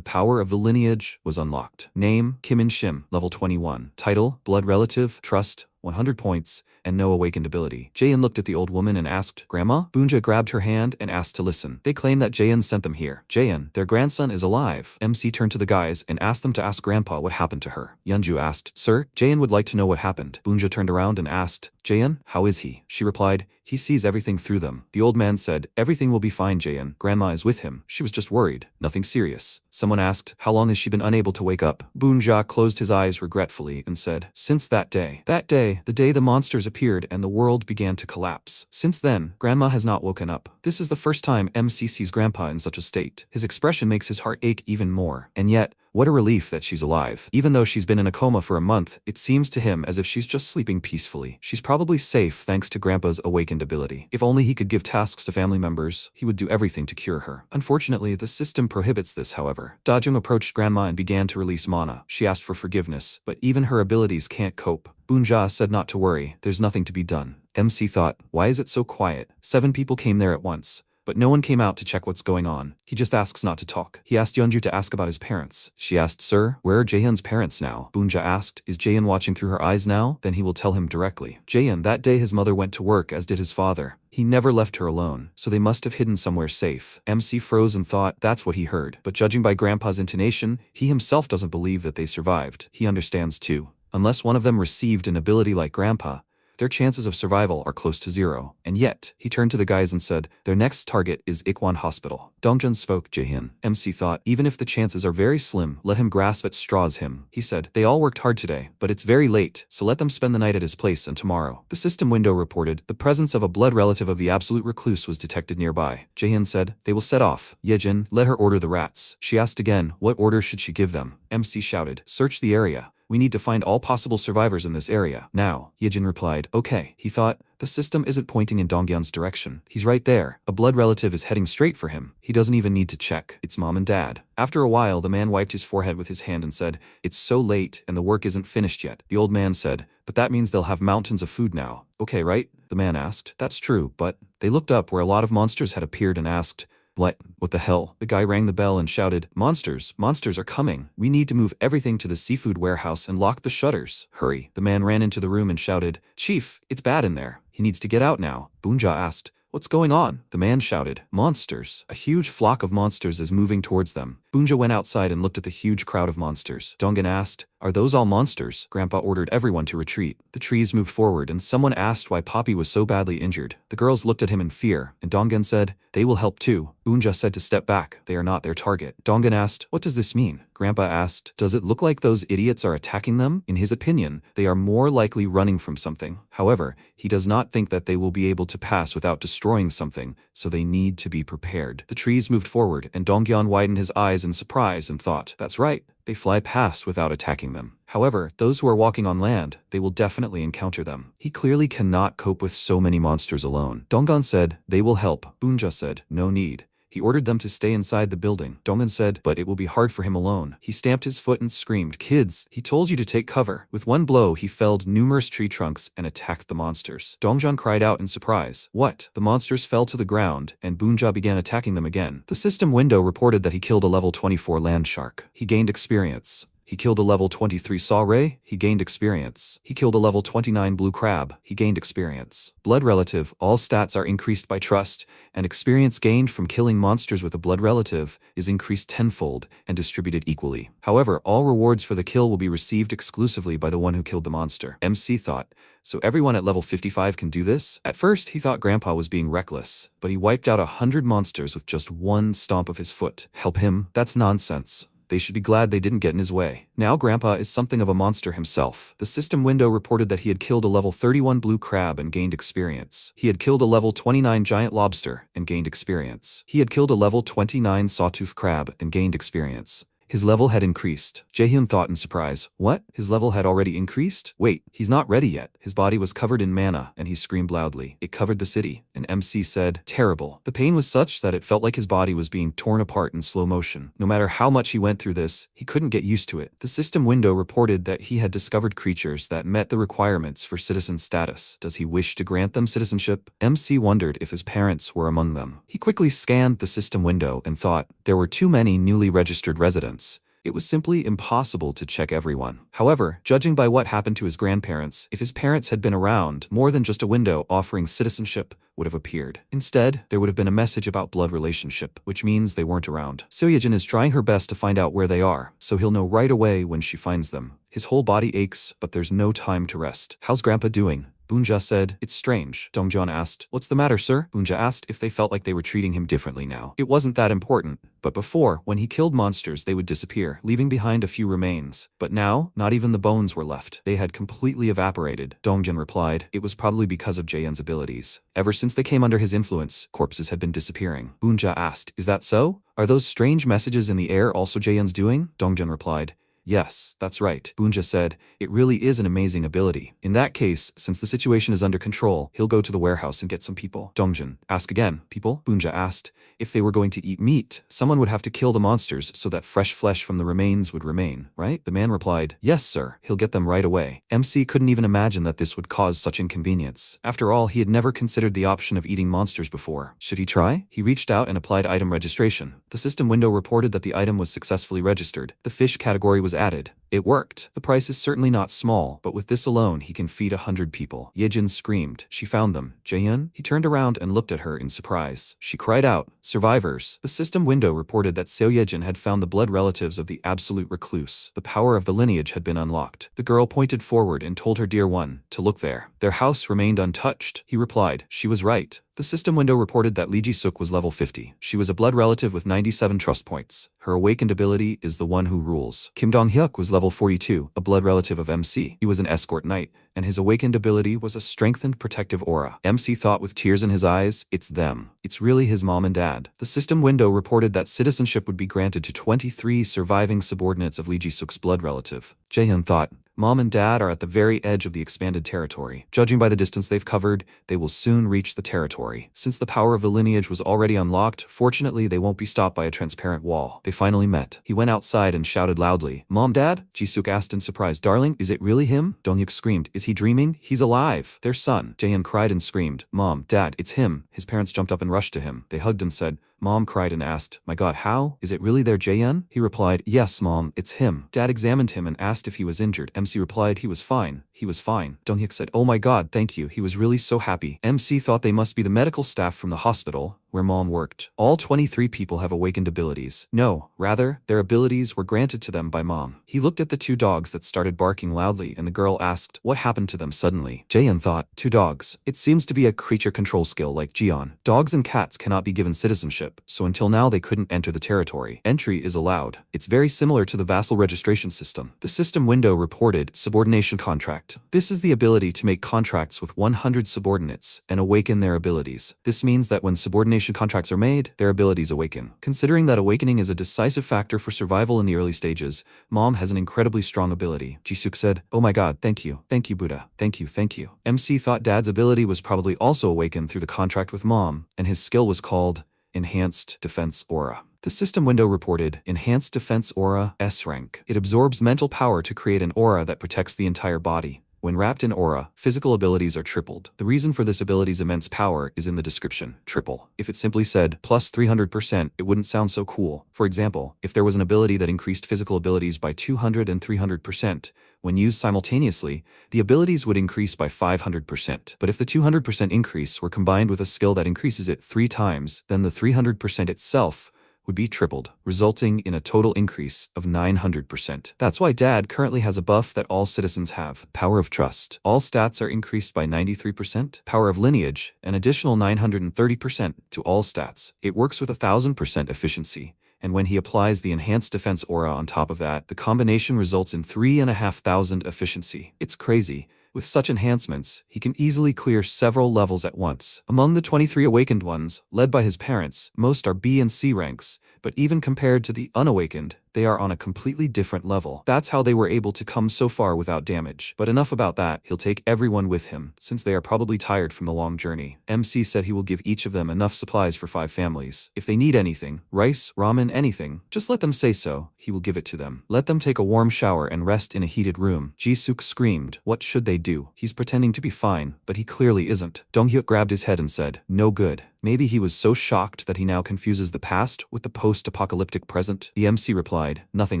[SPEAKER 1] power of the lineage was unlocked. Name, Kim In-shim, level 21. Title, blood relative, trust, 100 points, and no awakened ability. Jaehyun looked at the old woman and asked, Grandma? Bunja grabbed her hand and asked to listen. They claim that Jaehyun sent them here. Jaehyun, their grandson is alive. MC turned to the guys and asked them to ask Grandpa what happened to her. Yeonju asked, Sir, Jaehyun would like to know what happened. Bunja turned around and asked, Jaehyun, how is he? She replied, he sees everything through them. The old man said, everything will be fine, Jaehyun. Grandma is with him. She was just worried. Nothing serious. Someone asked, how long has she been unable to wake up? Bunja closed his eyes regretfully and said, since that day. That day, the day the monsters appeared and the world began to collapse. Since then, Grandma has not woken up. This is the first time MC sees Grandpa in such a state. His expression makes his heart ache even more. And yet, what a relief that she's alive. Even though she's been in a coma for a month, it seems to him as if she's just sleeping peacefully. She's probably safe thanks to Grandpa's awakened ability. If only he could give tasks to family members, he would do everything to cure her. Unfortunately, the system prohibits this, however. Dajung approached Grandma and began to release mana. She asked for forgiveness, but even her abilities can't cope. Bunja said not to worry, there's nothing to be done. MC thought, why is it so quiet? 7 people came there at once, but no one came out to check what's going on. He just asks not to talk. He asked Yeonju to ask about his parents. She asked, Sir, where are Jaehyun's parents now? Bunja asked, is Jaehyun watching through her eyes now? Then he will tell him directly. Jaehyun, that day his mother went to work as did his father. He never left her alone, so they must have hidden somewhere safe. MC froze and thought that's what he heard. But judging by Grandpa's intonation, he himself doesn't believe that they survived. He understands too. Unless one of them received an ability like Grandpa, their chances of survival are close to 0. And yet, he turned to the guys and said, their next target is Ikwon Hospital. Dongjun spoke, Jaehyun. MC thought, even if the chances are very slim, let him grasp at straws him. He said, they all worked hard today, but it's very late, so let them spend the night at his place and tomorrow. The system window reported, the presence of a blood relative of the absolute recluse was detected nearby. Jaehyun said, they will set off. Yejin, let her order the rats. She asked again, what order should she give them? MC shouted, search the area. We need to find all possible survivors in this area. Now, Yejin replied, okay. He thought, the system isn't pointing in Donghyun's direction. He's right there. A blood relative is heading straight for him. He doesn't even need to check. It's mom and dad. After a while, the man wiped his forehead with his hand and said, it's so late and the work isn't finished yet. The old man said, but that means they'll have mountains of food now. Okay, right? The man asked. That's true, but they looked up where a lot of monsters had appeared and asked, what the hell? The guy rang the bell and shouted, monsters are coming. We need to move everything to the seafood warehouse and lock the shutters. Hurry. The man ran into the room and shouted, Chief, it's bad in there. He needs to get out now. Bunja asked, what's going on? The man shouted, monsters. A huge flock of monsters is moving towards them. Bunja went outside and looked at the huge crowd of monsters. Dongjun asked, Are those all monsters? Grandpa ordered everyone to retreat. The trees moved forward and someone asked why Poppy was so badly injured. The girls looked at him in fear, and Donggen said, "They will help too." Unja said to step back. They are not their target. Donggen asked, "What does this mean?" Grandpa asked, "Does it look like those idiots are attacking them?" In his opinion, they are more likely running from something. However, he does not think that they will be able to pass without destroying something, so they need to be prepared. The trees moved forward, and Dongyan widened his eyes in surprise and thought, "That's right. They fly past without attacking them. However, those who are walking on land, they will definitely encounter them. He clearly cannot cope with so many monsters alone." Donggan said, "They will help." Bunja said, "No need." He ordered them to stay inside the building. Donggan said, "But it will be hard for him alone." He stamped his foot and screamed, "Kids, he told you to take cover." With one blow, he felled numerous tree trunks and attacked the monsters. Dongjan cried out in surprise. "What?" The monsters fell to the ground, and Bunja began attacking them again. The system window reported that he killed a level 24 land shark. He gained experience. He killed a level 23 saw ray, he gained experience. He killed a level 29 blue crab, he gained experience. Blood relative, all stats are increased by trust, and experience gained from killing monsters with a blood relative is increased tenfold and distributed equally. However, all rewards for the kill will be received exclusively by the one who killed the monster. MC thought, "So everyone at level 55 can do this?" At first, he thought Grandpa was being reckless, but he wiped out 100 monsters with just one stomp of his foot. Help him? That's nonsense. They should be glad they didn't get in his way. Now Grandpa is something of a monster himself. The system window reported that he had killed a level 31 blue crab and gained experience. He had killed a level 29 giant lobster and gained experience. He had killed a level 29 sawtooth crab and gained experience. His level had increased. Jaehyun thought in surprise, "What? His level had already increased? Wait, he's not ready yet." His body was covered in mana, and he screamed loudly. It covered the city, and MC said, "Terrible." The pain was such that it felt like his body was being torn apart in slow motion. No matter how much he went through this, he couldn't get used to it. The system window reported that he had discovered creatures that met the requirements for citizen status. Does he wish to grant them citizenship? MC wondered if his parents were among them. He quickly scanned the system window and thought, there were too many newly registered residents. It was simply impossible to check everyone. However, judging by what happened to his grandparents, if his parents had been around, more than just a window offering citizenship would have appeared. Instead, there would have been a message about blood relationship, which means they weren't around. Seoyejin is trying her best to find out where they are, so he'll know right away when she finds them. His whole body aches, but there's no time to rest. "How's Grandpa doing?" Bunja said, "It's strange." Dongjan asked, "What's the matter, sir?" Bunja asked if they felt like they were treating him differently now. It wasn't that important, but before, when he killed monsters, they would disappear, leaving behind a few remains. But now, not even the bones were left. They had completely evaporated. Dongjan replied, it was probably because of Jaehyun's abilities. Ever since they came under his influence, corpses had been disappearing. Bunja asked, "Is that so? Are those strange messages in the air also Jaehyun's doing?" Dongjan replied, "Yes, that's right." Bunja said, "It really is an amazing ability. In that case, since the situation is under control, he'll go to the warehouse and get some people." Dongjan, "Ask again, people?" Bunja asked, "If they were going to eat meat, someone would have to kill the monsters so that fresh flesh from the remains would remain, right?" The man replied, "Yes, sir, he'll get them right away." MC couldn't even imagine that this would cause such inconvenience. After all, he had never considered the option of eating monsters before. Should he try? He reached out and applied item registration. The system window reported that the item was successfully registered. The fish category was added. It worked. The price is certainly not small, but with this alone he can feed 100 people. Yejin screamed. She found them. Jaehyun? He turned around and looked at her in surprise. She cried out, "Survivors!" The system window reported that Seo Yejin had found the blood relatives of the absolute recluse. The power of the lineage had been unlocked. The girl pointed forward and told her dear one to look there. Their house remained untouched. He replied, she was right. The system window reported that Lee Ji-suk was level 50. She was a blood relative with 97 trust points. Her awakened ability is the one who rules. Kim Dong-hyuk was level 42, a blood relative of MC. He was an escort knight, and his awakened ability was a strengthened protective aura. MC thought with tears in his eyes, it's them. It's really his mom and dad. The system window reported that citizenship would be granted to 23 surviving subordinates of Lee Ji-suk's blood relative. Jaehyun thought, Mom and Dad are at the very edge of the expanded territory. Judging by the distance they've covered, they will soon reach the territory. Since the power of the lineage was already unlocked, fortunately they won't be stopped by a transparent wall. They finally met. He went outside and shouted loudly, "Mom, Dad?" Ji-suk asked in surprise, "Darling, is it really him?" Dong-hyuk screamed, "Is he dreaming? He's alive! Their son." Jaehyun cried and screamed, "Mom, Dad, it's him." His parents jumped up and rushed to him. They hugged and said, Mom cried and asked, "My God, how? Is it really their Jaehyun?" He replied, "Yes, Mom, it's him." Dad examined him and asked if he was injured. MC replied, "He was fine. He was fine." Dong-hyuk said, "Oh my God, thank you. He was really so happy." MC thought they must be the medical staff from the hospital, where Mom worked. All 23 people have awakened abilities. No, rather, their abilities were granted to them by Mom. He looked at the two dogs that started barking loudly and the girl asked what happened to them suddenly. Jaehyun thought, two dogs. It seems to be a creature control skill like Jeon. Dogs and cats cannot be given citizenship, so until now they couldn't enter the territory. Entry is allowed. It's very similar to the vassal registration system. The system window reported subordination contract. This is the ability to make contracts with 100 subordinates and awaken their abilities. This means that when subordination contracts are made, their abilities awaken. Considering that awakening is a decisive factor for survival in the early stages, Mom has an incredibly strong ability. Jisuk said, "Oh my god, thank you. Thank you, Buddha. Thank you, thank you." MC thought Dad's ability was probably also awakened through the contract with Mom, and his skill was called Enhanced Defense Aura. The system window reported Enhanced Defense Aura S rank. It absorbs mental power to create an aura that protects the entire body. When wrapped in aura, physical abilities are tripled. The reason for this ability's immense power is in the description, triple. If it simply said plus 300%, it wouldn't sound so cool. For example, if there was an ability that increased physical abilities by 200 and 300%, when used simultaneously, the abilities would increase by 500%. But if the 200% increase were combined with a skill that increases it 3 times, then the 300% itself would be tripled, resulting in a total increase of 900%. That's why Dad currently has a buff that all citizens have. Power of Trust. All stats are increased by 93%. Power of Lineage, an additional 930% to all stats. It works with 1000% efficiency. And when he applies the Enhanced Defense Aura on top of that, the combination results in 3,500 efficiency. It's crazy. With such enhancements, he can easily clear several levels at once. Among the 23 awakened ones, led by his parents, most are B and C ranks, but even compared to the unawakened, they are on a completely different level. That's how they were able to come so far without damage. But enough about that, he'll take everyone with him, since they are probably tired from the long journey. MC said he will give each of them enough supplies for 5 families. If they need anything, rice, ramen, anything, just let them say so, he will give it to them. Let them take a warm shower and rest in a heated room. Jisuk screamed, what should they do? He's pretending to be fine, but he clearly isn't. Donghyuk grabbed his head and said, no good. Maybe he was so shocked that he now confuses the past with the post-apocalyptic present. The MC replied, nothing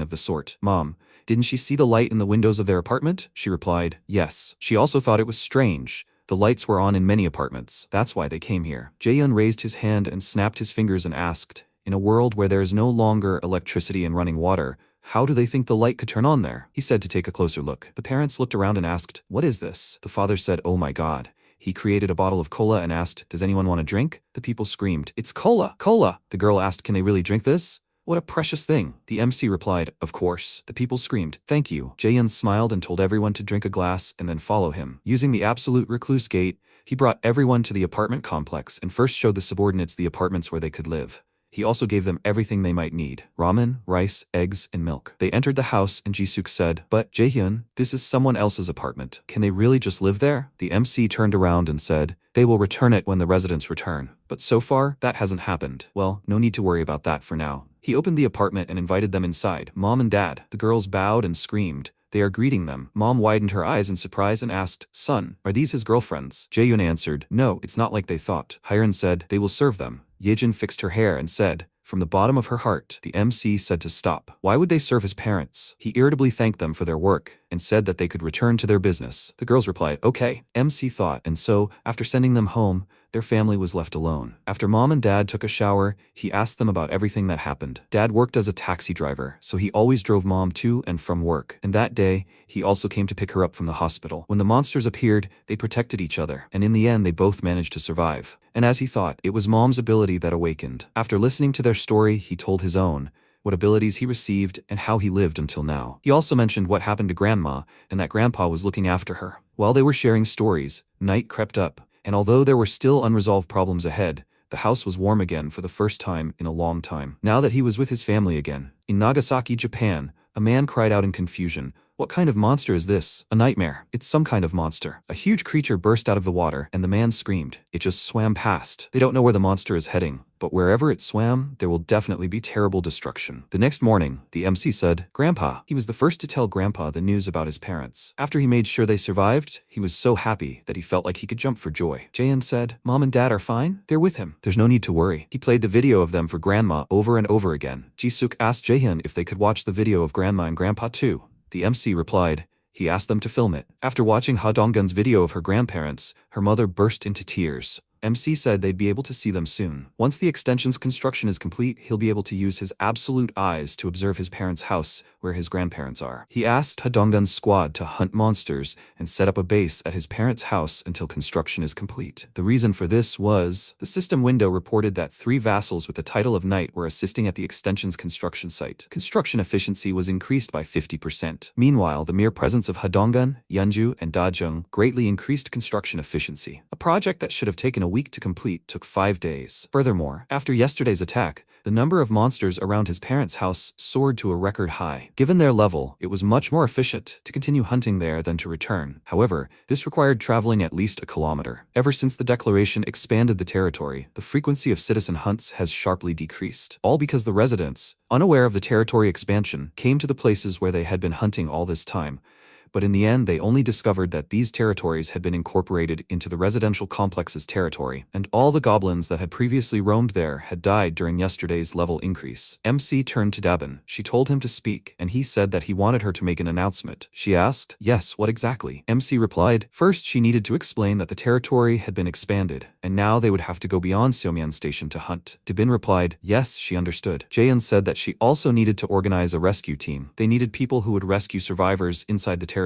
[SPEAKER 1] of the sort. Mom, didn't she see the light in the windows of their apartment? She replied, yes. She also thought it was strange. The lights were on in many apartments. That's why they came here. Jaehyun raised his hand and snapped his fingers and asked, in a world where there is no longer electricity and running water, how do they think the light could turn on there? He said to take a closer look. The parents looked around and asked, what is this? The father said, oh my god. He created a bottle of cola and asked, does anyone want a drink? The people screamed, it's cola, cola. The girl asked, can they really drink this? What a precious thing. The MC replied, of course. The people screamed, thank you. Jaehyun smiled and told everyone to drink a glass and then follow him. Using the absolute recluse gate, he brought everyone to the apartment complex and first showed the subordinates the apartments where they could live. He also gave them everything they might need, ramen, rice, eggs, and milk. They entered the house and Jisuk said, but Jaehyun, this is someone else's apartment. Can they really just live there? The MC turned around and said, they will return it when the residents return. But so far, that hasn't happened. Well, no need to worry about that for now. He opened the apartment and invited them inside, Mom and Dad. The girls bowed and screamed. They are greeting them. Mom widened her eyes in surprise and asked, son, are these his girlfriends? Jaehyun answered, no, it's not like they thought. Hyun said, they will serve them. Yejin fixed her hair and said, from the bottom of her heart, the MC said to stop. Why would they serve his parents? He irritably thanked them for their work and said that they could return to their business. The girls replied, okay. MC thought, and so, after sending them home, their family was left alone. After Mom and Dad took a shower, he asked them about everything that happened. Dad worked as a taxi driver, so he always drove Mom to and from work. And that day, he also came to pick her up from the hospital. When the monsters appeared, they protected each other, and in the end they both managed to survive. And as he thought, it was Mom's ability that awakened. After listening to their story, he told his own, what abilities he received, and how he lived until now. He also mentioned what happened to Grandma, and that Grandpa was looking after her. While they were sharing stories, night crept up, and although there were still unresolved problems ahead, the house was warm again for the first time in a long time. Now that he was with his family again. In Nagasaki, Japan, a man cried out in confusion, what kind of monster is this? A nightmare. It's some kind of monster. A huge creature burst out of the water, and the man screamed. It just swam past. They don't know where the monster is heading, but wherever it swam, there will definitely be terrible destruction. The next morning, the MC said, Grandpa. He was the first to tell Grandpa the news about his parents. After he made sure they survived, he was so happy that he felt like he could jump for joy. Jaehyun said, Mom and Dad are fine? They're with him. There's no need to worry. He played the video of them for Grandma over and over again. Jisuk asked Jaehyun if they could watch the video of Grandma and Grandpa too. The MC replied, he asked them to film it. After watching Ha Donggun's video of her grandparents, her mother burst into tears. MC said they'd be able to see them soon. Once the extension's construction is complete, he'll be able to use his absolute eyes to observe his parents' house where his grandparents are. He asked Hadonggun's squad to hunt monsters and set up a base at his parents' house until construction is complete. The reason for this was the system window reported that 3 vassals with the title of knight were assisting at the extension's construction site. Construction efficiency was increased by 50%. Meanwhile, the mere presence of Hadonggun, Yeonju, and Dajung greatly increased construction efficiency. A project that should have taken a week to complete took 5 days. Furthermore, after yesterday's attack, the number of monsters around his parents' house soared to a record high. Given their level, it was much more efficient to continue hunting there than to return. However, this required traveling at least a kilometer. Ever since the declaration expanded the territory, the frequency of citizen hunts has sharply decreased. All because the residents, unaware of the territory expansion, came to the places where they had been hunting all this time. But in the end, they only discovered that these territories had been incorporated into the residential complex's territory, and all the goblins that had previously roamed there had died during yesterday's level increase. MC turned to Dabin. She told him to speak, and he said that he wanted her to make an announcement. She asked, "Yes, what exactly?" MC replied, first she needed to explain that the territory had been expanded, and now they would have to go beyond Seomyeon Station to hunt. Dabin replied, yes, she understood. Jaehyun said that she also needed to organize a rescue team. They needed people who would rescue survivors inside the territory.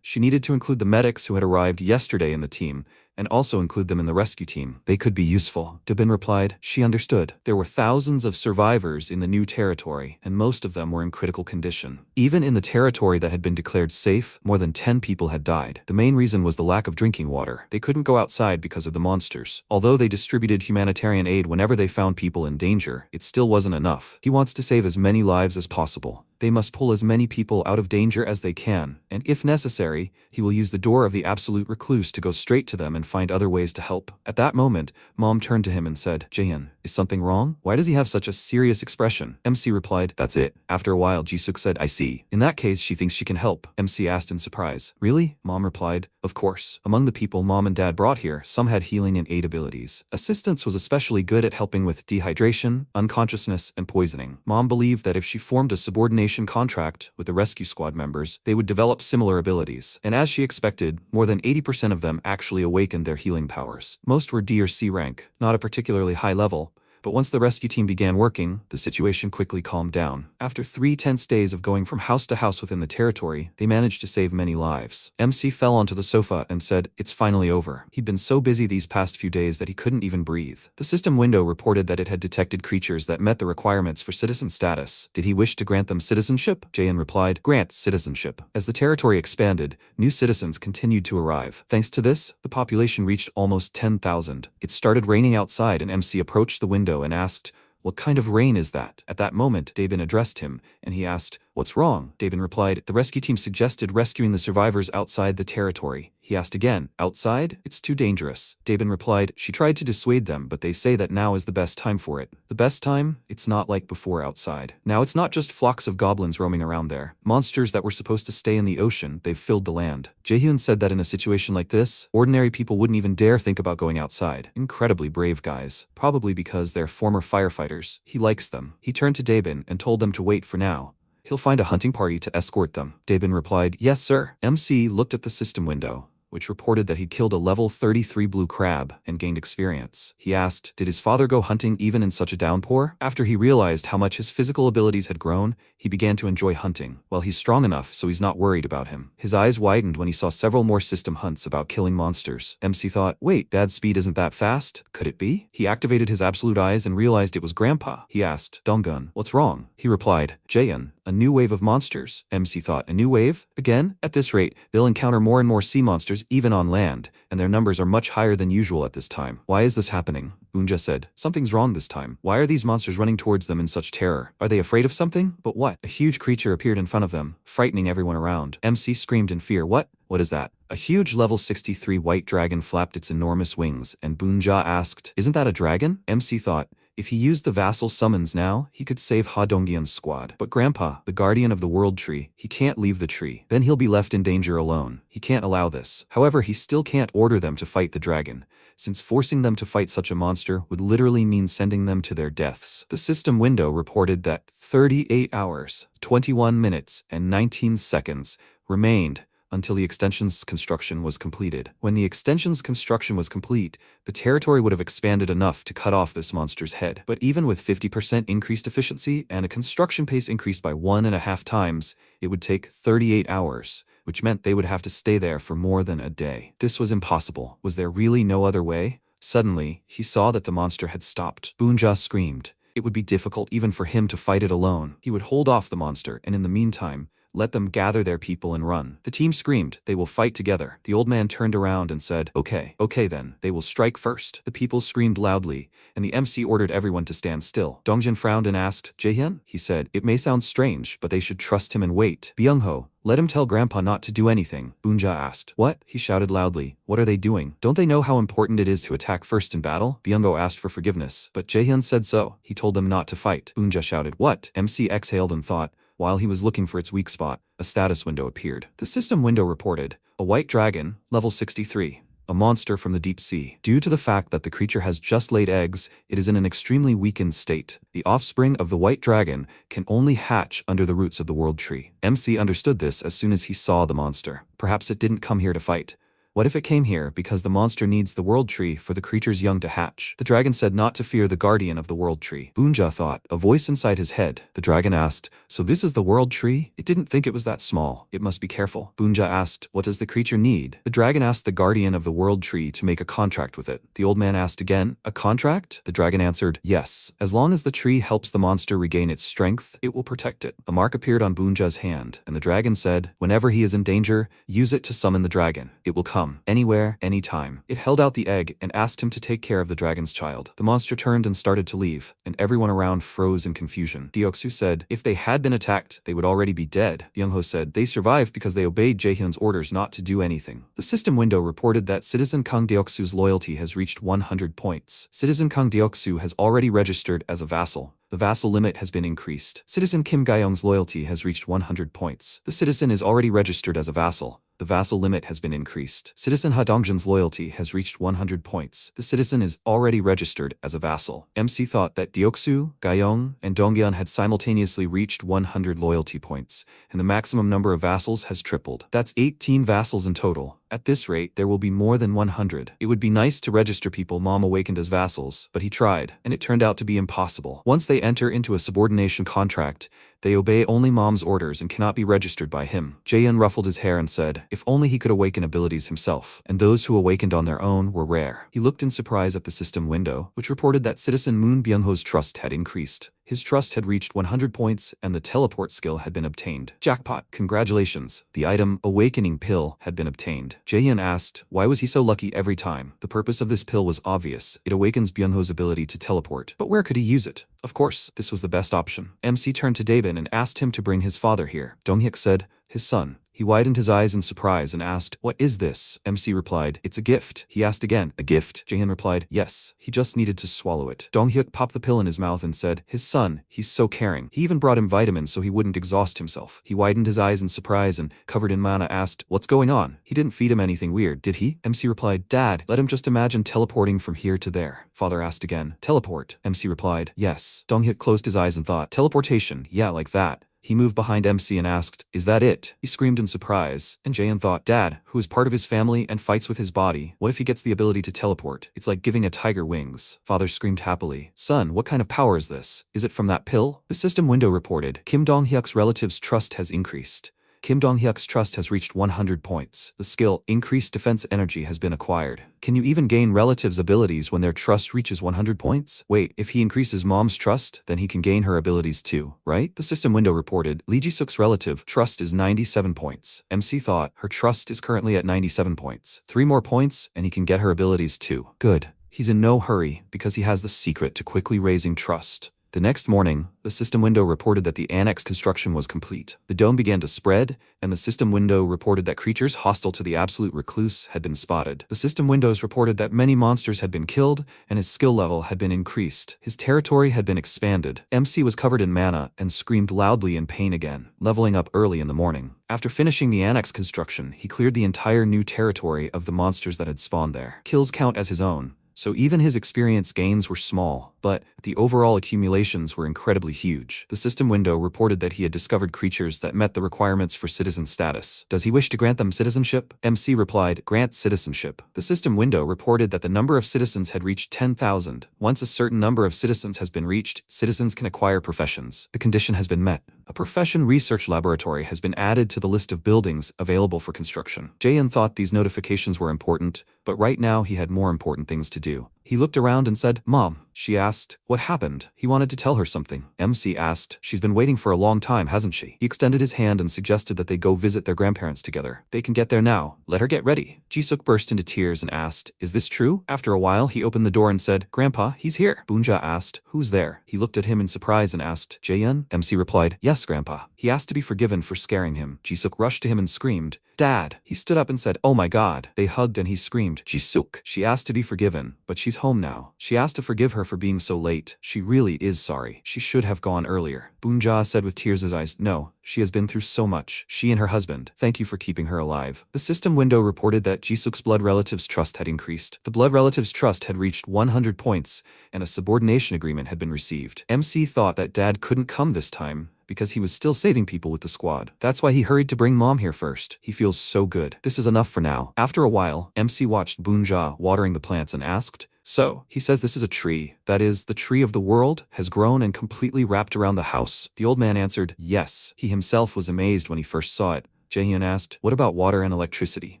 [SPEAKER 1] She needed to include the medics who had arrived yesterday in the team, and also include them in the rescue team. They could be useful. Dabin replied. She understood. There were thousands of survivors in the new territory, and most of them were in critical condition. Even in the territory that had been declared safe, more than 10 people had died. The main reason was the lack of drinking water. They couldn't go outside because of the monsters. Although they distributed humanitarian aid whenever they found people in danger, it still wasn't enough. He wants to save as many lives as possible. They must pull as many people out of danger as they can, and if necessary, he will use the door of the absolute recluse to go straight to them and find other ways to help. At that moment, Mom turned to him and said, Jaehyun, is something wrong? Why does he have such a serious expression? MC replied, that's it. After a while, Jisuk said, I see. In that case, she thinks she can help. MC asked in surprise. Really? Mom replied, of course. Among the people Mom and Dad brought here, some had healing and aid abilities. Assistance was especially good at helping with dehydration, unconsciousness, and poisoning. Mom believed that if she formed a subordination contract with the rescue squad members, they would develop similar abilities. And as she expected, more than 80% of them actually awakened their healing powers. Most were D or C rank, not a particularly high level. But once the rescue team began working, the situation quickly calmed down. After 3 tense days of going from house to house within the territory, they managed to save many lives. MC fell onto the sofa and said, it's finally over. He'd been so busy these past few days that he couldn't even breathe. The system window reported that it had detected creatures that met the requirements for citizen status. Did he wish to grant them citizenship? Jaehyun replied, grant citizenship. As the territory expanded, new citizens continued to arrive. Thanks to this, the population reached almost 10,000. It started raining outside and MC approached the window and asked, what kind of rain is that? At that moment, Dabin addressed him, and he asked, what's wrong? Dabin replied, the rescue team suggested rescuing the survivors outside the territory. He asked again, outside? It's too dangerous. Dabin replied, she tried to dissuade them, but they say that now is the best time for it. The best time? It's not like before outside. Now it's not just flocks of goblins roaming around there. Monsters that were supposed to stay in the ocean, they've filled the land. Jaehyun said that in a situation like this, ordinary people wouldn't even dare think about going outside. Incredibly brave guys. Probably because they're former firefighters. He likes them. He turned to Dabin and told them to wait for now. He'll find a hunting party to escort them. Dabin replied, yes, sir. MC looked at the system window, which reported that he'd killed a level 33 blue crab and gained experience. He asked, did his father go hunting even in such a downpour? After he realized how much his physical abilities had grown, he began to enjoy hunting. Well, he's strong enough, so he's not worried about him. His eyes widened when he saw several more system hunts about killing monsters. MC thought, wait, Dad's speed isn't that fast? Could it be? He activated his absolute eyes and realized it was Grandpa. He asked, Donggun, what's wrong? He replied, Jaehyun, a new wave of monsters. MC thought, a new wave? Again? At this rate, they'll encounter more and more sea monsters even on land, and their numbers are much higher than usual at this time. Why is this happening? Unja said, something's wrong this time. Why are these monsters running towards them in such terror? Are they afraid of something? But what? A huge creature appeared in front of them, frightening everyone around. MC screamed in fear. What? What is that? A huge level 63 white dragon flapped its enormous wings, and Bunja asked, isn't that a dragon? MC thought, if he used the vassal summons now, he could save Ha Dongyeon's squad. But Grandpa, the guardian of the world tree, he can't leave the tree. Then he'll be left in danger alone. He can't allow this. However, he still can't order them to fight the dragon, since forcing them to fight such a monster would literally mean sending them to their deaths. The system window reported that 38 hours, 21 minutes, and 19 seconds remained until the extension's construction was completed. When the extension's construction was complete, the territory would have expanded enough to cut off this monster's head. But even with 50% increased efficiency and a construction pace increased by 1.5 times, it would take 38 hours, which meant they would have to stay there for more than a day. This was impossible. Was there really no other way? Suddenly, he saw that the monster had stopped. Bunja screamed. It would be difficult even for him to fight it alone. He would hold off the monster, and in the meantime, let them gather their people and run. The team screamed, "They will fight together." The old man turned around and said, Okay then, they will strike first." The people screamed loudly, and the MC ordered everyone to stand still. Dongjin frowned and asked, "Jaehyun?" He said, "It may sound strange, but they should trust him and wait." "Byung-ho, let him tell Grandpa not to do anything," Bunja asked. "What?" he shouted loudly. "What are they doing? Don't they know how important it is to attack first in battle?" Byung-ho asked for forgiveness, but Jaehyun said so. He told them not to fight. Bunja shouted, "What?" MC exhaled and thought. While he was looking for its weak spot, a status window appeared. The system window reported, "A white dragon, level 63. A monster from the deep sea. Due to the fact that the creature has just laid eggs, it is in an extremely weakened state. The offspring of the white dragon can only hatch under the roots of the world tree." MC understood this as soon as he saw the monster. Perhaps it didn't come here to fight. What if it came here because the monster needs the world tree for the creature's young to hatch? The dragon said not to fear the guardian of the world tree. Bunja thought, a voice inside his head. The dragon asked, "So this is the world tree?" It didn't think it was that small. It must be careful. Bunja asked, "What does the creature need?" The dragon asked the guardian of the world tree to make a contract with it. The old man asked again, "A contract?" The dragon answered, "Yes. As long as the tree helps the monster regain its strength, it will protect it." A mark appeared on Bunja's hand, and the dragon said, "Whenever he is in danger, use it to summon the dragon. It will come. Anywhere, anytime." It held out the egg and asked him to take care of the dragon's child. The monster turned and started to leave, and everyone around froze in confusion. Deoksu said, "If they had been attacked, they would already be dead." Byung-ho said, "They survived because they obeyed Jaehyun's orders not to do anything." The system window reported that Citizen Kang Deoksu's loyalty has reached 100 points. Citizen Kang Deoksu has already registered as a vassal. The vassal limit has been increased. Citizen Kim Gayong's loyalty has reached 100 points. The citizen is already registered as a vassal. The vassal limit has been increased. Citizen Ha Dongjin's loyalty has reached 100 points. The citizen is already registered as a vassal. MC thought that Deoksu, Gayong, and Dongyeon had simultaneously reached 100 loyalty points, and the maximum number of vassals has tripled. That's 18 vassals in total. At this rate, there will be more than 100. It would be nice to register people Mom awakened as vassals, but he tried, and it turned out to be impossible. Once they enter into a subordination contract, they obey only Mom's orders and cannot be registered by him. Jaehyun ruffled his hair and said, if only he could awaken abilities himself, and those who awakened on their own were rare. He looked in surprise at the system window, which reported that Citizen Moon Byung-ho's trust had increased. His trust had reached 100 points and the teleport skill had been obtained. Jackpot! Congratulations! The item, Awakening Pill, had been obtained. Jaehyun asked, why was he so lucky every time? The purpose of this pill was obvious. It awakens Byung-ho's ability to teleport. But where could he use it? Of course, this was the best option. MC turned to Daebin and asked him to bring his father here. Donghyuk said, his son. He widened his eyes in surprise and asked, what is this? MC replied, it's a gift. He asked again, a gift? Jaehyun replied, yes. He just needed to swallow it. Donghyuk popped the pill in his mouth and said, his son, he's so caring. He even brought him vitamins so he wouldn't exhaust himself. He widened his eyes in surprise and, covered in mana, asked, what's going on? He didn't feed him anything weird, did he? MC replied, Dad, let him just imagine teleporting from here to there. Father asked again, teleport? MC replied, yes. Donghyuk closed his eyes and thought, teleportation, yeah, like that. He moved behind MC and asked, is that it? He screamed in surprise, and Jaehyun thought, Dad, who is part of his family and fights with his body, what if he gets the ability to teleport? It's like giving a tiger wings. Father screamed happily, son, what kind of power is this? Is it from that pill? The system window reported, Kim Dong-hyuk's relative's trust has increased. Kim Dong-hyuk's trust has reached 100 points. The skill, Increased Defense Energy, has been acquired. Can you even gain relatives' abilities when their trust reaches 100 points? Wait, if he increases Mom's trust, then he can gain her abilities too, right? The system window reported, Lee Ji-suk's relative trust is 97 points. MC thought, her trust is currently at 97 points. 3 more points, and he can get her abilities too. Good. He's in no hurry, because he has the secret to quickly raising trust. The next morning, the system window reported that the annex construction was complete. The dome began to spread, and the system window reported that creatures hostile to the absolute recluse had been spotted. The system windows reported that many monsters had been killed, and his skill level had been increased. His territory had been expanded. MC was covered in mana and screamed loudly in pain again, leveling up early in the morning. After finishing the annex construction, he cleared the entire new territory of the monsters that had spawned there. Kills count as his own, so even his experience gains were small, but the overall accumulations were incredibly huge. The system window reported that he had discovered creatures that met the requirements for citizen status. Does he wish to grant them citizenship? MC replied, grant citizenship. The system window reported that the number of citizens had reached 10,000. Once a certain number of citizens has been reached, citizens can acquire professions. The condition has been met. A profession research laboratory has been added to the list of buildings available for construction. Jaehyun thought these notifications were important, but right now he had more important things to do. He looked around and said, Mom. She asked, what happened? He wanted to tell her something. MC asked, she's been waiting for a long time, hasn't she? He extended his hand and suggested that they go visit their grandparents together. They can get there now. Let her get ready. Jisuk burst into tears and asked, is this true? After a while, he opened the door and said, Grandpa, he's here. Bunja asked, who's there? He looked at him in surprise and asked, Jaehyun? MC replied, yes, Grandpa. He asked to be forgiven for scaring him. Jisuk rushed to him and screamed, Dad. He stood up and said, oh my God. They hugged and he screamed, Jisuk. She asked to be forgiven, but she's home now. She asked to forgive her for being so late. She really is sorry. She should have gone earlier. Bunja said with tears in his eyes, no. She has been through so much. She and her husband. Thank you for keeping her alive. The system window reported that Jisuk's blood relatives trust had increased. The blood relatives trust had reached 100 points, and a subordination agreement had been received. MC thought that Dad couldn't come this time, because he was still saving people with the squad. That's why he hurried to bring Mom here first. He feels so good. This is enough for now. After a while, MC watched Bunja watering the plants and asked, so, he says this is a tree, that is, the tree of the world, has grown and completely wrapped around the house. The old man answered, yes. He himself was amazed when he first saw it. Jaehyun asked, what about water and electricity?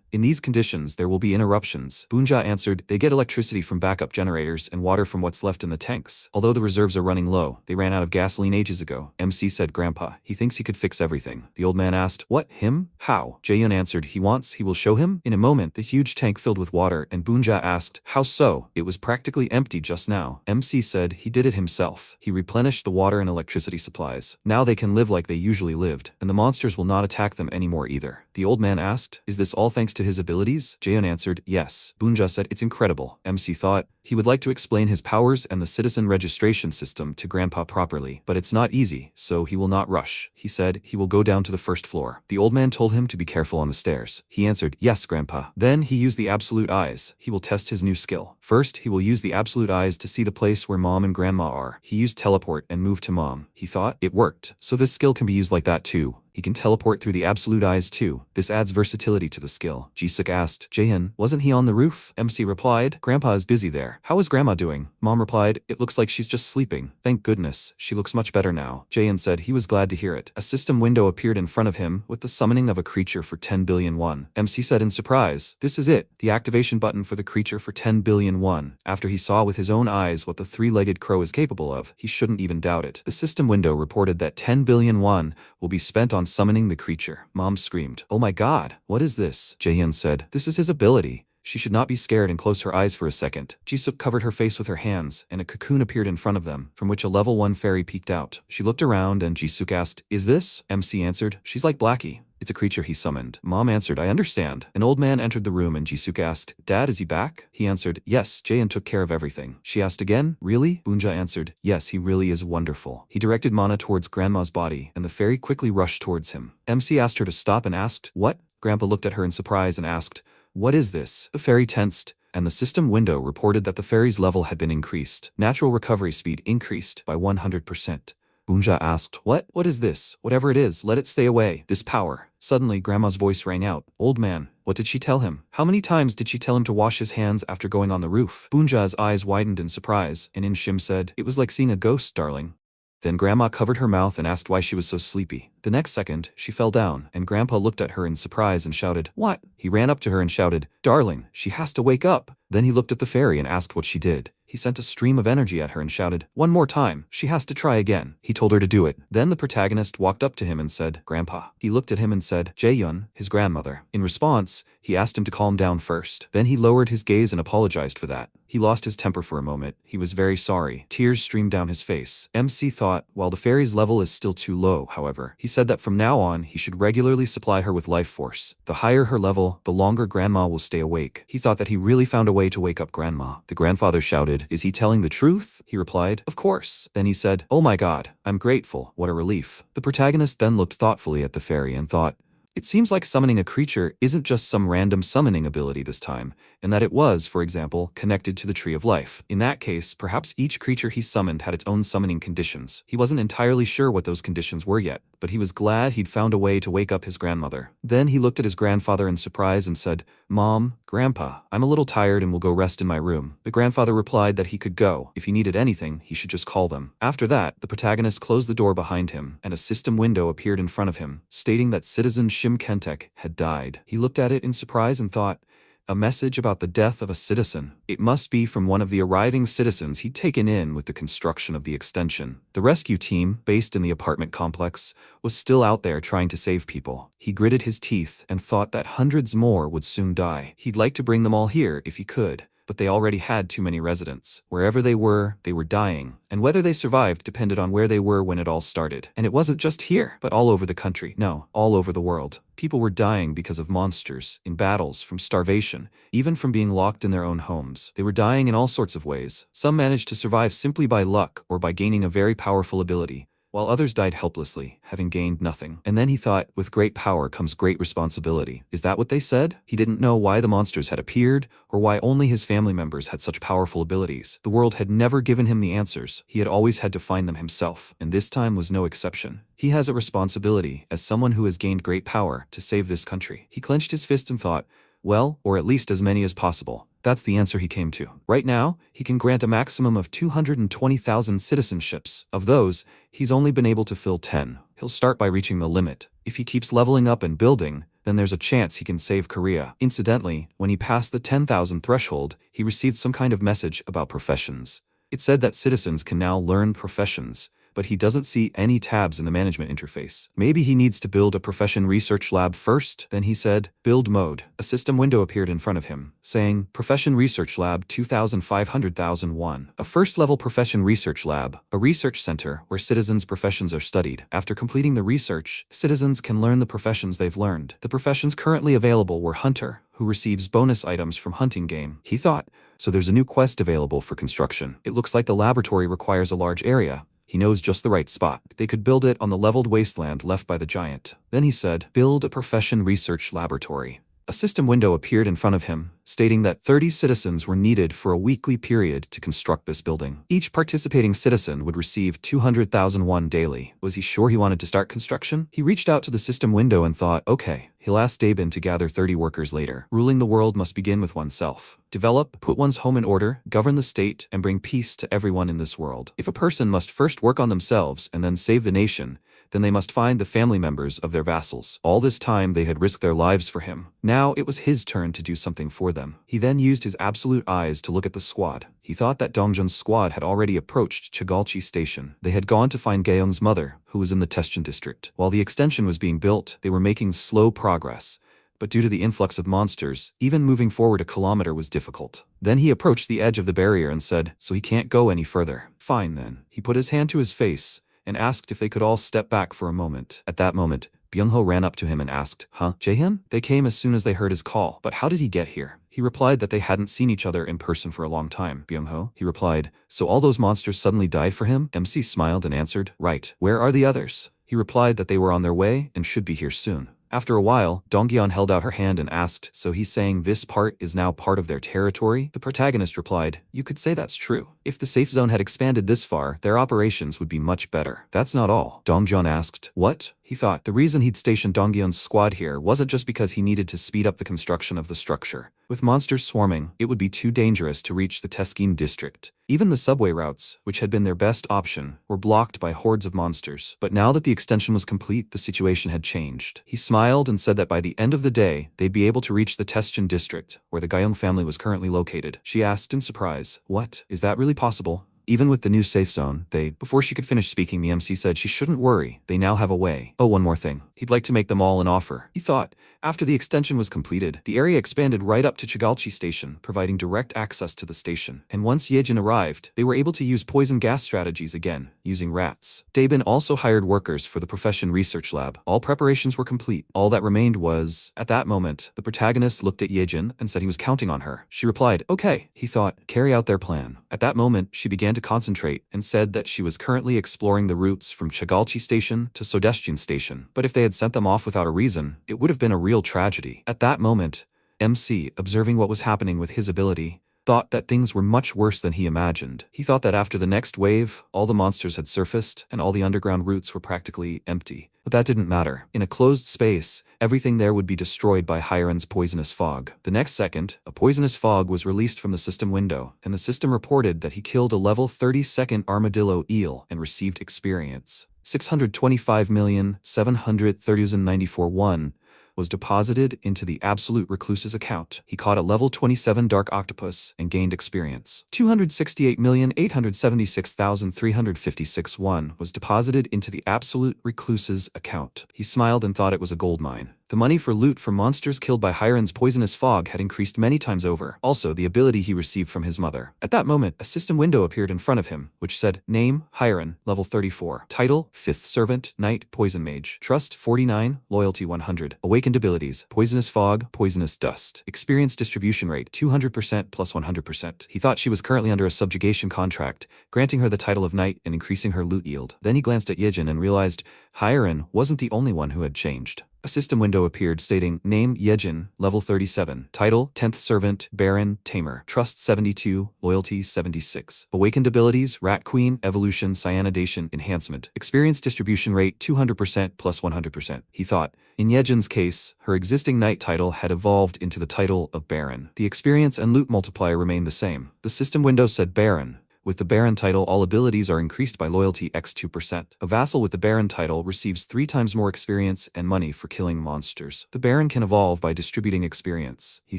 [SPEAKER 1] In these conditions, there will be interruptions. Bunja answered, they get electricity from backup generators and water from what's left in the tanks. Although the reserves are running low, they ran out of gasoline ages ago. MC said, Grandpa, he thinks he could fix everything. The old man asked, what, him? How? Jaehyun answered, he will show him? In a moment, the huge tank filled with water, and Bunja asked, how so? It was practically empty just now. MC said, he did it himself. He replenished the water and electricity supplies. Now they can live like they usually lived, and the monsters will not attack them anymore either. The old man asked, is this all thanks to his abilities? Jaehyun answered, yes. Bunja said, it's incredible. MC thought, he would like to explain his powers and the citizen registration system to Grandpa properly, but it's not easy, so he will not rush. He said, he will go down to the first floor. The old man told him to be careful on the stairs. He answered, yes, Grandpa. Then he used the absolute eyes. He will test his new skill. First, he will use the absolute eyes to see the place where Mom and Grandma are. He used teleport and moved to Mom. He thought, it worked. So this skill can be used like that too. He can teleport through the absolute eyes too. This adds versatility to the skill. Jisuk asked, Jaehyun, wasn't he on the roof? MC replied, Grandpa is busy there. How is Grandma doing? Mom replied, it looks like she's just sleeping. Thank goodness. She looks much better now. Jaehyun said he was glad to hear it. A system window appeared in front of him with the summoning of a creature for 10 billion won. MC said in surprise, this is it. The activation button for the creature for 10 billion won. After he saw with his own eyes what the three-legged crow is capable of, he shouldn't even doubt it. The system window reported that 10 billion won will be spent on summoning the creature. Mom screamed, oh my God, what is this? Jaehyun said, this is his ability. She should not be scared and close her eyes for a second. Jisuk covered her face with her hands, and a cocoon appeared in front of them, from which a level 1 fairy peeked out. She looked around and Jisuk asked, is this? MC answered, she's like Blackie. It's a creature he summoned. Mom answered, I understand. An old man entered the room and Jisuk asked, Dad, is he back? He answered, yes, Jaehyun took care of everything. She asked again, really? Bunja answered, yes, he really is wonderful. He directed Mana towards Grandma's body, and the fairy quickly rushed towards him. MC asked her to stop and asked, what? Grandpa looked at her in surprise and asked, what is this? The fairy tensed, and the system window reported that the fairy's level had been increased. Natural recovery speed increased by 100%. Bunja asked, what is this? Whatever it is, let it stay away. This power. Suddenly, Grandma's voice rang out. Old man, what did she tell him? How many times did she tell him to wash his hands after going on the roof? Bunja's eyes widened in surprise, and Inshim said, it was like seeing a ghost, darling. Then Grandma covered her mouth and asked why she was so sleepy. The next second, she fell down, and Grandpa looked at her in surprise and shouted, what? He ran up to her and shouted, darling, she has to wake up. Then he looked at the fairy and asked what she did. He sent a stream of energy at her and shouted, one more time, she has to try again. He told her to do it. Then the protagonist walked up to him and said, Grandpa. He looked at him and said, Jaehyun, his grandmother. In response, he asked him to calm down first. Then he lowered his gaze and apologized for that. He lost his temper for a moment. He was very sorry. Tears streamed down his face. MC thought, while the fairy's level is still too low, however, he said that from now on, he should regularly supply her with life force. The higher her level, the longer Grandma will stay awake. He thought that he really found a way to wake up Grandma. The grandfather shouted, is he telling the truth? He replied, of course. Then he said, oh my God, I'm grateful. What a relief. The protagonist then looked thoughtfully at the fairy and thought, It seems like summoning a creature isn't just some random summoning ability this time, and that it was, for example, connected to the Tree of Life. In that case, perhaps each creature he summoned had its own summoning conditions. He wasn't entirely sure what those conditions were yet, but he was glad he'd found a way to wake up his grandmother. Then he looked at his grandfather in surprise and said, "Mom, Grandpa, I'm a little tired and will go rest in my room." The grandfather replied that he could go. If he needed anything, he should just call them. After that, the protagonist closed the door behind him, and a system window appeared in front of him, stating that Citizen Shim Kentek had died. He looked at it in surprise and thought, a message about the death of a citizen. It must be from one of the arriving citizens he'd taken in with the construction of the extension. The rescue team, based in the apartment complex, was still out there trying to save people. He gritted his teeth and thought that hundreds more would soon die. He'd like to bring them all here if he could, but they already had too many residents. Wherever they were dying. And whether they survived depended on where they were when it all started. And it wasn't just here, but all over the country. No, all over the world. People were dying because of monsters, in battles, from starvation, even from being locked in their own homes. They were dying in all sorts of ways. Some managed to survive simply by luck or by gaining a very powerful ability, while others died helplessly, having gained nothing. And then he thought, with great power comes great responsibility. Is that what they said? He didn't know why the monsters had appeared, or why only his family members had such powerful abilities. The world had never given him the answers. He had always had to find them himself, and this time was no exception. He has a responsibility, as someone who has gained great power, to save this country. He clenched his fist and thought, well, or at least as many as possible. That's the answer he came to. Right now, he can grant a maximum of 220,000 citizenships. Of those, he's only been able to fill 10. He'll start by reaching the limit. If he keeps leveling up and building, then there's a chance he can save Korea. Incidentally, when he passed the 10,000 threshold, he received some kind of message about professions. It said that citizens can now learn professions, but he doesn't see any tabs in the management interface. Maybe he needs to build a profession research lab first. Then he said, build mode. A system window appeared in front of him, saying, Profession Research Lab 2500,001. A first-level profession research lab, a research center where citizens' professions are studied. After completing the research, citizens can learn the professions they've learned. The professions currently available were Hunter, who receives bonus items from hunting game. He thought, so there's a new quest available for construction. It looks like the laboratory requires a large area. He knows just the right spot. They could build it on the leveled wasteland left by the giant. Then he said, build a profession research laboratory. A system window appeared in front of him, stating that 30 citizens were needed for a weekly period to construct this building. Each participating citizen would receive 200,000 won daily. Was he sure he wanted to start construction? He reached out to the system window and thought, okay, he'll ask Dabin to gather 30 workers later. Ruling the world must begin with oneself. Develop, put one's home in order, govern the state, and bring peace to everyone in this world. If a person must first work on themselves and then save the nation, then they must find the family members of their vassals. All this time they had risked their lives for him. Now it was his turn to do something for them. He then used his absolute eyes to look at the squad. He thought that Dongjun's squad had already approached Chegalchi Station. They had gone to find Gaeung's mother, who was in the Teschan district. While the extension was being built, they were making slow progress. But due to the influx of monsters, even moving forward a kilometer was difficult. Then he approached the edge of the barrier and said, so he can't go any further. Fine then. He put his hand to his face and asked if they could all step back for a moment. At that moment, Byung-ho ran up to him and asked, huh, Jaehyun? They came as soon as they heard his call, but how did he get here? He replied that they hadn't seen each other in person for a long time. Byung-ho, he replied, so all those monsters suddenly died for him? MC smiled and answered, right. Where are the others? He replied that they were on their way and should be here soon. After a while, Dongyeon held out her hand and asked, so he's saying this part is now part of their territory? The protagonist replied, you could say that's true. If the safe zone had expanded this far, their operations would be much better. That's not all. Dongjeon asked, what? He thought the reason he'd stationed Dongyeon's squad here wasn't just because he needed to speed up the construction of the structure. With monsters swarming, it would be too dangerous to reach the Teskin district. Even the subway routes, which had been their best option, were blocked by hordes of monsters. But now that the extension was complete, the situation had changed. He smiled and said that by the end of the day, they'd be able to reach the Teschan district, where the Gaeung family was currently located. She asked in surprise, what? Is that really possible? Even with the new safe zone, before she could finish speaking, the MC said she shouldn't worry, they now have a way. Oh, one more thing. He'd like to make them all an offer. He thought, after the extension was completed, the area expanded right up to Chegalchi Station, providing direct access to the station. And once Yejin arrived, they were able to use poison gas strategies again, using rats. Dabin also hired workers for the profession research lab. All preparations were complete. All that remained was... At that moment, the protagonist looked at Yejin and said he was counting on her. She replied, okay. He thought, carry out their plan. At that moment, she began to to concentrate and said that she was currently exploring the routes from Chegalchi Station to Sodeshin Station. But if they had sent them off without a reason, it would have been a real tragedy. At that moment, MC, observing what was happening with his ability, thought that things were much worse than he imagined. He thought that after the next wave, all the monsters had surfaced and all the underground routes were practically empty. But that didn't matter. In a closed space, everything there would be destroyed by Hiren's poisonous fog. The next second, a poisonous fog was released from the system window, and the system reported that he killed a level 32nd armadillo eel and received experience. 625,730,094 was deposited into the Absolute Recluse's account. He caught a level 27 Dark Octopus and gained experience. 268,876,356 was deposited into the Absolute Recluse's account. He smiled and thought it was a gold mine. The money for loot from monsters killed by Hiren's poisonous fog had increased many times over. Also, the ability he received from his mother. At that moment, a system window appeared in front of him, which said, Name, Hiren, level 34. Title, 5th Servant, Knight, Poison Mage. Trust, 49, Loyalty 100. Awakened abilities, Poisonous Fog, Poisonous Dust. Experience distribution rate, 200% plus 100%. He thought she was currently under a subjugation contract, granting her the title of Knight and increasing her loot yield. Then he glanced at Yejin and realized Hiren wasn't the only one who had changed. A system window appeared stating, Name, Yejin, level 37. Title, 10th Servant, Baron, Tamer. Trust, 72, Loyalty, 76. Awakened abilities, Rat Queen, Evolution, Cyanidation, Enhancement. Experience distribution rate, 200% plus 100%. He thought, in Yejin's case, her existing Knight title had evolved into the title of Baron. The experience and loot multiplier remained the same. The system window said Baron. With the Baron title, all abilities are increased by loyalty x 2%. A vassal with the Baron title receives 3 times more experience and money for killing monsters. The Baron can evolve by distributing experience. He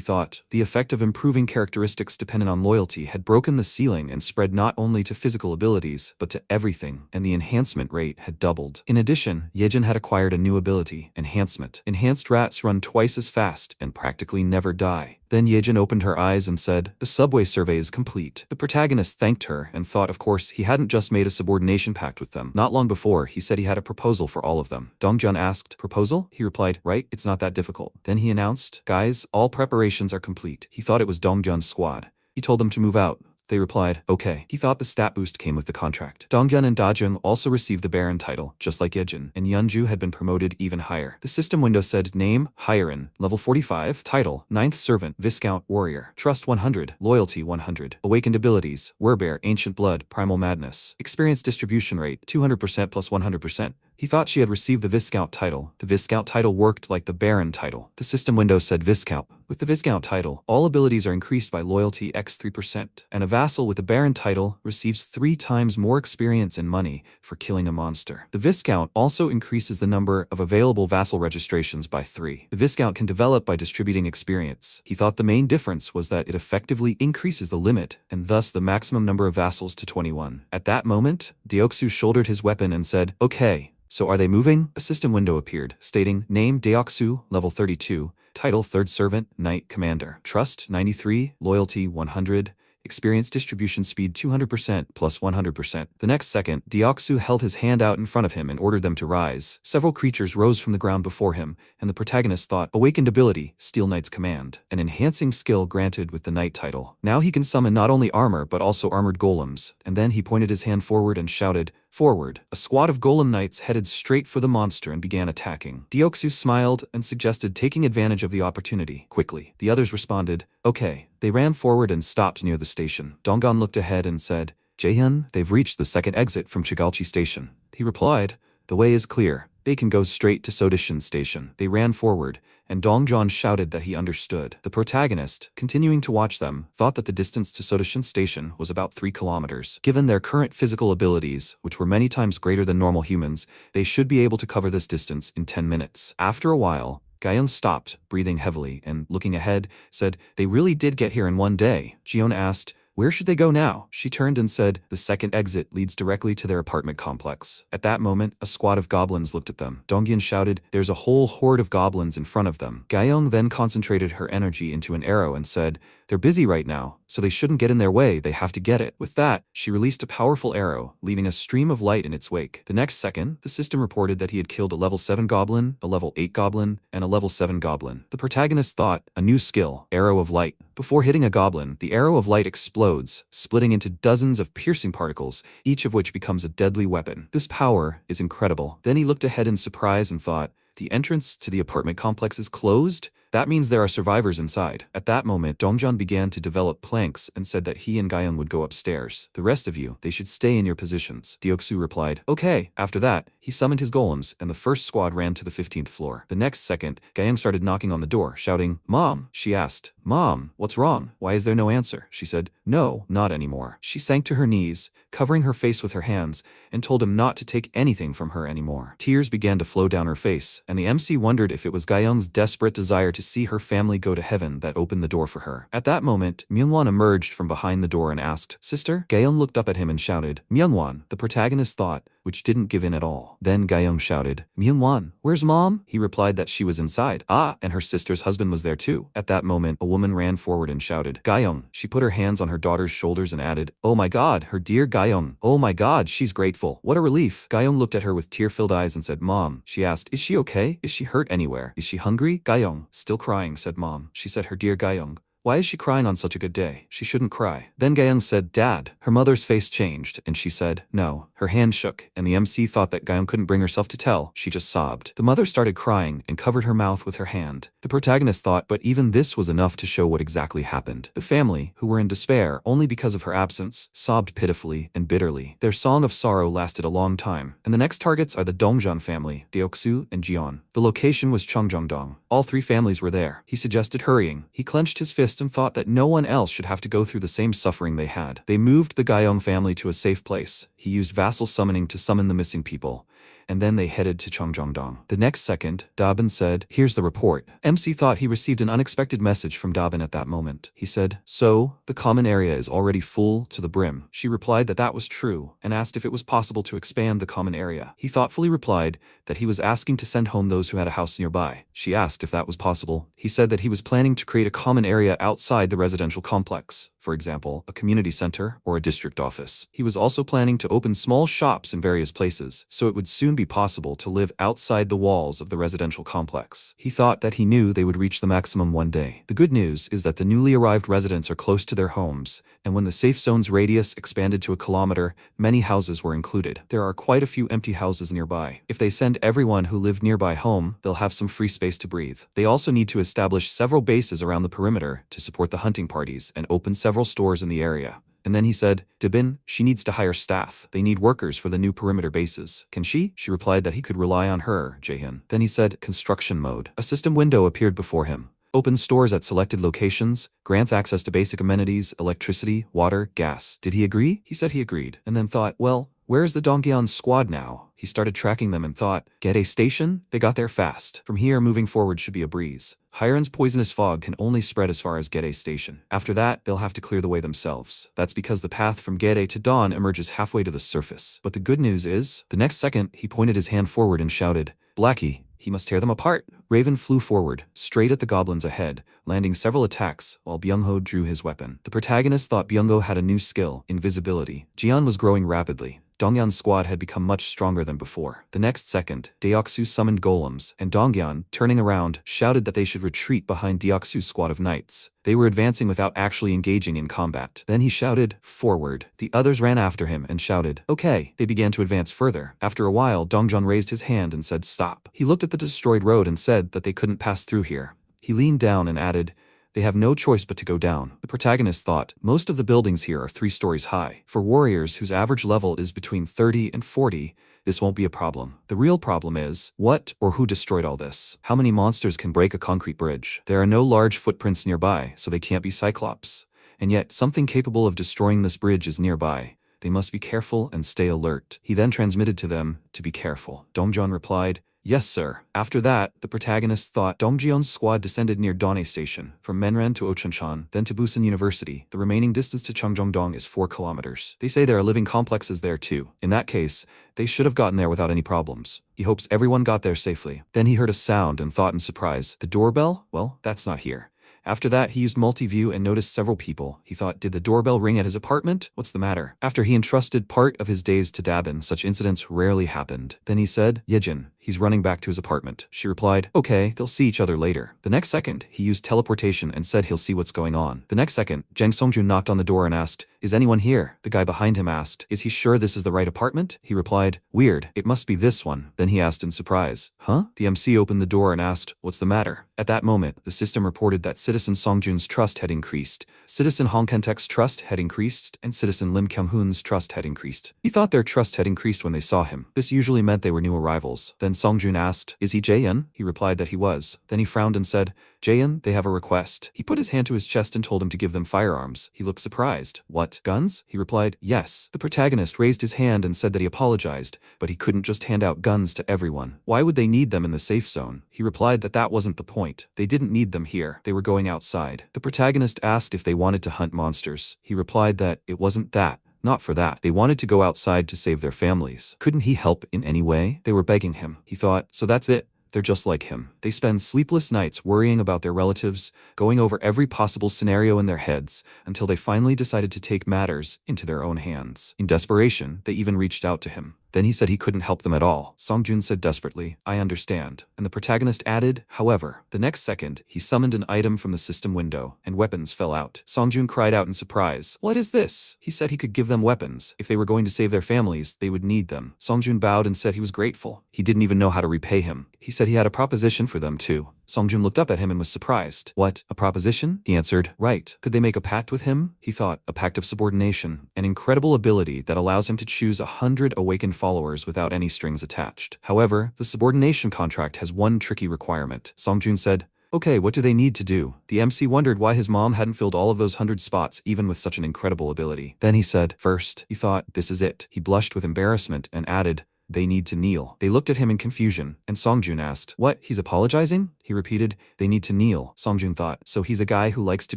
[SPEAKER 1] thought, the effect of improving characteristics dependent on loyalty had broken the ceiling and spread not only to physical abilities, but to everything, and the enhancement rate had doubled. In addition, Yejin had acquired a new ability, Enhancement. Enhanced rats run twice as fast and practically never die. Then Yejin opened her eyes and said, the subway survey is complete. The protagonist thanked her and thought, of course, he hadn't just made a subordination pact with them. Not long before, he said he had a proposal for all of them. Dongjun asked, proposal? He replied, right, it's not that difficult. Then he announced, guys, all preparations are complete. He thought it was Dongjun's squad. He told them to move out. They replied, okay. He thought the stat boost came with the contract. Dongjun and Dajung also received the Baron title, just like Yejin, and Yeonju had been promoted even higher. The system window said, Name, Hiren, level 45, Title, 9th Servant, Viscount, Warrior. Trust 100, Loyalty 100. Awakened abilities, Werbear, Ancient Blood, Primal Madness. Experience distribution rate, 200% plus 100%. He thought she had received the Viscount title. The Viscount title worked like the Baron title. The system window said Viscount. With the Viscount title, all abilities are increased by loyalty x 3%, and a vassal with the Baron title receives 3 times more experience and money for killing a monster. The Viscount also increases the number of available vassal registrations by 3. The Viscount can develop by distributing experience. He thought the main difference was that it effectively increases the limit, and thus the maximum number of vassals to 21. At that moment, Deoxu shouldered his weapon and said, okay. So are they moving? A system window appeared, stating, Name, Deoxu, level 32, Title, 3rd Servant, Knight, Commander. Trust, 93, Loyalty, 100, Experience distribution speed 200% plus 100%. The next second, Deoxu held his hand out in front of him and ordered them to rise. Several creatures rose from the ground before him, and the protagonist thought, awakened ability, Steel Knight's Command, an enhancing skill granted with the Knight title. Now he can summon not only armor but also armored golems, and then he pointed his hand forward and shouted, forward. A squad of golem knights headed straight for the monster and began attacking. Deoxu smiled and suggested taking advantage of the opportunity. Quickly, the others responded, okay. They ran forward and stopped near the station. Donggon looked ahead and said, Jaehyun, they've reached the second exit from Chegalchi Station. He replied, the way is clear. They can go straight to Sodeshin Station. They ran forward, and Dongjon shouted that he understood. The protagonist, continuing to watch them, thought that the distance to Sodeshin Station was about 3 kilometers. Given their current physical abilities, which were many times greater than normal humans, they should be able to cover this distance in 10 minutes. After a while, Gyeong stopped, breathing heavily, and looking ahead, said, they really did get here in one day. Jion asked, where should they go now? She turned and said, the second exit leads directly to their apartment complex. At that moment, a squad of goblins looked at them. Donghyun shouted, there's a whole horde of goblins in front of them. Gyeong then concentrated her energy into an arrow and said, they're busy right now, so they shouldn't get in their way, they have to get it. With that, she released a powerful arrow, leaving a stream of light in its wake. The next second, the system reported that he had killed a level 7 goblin, a level 8 goblin, and a level 7 goblin. The protagonist thought, a new skill, Arrow of Light. Before hitting a goblin, the arrow of light explodes, splitting into dozens of piercing particles, each of which becomes a deadly weapon. This power is incredible. Then he looked ahead in surprise and thought, the entrance to the apartment complex is closed? That means there are survivors inside. At that moment, Dongjan began to develop planks and said that he and Gyeong would go upstairs. The rest of you, they should stay in your positions. Deoksu replied, okay. After that, he summoned his golems and the first squad ran to the 15th floor. The next second, Gyeong started knocking on the door, shouting, Mom, she asked. Mom, what's wrong? Why is there no answer? She said, no, not anymore. She sank to her knees, covering her face with her hands, and told him not to take anything from her anymore. Tears began to flow down her face, and the MC wondered if it was Gyeong's desperate desire to see her family go to heaven that opened the door for her. At that moment, Myungwon emerged from behind the door and asked, Sister? Gyeong looked up at him and shouted, Myungwon, the protagonist thought, which didn't give in at all. Then Gyeong shouted, Myungwon, where's Mom? He replied that she was inside. Ah, and her sister's husband was there too. At that moment, a woman ran forward and shouted, Gyeong. She put her hands on her daughter's shoulders and added, oh my god, her dear Gyeong. Oh my god, she's grateful. What a relief. Gyeong looked at her with tear-filled eyes and said, Mom. She asked, is she okay? Is she hurt anywhere? Is she hungry? Gyeong, still crying, said Mom. She said, her dear Gyeong. Why is she crying on such a good day? She shouldn't cry. Then Gyeong said, Dad. Her mother's face changed, and she said, no. Her hand shook, and the MC thought that Gyeong couldn't bring herself to tell. She just sobbed. The mother started crying and covered her mouth with her hand. The protagonist thought, but even this was enough to show what exactly happened. The family, who were in despair only because of her absence, sobbed pitifully and bitterly. Their song of sorrow lasted a long time, and the next targets are the Dongjan family, Deoksu, and Jeon. The location was Cheonggyeongdong. All three families were there. He suggested hurrying. He clenched his fist and thought that no one else should have to go through the same suffering they had. They moved the Gyeong family to a safe place. He used vassal summoning to summon the missing people, and then they headed to Cheonggyeongdong. The next second, Dabin said, here's the report. MC thought he received an unexpected message from Dabin at that moment. He said, so, the common area is already full to the brim. She replied that that was true, and asked if it was possible to expand the common area. He thoughtfully replied that he was asking to send home those who had a house nearby. She asked if that was possible. He said that he was planning to create a common area outside the residential complex, for example, a community center or a district office. He was also planning to open small shops in various places, so it would soon be possible to live outside the walls of the residential complex. He thought that he knew they would reach the maximum one day. The good news is that the newly arrived residents are close to their homes, and when the safe zone's radius expanded to a kilometer, many houses were included. There are quite a few empty houses nearby. If they send everyone who lived nearby home, they'll have some free space to breathe. They also need to establish several bases around the perimeter to support the hunting parties and open several stores in the area. And then he said, Dabin, she needs to hire staff. They need workers for the new perimeter bases. Can she? She replied that he could rely on her, Jaehyun. Then he said, construction mode. A system window appeared before him. Open stores at selected locations, grants access to basic amenities, electricity, water, gas. Did he agree? He said he agreed, and then thought, well, where is the Dongyeon squad now? He started tracking them and thought, get a station? They got there fast. From here, moving forward should be a breeze. Hiren's poisonous fog can only spread as far as Gede Station. After that, they'll have to clear the way themselves. That's because the path from Gede to Dawn emerges halfway to the surface. But the good news is, the next second, he pointed his hand forward and shouted, Blackie. He must tear them apart. Raven flew forward, straight at the goblins ahead, landing several attacks while Byung-ho drew his weapon. The protagonist thought Byung-ho had a new skill, invisibility. Jeon was growing rapidly. Dongyeon's squad had become much stronger than before. The next second, Deoksu summoned golems, and Dongyeon, turning around, shouted that they should retreat behind Deoksu's squad of knights. They were advancing without actually engaging in combat. Then he shouted, forward. The others ran after him and shouted, okay. They began to advance further. After a while, Dongjeon raised his hand and said stop. He looked at the destroyed road and said that they couldn't pass through here. He leaned down and added, they have no choice but to go down. The protagonist thought, most of the buildings here are 3 stories high. For warriors whose average level is between 30 and 40, this won't be a problem. The real problem is, what or who destroyed all this? How many monsters can break a concrete bridge? There are no large footprints nearby, so they can't be Cyclops. And yet, something capable of destroying this bridge is nearby. They must be careful and stay alert. He then transmitted to them to be careful. Dongjeon replied, yes, sir. After that, the protagonist thought Dongjeon's squad descended near Dawnay Station, from Menran to Ochuncheon, then to Busan University. The remaining distance to Cheonggyeongdong is 4 kilometers. They say there are living complexes there too. In that case, they should have gotten there without any problems. He hopes everyone got there safely. Then he heard a sound and thought in surprise, the doorbell? Well, that's not here. After that, he used multi-view and noticed several people. He thought, did the doorbell ring at his apartment? What's the matter? After he entrusted part of his days to Dabin, such incidents rarely happened. Then he said, Yejin, he's running back to his apartment. She replied, okay, they'll see each other later. The next second, he used teleportation and said he'll see what's going on. The next second, Jang Songjun knocked on the door and asked, is anyone here? The guy behind him asked, is he sure this is the right apartment? He replied, weird, it must be this one. Then he asked in surprise, huh? The MC opened the door and asked, what's the matter? At that moment, the system reported that Citizen Songjun's trust had increased, Citizen Hong Kentek's trust had increased, and Citizen Lim Kyung-hoon's trust had increased. He thought their trust had increased when they saw him. This usually meant they were new arrivals. Then Songjun asked, is he Jaehyun? He replied that he was. Then he frowned and said, Jaehyun, they have a request. He put his hand to his chest and told him to give them firearms. He looked surprised. What, guns? He replied, yes. The protagonist raised his hand and said that he apologized, but he couldn't just hand out guns to everyone. Why would they need them in the safe zone? He replied that that wasn't the point. They didn't need them here. They were going outside. The protagonist asked if they wanted to hunt monsters. He replied that it wasn't that. Not for that. They wanted to go outside to save their families. Couldn't he help in any way? They were begging him. He thought, so that's it. They're just like him. They spend sleepless nights worrying about their relatives, going over every possible scenario in their heads, until they finally decided to take matters into their own hands. In desperation, they even reached out to him. Then he said he couldn't help them at all. Songjun said desperately, I understand. And the protagonist added, however, the next second, he summoned an item from the system window, and weapons fell out. Songjun cried out in surprise. What is this? He said he could give them weapons. If they were going to save their families, they would need them. Songjun bowed and said he was grateful. He didn't even know how to repay him. He said he had a proposition for them too. Songjun looked up at him and was surprised. What, a proposition? He answered, right. Could they make a pact with him? He thought, a pact of subordination, an incredible ability that allows him to choose 100 awakened followers without any strings attached. However, the subordination contract has one tricky requirement. Songjun said, okay, what do they need to do? The MC wondered why his mom hadn't filled all of those 100 spots even with such an incredible ability. Then he said, first, he thought, this is it. He blushed with embarrassment and added, they need to kneel. They looked at him in confusion, and Songjun asked, what, he's apologizing? He repeated, they need to kneel. Songjun thought, so he's a guy who likes to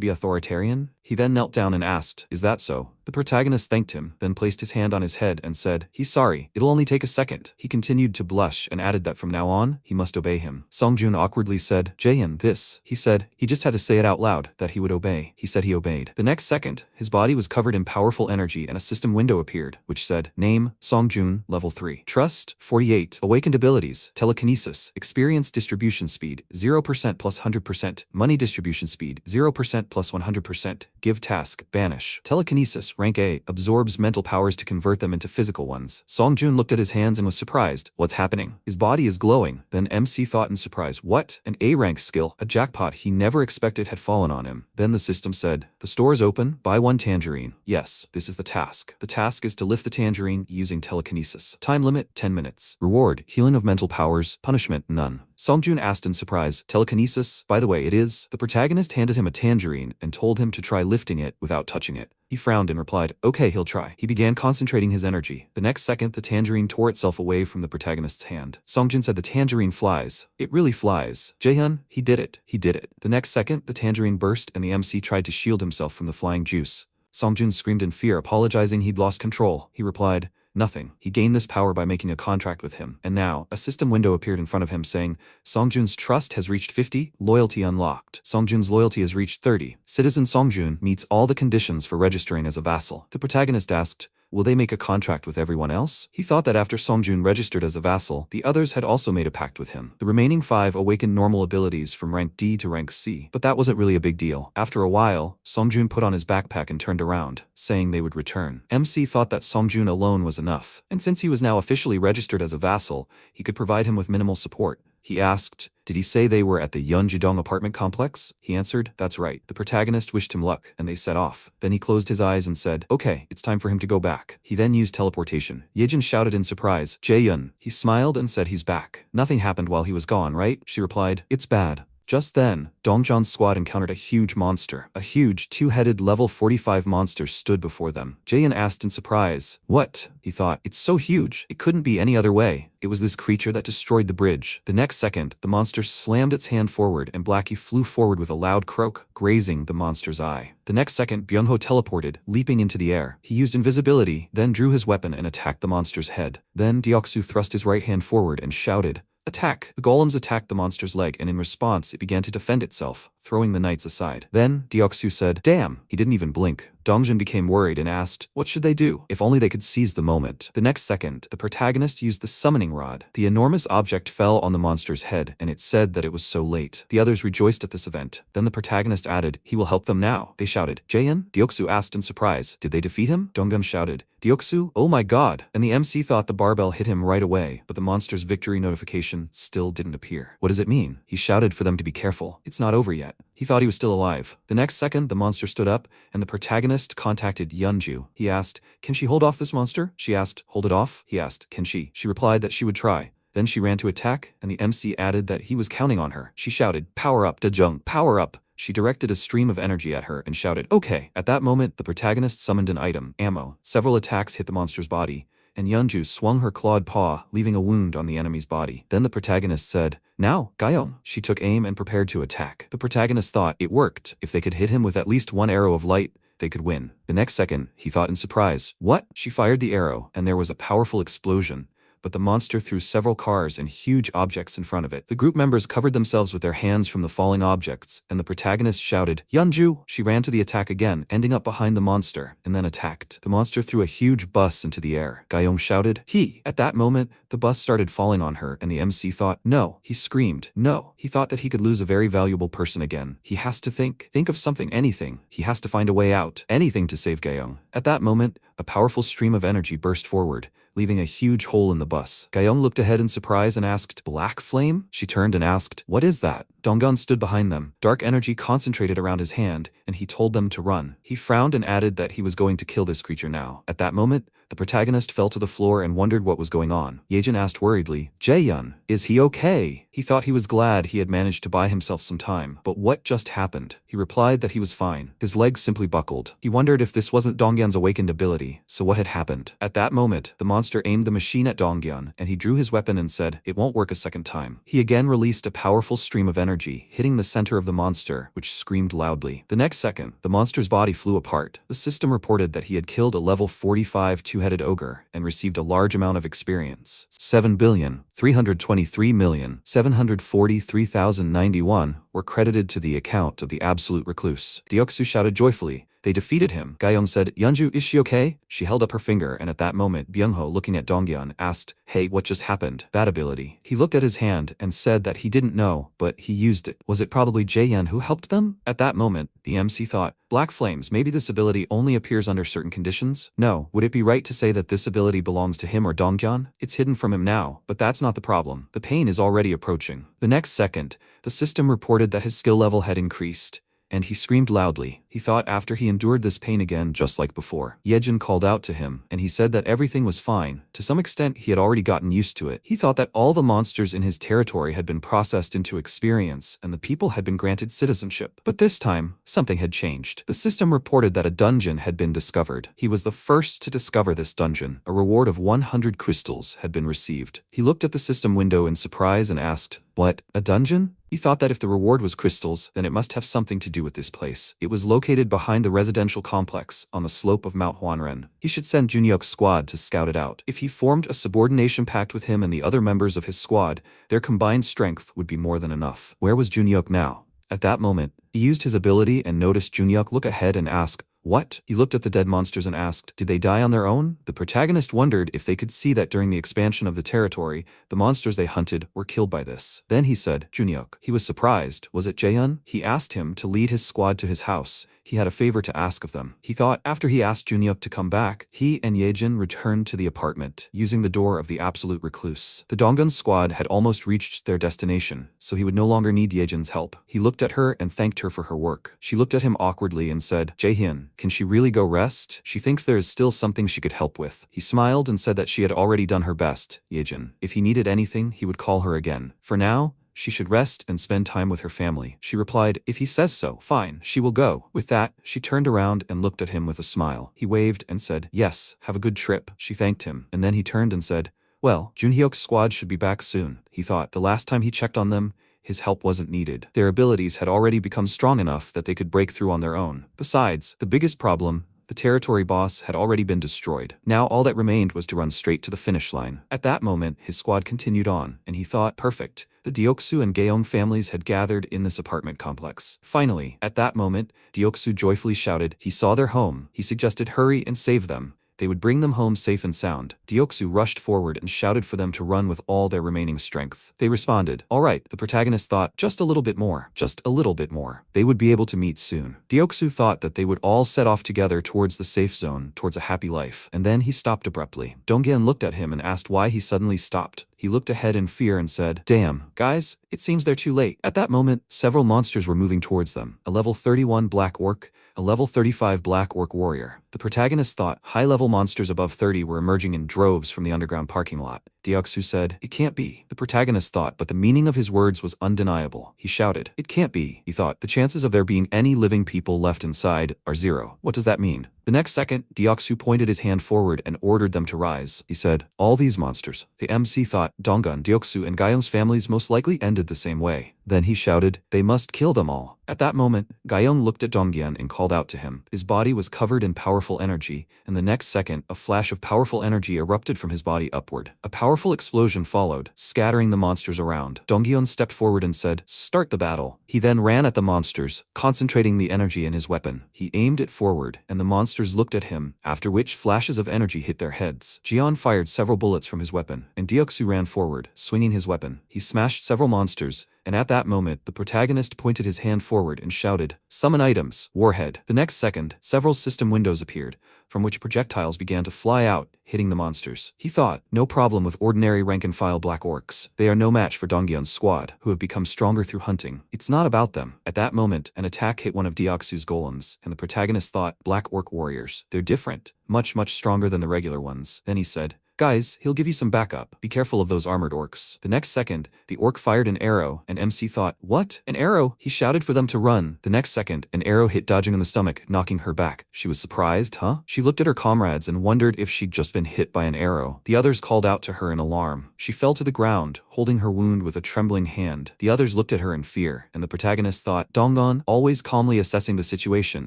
[SPEAKER 1] be authoritarian? He then knelt down and asked, is that so? The protagonist thanked him, then placed his hand on his head and said, he's sorry, it'll only take a second. He continued to blush and added that from now on, he must obey him. Songjun awkwardly said, Jaehyun, this. He said, he just had to say it out loud, that he would obey. He said he obeyed. The next second, his body was covered in powerful energy and a system window appeared, which said, name, Songjun, level 3. Trust, 48. Awakened abilities, telekinesis, experience distribution speed, 0% plus 100%, money distribution speed, 0% plus 100%, give task, banish. Telekinesis, rank A, absorbs mental powers to convert them into physical ones. Songjun looked at his hands and was surprised. What's happening? His body is glowing. Then MC thought in surprise, what? An A rank skill, a jackpot he never expected had fallen on him. Then the system said, the store is open, buy one tangerine. Yes, this is the task. The task is to lift the tangerine using telekinesis. Time limit, 10 minutes. Reward, healing of mental powers, punishment, none. Songjun asked in surprise, telekinesis? By the way, it is. The protagonist handed him a tangerine and told him to try lifting it without touching it. He frowned and replied, okay, he'll try. He began concentrating his energy. The next second, the tangerine tore itself away from the protagonist's hand. Songjun said the tangerine flies. It really flies. Jaehyun, he did it. He did it. The next second, the tangerine burst and the MC tried to shield himself from the flying juice. Songjun screamed in fear, apologizing he'd lost control. He replied, nothing. He gained this power by making a contract with him. And now, a system window appeared in front of him saying, Songjun's trust has reached 50, loyalty unlocked. Songjun's loyalty has reached 30. Citizen Songjun meets all the conditions for registering as a vassal. The protagonist asked, will they make a contract with everyone else? He thought that after Songjun registered as a vassal, the others had also made a pact with him. The remaining 5 awakened normal abilities from rank D to rank C. But that wasn't really a big deal. After a while, Songjun put on his backpack and turned around, saying they would return. MC thought that Songjun alone was enough. And since he was now officially registered as a vassal, he could provide him with minimal support. He asked, did he say they were at the Yeonjidong apartment complex? He answered, that's right. The protagonist wished him luck, and they set off. Then he closed his eyes and said, okay, it's time for him to go back. He then used teleportation. Yejin shouted in surprise, Jaehyun. He smiled and said he's back. Nothing happened while he was gone, right? She replied, it's bad. Just then, Dongjan's squad encountered a huge monster. A huge, 2-headed level 45 monster stood before them. Jaehyun asked in surprise, what? He thought, it's so huge. It couldn't be any other way. It was this creature that destroyed the bridge. The next second, the monster slammed its hand forward and Blackie flew forward with a loud croak, grazing the monster's eye. The next second, Byung-ho teleported, leaping into the air. He used invisibility, then drew his weapon and attacked the monster's head. Then Deoksu thrust his right hand forward and shouted, Attack! The golems attacked the monster's leg, and in response it began to defend itself, throwing the knights aside. Then, Deoksu said, "Damn!" He didn't even blink. Dongjin became worried and asked, what should they do? If only they could seize the moment. The next second, the protagonist used the summoning rod. The enormous object fell on the monster's head, and it said that it was so late. The others rejoiced at this event. Then the protagonist added, "He will help them now." They shouted, "Jaehyun?" Deoksu asked in surprise, "Did they defeat him?" Dongjin shouted, "Deoksu? Oh my god!" And the MC thought the barbell hit him right away, but the monster's victory notification still didn't appear. What does it mean? He shouted for them to be careful. It's not over yet. He thought he was still alive. The next second, the monster stood up, and the protagonist contacted Yeonju. He asked, "Can she hold off this monster?" She asked, "Hold it off?" He asked, "Can she?" She replied that she would try. Then she ran to attack, and the MC added that he was counting on her. She shouted, "Power up, Dejung, power up!" She directed a stream of energy at her and shouted, "Okay." At that moment, the protagonist summoned an item, ammo. Several attacks hit the monster's body, and Yeonju swung her clawed paw, leaving a wound on the enemy's body. Then the protagonist said, "Now, Gyeong." She took aim and prepared to attack. The protagonist thought it worked. If they could hit him with at least one arrow of light, they could win. The next second, he thought in surprise, "What?" She fired the arrow, and there was a powerful explosion. But the monster threw several cars and huge objects in front of it. The group members covered themselves with their hands from the falling objects, and the protagonist shouted, "Yeonju!" She ran to the attack again, ending up behind the monster, and then attacked. The monster threw a huge bus into the air. Gyeong shouted, "He!" At that moment, the bus started falling on her, and the MC thought, "No." He screamed, "No." He thought that he could lose a very valuable person again. He has to think of something, anything. He has to find a way out, anything to save Gyeong. At that moment, a powerful stream of energy burst forward, leaving a huge hole in the bus. Gyeong looked ahead in surprise and asked, "Black flame?" She turned and asked, "What is that?" Donggun stood behind them. Dark energy concentrated around his hand, and he told them to run. He frowned and added that he was going to kill this creature now. At that moment, the protagonist fell to the floor and wondered what was going on. Yejin asked worriedly, "Jaehyun, is he okay?" He thought he was glad he had managed to buy himself some time. But what just happened? He replied that he was fine. His legs simply buckled. He wondered if this wasn't Dongyan's awakened ability. So what had happened? At that moment, the monster aimed the machine at Dongyan, and he drew his weapon and said, "It won't work a second time." He again released a powerful stream of energy, hitting the center of the monster, which screamed loudly. The next second, the monster's body flew apart. The system reported that he had killed a level 45 two-headed ogre and received a large amount of experience. 7,323,743,091 were credited to the account of the Absolute Recluse. Deoksu shouted joyfully, "They defeated him." Gyeong said, "Yeonju, is she okay?" She held up her finger, and at that moment, Byungho, looking at Dongyan, asked, "Hey, what just happened?" "That ability." He looked at his hand and said that he didn't know, but he used it. Was it probably Jaehyun who helped them? At that moment, the MC thought, "Black flames, maybe this ability only appears under certain conditions?" No. Would it be right to say that this ability belongs to him or Dongyan? It's hidden from him now, but that's not the problem. The pain is already approaching. The next second, the system reported that his skill level had increased, and he screamed loudly. He thought after he endured this pain again just like before. Yejin called out to him, and he said that everything was fine. To some extent, he had already gotten used to it. He thought that all the monsters in his territory had been processed into experience, and the people had been granted citizenship. But this time, something had changed. The system reported that a dungeon had been discovered. He was the first to discover this dungeon. A reward of 100 crystals had been received. He looked at the system window in surprise and asked, "What? A dungeon?" He thought that if the reward was crystals, then it must have something to do with this place. It was located behind the residential complex on the slope of Mount Hwanren. He should send Junhyuk's squad to scout it out. If he formed a subordination pact with him and the other members of his squad, their combined strength would be more than enough. Where was Junhyuk now? At that moment, he used his ability and noticed Junhyuk look ahead and ask, "What?" He looked at the dead monsters and asked, "Did they die on their own?" The protagonist wondered if they could see that during the expansion of the territory, the monsters they hunted were killed by this. Then he said, "Junhyuk." He was surprised. Was it Jaehyun? He asked him to lead his squad to his house. He had a favor to ask of them. He thought after he asked Junhyuk to come back, he and Yejin returned to the apartment, using the door of the Absolute Recluse. The Donggun squad had almost reached their destination, so he would no longer need Yejin's help. He looked at her and thanked her for her work. She looked at him awkwardly and said, "Jaehyun, can she really go rest? She thinks there is still something she could help with." He smiled and said that she had already done her best, Yejin. If he needed anything, he would call her again. For now, she should rest and spend time with her family. She replied, "If he says so, fine, she will go." With that, she turned around and looked at him with a smile. He waved and said, "Yes, have a good trip." She thanked him, and then he turned and said, "Well, Junhyuk's squad should be back soon." He thought the last time he checked on them, his help wasn't needed. Their abilities had already become strong enough that they could break through on their own. Besides, the biggest problem, The territory boss had already been destroyed. Now all that remained was to run straight to the finish line. At that moment, his squad continued on, and he thought, perfect. The Deoksu and Gaeong families had gathered in this apartment complex. Finally, at that moment, Deoksu joyfully shouted he saw their home. He suggested hurry and save them. They would bring them home safe and sound. Deoksu rushed forward and shouted for them to run with all their remaining strength. They responded. All right, the protagonist thought, just a little bit more. Just a little bit more. They would be able to meet soon. Deoksu thought that they would all set off together towards the safe zone, towards a happy life. And then he stopped abruptly. Dongyeon looked at him and asked why he suddenly stopped. He looked ahead in fear and said, damn, guys, it seems they're too late. At that moment, several monsters were moving towards them. A level 31 black orc, a level 35 black orc warrior. The protagonist thought high-level monsters above 30 were emerging in droves from the underground parking lot. Deoksu said, it can't be. The protagonist thought, but the meaning of his words was undeniable. He shouted, it can't be. He thought, the chances of there being any living people left inside are 0. What does that mean? The next second, Deoksu pointed his hand forward and ordered them to rise. He said, all these monsters. The MC thought, Donggun, Deoksu, and Gaeong's families most likely ended the same way. Then he shouted, they must kill them all. At that moment, Gaeong looked at Dongyeon and called out to him. His body was covered in powerful energy, and the next second, a flash of powerful energy erupted from his body upward. A powerful explosion followed, scattering the monsters around. Dongyeon stepped forward and said, start the battle. He then ran at the monsters, concentrating the energy in his weapon. He aimed it forward, and the monsters looked at him, after which flashes of energy hit their heads. Jian fired several bullets from his weapon, and Deoksu ran forward, swinging his weapon. He smashed several monsters, and at that moment, the protagonist pointed his hand forward and shouted, summon items, warhead. The next second, several system windows appeared, from which projectiles began to fly out, hitting the monsters. He thought, no problem with ordinary rank-and-file black orcs. They are no match for Dongyeon's squad, who have become stronger through hunting. It's not about them. At that moment, an attack hit one of Deoksu's golems, and the protagonist thought, black orc warriors. They're different, much stronger than the regular ones. Then he said, guys, he'll give you some backup. Be careful of those armored orcs. The next second, the orc fired an arrow, and MC thought, what? An arrow? He shouted for them to run. The next second, an arrow hit Dajing in the stomach, knocking her back. She was surprised, huh? She looked at her comrades and wondered if she'd just been hit by an arrow. The others called out to her in alarm. She fell to the ground, holding her wound with a trembling hand. The others looked at her in fear, and the protagonist thought, Donggon, always calmly assessing the situation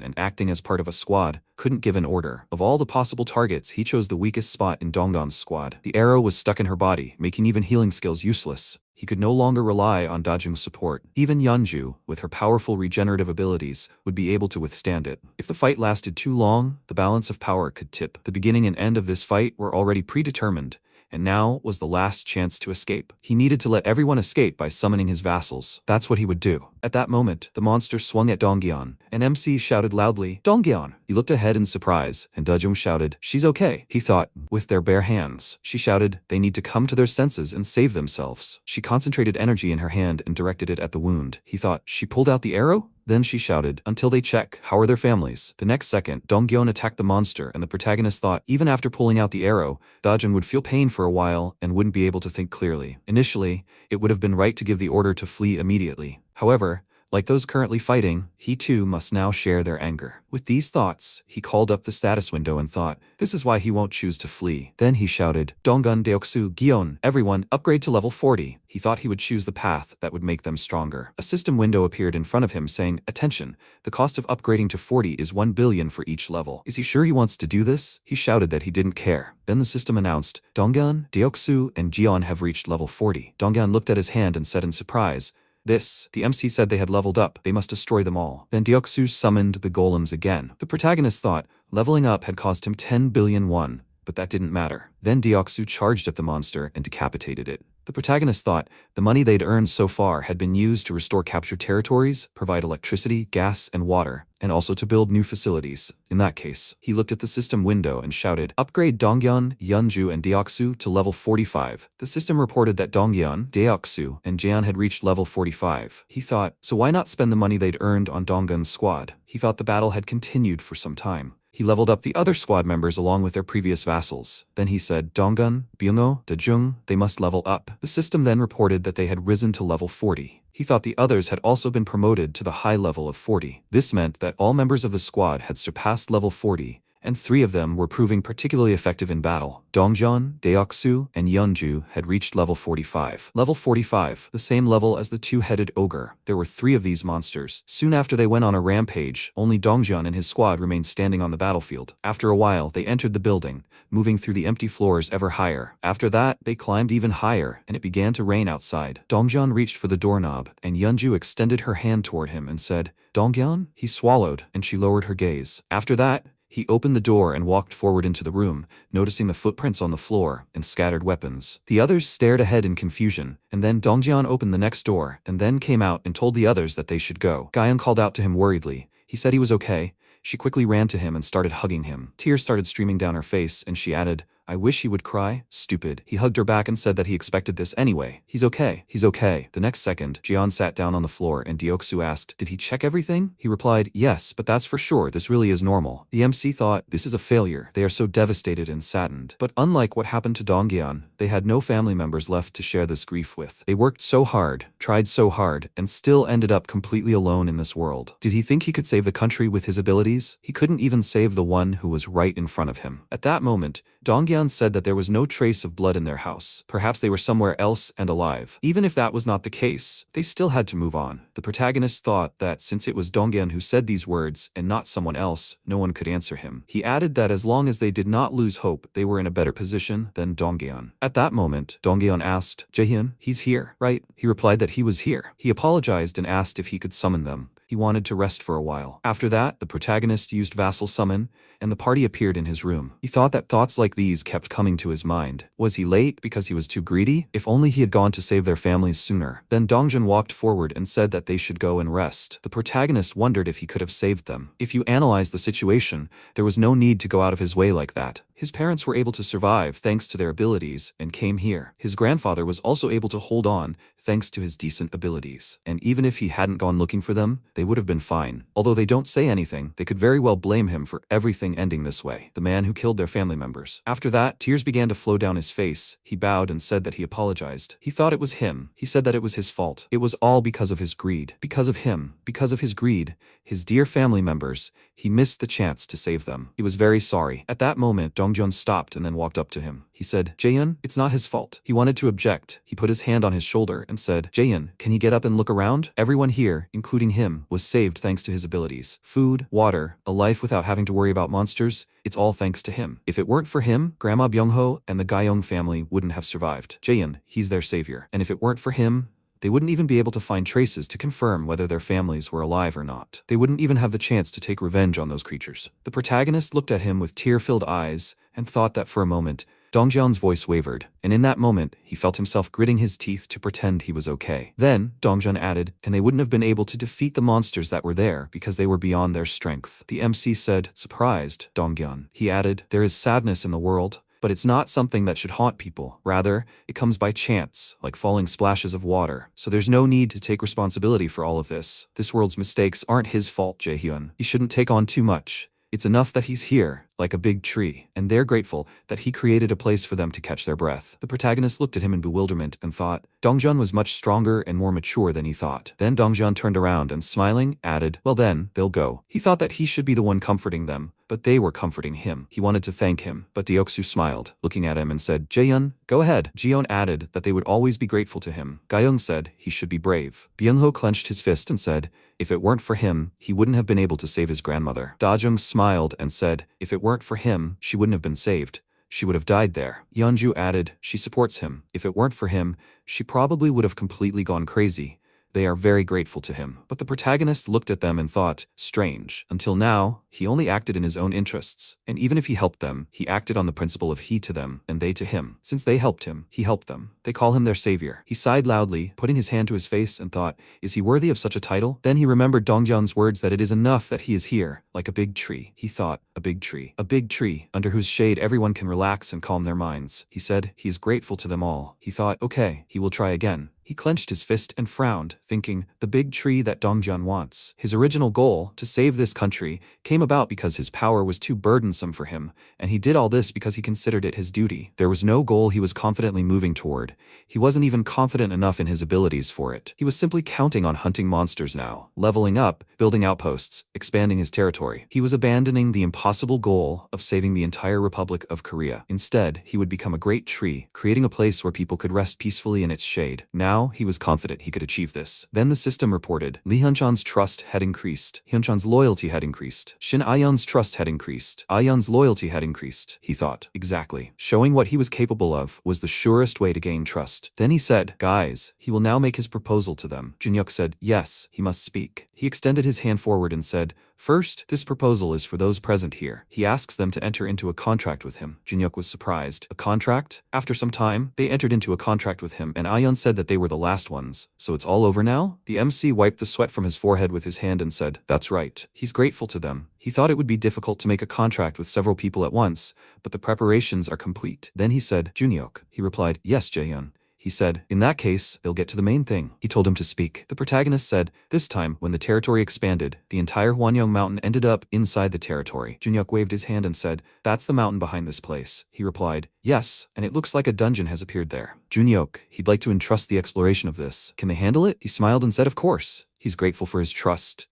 [SPEAKER 1] and acting as part of a squad, couldn't give an order. Of all the possible targets, he chose the weakest spot in Donggon's squad. The arrow was stuck in her body, making even healing skills useless. He could no longer rely on Dajung's support. Even Yeonju, with her powerful regenerative abilities, would be able to withstand it. If the fight lasted too long, the balance of power could tip. The beginning and end of this fight were already predetermined, and now was the last chance to escape. He needed to let everyone escape by summoning his vassals. That's what he would do. At that moment, the monster swung at Dongyeon, and MC shouted loudly, Dongyeon! He looked ahead in surprise, and Dajung shouted, she's okay. He thought, with their bare hands. She shouted, they need to come to their senses and save themselves. She concentrated energy in her hand and directed it at the wound. He thought, she pulled out the arrow? Then she shouted, until they check, how are their families? The next second, Dongyeon attacked the monster, and the protagonist thought, even after pulling out the arrow, Dajun would feel pain for a while and wouldn't be able to think clearly. Initially, it would have been right to give the order to flee immediately. However, like those currently fighting, he too must now share their anger. With these thoughts, he called up the status window and thought, this is why he won't choose to flee. Then he shouted, Donggun Deoksu Gion, everyone, upgrade to level 40. He thought he would choose the path that would make them stronger. A system window appeared in front of him saying, attention, the cost of upgrading to 40 is 1 billion for each level. Is he sure he wants to do this? He shouted that he didn't care. Then the system announced, Donggun, Deoksu, and Gion have reached level 40. Donggun looked at his hand and said in surprise, the MC said they had leveled up, they must destroy them all. Then Deoksu summoned the golems again. The protagonist thought, leveling up had cost him 10 billion won, but that didn't matter. Then Deoksu charged at the monster and decapitated it. The protagonist thought the money they'd earned so far had been used to restore captured territories, provide electricity, gas, and water, and also to build new facilities. In that case, he looked at the system window and shouted, upgrade Dongyeon, Yeonju, and Deoksu to level 45. The system reported that Dongyeon, Deoksu, and Jeon had reached level 45. He thought, so why not spend the money they'd earned on Donggun's squad? He thought the battle had continued for some time. He leveled up the other squad members along with their previous vassals. Then he said, Donggun, Byungho, Dajung, they must level up. The system then reported that they had risen to level 40. He thought the others had also been promoted to the high level of 40. This meant that all members of the squad had surpassed level 40, and 3 of them were proving particularly effective in battle. Dongjeon, Deoksu, and Yeonju had reached level 45. Level 45, the same level as the 2-headed ogre. There were 3 of these monsters. Soon after they went on a rampage, only Dongjeon and his squad remained standing on the battlefield. After a while, they entered the building, moving through the empty floors ever higher. After that, they climbed even higher, and it began to rain outside. Dongjeon reached for the doorknob, and Yeonju extended her hand toward him and said, "Dongyeon?" He swallowed, and she lowered her gaze. After that, he opened the door and walked forward into the room, noticing the footprints on the floor and scattered weapons. The others stared ahead in confusion, and then Dongjeon opened the next door, and then came out and told the others that they should go. Gyeong called out to him worriedly. He said he was okay. She quickly ran to him and started hugging him. Tears started streaming down her face, and she added, "I wish he would cry. Stupid." He hugged her back and said that he expected this anyway. "He's okay. He's okay." The next second, Jeon sat down on the floor and Deoksu asked, "Did he check everything?" He replied, "Yes, but that's for sure. This really is normal." The MC thought, "This is a failure. They are so devastated and saddened." But unlike what happened to Dongyeon, they had no family members left to share this grief with. They worked so hard, tried so hard, and still ended up completely alone in this world. Did he think he could save the country with his abilities? He couldn't even save the one who was right in front of him. At that moment, Dongyeon said that there was no trace of blood in their house. Perhaps they were somewhere else and alive. Even if that was not the case, they still had to move on. The protagonist thought that since it was Dongyeon who said these words and not someone else, no one could answer him. He added that as long as they did not lose hope, they were in a better position than Dongyeon. At that moment, Dongyeon asked, "Jaehyun, he's here, right?" He replied that he was here. He apologized and asked if he could summon them. He wanted to rest for a while. After that, the protagonist used Vassal Summon, and the party appeared in his room. He thought that thoughts like these kept coming to his mind. Was he late because he was too greedy? If only he had gone to save their families sooner. Then Dongjeon walked forward and said that they should go and rest. The protagonist wondered if he could have saved them. If you analyze the situation, there was no need to go out of his way like that. His parents were able to survive thanks to their abilities and came here. His grandfather was also able to hold on thanks to his decent abilities. And even if he hadn't gone looking for them, they would have been fine. Although they don't say anything, they could very well blame him for everything ending this way. The man who killed their family members. After that, tears began to flow down his face. He bowed and said that he apologized. He thought it was him. He said that it was his fault. It was all because of his greed. Because of him. Because of his greed. His dear family members. He missed the chance to save them. He was very sorry. At that moment, Dongjeon stopped and then walked up to him. He said, "Jaehyun, it's not his fault." He wanted to object. He put his hand on his shoulder and said, "Jaehyun, can you get up and look around? Everyone here, including him, was saved thanks to his abilities. Food, water, a life without having to worry about monsters. It's all thanks to him. If it weren't for him, Grandma Byung-ho and the Gyeong family wouldn't have survived. Jaehyun, he's their savior. And if it weren't for him, they wouldn't even be able to find traces to confirm whether their families were alive or not. They wouldn't even have the chance to take revenge on those creatures." The protagonist looked at him with tear-filled eyes and thought that for a moment, Dongjeon's voice wavered, and in that moment, he felt himself gritting his teeth to pretend he was okay. Then, Dongjeon added, "And they wouldn't have been able to defeat the monsters that were there because they were beyond their strength." The MC said, surprised, Dongjeon. He added, "There is sadness in the world, but it's not something that should haunt people. Rather, it comes by chance, like falling splashes of water. So there's no need to take responsibility for all of this. This world's mistakes aren't his fault, Jaehyun. He shouldn't take on too much. It's enough that he's here, like a big tree, and they're grateful that he created a place for them to catch their breath." The protagonist looked at him in bewilderment and thought, Dongjeon was much stronger and more mature than he thought. Then Dongjeon turned around and smiling, added, "Well then, they'll go." He thought that he should be the one comforting them, but they were comforting him. He wanted to thank him, but Deoksu smiled, looking at him and said, "Jaehyun, go ahead." Jeon added that they would always be grateful to him. Gyeong said he should be brave. Byung-ho clenched his fist and said, if it weren't for him, he wouldn't have been able to save his grandmother. Dajung smiled and said, if it weren't for him, she wouldn't have been saved. She would have died there. Yeonju added, she supports him. If it weren't for him, she probably would have completely gone crazy. They are very grateful to him. But the protagonist looked at them and thought, strange. Until now, he only acted in his own interests. And even if he helped them, he acted on the principle of he to them and they to him. Since they helped him, he helped them. They call him their savior. He sighed loudly, putting his hand to his face and thought, is he worthy of such a title? Then he remembered Dongjeon's words that it is enough that he is here, like a big tree. He thought, a big tree, under whose shade everyone can relax and calm their minds. He said, he is grateful to them all. He thought, okay, he will try again. He clenched his fist and frowned, thinking, the big tree that Dongjian wants. His original goal, to save this country, came about because his power was too burdensome for him, and he did all this because he considered it his duty. There was no goal he was confidently moving toward. He wasn't even confident enough in his abilities for it. He was simply counting on hunting monsters now, leveling up, building outposts, expanding his territory. He was abandoning the impossible goal of saving the entire Republic of Korea. Instead, he would become a great tree, creating a place where people could rest peacefully in its shade. Now, he was confident he could achieve this. Then the system reported, Lee Hyunchan's trust had increased. Hyunchan's loyalty had increased. Shin Ayun's trust had increased. Ayun's loyalty had increased. He thought. Exactly. Showing what he was capable of was the surest way to gain trust. Then he said, guys, he will now make his proposal to them. Junhyuk said, yes, he must speak. He extended his hand forward and said, first, this proposal is for those present here. He asks them to enter into a contract with him. Junhyuk was surprised. A contract? After some time, they entered into a contract with him, and Ayun said that they were the last ones. So it's all over now? The MC wiped the sweat from his forehead with his hand and said, that's right. He's grateful to them. He thought it would be difficult to make a contract with several people at once, but the preparations are complete. Then he said, Junhyuk. He replied, yes, Jaehyun. He said, in that case, they'll get to the main thing. He told him to speak. The protagonist said, this time, when the territory expanded, the entire Hwanyong mountain ended up inside the territory. Junhyuk waved his hand and said, that's the mountain behind this place. He replied, yes, and it looks like a dungeon has appeared there. Junhyuk, he'd like to entrust the exploration of this. Can they handle it? He smiled and said, of course. He's grateful for his trust.